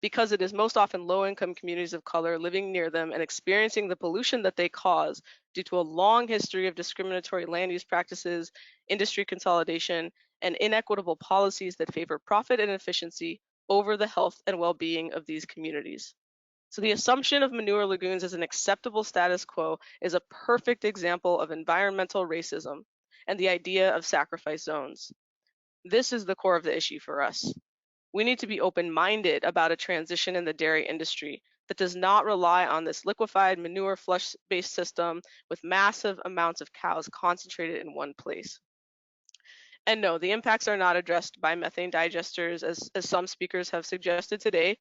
Because it is most often low-income communities of color living near them and experiencing the pollution that they cause due to a long history of discriminatory land use practices, industry consolidation, and inequitable policies that favor profit and efficiency over the health and well-being of these communities. So the assumption of manure lagoons as an acceptable status quo is a perfect example of environmental racism and the idea of sacrifice zones. This is the core of the issue for us. We need to be open-minded about a transition in the dairy industry that does not rely on this liquefied manure flush-based system with massive amounts of cows concentrated in one place. And no, the impacts are not addressed by methane digesters, as some speakers have suggested today.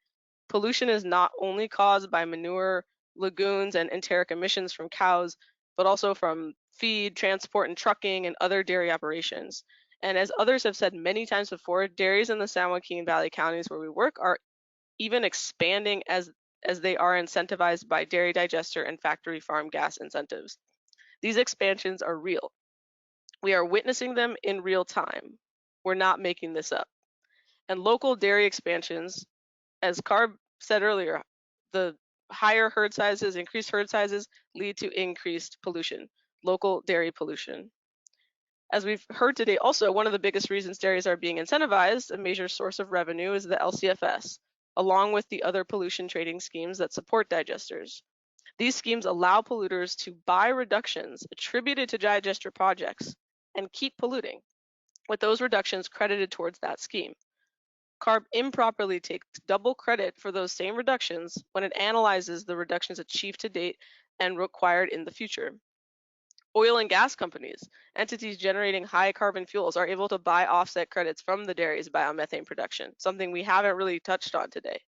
Pollution is not only caused by manure lagoons and enteric emissions from cows, but also from feed, transport, and trucking and other dairy operations. And as others have said many times before, dairies in the San Joaquin Valley counties where we work are even expanding as they are incentivized by dairy digester and factory farm gas incentives. These expansions are real. We are witnessing them in real time. We're not making this up. And local dairy expansions, as CARB said earlier, the higher herd sizes, increased herd sizes lead to increased pollution, local dairy pollution. As we've heard today also, one of the biggest reasons dairies are being incentivized, a major source of revenue, is the LCFS, along with the other pollution trading schemes that support digesters. These schemes allow polluters to buy reductions attributed to digester projects and keep polluting, with those reductions credited towards that scheme. CARB improperly takes double credit for those same reductions when it analyzes the reductions achieved to date and required in the future. Oil and gas companies, entities generating high carbon fuels, are able to buy offset credits from the dairy's biomethane production, something we haven't really touched on today.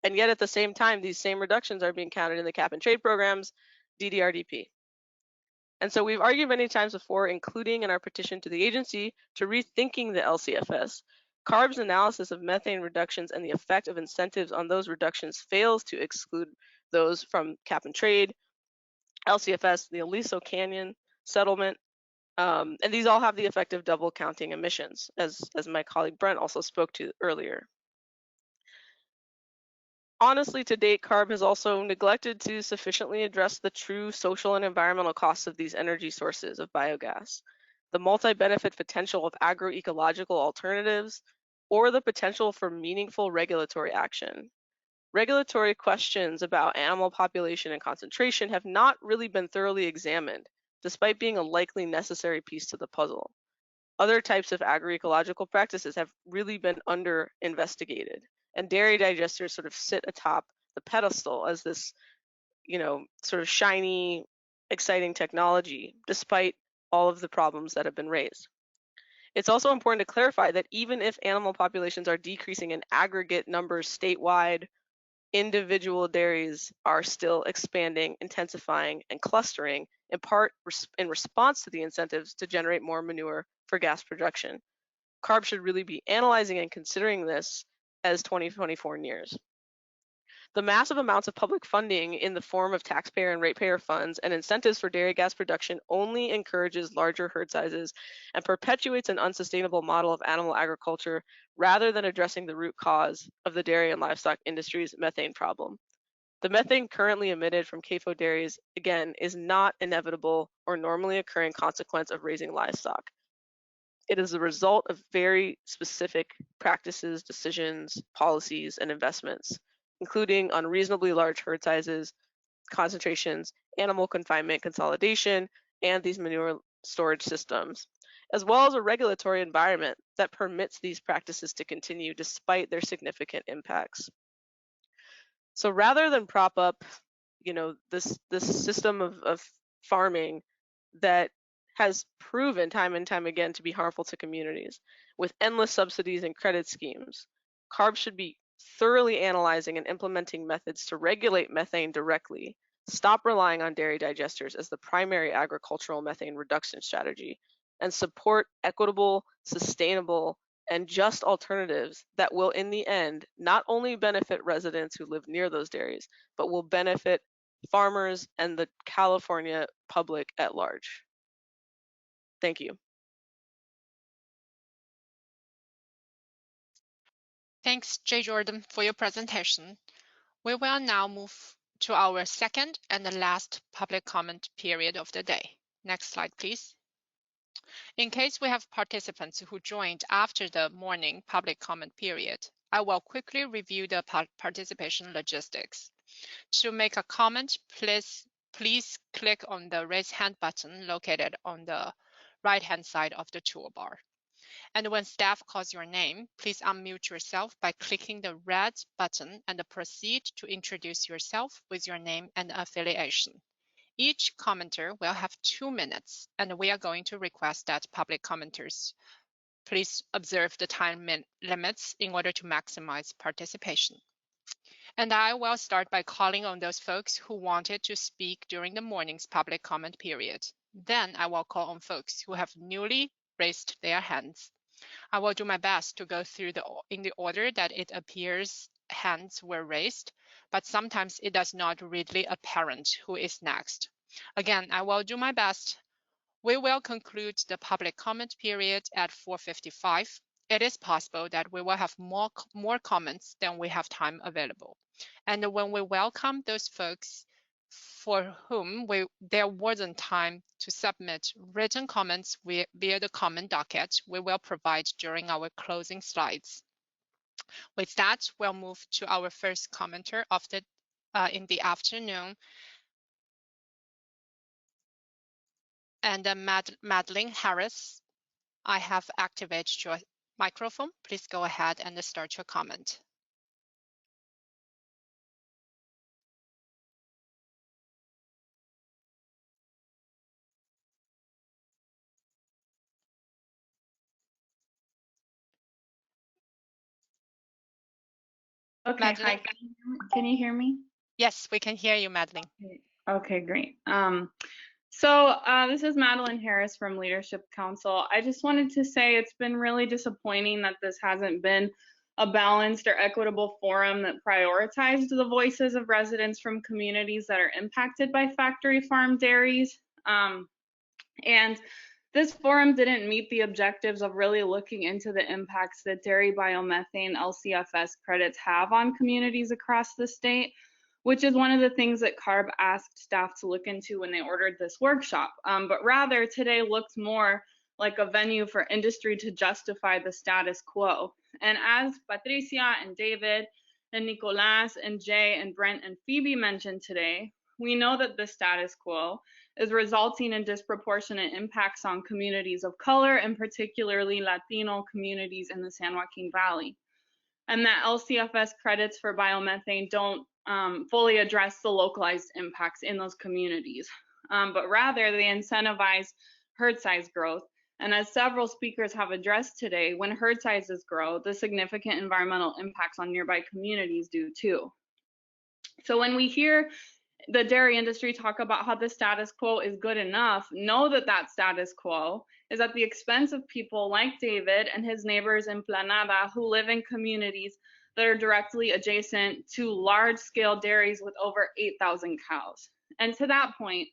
And yet at the same time, these same reductions are being counted in the cap and trade programs, DDRDP. And so we've argued many times before, including in our petition to the agency, to rethinking the LCFS. CARB's analysis of methane reductions and the effect of incentives on those reductions fails to exclude those from cap and trade, LCFS, the Aliso Canyon settlement, and these all have the effect of double counting emissions, as my colleague Brent also spoke to earlier. honestly, to date, CARB has also neglected to sufficiently address the true social and environmental costs of these energy sources of biogas, the multi-benefit potential of agroecological alternatives, or the potential for meaningful regulatory action. Regulatory questions about animal population and concentration have not really been thoroughly examined, despite being a likely necessary piece to the puzzle. Other types of agroecological practices have really been under-investigated, and dairy digesters sort of sit atop the pedestal as this, sort of shiny, exciting technology, despite all of the problems that have been raised. It's also important to clarify that even if animal populations are decreasing in aggregate numbers statewide, individual dairies are still expanding, intensifying, and clustering, in part in response to the incentives to generate more manure for gas production. CARB should really be analyzing and considering this as 2024 nears. The massive amounts of public funding in the form of taxpayer and ratepayer funds and incentives for dairy gas production only encourages larger herd sizes and perpetuates an unsustainable model of animal agriculture rather than addressing the root cause of the dairy and livestock industry's methane problem. The methane currently emitted from CAFO dairies, again, is not inevitable or normally occurring consequence of raising livestock. It is the result of very specific practices, decisions, policies, and investments, including unreasonably large herd sizes, concentrations, animal confinement consolidation, and these manure storage systems, as well as a regulatory environment that permits these practices to continue despite their significant impacts. So rather than prop up, this system of farming that has proven time and time again to be harmful to communities with endless subsidies and credit schemes, CARB should be thoroughly analyzing and implementing methods to regulate methane directly, stop relying on dairy digesters as the primary agricultural methane reduction strategy, and support equitable, sustainable, and just alternatives that will, in the end, not only benefit residents who live near those dairies, but will benefit farmers and the California public at large. Thank you. Thanks, J. Jordan, for your presentation. We will now move to our second and the last public comment period of the day. Next slide, please. In case we have participants who joined after the morning public comment period, I will quickly review the participation logistics. To make a comment, please click on the raise hand button located on the right-hand side of the toolbar. And when staff calls your name, please unmute yourself by clicking the red button and proceed to introduce yourself with your name and affiliation. Each commenter will have 2 minutes, and we are going to request that public commenters please observe the time limits in order to maximize participation. And I will start by calling on those folks who wanted to speak during the morning's public comment period. Then I will call on folks who have newly raised their hands. I will do my best to go through in the order that it appears hands were raised, but sometimes it does not readily apparent who is next. Again, I will do my best. We will conclude the public comment period at 4:55. It is possible that we will have more comments than we have time available. And when we welcome those folks for whom there wasn't time to submit written comments via the comment docket, we will provide during our closing slides. With that, we'll move to our first commenter of in the afternoon. And Madeline Harris, I have activated your microphone. Please go ahead and start your comment. Okay, Madeline? hi, can you hear me? Yes, we can hear you, Madeline. Okay, great. So this is Madeline Harris from Leadership Council. I just wanted to say it's been really disappointing that this hasn't been a balanced or equitable forum that prioritized the voices of residents from communities that are impacted by factory farm dairies. And This forum didn't meet the objectives of really looking into the impacts that dairy biomethane LCFS credits have on communities across the state, which is one of the things that CARB asked staff to look into when they ordered this workshop. But rather, today looks more like a venue for industry to justify the status quo. And as Patricia and David and Nicolas and Jay and Brent and Phoebe mentioned today, we know that the status quo is resulting in disproportionate impacts on communities of color, and particularly Latino communities in the San Joaquin Valley. And that LCFS credits for biomethane don't fully address the localized impacts in those communities, but rather they incentivize herd size growth. And as several speakers have addressed today, when herd sizes grow, the significant environmental impacts on nearby communities do too. So when we hear the dairy industry talk about how the status quo is good enough, know that that status quo is at the expense of people like David and his neighbors in Planada who live in communities that are directly adjacent to large-scale dairies with over 8,000 cows. And to that point,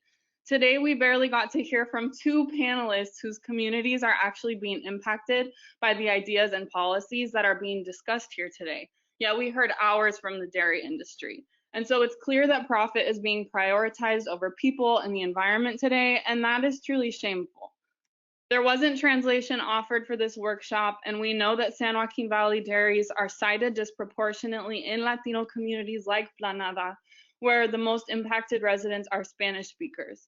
today we barely got to hear from two panelists whose communities are actually being impacted by the ideas and policies that are being discussed here today. Yet we heard hours from the dairy industry. And so it's clear that profit is being prioritized over people and the environment today, and that is truly shameful. There wasn't translation offered for this workshop, and we know that San Joaquin Valley dairies are cited disproportionately in Latino communities like Planada, where the most impacted residents are Spanish speakers.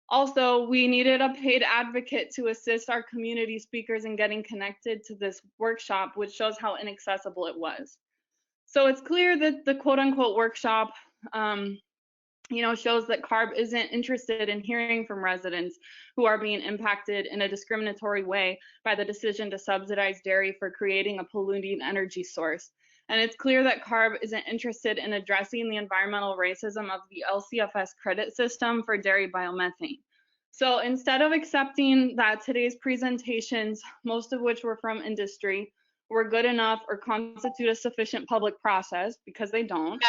Also, we needed a paid advocate to assist our community speakers in getting connected to this workshop, which shows how inaccessible it was. So it's clear that the quote-unquote workshop shows that CARB isn't interested in hearing from residents who are being impacted in a discriminatory way by the decision to subsidize dairy for creating a polluting energy source. And it's clear that CARB isn't interested in addressing the environmental racism of the LCFS credit system for dairy biomethane. So instead of accepting that today's presentations, most of which were from industry, were good enough or constitute a sufficient public process, because they don't,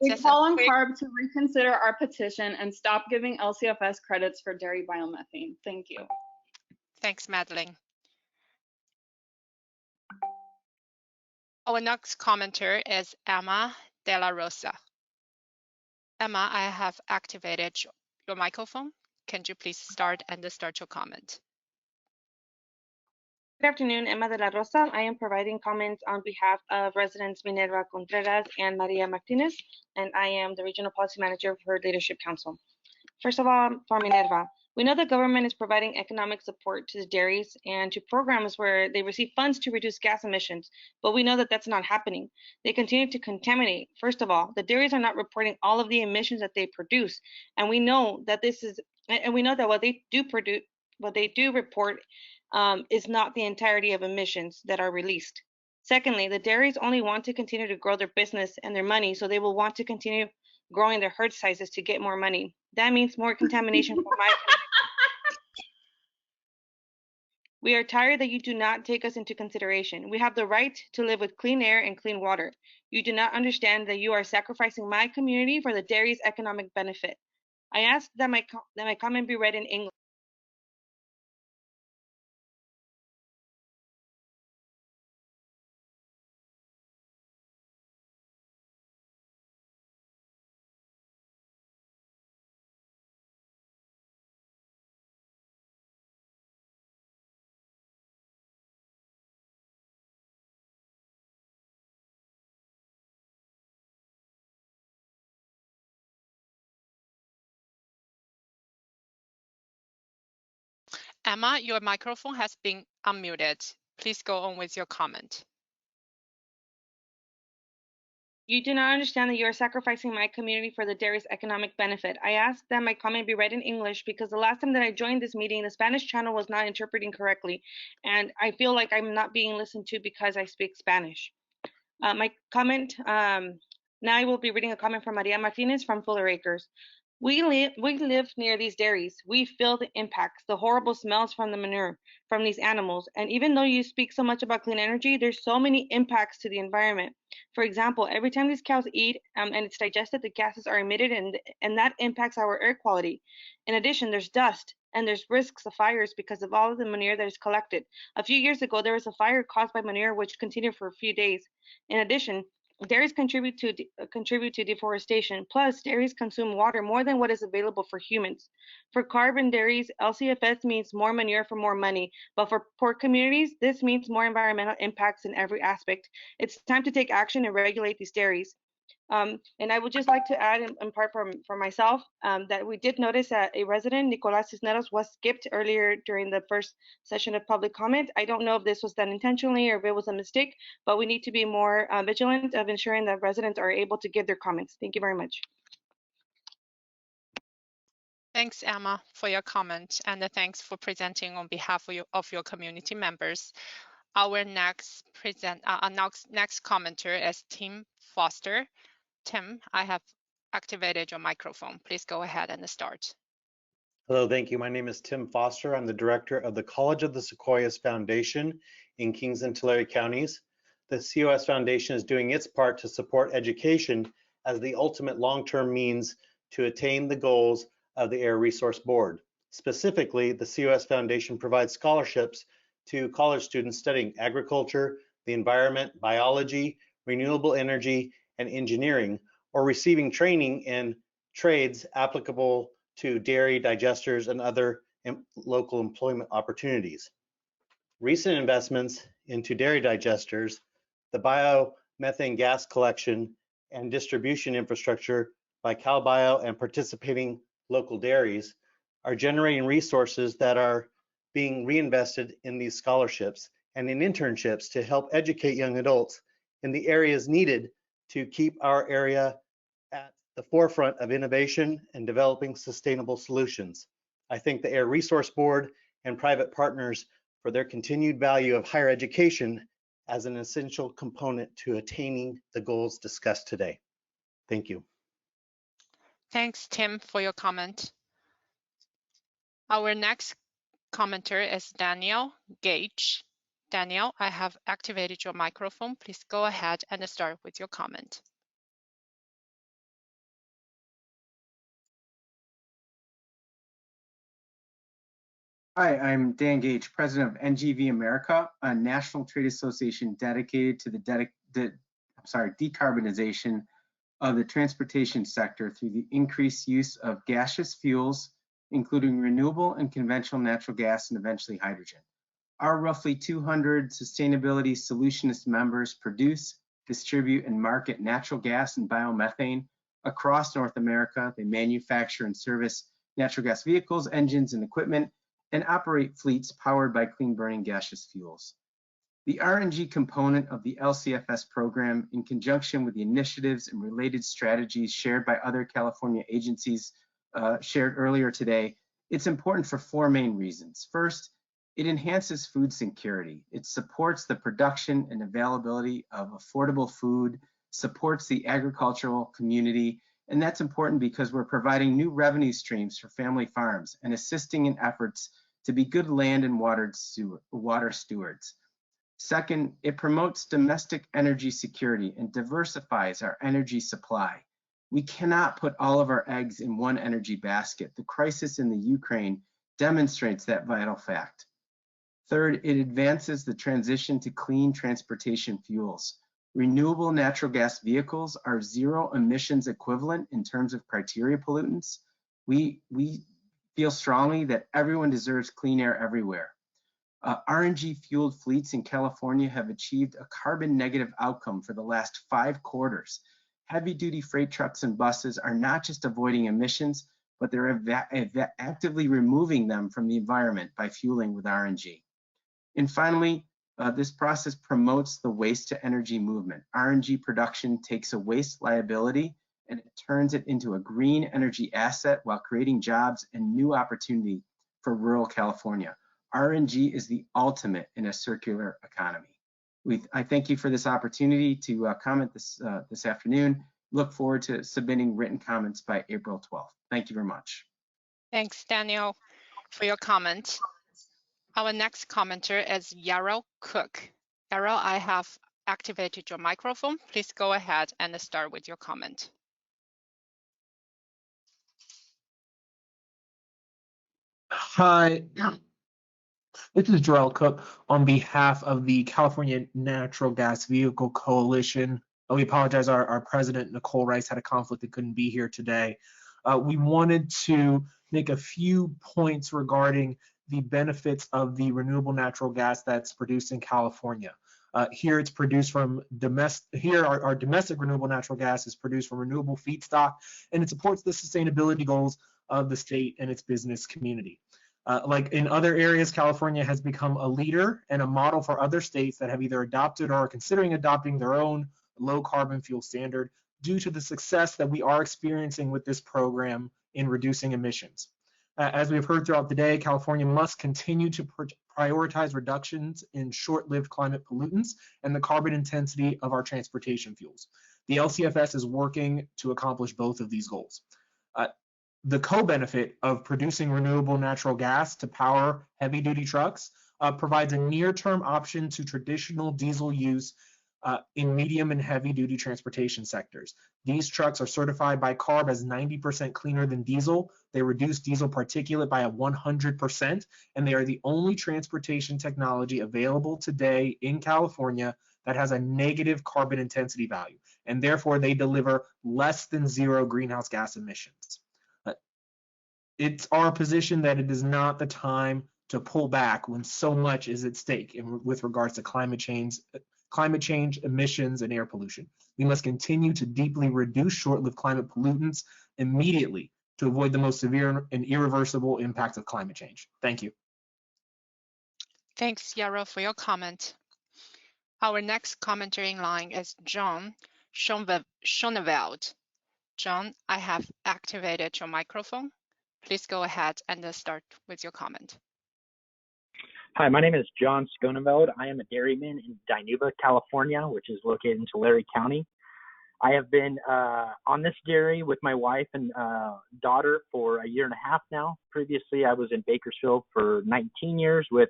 we call on CARB to reconsider our petition and stop giving LCFS credits for dairy biomethane. Thank you. Thanks, Madeline. Our next commenter is Emma De La Rosa. Emma, I have activated your microphone. Can you please start your comment? Good afternoon, Emma De La Rosa. I am providing comments on behalf of residents Minerva Contreras and Maria Martinez, and I am the Regional Policy Manager for Leadership Council. First of all, for Minerva, we know the government is providing economic support to the dairies and to programs where they receive funds to reduce gas emissions, but we know that that's not happening. They continue to contaminate. First of all, the dairies are not reporting all of the emissions that they produce, and we know that what they do report is not the entirety of emissions that are released. Secondly, the dairies only want to continue to grow their business and their money, so they will want to continue growing their herd sizes to get more money. That means more contamination for my community. We are tired that you do not take us into consideration. We have the right to live with clean air and clean water. You do not understand that you are sacrificing my community for the dairy's economic benefit. I ask that my comment be read in English. Emma, your microphone has been unmuted. Please go on with your comment. You do not understand that you are sacrificing my community for the dairy's economic benefit. I ask that my comment be read in English because the last time that I joined this meeting, the Spanish channel was not interpreting correctly, and I feel like I'm not being listened to because I speak Spanish. My comment, now I will be reading a comment from Maria Martinez from Fuller Acres. We live near these dairies. We feel the impacts, the horrible smells from the manure from these animals. And even though you speak so much about clean energy, there's so many impacts to the environment. For example, every time these cows eat and it's digested, the gases are emitted and that impacts our air quality. In addition, there's dust and there's risks of fires because of all of the manure that is collected. A few years ago, there was a fire caused by manure which continued for a few days. In addition, dairies contribute to deforestation. Plus, dairies consume water more than what is available for humans. For CARB in dairies, LCFS means more manure for more money. But for poor communities, this means more environmental impacts in every aspect. It's time to take action and regulate these dairies. And I would just like to add in part for myself that we did notice that a resident, Nicolas Cisneros, was skipped earlier during the first session of public comment. I don't know if this was done intentionally or if it was a mistake, but we need to be more vigilant of ensuring that residents are able to give their comments. Thank you very much. Thanks, Emma, for your comment, and thanks for presenting on behalf of your community members. Our next commenter is Tim Foster. Tim, I have activated your microphone. Please go ahead and start. Hello, thank you. My name is Tim Foster. I'm the director of the College of the Sequoias Foundation in Kings and Tulare counties. The COS Foundation is doing its part to support education as the ultimate long-term means to attain the goals of the Air Resource Board. Specifically, the COS Foundation provides scholarships to college students studying agriculture, the environment, biology, renewable energy, and engineering, or receiving training in trades applicable to dairy digesters and other local employment opportunities. Recent investments into dairy digesters, the biomethane gas collection and distribution infrastructure by CalBio and participating local dairies are generating resources that are being reinvested in these scholarships and in internships to help educate young adults in the areas needed to keep our area at the forefront of innovation and developing sustainable solutions. I thank the Air Resource Board and private partners for their continued value of higher education as an essential component to attaining the goals discussed today. Thank you. Thanks, Tim, for your comment. Our next commenter is Daniel Gage. Daniel, I have activated your microphone. Please go ahead and start with your comment. Hi, I'm Dan Gage, president of NGV America, a national trade association dedicated to the decarbonization of the transportation sector through the increased use of gaseous fuels, including renewable and conventional natural gas and eventually hydrogen. Our roughly 200 sustainability solutionist members produce, distribute, and market natural gas and biomethane across North America. They manufacture and service natural gas vehicles, engines, and equipment, and operate fleets powered by clean-burning gaseous fuels. The RNG component of the LCFS program, in conjunction with the initiatives and related strategies shared by other California agencies shared earlier today, it's important for four main reasons. First, it enhances food security. It supports the production and availability of affordable food, supports the agricultural community, and that's important because we're providing new revenue streams for family farms and assisting in efforts to be good land and water stewards. Second, it promotes domestic energy security and diversifies our energy supply. We cannot put all of our eggs in one energy basket. The crisis in the Ukraine demonstrates that vital fact. Third, it advances the transition to clean transportation fuels. Renewable natural gas vehicles are zero emissions equivalent in terms of criteria pollutants. We feel strongly that everyone deserves clean air everywhere. RNG fueled fleets in California have achieved a carbon negative outcome for the last 5 quarters. Heavy duty freight trucks and buses are not just avoiding emissions, but they're actively removing them from the environment by fueling with RNG. And finally, this process promotes the waste to energy movement. RNG production takes a waste liability and it turns it into a green energy asset while creating jobs and new opportunity for rural California. RNG is the ultimate in a circular economy. I thank you for this opportunity to comment this afternoon. Look forward to submitting written comments by April 12th. Thank you very much. Thanks, Daniel, for your comment. Our next commenter is Yarrow Cook. Yarrow, I have activated your microphone. Please go ahead and start with your comment. Hi, this is Jarrell Cook on behalf of the California Natural Gas Vehicle Coalition. We apologize, our president, Nicole Rice, had a conflict and couldn't be here today. We wanted to make a few points regarding the benefits of the renewable natural gas that's produced in California. Here it's produced from our domestic renewable natural gas is produced from renewable feedstock, and it supports the sustainability goals of the state and its business community. Like in other areas, California has become a leader and a model for other states that have either adopted or are considering adopting their own low carbon fuel standard due to the success that we are experiencing with this program in reducing emissions. As we've heard throughout the day, California must continue to prioritize reductions in short-lived climate pollutants and the carbon intensity of our transportation fuels. The LCFS is working to accomplish both of these goals. The co-benefit of producing renewable natural gas to power heavy-duty trucks provides a near-term option to traditional diesel use in medium and heavy-duty transportation sectors. These trucks are certified by CARB as 90% cleaner than diesel. They reduce diesel particulate by 100%, and they are the only transportation technology available today in California that has a negative carbon intensity value, and therefore they deliver less than zero greenhouse gas emissions. It's our position that it is not the time to pull back when so much is at stake with regards to climate change, emissions, and air pollution. We must continue to deeply reduce short-lived climate pollutants immediately to avoid the most severe and irreversible impacts of climate change. Thank you. Thanks, Yarrow, for your comment. Our next commenter in line is John Schoneveld. John, I have activated your microphone. Please go ahead and start with your comment. Hi, my name is John Schoneveld. I am a dairyman in Dinuba, California, which is located in Tulare County. I have been on this dairy with my wife and daughter for a year and a half now. Previously, I was in Bakersfield for 19 years with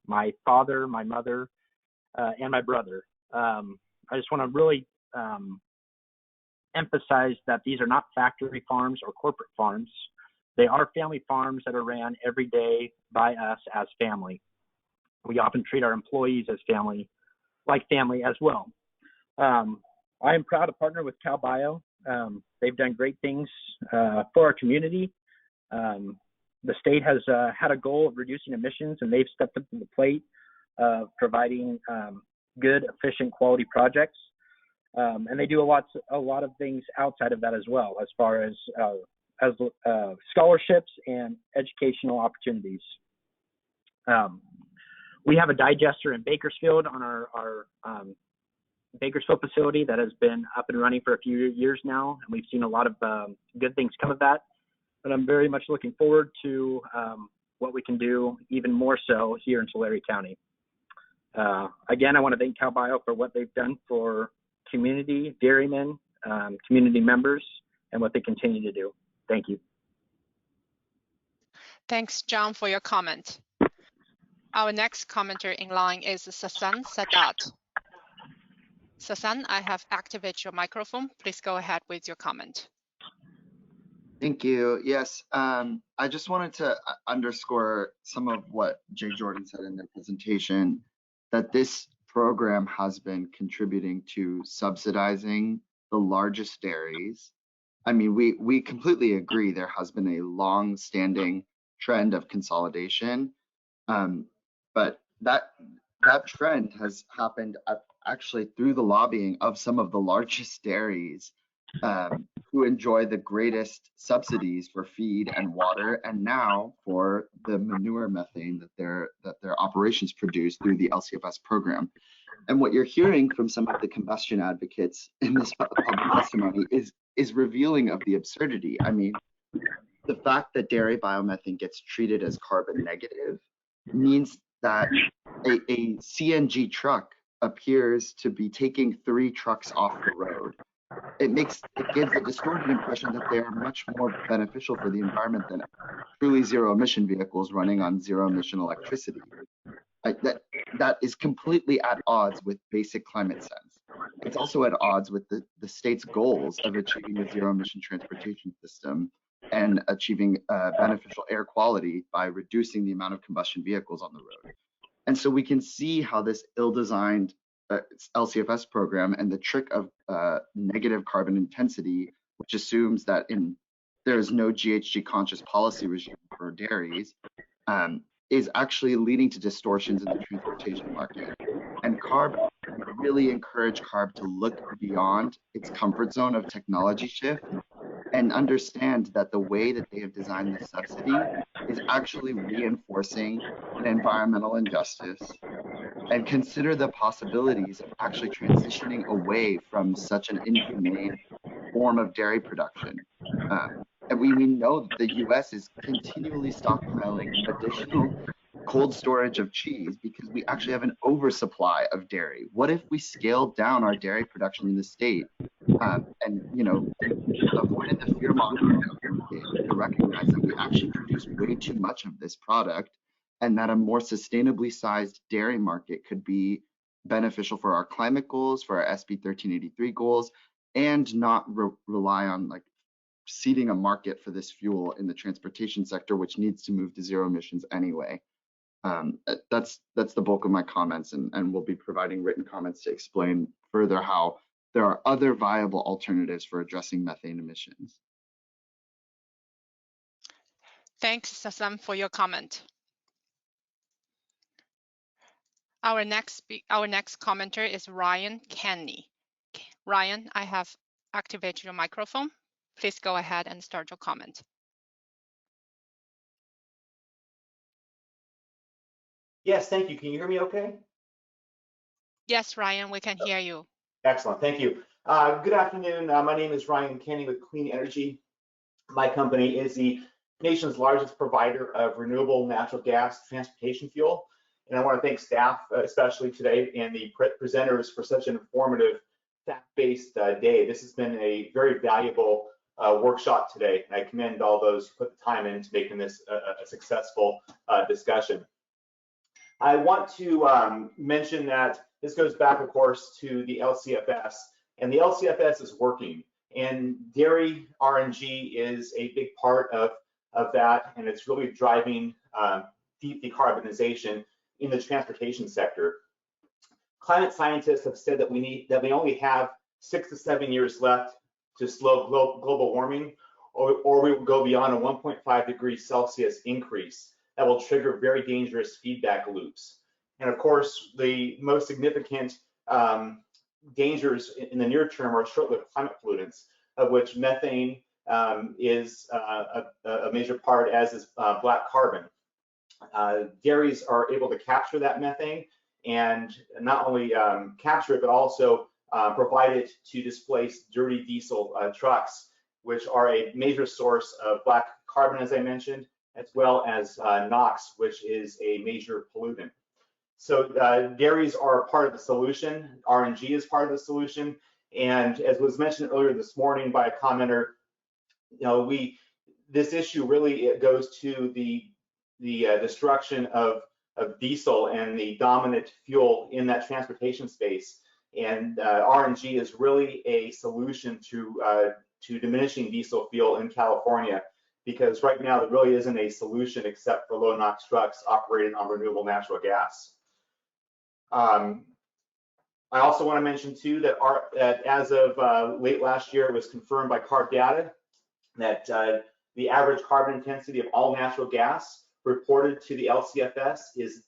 my father, my mother, and my brother. I just want to really emphasize that these are not factory farms or corporate farms. They are family farms that are ran every day by us as family. We often treat our employees as family, like family as well. I am proud to partner with CalBio. They've done great things for our community. The state has had a goal of reducing emissions, and they've stepped up to the plate of providing good, efficient, quality projects. And they do a lot of things outside of that as well, as far as scholarships and educational opportunities. We have a digester in Bakersfield on our Bakersfield facility that has been up and running for a few years now, and we've seen a lot of good things come of that. But I'm very much looking forward to what we can do even more so here in Tulare County. Again, I want to thank CalBio for what they've done for community, dairymen, community members, and what they continue to do. Thank you. Thanks, John, for your comment. Our next commenter in line is Sasan Sadat. Sasan, I have activated your microphone. Please go ahead with your comment. Thank you. Yes, I just wanted to underscore some of what Jay Jordan said in their presentation, that this program has been contributing to subsidizing the largest dairies. I mean, we completely agree there has been a long-standing trend of consolidation, but that trend has happened actually through the lobbying of some of the largest dairies who enjoy the greatest subsidies for feed and water, and now for the manure methane that their operations produce through the LCFS program. And what you're hearing from some of the combustion advocates in this public testimony is revealing of the absurdity. I mean, the fact that dairy biomethane gets treated as carbon negative means that a CNG truck appears to be taking 3 trucks off the road. It gives a distorted impression that they are much more beneficial for the environment than truly zero emission vehicles running on zero emission electricity. That is completely at odds with basic climate sense. It's also at odds with the state's goals of achieving a zero emission transportation system and achieving beneficial air quality by reducing the amount of combustion vehicles on the road. And so we can see how this ill-designed LCFS program and the trick of negative carbon intensity, which assumes that there is no GHG conscious policy regime for dairies, is actually leading to distortions in the transportation market. And CARB, we really encourage CARB to look beyond its comfort zone of technology shift and understand that the way that they have designed the subsidy is actually reinforcing an environmental injustice, and consider the possibilities of actually transitioning away from such an inhumane form of dairy production. And we know that the US is continually stockpiling additional cold storage of cheese because we actually have an oversupply of dairy. What if we scaled down our dairy production in the state and avoided the fear mongering to recognize that we actually produce way too much of this product, and that a more sustainably sized dairy market could be beneficial for our climate goals, for our SB 1383 goals, and not rely on like seeding a market for this fuel in the transportation sector, which needs to move to zero emissions anyway. That's the bulk of my comments, and we'll be providing written comments to explain further how there are other viable alternatives for addressing methane emissions. Thanks, Sassam, for your comment. Our next commenter is Ryan Kenny. Ryan, I have activated your microphone. Please go ahead and start your comment. Yes, thank you. Can you hear me okay? Yes, Ryan, we can hear you. Excellent, thank you. Good afternoon. My name is Ryan Kenny with Clean Energy. My company is the nation's largest provider of renewable natural gas transportation fuel. And I want to thank staff, especially today, and the presenters for such an informative, fact-based day. This has been a very valuable workshop today, and I commend all those who put the time into making this a successful discussion. I want to mention that this goes back, of course, to the LCFS, and the LCFS is working, and dairy RNG is a big part of that, and it's really driving deep decarbonization in the transportation sector. Climate scientists have said that we only have 6 to 7 years left to slow global warming, or we will go beyond a 1.5 degrees Celsius increase that will trigger very dangerous feedback loops. And of course, the most significant dangers in the near term are short-lived climate pollutants, of which methane is a major part, as is black carbon. Dairies are able to capture that methane, and not only capture it, but also provide it to displace dirty diesel trucks, which are a major source of black carbon, as I mentioned, as well as NOx, which is a major pollutant. So dairies are part of the solution. RNG is part of the solution. And as was mentioned earlier this morning by a commenter, this issue really goes to the destruction of diesel and the dominant fuel in that transportation space. And RNG is really a solution to diminishing diesel fuel in California, because right now there really isn't a solution except for low NOx trucks operating on renewable natural gas. I also want to mention too that as of late last year, it was confirmed by CARB data that the average carbon intensity of all natural gas reported to the LCFS is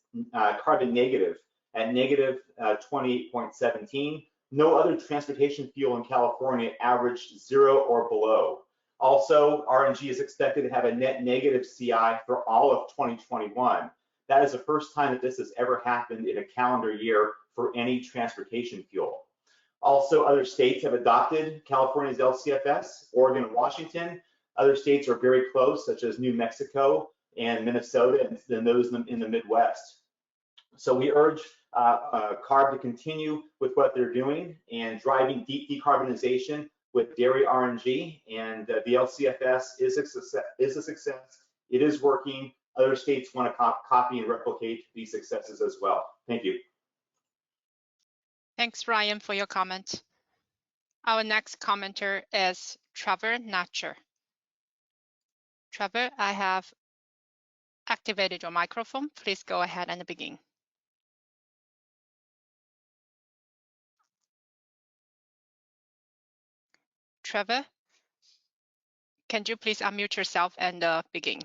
carbon negative at negative 28.17. No other transportation fuel in California averaged 0 or below. Also, RNG is expected to have a net negative CI for all of 2021. That is the first time that this has ever happened in a calendar year for any transportation fuel. Also, other states have adopted California's LCFS, Oregon and Washington. Other states are very close, such as New Mexico and Minnesota, and then those in the Midwest. So we urge CARB to continue with what they're doing and driving deep decarbonization with dairy RNG, and the LCFS is a success. It is working. Other states want to copy and replicate these successes as well. Thank you. Thanks, Ryan, for your comment. Our next commenter is Trevor Natcher. Trevor, I have activated your microphone. Please go ahead and begin. Trevor, can you please unmute yourself and begin?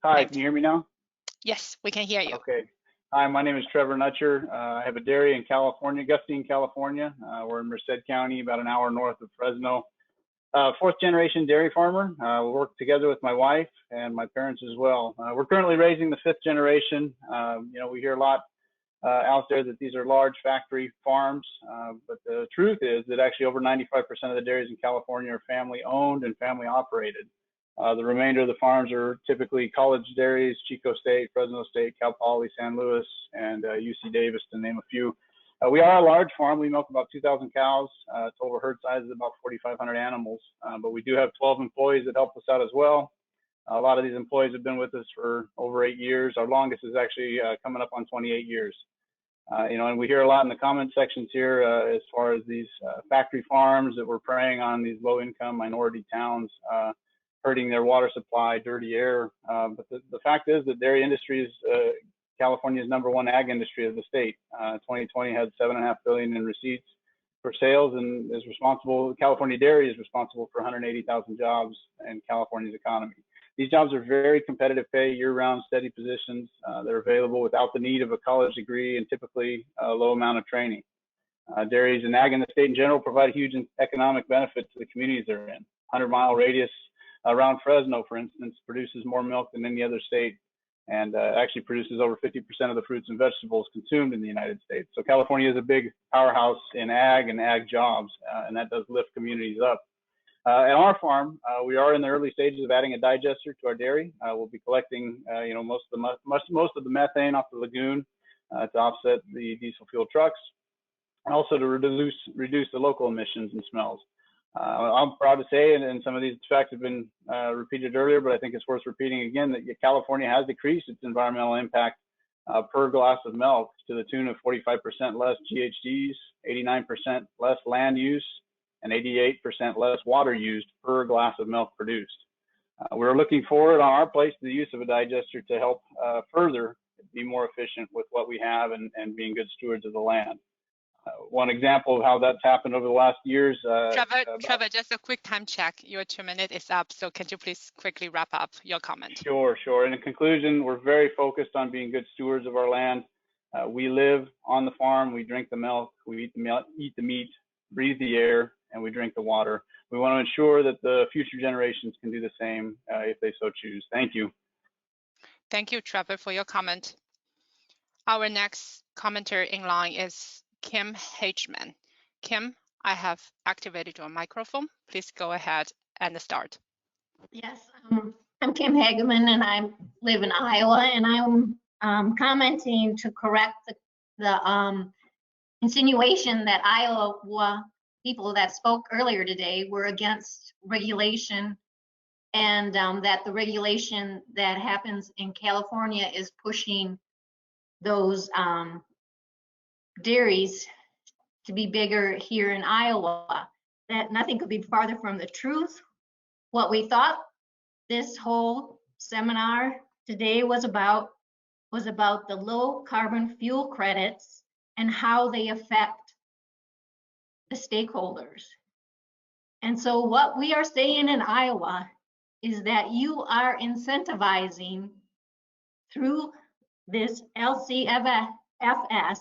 Hi, can you hear me now? Yes, we can hear you. Okay. Hi, my name is Trevor Nutcher. I have a dairy in California, Gustine, California. We're in Merced County, about an hour north of Fresno. Fourth generation dairy farmer. We work together with my wife and my parents as well. We're currently raising the fifth generation. We hear a lot out there that these are large factory farms, but the truth is that actually over 95% of the dairies in California are family owned and family operated. The remainder of the farms are typically college dairies, Chico State, Fresno State, Cal Poly, San Luis, and UC Davis, to name a few. We are a large farm. We milk about 2,000 cows. Total herd size is about 4,500 animals, but we do have 12 employees that help us out as well. A lot of these employees have been with us for over 8 years. Our longest is actually coming up on 28 years. And we hear a lot in the comment sections here as far as these factory farms that we're preying on these low-income minority towns, hurting their water supply, dirty air. But the fact is that dairy industry is California's #1 ag industry of the state. 2020 had $7.5 billion in receipts for sales and is responsible, California dairy is responsible for 180,000 jobs in California's economy. These jobs are very competitive pay, year-round, steady positions. They're available without the need of a college degree and typically a low amount of training. Dairies and ag in the state in general provide a huge economic benefit to the communities they're in. 100-mile radius around Fresno, for instance, produces more milk than any other state and actually produces over 50% of the fruits and vegetables consumed in the United States. So California is a big powerhouse in ag and ag jobs, and that does lift communities up. At our farm, we are in the early stages of adding a digester to our dairy. We'll be collecting, most of the methane off the lagoon to offset the diesel fuel trucks, and also to reduce the local emissions and smells. I'm proud to say, and some of these facts have been repeated earlier, but I think it's worth repeating again, that California has decreased its environmental impact per glass of milk to the tune of 45% less GHGs, 89% less land use, and 88% less water used per glass of milk produced. We're looking forward on our place to the use of a digester to help further be more efficient with what we have and being good stewards of the land. One example of how that's happened over the last years. Trevor, just a quick time check. Your 2 minutes is up, so can you please quickly wrap up your comment? Sure. In conclusion, we're very focused on being good stewards of our land. We live on the farm, we drink the milk, we eat the meat, breathe the air, and we drink the water. We want to ensure that the future generations can do the same if they so choose. Thank you. Thank you, Trevor, for your comment. Our next commenter in line is Kim Hageman. Kim, I have activated your microphone. Please go ahead and start. Yes, I'm Kim Hageman, and I live in Iowa, and I'm commenting to correct the insinuation that Iowa people that spoke earlier today were against regulation, and that the regulation that happens in California is pushing those dairies to be bigger here in Iowa. That nothing could be farther from the truth. What we thought this whole seminar today was about the low carbon fuel credits and how they affect the stakeholders. And so what we are saying in Iowa is that you are incentivizing through this LCFS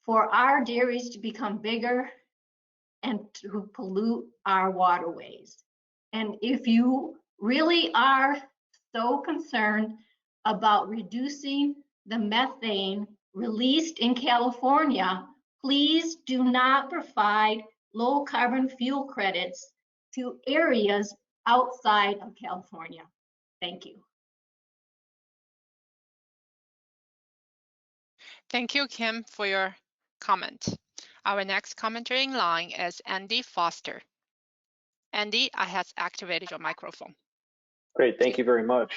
for our dairies to become bigger and to pollute our waterways. And if you really are so concerned about reducing the methane released in California, please do not provide low carbon fuel credits to areas outside of California. Thank you. Thank you, Kim, for your comment. Our next commenter in line is Andy Foster. Andy, I have activated your microphone. Great, thank you very much.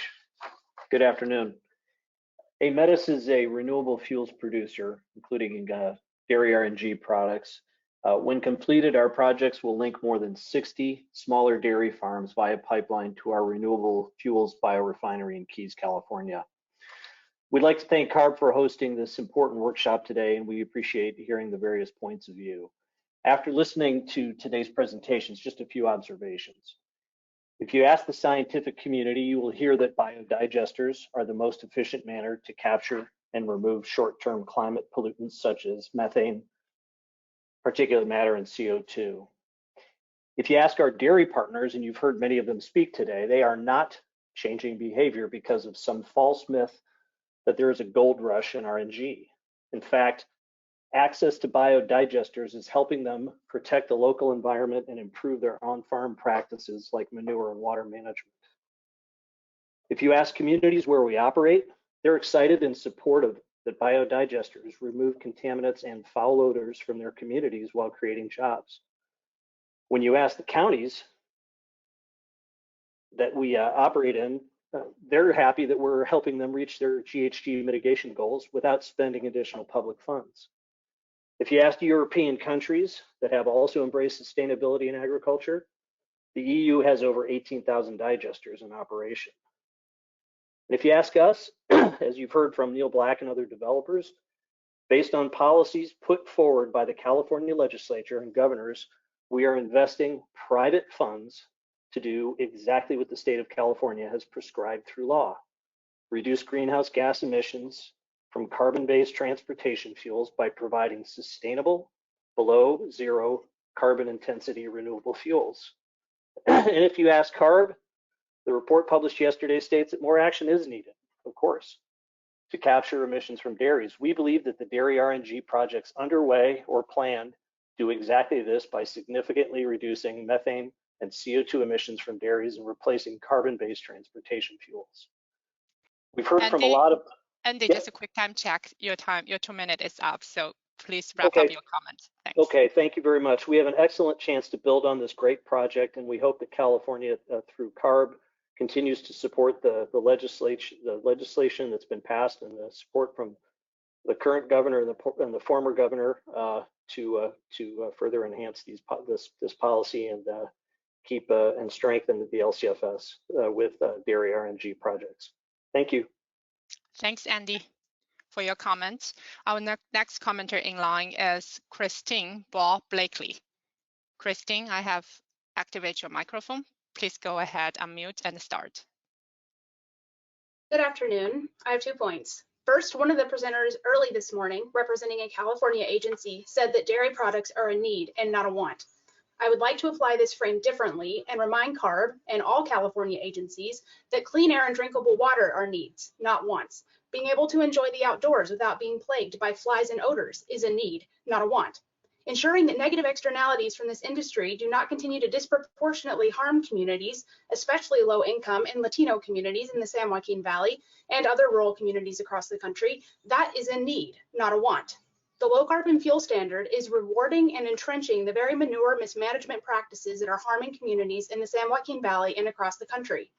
Good afternoon. Aemetis is a renewable fuels producer, including dairy RNG products. When completed, our projects will link more than 60 smaller dairy farms via pipeline to our renewable fuels biorefinery in Keys, California. We'd like to thank CARB for hosting this important workshop today, and we appreciate hearing the various points of view. After listening to today's presentations, just a few observations. If you ask the scientific community, you will hear that biodigesters are the most efficient manner to capture and remove short-term climate pollutants such as methane, particulate matter, and CO2. If you ask our dairy partners, and you've heard many of them speak today, they are not changing behavior because of some false myth that there is a gold rush in RNG. In fact, access to biodigesters is helping them protect the local environment and improve their on-farm practices like manure and water management. If you ask communities where we operate, they're excited and supportive that biodigesters remove contaminants and foul odors from their communities while creating jobs. When you ask the counties that we operate in, they're happy that we're helping them reach their GHG mitigation goals without spending additional public funds. If you ask European countries that have also embraced sustainability in agriculture, the EU has over 18,000 digesters in operation. And if you ask us, as you've heard from Neil Black and other developers, based on policies put forward by the California legislature and governors, we are investing private funds to do exactly what the state of California has prescribed through law: reduce greenhouse gas emissions from carbon-based transportation fuels by providing sustainable, below zero carbon intensity renewable fuels. And if you ask CARB, the report published yesterday states that more action is needed, of course, to capture emissions from dairies. We believe that the dairy RNG projects underway or planned do exactly this by significantly reducing methane and CO2 emissions from dairies and replacing carbon-based transportation fuels. We've heard from a lot of— Andy, just a quick time check. Your 2 minutes is up, so please wrap up your comments. Thanks. Okay, thank you very much. We have an excellent chance to build on this great project, and we hope that California, through CARB, continues to support the legislation that's been passed and the support from the current governor and the former governor to further enhance this policy and keep and strengthen the LCFS with dairy RNG projects. Thank you. Thanks, Andy, for your comments. Our next commenter in line is Christine Ball-Blakely. Christine, I have activated your microphone. Please go ahead, unmute and start. Good afternoon. I have 2 points. First, one of the presenters early this morning, representing a California agency, said that dairy products are a need and not a want. I would like to apply this frame differently and remind CARB and all California agencies that clean air and drinkable water are needs, not wants. Being able to enjoy the outdoors without being plagued by flies and odors is a need, not a want. Ensuring that negative externalities from this industry do not continue to disproportionately harm communities, especially low-income and Latino communities in the San Joaquin Valley and other rural communities across the country, that is a need, not a want. The low carbon fuel standard is rewarding and entrenching the very manure mismanagement practices that are harming communities in the San Joaquin Valley and across the country.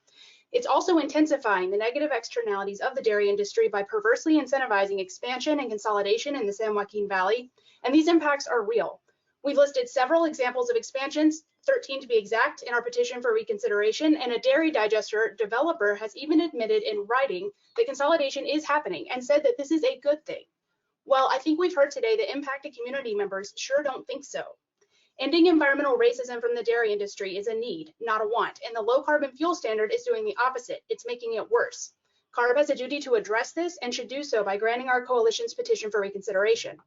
It's also intensifying the negative externalities of the dairy industry by perversely incentivizing expansion and consolidation in the San Joaquin Valley, and these impacts are real. We've listed several examples of expansions, 13 to be exact, in our petition for reconsideration, and a dairy digester developer has even admitted in writing that consolidation is happening and said that this is a good thing. Well, I think we've heard today that impacted community members sure don't think so. Ending environmental racism from the dairy industry is a need, not a want, and the low carbon fuel standard is doing the opposite. It's making it worse. CARB has a duty to address this and should do so by granting our coalition's petition for reconsideration.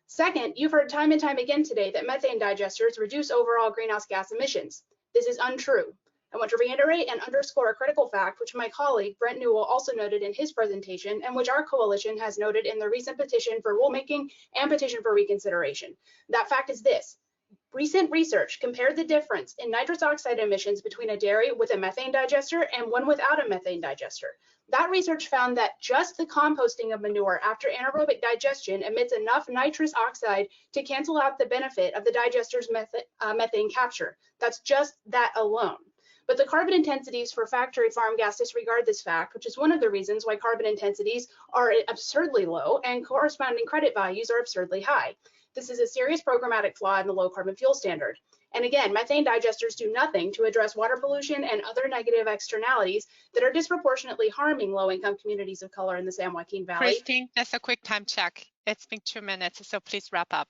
Second, you've heard time and time again today that methane digesters reduce overall greenhouse gas emissions. This is untrue. I want to reiterate and underscore a critical fact, which my colleague Brent Newell also noted in his presentation, and which our coalition has noted in the recent petition for rulemaking and petition for reconsideration. That fact is this: recent research compared the difference in nitrous oxide emissions between a dairy with a methane digester and one without a methane digester. That research found that just the composting of manure after anaerobic digestion emits enough nitrous oxide to cancel out the benefit of the digester's methane capture. That's just that alone. But the carbon intensities for factory farm gas disregard this fact, which is one of the reasons why carbon intensities are absurdly low and corresponding credit values are absurdly high. This is a serious programmatic flaw in the low carbon fuel standard. And again, methane digesters do nothing to address water pollution and other negative externalities that are disproportionately harming low-income communities of color in the San Joaquin Valley. Christine, that's a quick time check. It's been 2 minutes, so please wrap up.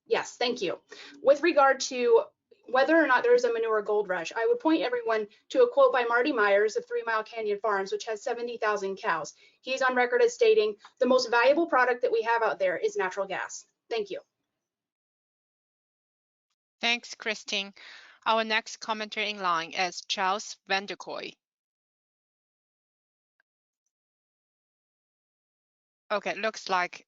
Yes, thank you. With regard to whether or not there is a manure gold rush, I would point everyone to a quote by Marty Myers of 3 Mile Canyon Farms, which has 70,000 cows. He's on record as stating, the most valuable product that we have out there is natural gas. Thank you. Thanks, Christine. Our next commenter in line is Charles Vanderkoy. Okay, looks like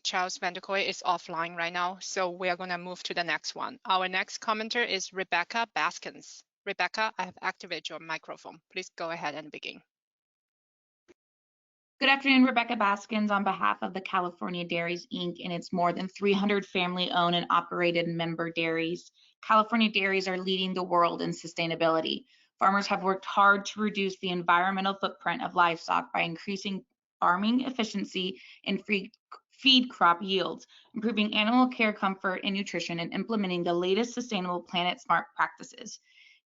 Charles Vanderkoy is offline right now, so we are going to move to the next one. Our next commenter is Rebecca Baskins. Rebecca, I have activated your microphone. Please go ahead and begin. Good afternoon, Rebecca Baskins on behalf of the California Dairies, Inc. and its more than 300 family-owned and operated member dairies. California dairies are leading the world in sustainability. Farmers have worked hard to reduce the environmental footprint of livestock by increasing farming efficiency and feed crop yields, improving animal care comfort and nutrition, and implementing the latest sustainable Planet Smart practices.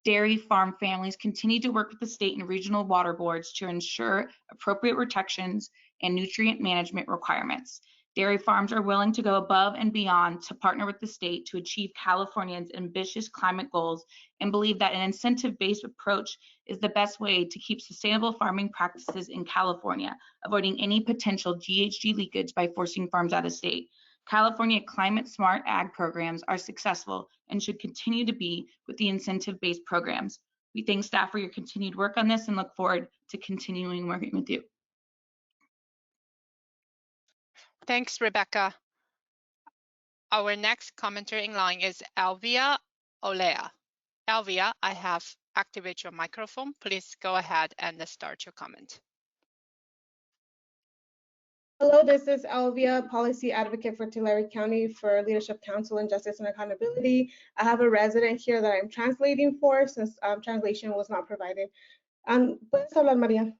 Dairy farm families continue to work with the state and regional water boards to ensure appropriate protections and nutrient management requirements. Dairy farms are willing to go above and beyond to partner with the state to achieve California's ambitious climate goals and believe that an incentive-based approach is the best way to keep sustainable farming practices in California, avoiding any potential GHG leakage by forcing farms out of state. California climate smart ag programs are successful and should continue to be with the incentive-based programs. We thank staff for your continued work on this and look forward to continuing working with you. Thanks, Rebecca. Our next commenter in line is Elvia Olea. Elvia, I have activated your microphone. Please go ahead and start your comment. Hello, this is Elvia, Policy Advocate for Tulare County for Leadership Council and Justice and Accountability. I have a resident here that I'm translating for since translation was not provided. ¿Puedes hablar, María?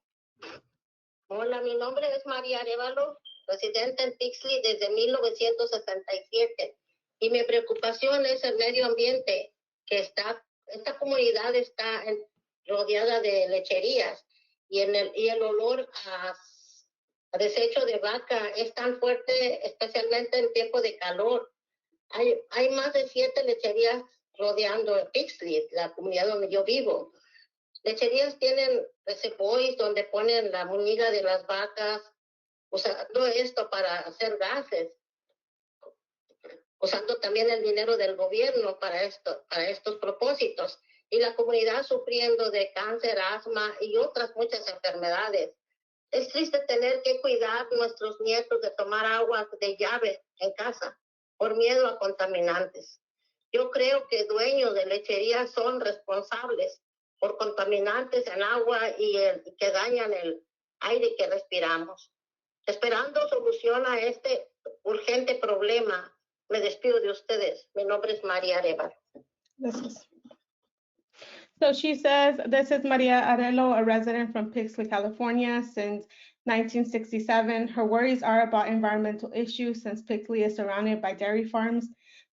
Hola, mi nombre es María Arevalo, residente en Pixley desde 1967. Y mi preocupación es el medio ambiente, que esta comunidad está rodeada de lecherías y el olor a desecho de vaca es tan fuerte, especialmente en tiempo de calor. Hay más de 7 lecherías rodeando Pixley, la comunidad donde yo vivo. Lecherías tienen reservoirs donde ponen la muñiga de las vacas, usando esto para hacer gases, usando también el dinero del gobierno para estos propósitos. Y la comunidad sufriendo de cáncer, asma y otras muchas enfermedades. Es triste tener que cuidar a nuestros nietos de tomar agua de llave en casa por miedo a contaminantes. Yo creo que dueños de lecherías son responsables por contaminantes en agua y que dañan el aire que respiramos. Esperando solución a este urgente problema, me despido de ustedes. Mi nombre es María Arevalo. Gracias. So she says, this is Maria Arello, a resident from Pixley, California since 1967. Her worries are about environmental issues since Pixley is surrounded by dairy farms.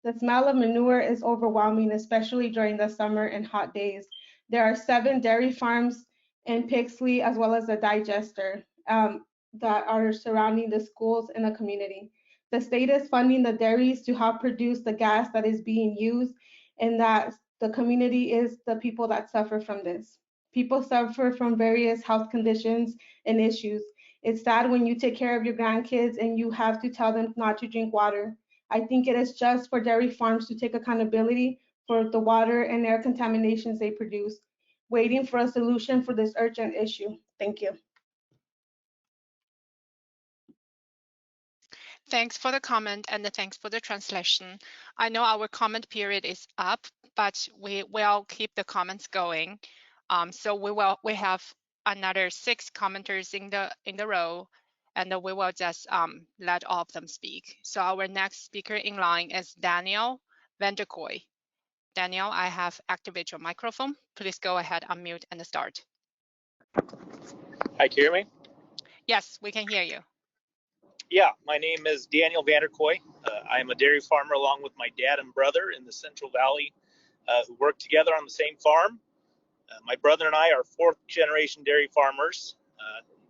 The smell of manure is overwhelming, especially during the summer and hot days. There are 7 dairy farms in Pixley, as well as a digester that are surrounding the schools in the community. The state is funding the dairies to help produce the gas that is being used, and that the community is the people that suffer from this. People suffer from various health conditions and issues. It's sad when you take care of your grandkids and you have to tell them not to drink water. I think it is just for dairy farms to take accountability for the water and air contaminations they produce, waiting for a solution for this urgent issue. Thank you. Thanks for the comment and thanks for the translation. I know our comment period is up, but we will keep the comments going. So we have another 6 commenters in the row, and we will just let all of them speak. So our next speaker in line is Daniel Vanderkoy. Daniel, I have activated your microphone. Please go ahead, unmute and start. Hi, can you hear me? Yes, we can hear you. Yeah, my name is Daniel Vanderkoy. I'm a dairy farmer along with my dad and brother in the Central Valley who work together on the same farm. My brother and I are fourth generation dairy farmers.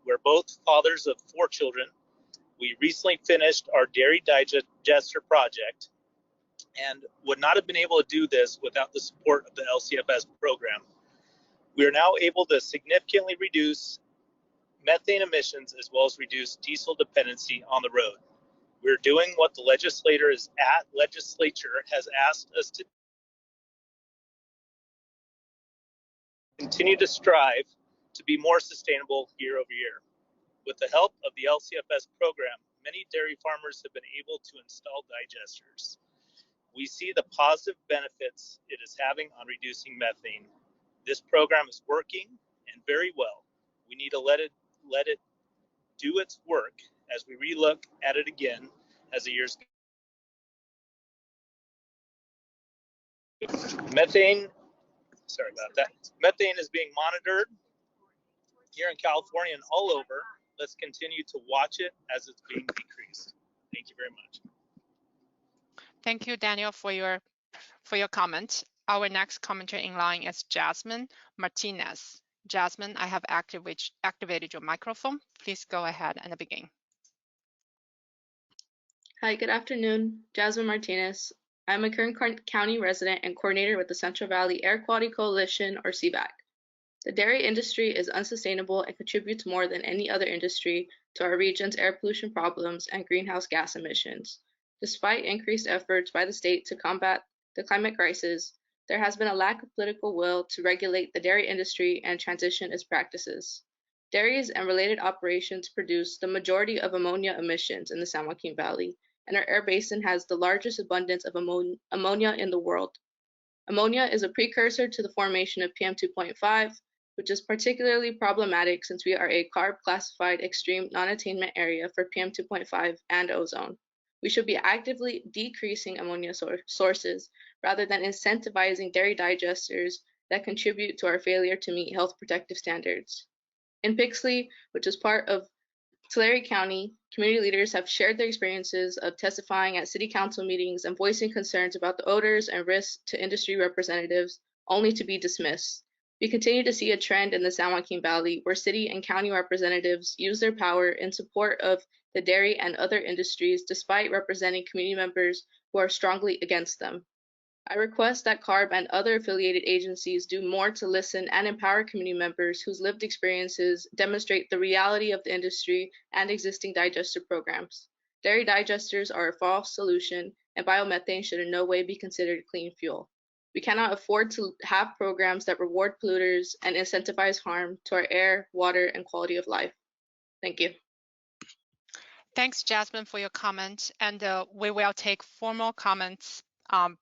We're both fathers of 4 children. We recently finished our dairy digester project and would not have been able to do this without the support of the LCFS program. We are now able to significantly reduce methane emissions as well as reduce diesel dependency on the road. We're doing what the legislature has asked us to continue to strive to be more sustainable year over year. With the help of the LCFS program, many dairy farmers have been able to install digesters. We see the positive benefits it is having on reducing methane. This program is working and very well. We need to let it do its work as we relook at it again as the years go. Methane is being monitored here in California and all over. Let's continue to watch it as it's being decreased. Thank you very much. Thank you, Daniel, for your comment. Our next commenter in line is Jasmine Martinez. Jasmine, I have activated your microphone. Please go ahead and begin. Hi, good afternoon. Jasmine Martinez. I'm a Kern County resident and coordinator with the Central Valley Air Quality Coalition, or CVAC. The dairy industry is unsustainable and contributes more than any other industry to our region's air pollution problems and greenhouse gas emissions. Despite increased efforts by the state to combat the climate crisis, there has been a lack of political will to regulate the dairy industry and transition its practices. Dairies and related operations produce the majority of ammonia emissions in the San Joaquin Valley, and our air basin has the largest abundance of ammonia in the world. Ammonia is a precursor to the formation of PM2.5, which is particularly problematic since we are a CARB classified extreme non-attainment area for PM2.5 and ozone. We should be actively decreasing ammonia sources rather than incentivizing dairy digesters that contribute to our failure to meet health protective standards. In Pixley, which is part of Tulare County, community leaders have shared their experiences of testifying at city council meetings and voicing concerns about the odors and risks to industry representatives, only to be dismissed. We continue to see a trend in the San Joaquin Valley where city and county representatives use their power in support of the dairy and other industries despite representing community members who are strongly against them. I request that CARB and other affiliated agencies do more to listen and empower community members whose lived experiences demonstrate the reality of the industry and existing digester programs. Dairy digesters are a false solution, and biomethane should in no way be considered clean fuel. We cannot afford to have programs that reward polluters and incentivize harm to our air, water, and quality of life. Thank you. Thanks, Jasmine, for your comment. And we will take formal comments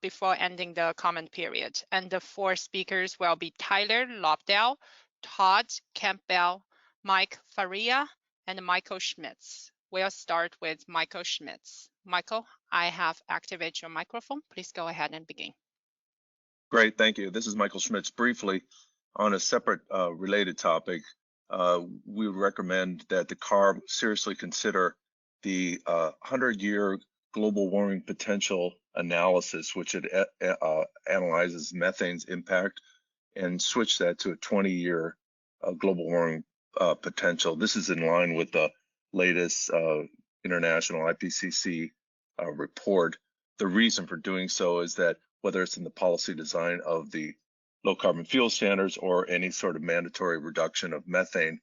before ending the comment period. And the 4 speakers will be Tyler Lobdell, Todd Campbell, Mike Faria, and Michael Schmitz. We'll start with Michael Schmitz. Michael, I have activated your microphone. Please go ahead and begin. Great, thank you. This is Michael Schmitz. Briefly, on a separate related topic, we would recommend that the CARB seriously consider the 100-year global warming potential analysis, which it analyzes methane's impact, and switch that to a 20-year global warming potential. This is in line with the latest international IPCC report. The reason for doing so is that whether it's in the policy design of the low carbon fuel standards or any sort of mandatory reduction of methane,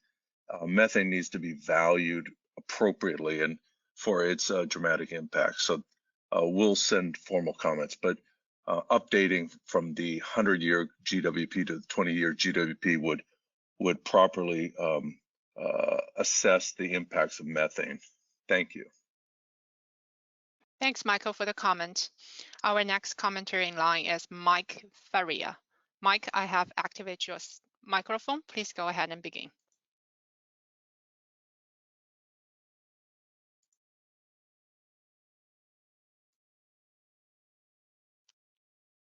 methane needs to be valued appropriately and for its dramatic impact. So we'll send formal comments, but updating from the 100-year GWP to the 20-year GWP would properly assess the impacts of methane. Thank you. Thanks, Michael, for the comment. Our next commenter in line is Mike Faria. Mike, I have activated your microphone. Please go ahead and begin.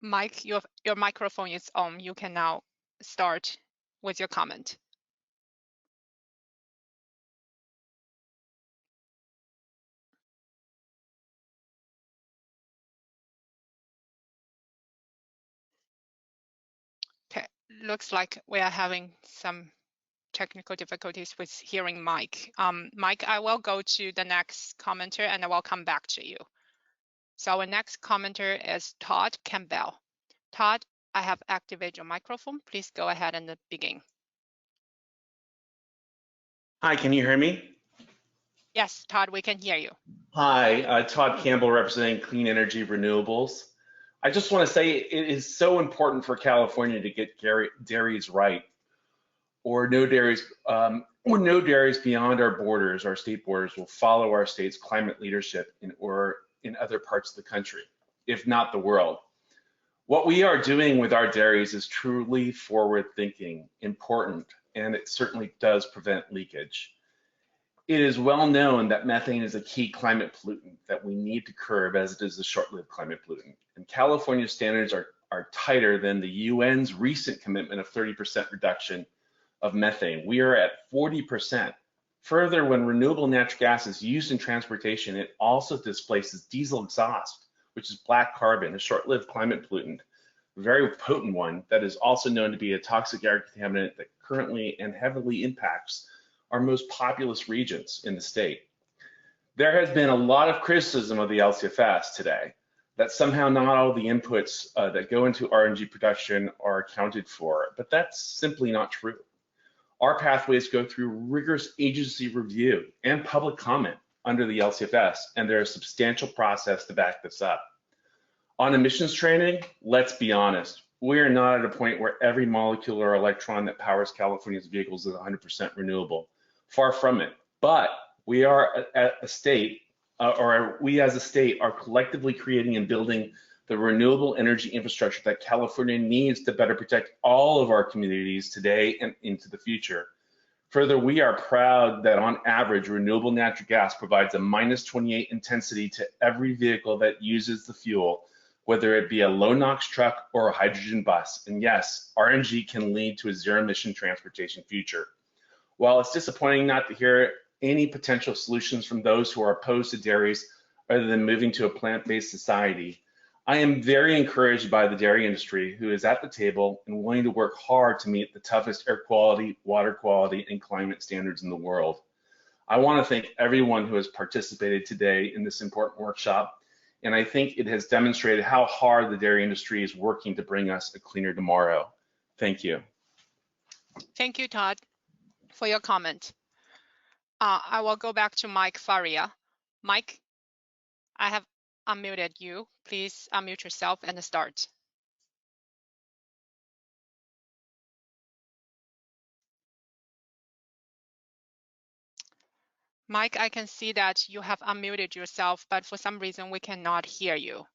Mike, your microphone is on. You can now start with your comment. looks like we are having some technical difficulties with hearing Mike. Mike, I will go to the next commenter and I will come back to you. So our next commenter is Todd Campbell. Todd, I have activated your microphone. Please go ahead and begin. Hi, can you hear me? Yes, Todd, we can hear you. Hi, Todd Campbell representing Clean Energy Renewables. I just want to say it is so important for California to get dairies right, or no dairies beyond our borders, our state borders, will follow our state's climate leadership in other parts of the country, if not the world. What we are doing with our dairies is truly forward-thinking, important, and it certainly does prevent leakage. It is well known that methane is a key climate pollutant that we need to curb, as it is a short-lived climate pollutant. And California standards are tighter than the UN's recent commitment of 30% reduction of methane. We are at 40%. Further, when renewable natural gas is used in transportation, it also displaces diesel exhaust, which is black carbon, a short-lived climate pollutant, a very potent one that is also known to be a toxic air contaminant that currently and heavily impacts our most populous regions in the state. There has been a lot of criticism of the LCFS today, that somehow not all the inputs that go into RNG production are accounted for, but that's simply not true. Our pathways go through rigorous agency review and public comment under the LCFS, and there is a substantial process to back this up. On emissions training, let's be honest, we are not at a point where every molecule or electron that powers California's vehicles is 100% renewable. Far from it, but we are at a state, we as a state are collectively creating and building the renewable energy infrastructure that California needs to better protect all of our communities today and into the future. Further, we are proud that on average, renewable natural gas provides a -28 intensity to every vehicle that uses the fuel, whether it be a low NOx truck or a hydrogen bus. And yes, RNG can lead to a zero emission transportation future. While it's disappointing not to hear any potential solutions from those who are opposed to dairies other than moving to a plant-based society, I am very encouraged by the dairy industry, who is at the table and willing to work hard to meet the toughest air quality, water quality, and climate standards in the world. I want to thank everyone who has participated today in this important workshop, and I think it has demonstrated how hard the dairy industry is working to bring us a cleaner tomorrow. Thank you. Thank you, Todd, for your comment. I will go back to Mike Faria. Mike, I have unmuted you. Please unmute yourself and start. Mike, I can see that you have unmuted yourself, but for some reason we cannot hear you.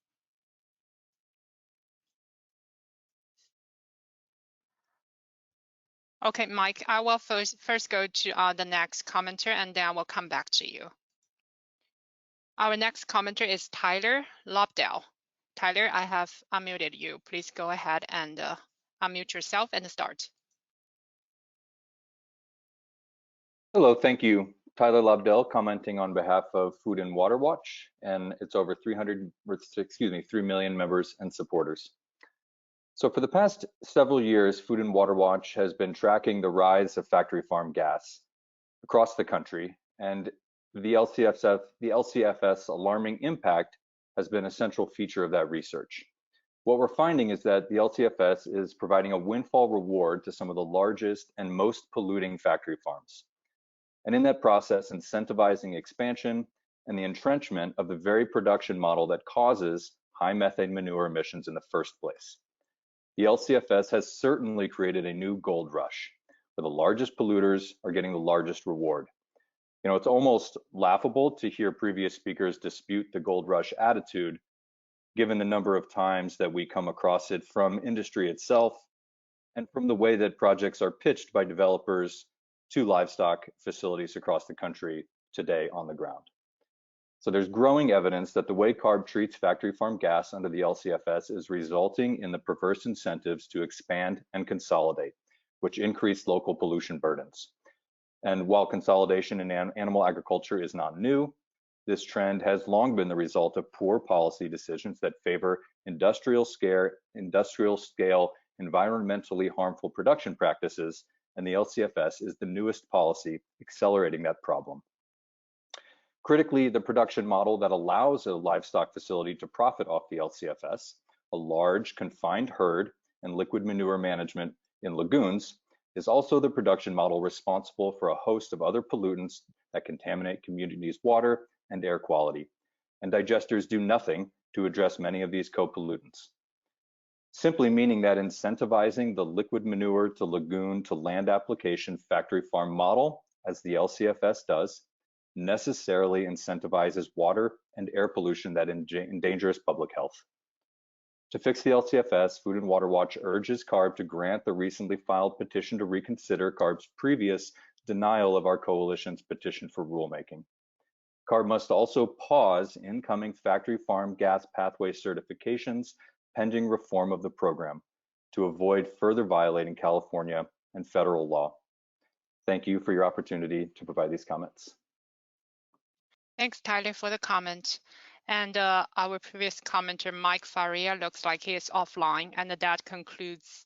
Okay, Mike, I will first go to the next commenter and then I will come back to you. Our next commenter is Tyler Lobdell. Tyler, I have unmuted you. Please go ahead and unmute yourself and start. Hello, thank you. Tyler Lobdell commenting on behalf of Food and Water Watch and its over 3 million members and supporters. So for the past several years, Food and Water Watch has been tracking the rise of factory farm gas across the country, and the LCFS alarming impact has been a central feature of that research. What we're finding is that the LCFS is providing a windfall reward to some of the largest and most polluting factory farms, and in that process, incentivizing expansion and the entrenchment of the very production model that causes high methane manure emissions in the first place. The LCFS has certainly created a new gold rush, where the largest polluters are getting the largest reward. You know, it's almost laughable to hear previous speakers dispute the gold rush attitude, given the number of times that we come across it from industry itself and from the way that projects are pitched by developers to livestock facilities across the country today on the ground. So there's growing evidence that the way CARB treats factory farm gas under the LCFS is resulting in the perverse incentives to expand and consolidate, which increase local pollution burdens. And while consolidation in animal agriculture is not new, this trend has long been the result of poor policy decisions that favor industrial scale environmentally harmful production practices, and the LCFS is the newest policy accelerating that problem. Critically, the production model that allows a livestock facility to profit off the LCFS, a large confined herd and liquid manure management in lagoons, is also the production model responsible for a host of other pollutants that contaminate communities' water and air quality, and digesters do nothing to address many of these co-pollutants. Simply meaning that incentivizing the liquid manure to lagoon to land application factory farm model, as the LCFS does, necessarily incentivizes water and air pollution that endangers public health. To fix the LCFS, Food and Water Watch urges CARB to grant the recently filed petition to reconsider CARB's previous denial of our coalition's petition for rulemaking. CARB must also pause incoming factory farm gas pathway certifications pending reform of the program to avoid further violating California and federal law. Thank you for your opportunity to provide these comments. Thanks, Tyler, for the comment. And our previous commenter, Mike Faria, looks like he is offline, and that concludes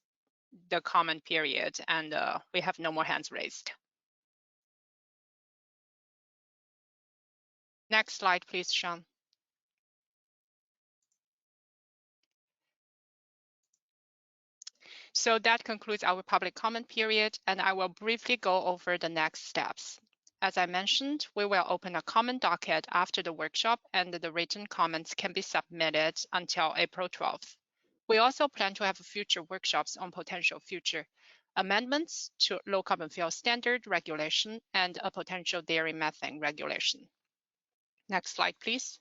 the comment period, and we have no more hands raised. Next slide, please, Sean. So that concludes our public comment period, and I will briefly go over the next steps. As I mentioned, we will open a comment docket after the workshop, and the written comments can be submitted until April 12th. We also plan to have future workshops on potential future amendments to low carbon fuel standard regulation and a potential dairy methane regulation. Next slide, please.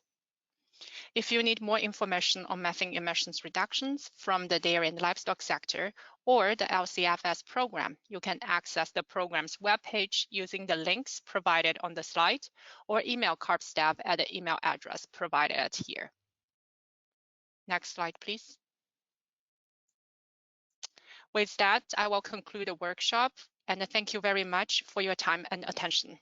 If you need more information on methane emissions reductions from the dairy and livestock sector or the LCFS program, you can access the program's webpage using the links provided on the slide or email CARB staff at the email address provided here. Next slide, please. With that, I will conclude the workshop, and thank you very much for your time and attention.